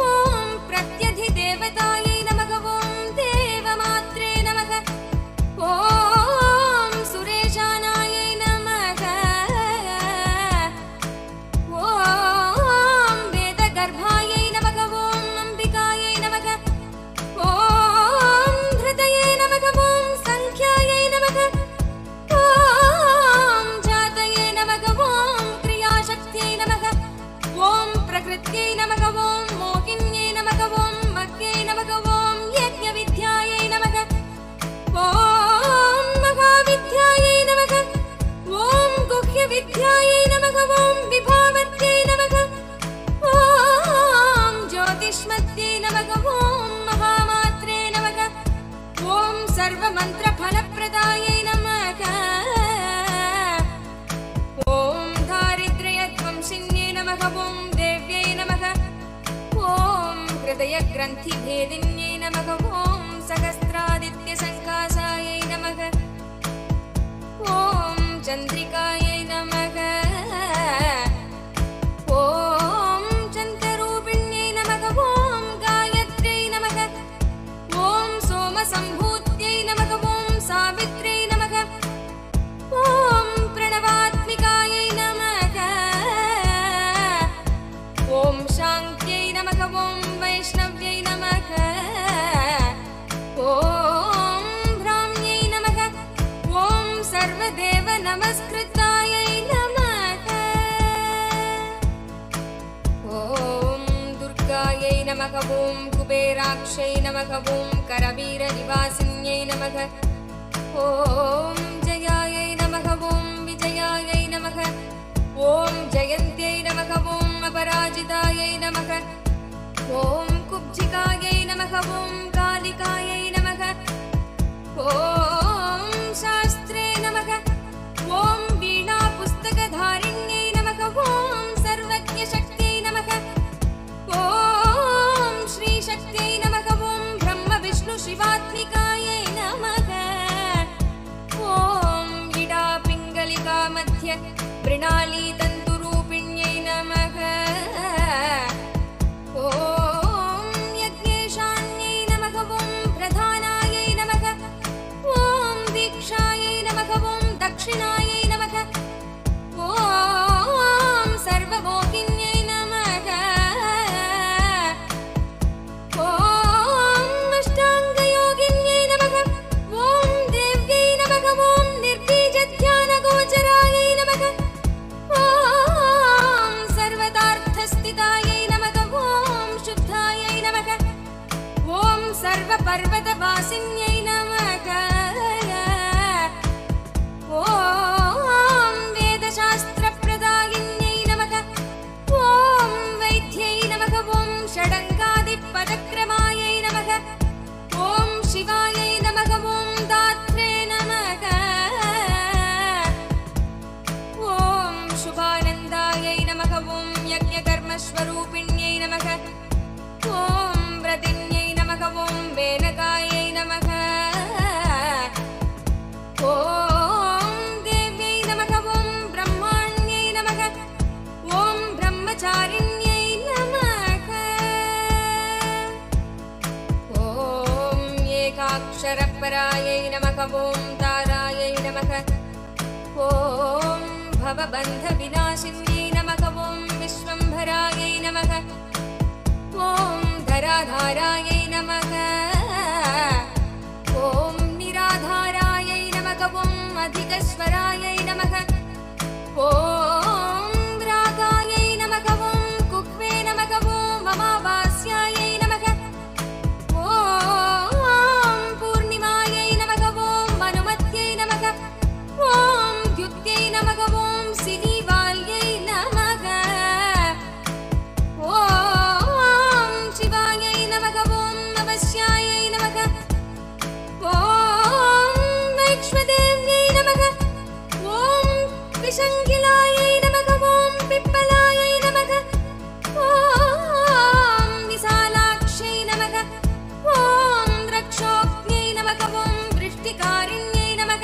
ॐ प्रत्यधिदेवतायै नमः ॐ देवमात्रे नमः ॐ सुरेशानायै नमः ॐ वेदगर्भायै नमः ॐ अम्बिकायै नमः ॐ धृतये नमः ॐ सङ्ख्यायै नमः ॐ जातये नमः ॐ क्रियाशक्त्यै नमः ॐ प्रकृत्यै नमः ॐ मोहिन्यै नमः ॐ मह्यै नमः ॐ यज्ञविद्यायै नमः ॐ महाविद्यायै नमः ॐ गुह्यविद्यायै नमः ॐ विभावत्यै नमः ॐ ज्योतिष्मत्यै नमः ॐ महामात्रे नमः ॐ सर्वमन्त्रफलप्रदायै नमः ॐ दारिद्र्यध्वंसिन्यै नमः ॐ देव्यै नमः ॐ हृदयग्रन्थिभेदिन्यै नमः ॐ सहस्रादित्यसङ्कासायै नमः ॐ चन्द्रिकायै नमः ॐ चन्द्ररूपिण्यै नमः ॐ गायत्र्यै नमः नमः ॐ कुबेराक्षै नमः ॐ करवीरनिवासिन्यै नमः ॐ जयायै नमः ॐ विजयायै नमः ॐ जयन्त्यै नमः ॐ अपराजितायै नमः ॐ कुब्जिकायै नमः ॐ कालिकायै नमः ॐ शास्त्रे नमः ॐ वीणापुस्तकधारिण्यै नमः ॐ सर्वज्ञशक्त्यै नमः ॐ श्रीशक्त्यै नमः ॐ ब्रह्मविष्णुशिवात्मिकायै नमः ॐ इडापिङ्गलिका मध्य मृणालीतन्तुरूपिण्यै नमः ॐ यज्ञेशान्यै नमः ॐ प्रधानायै नमः ॐ दीक्षायै नमः ॐ दक्षिणायै नमः ॐ सर्वमोहिन्यै नमः ॐ अष्टाङ्गयोगिन्यै नमः ॐ देव्यै नमः ॐ निर्बीजध्यानगोचरायै नमः ॐ सर्वतार्थस्थितायै नमः ॐ शुद्धायै नमः ॐ सर्वपर्वतवासिन्यै नमः ॐ वेदशास्त्रप्रदायिन्यै नमः ॐ वैद्यै नमः ॐ षडङ्गादिपदक्रमायै नमः ॐ शिवायै नमः ॐ दात्रे नमः ॐ शुभानन्दायै नमः ॐ यज्ञकर्मस्वरूपिण्यै नमः ॐ व्रतिन्यै नमः ॐ वेनकायै नमः ॐ देव्यै नमः ॐ ब्रह्माण्यै नमः ॐ ब्रह्मचारिण्यै नमः ॐ एकाक्षरपरायै नमः ॐ तारायै नमः ॐ भवबन्धविनाशिन्यै नमः ॐ विश्वम्भरायै नमः ॐ धराधारायै नमः ॐ निराधारायै नमः ॐ अधिकस्वरायै नमः ॐ रागायै नमः ॐ कुह्वे नमः ॐ अमावास्यायै नमः ॐ पूर्णिमायै नमः ॐ अनुमत्यै नमः ॐ द्युत्यै नमः ॐ सिनीवाल्यै नमः ॐ शिवायै नमः ॐ अवश्यायै नमः ॐ वैक्ष्वदेव्यै नमः ॐ विशङ्गिलायै नमः ॐ पिप्पलायै नमः ॐ विशालाक्ष्यै नमः ॐ रक्षोज्ञै नमः ॐ वृष्टिकारिण्यै नमः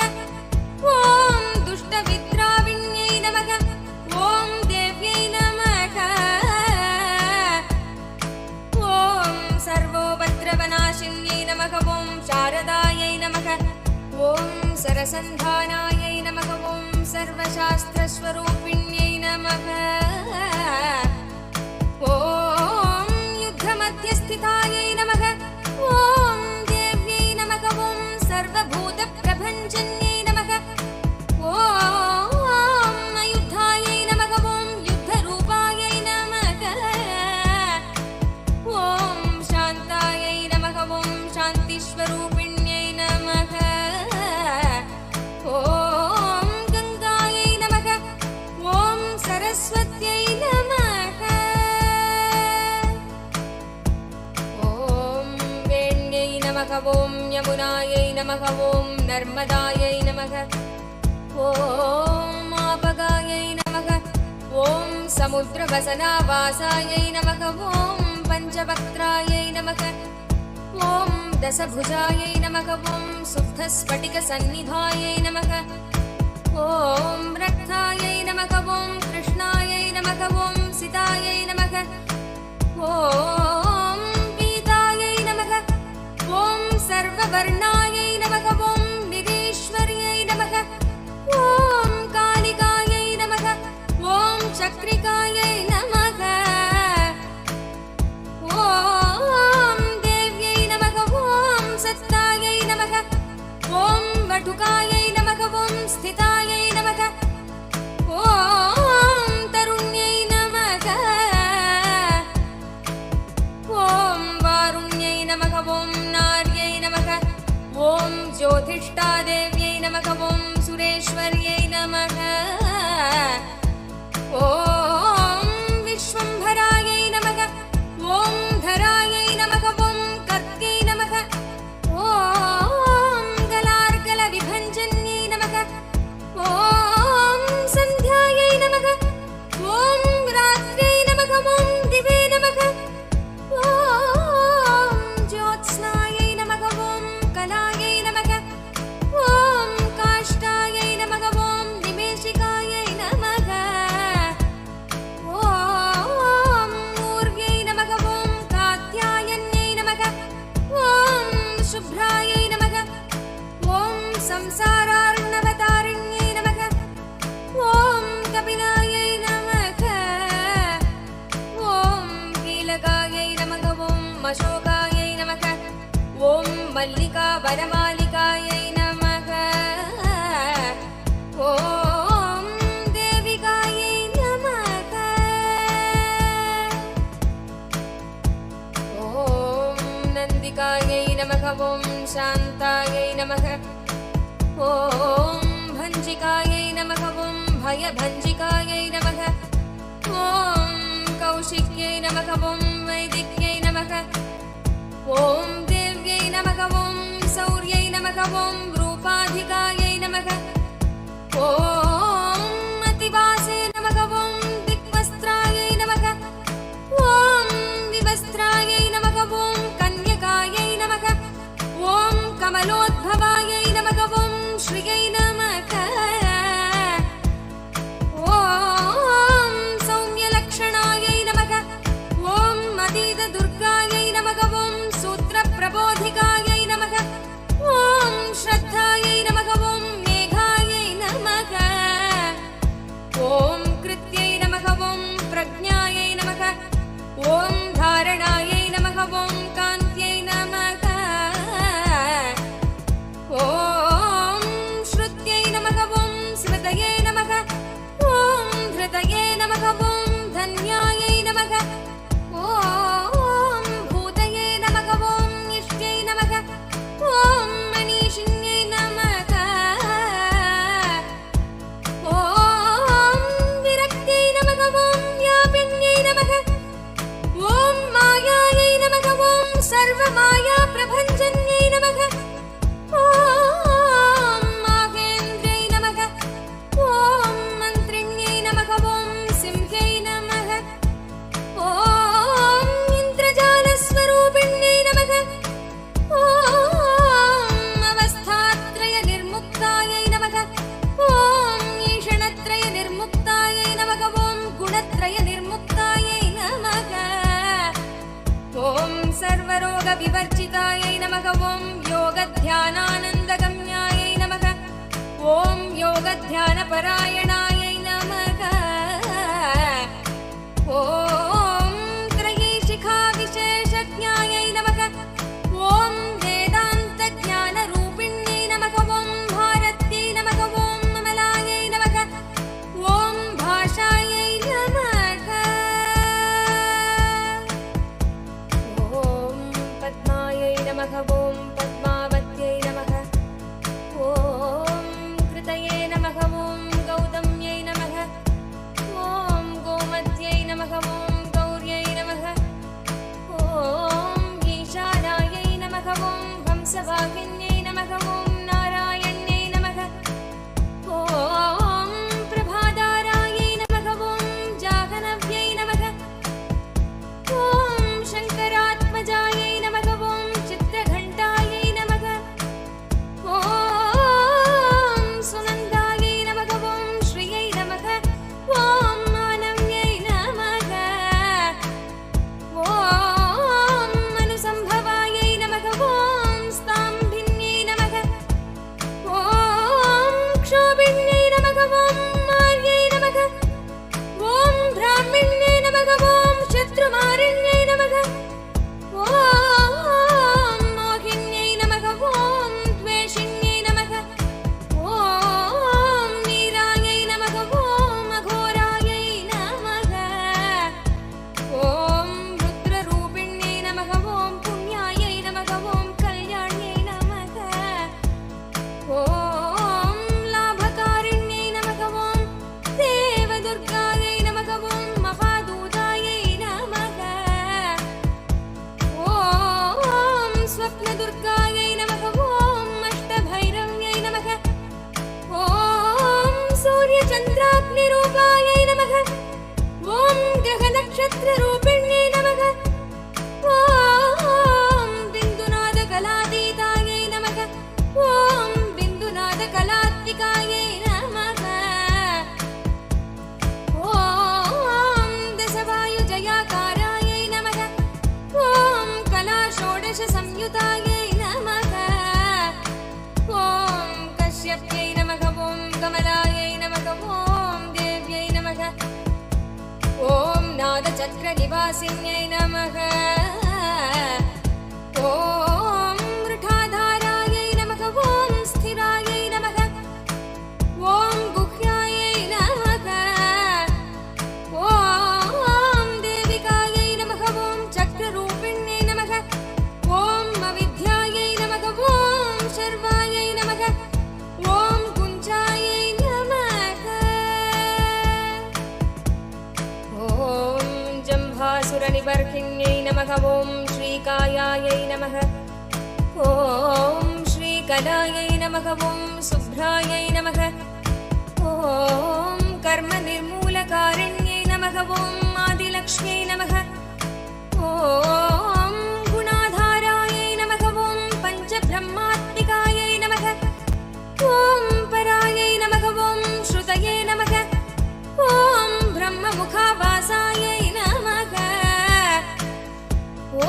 ॐ दुष्टविद्राविण्यै नमः ॐ देव्यै नमः ॐ सर्वोपद्रवनाशिन्यै नमः ॐ शारदायै नमः ॐ सरसन्धानायै नमः ॐ सर्वशास्त्रस्वरूपिण्यै नमः ॐ युद्धमध्यस्थितायै नमः ॐ देव्यै नमः ॐ सर्वभूतप्रभञ्जन्यै नमः ॐ अयुद्धायै नमः ॐ युद्धरूपायै नमः ॐ शान्तायै नमः ॐ शान्तिस्वरूपिण्यै नमः ॐ गङ्गायै नमः ॐ सरस्वत्यै नमः ॐ वेण्यै नमः ॐ यमुनायै नमः ॐ नर्मदायै नमः ॐ आपगायै नमः ॐ समुद्रवसनावासायै नमः ॐ पञ्चवक्त्रायै नमः ॐ दशभुजायै नमः ॐ शुद्धस्फटिकसन्निधायै नमः ॐ रक्तायै नमः ॐ कृष्णायै नमः ॐ सितायै नमः ॐ पीतायै नमः ॐ सर्ववर्णायै नमः ॐ निरीश्वर्यै नमः ॐ कालिकायै नमः ॐ चक्रिकायै नमः ॐ देव्यै नमः ॐ सत्तायै नमः ॐ वटुकायै नमः ॐ स्थितायै नमः ॐ तरुण्यै नमः ॐ ॐ नार्यै नमः ॐ ज्योतिष्ठादेव्यै नमः ॐ सुरेश्वर्यै नमः ॐ विश्वम्भरायै नमः ॐ धरायै नमः ॐ कर्त्यै नमः ॐ गलार्गलविभञ्जन्यै नमः ॐ सन्ध्यायै नमः ॐ रात्र्यै नमः ॐ दिवे नमः ॐ ज्योत्स्नायै नमः ॐ कलायै नमः ॐ काष्ठायै नमः ॐ निमेषिकायै नमः ॐ ऊर्व्यै नमः ॐ कात्यायन्यै नमः ॐ शुभ्रायै नमः ॐ संसारार्णवतारिण्यै नमः ॐ कपिलायै नमः ॐ कीलकायै नमः ॐ अशोकायै नमः ॐ मल्लिका वरमालिकायै नमः ॐ देविकायै नमः ॐ नन्दिकायै नमः ॐ शान्तायै नमः ॐ भञ्जिकायै नमः ॐ भयभञ्जिकायै नमः ॐ कौशिक्यै नमः ॐ वैदिक्यै नमः ॐ देव्यै नमः ॐ सौर्यै नमः ॐ रूपाधिकायै नमः ॐ अतिवासे नमः ॐ दिग्वस्त्रायै नमः ॐ विवस्त्रायै नमः ॐ कन्यकायै नमः ॐ कमलोद्भवायै नमः ॐ श्रियै नमः ॐ सौम्यलक्षणायै नमः ॐ अतीतदुर्गायै नमः ॐ सूत्रप्रबोधिकायै नमः ॐ श्रद्धायै नमः ॐ मेघायै नमः ॐ कृत्यै नमः ॐ प्रज्ञायै नमः ॐ धारणायै नमः ॐ कान्त्यै नमः ॐ श्रुत्यै नमः ॐ स्मृतये नमः ॐ धृतये नमः ॐ धन्यायै नमः ॐ भूतये नमः ॐ इष्ट्यै नमः ॐ मनीषिण्यै नमः ॐ विरक्त्यै नमः ॐ व्यापिन्यै नमः ॐ मायायै नमः ॐ सर्वमायाप्रभञ्जन्यै नमः ॐ माहेन्द्र्यै नमः ॐ मन्त्रिण्यै नमः ॐ सिंह्यै नमः ॐ इन्द्रजालस्वरूपिण्यै नमः ॐ अवस्थात्रयनिर्मुक्तायै नमः ॐ ईषणत्रयनिर्मुक्तायै नमः ॐ गुणत्रयनिर्मुक्तायै नमः ॐ सर्वरोगविवर्जितायै नमः ॐ योगध्यानानन्दगम्यायै नमः ॐ योगध्यानपरायणायै नमः ॐ त्रयीशिखाविशेषज्ञायै नमः ॐ वेदान्तज्ञानरूपिण्यै नमः ॐ भारत्यै नमः ॐ अमलायै नमः ॐ भाषायै नमः ॐ पद्मायै नमः ॐ पद्मावत्यै नमः ॐ कृतये नमः ॐ गौतम्यै नमः ॐ गोमत्यै नमः ॐ गौर्यै नमः ॐ ईशानायै नमः ॐ हंसवाहिन्यै नमः ॐ नारायण्यै नमः ॐ प्रभादारायै नमः ॐ जाह्नव्यै नमः ॐ शङ्करात्मजायै नमः ॐ चित्रघण्टायै स्वप्नदुर्गायै नमः ॐ अष्टभैरव्यै नमः ॐ सूर्यचन्द्राग्निरूपायै नमः ॐ ग्रहनक्षत्ररूपिण्यै नमः ॐ बिन्दुनादकलातीतायै नमः ॐ बिन्दुनादकलात्मिकायै नमः ॐ दशवायुजयाकारायै नमः ॐ कलाषोडशसंयुतायै नमः ॐ कश्यप्यै नमः ॐ कमलायै नमः ॐ देव्यै नमः ॐ नादचक्रनिवासिन्यै नमः ॐ मृठाधारायै नमः ॐ स्थिरायै नमः ॐ गुह्यायै नमः ॐ देविकायै नमः ॐ चक्ररूपिण्यै नमः ॐ अविद्यायै नमः ॐ शर्वायै नमः ॐ कुञ्चायै नमः ॐ जम्भासुरनिबर्हिण्यै नमः ॐ श्रीकायायै नमः ॐ श्रीकलायै नमः ॐ शुभ्रायै नमः ॐ कर्मनिर्मूलकारिण्यै नमः ॐ आदिलक्ष्म्यै नमः ॐ गुणाधारायै नमः ॐ पञ्चब्रह्मात्मिकायै नमः ॐ परायै नमः ॐ श्रुतये नमः ॐ ब्रह्ममुखावासायै नमः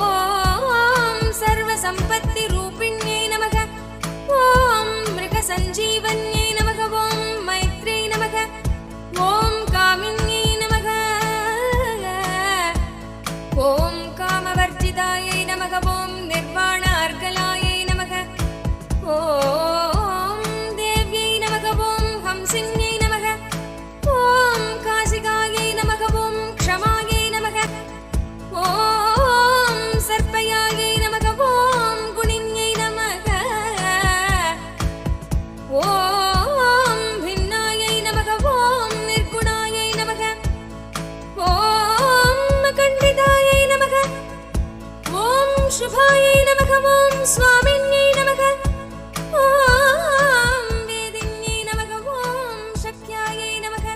ॐ सर्वसम्पत्तिरूपिण्यै नमः ॐ मृगसञ्जीवन्यै नमः ॐ मैत्र्यै नमः ॐ कामिन्यै नमः ॐ कामवर्जितायै नमः ॐ निर्वाणार्गलायै नमः ॐ देव्यै नमः ॐ हंसिन्यै नमः ॐ काशिकायै नमः ॐ क्षमायै नमः ॐ सर्पयायै नमः ॐ गुणिन्यै नमः ॐ भिन्नायै नमः ॐ निर्गुणायै नमः ॐ अखण्डितायै नमः ॐ शुभायै नमः ॐ स्वामिन्यै नमः ॐ वेदिन्यै नमः ॐ शक्यायै नमः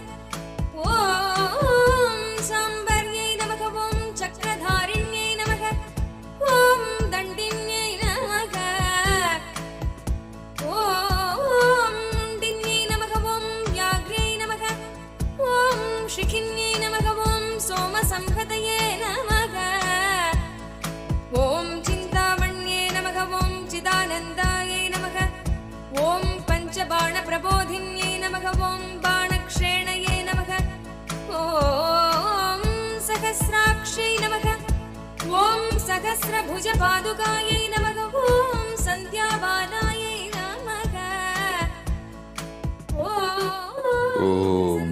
ॐ साम्बर्यै नमः ॐ चक्रधारिण्यै नमः ॐ दण्डिन्यै नमः ॐ मुण्डिन्यै नमः ॐ व्याघ्र्यै नमः ॐ शिखिन्यै नमः ॐ सोमसंहतये नमः ॐ चिन्तामण्ये नमः ॐ चिदानन्दायै नमः ॐ पञ्चबाणप्रबोधिन्यै नमः ॐ बाणक्षेणये नमः ॐ सहस्राक्षै नमः ॐ सहस्रभुजपादुकायै नमः ॐ सन्ध्याबालायै नमः ॐ ॐ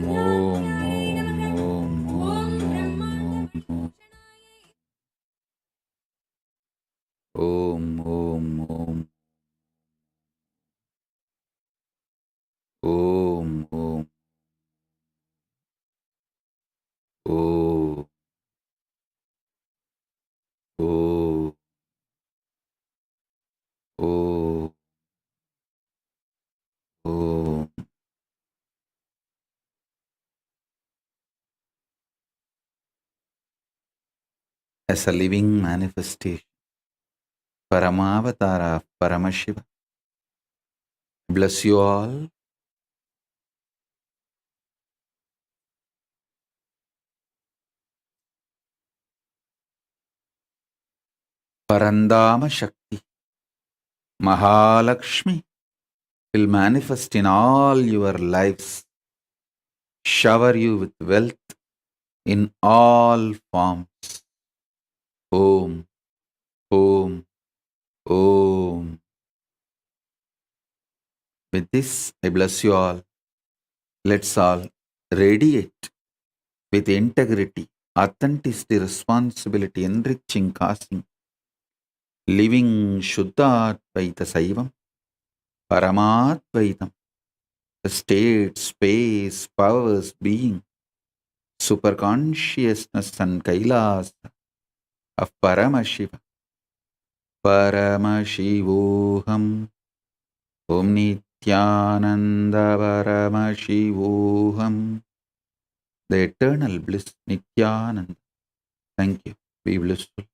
As a living manifestation, Paramavatara of Paramashiva, bless you all. Parandama Shakti, Mahalakshmi will manifest in all your lives, shower you with wealth in all forms. Om, Om, Om. With this, I bless you all. Let's all radiate with integrity, authenticity, responsibility, enriching, causing, living Shuddha-Advaita Saivam, Paramadvaitam, the state, space, powers, being, superconsciousness and KAILASA of Paramashiva, Paramashivoham. Om Nithyananda Paramashivoham. The eternal bliss Nithyananda. Thank you. Be blissful.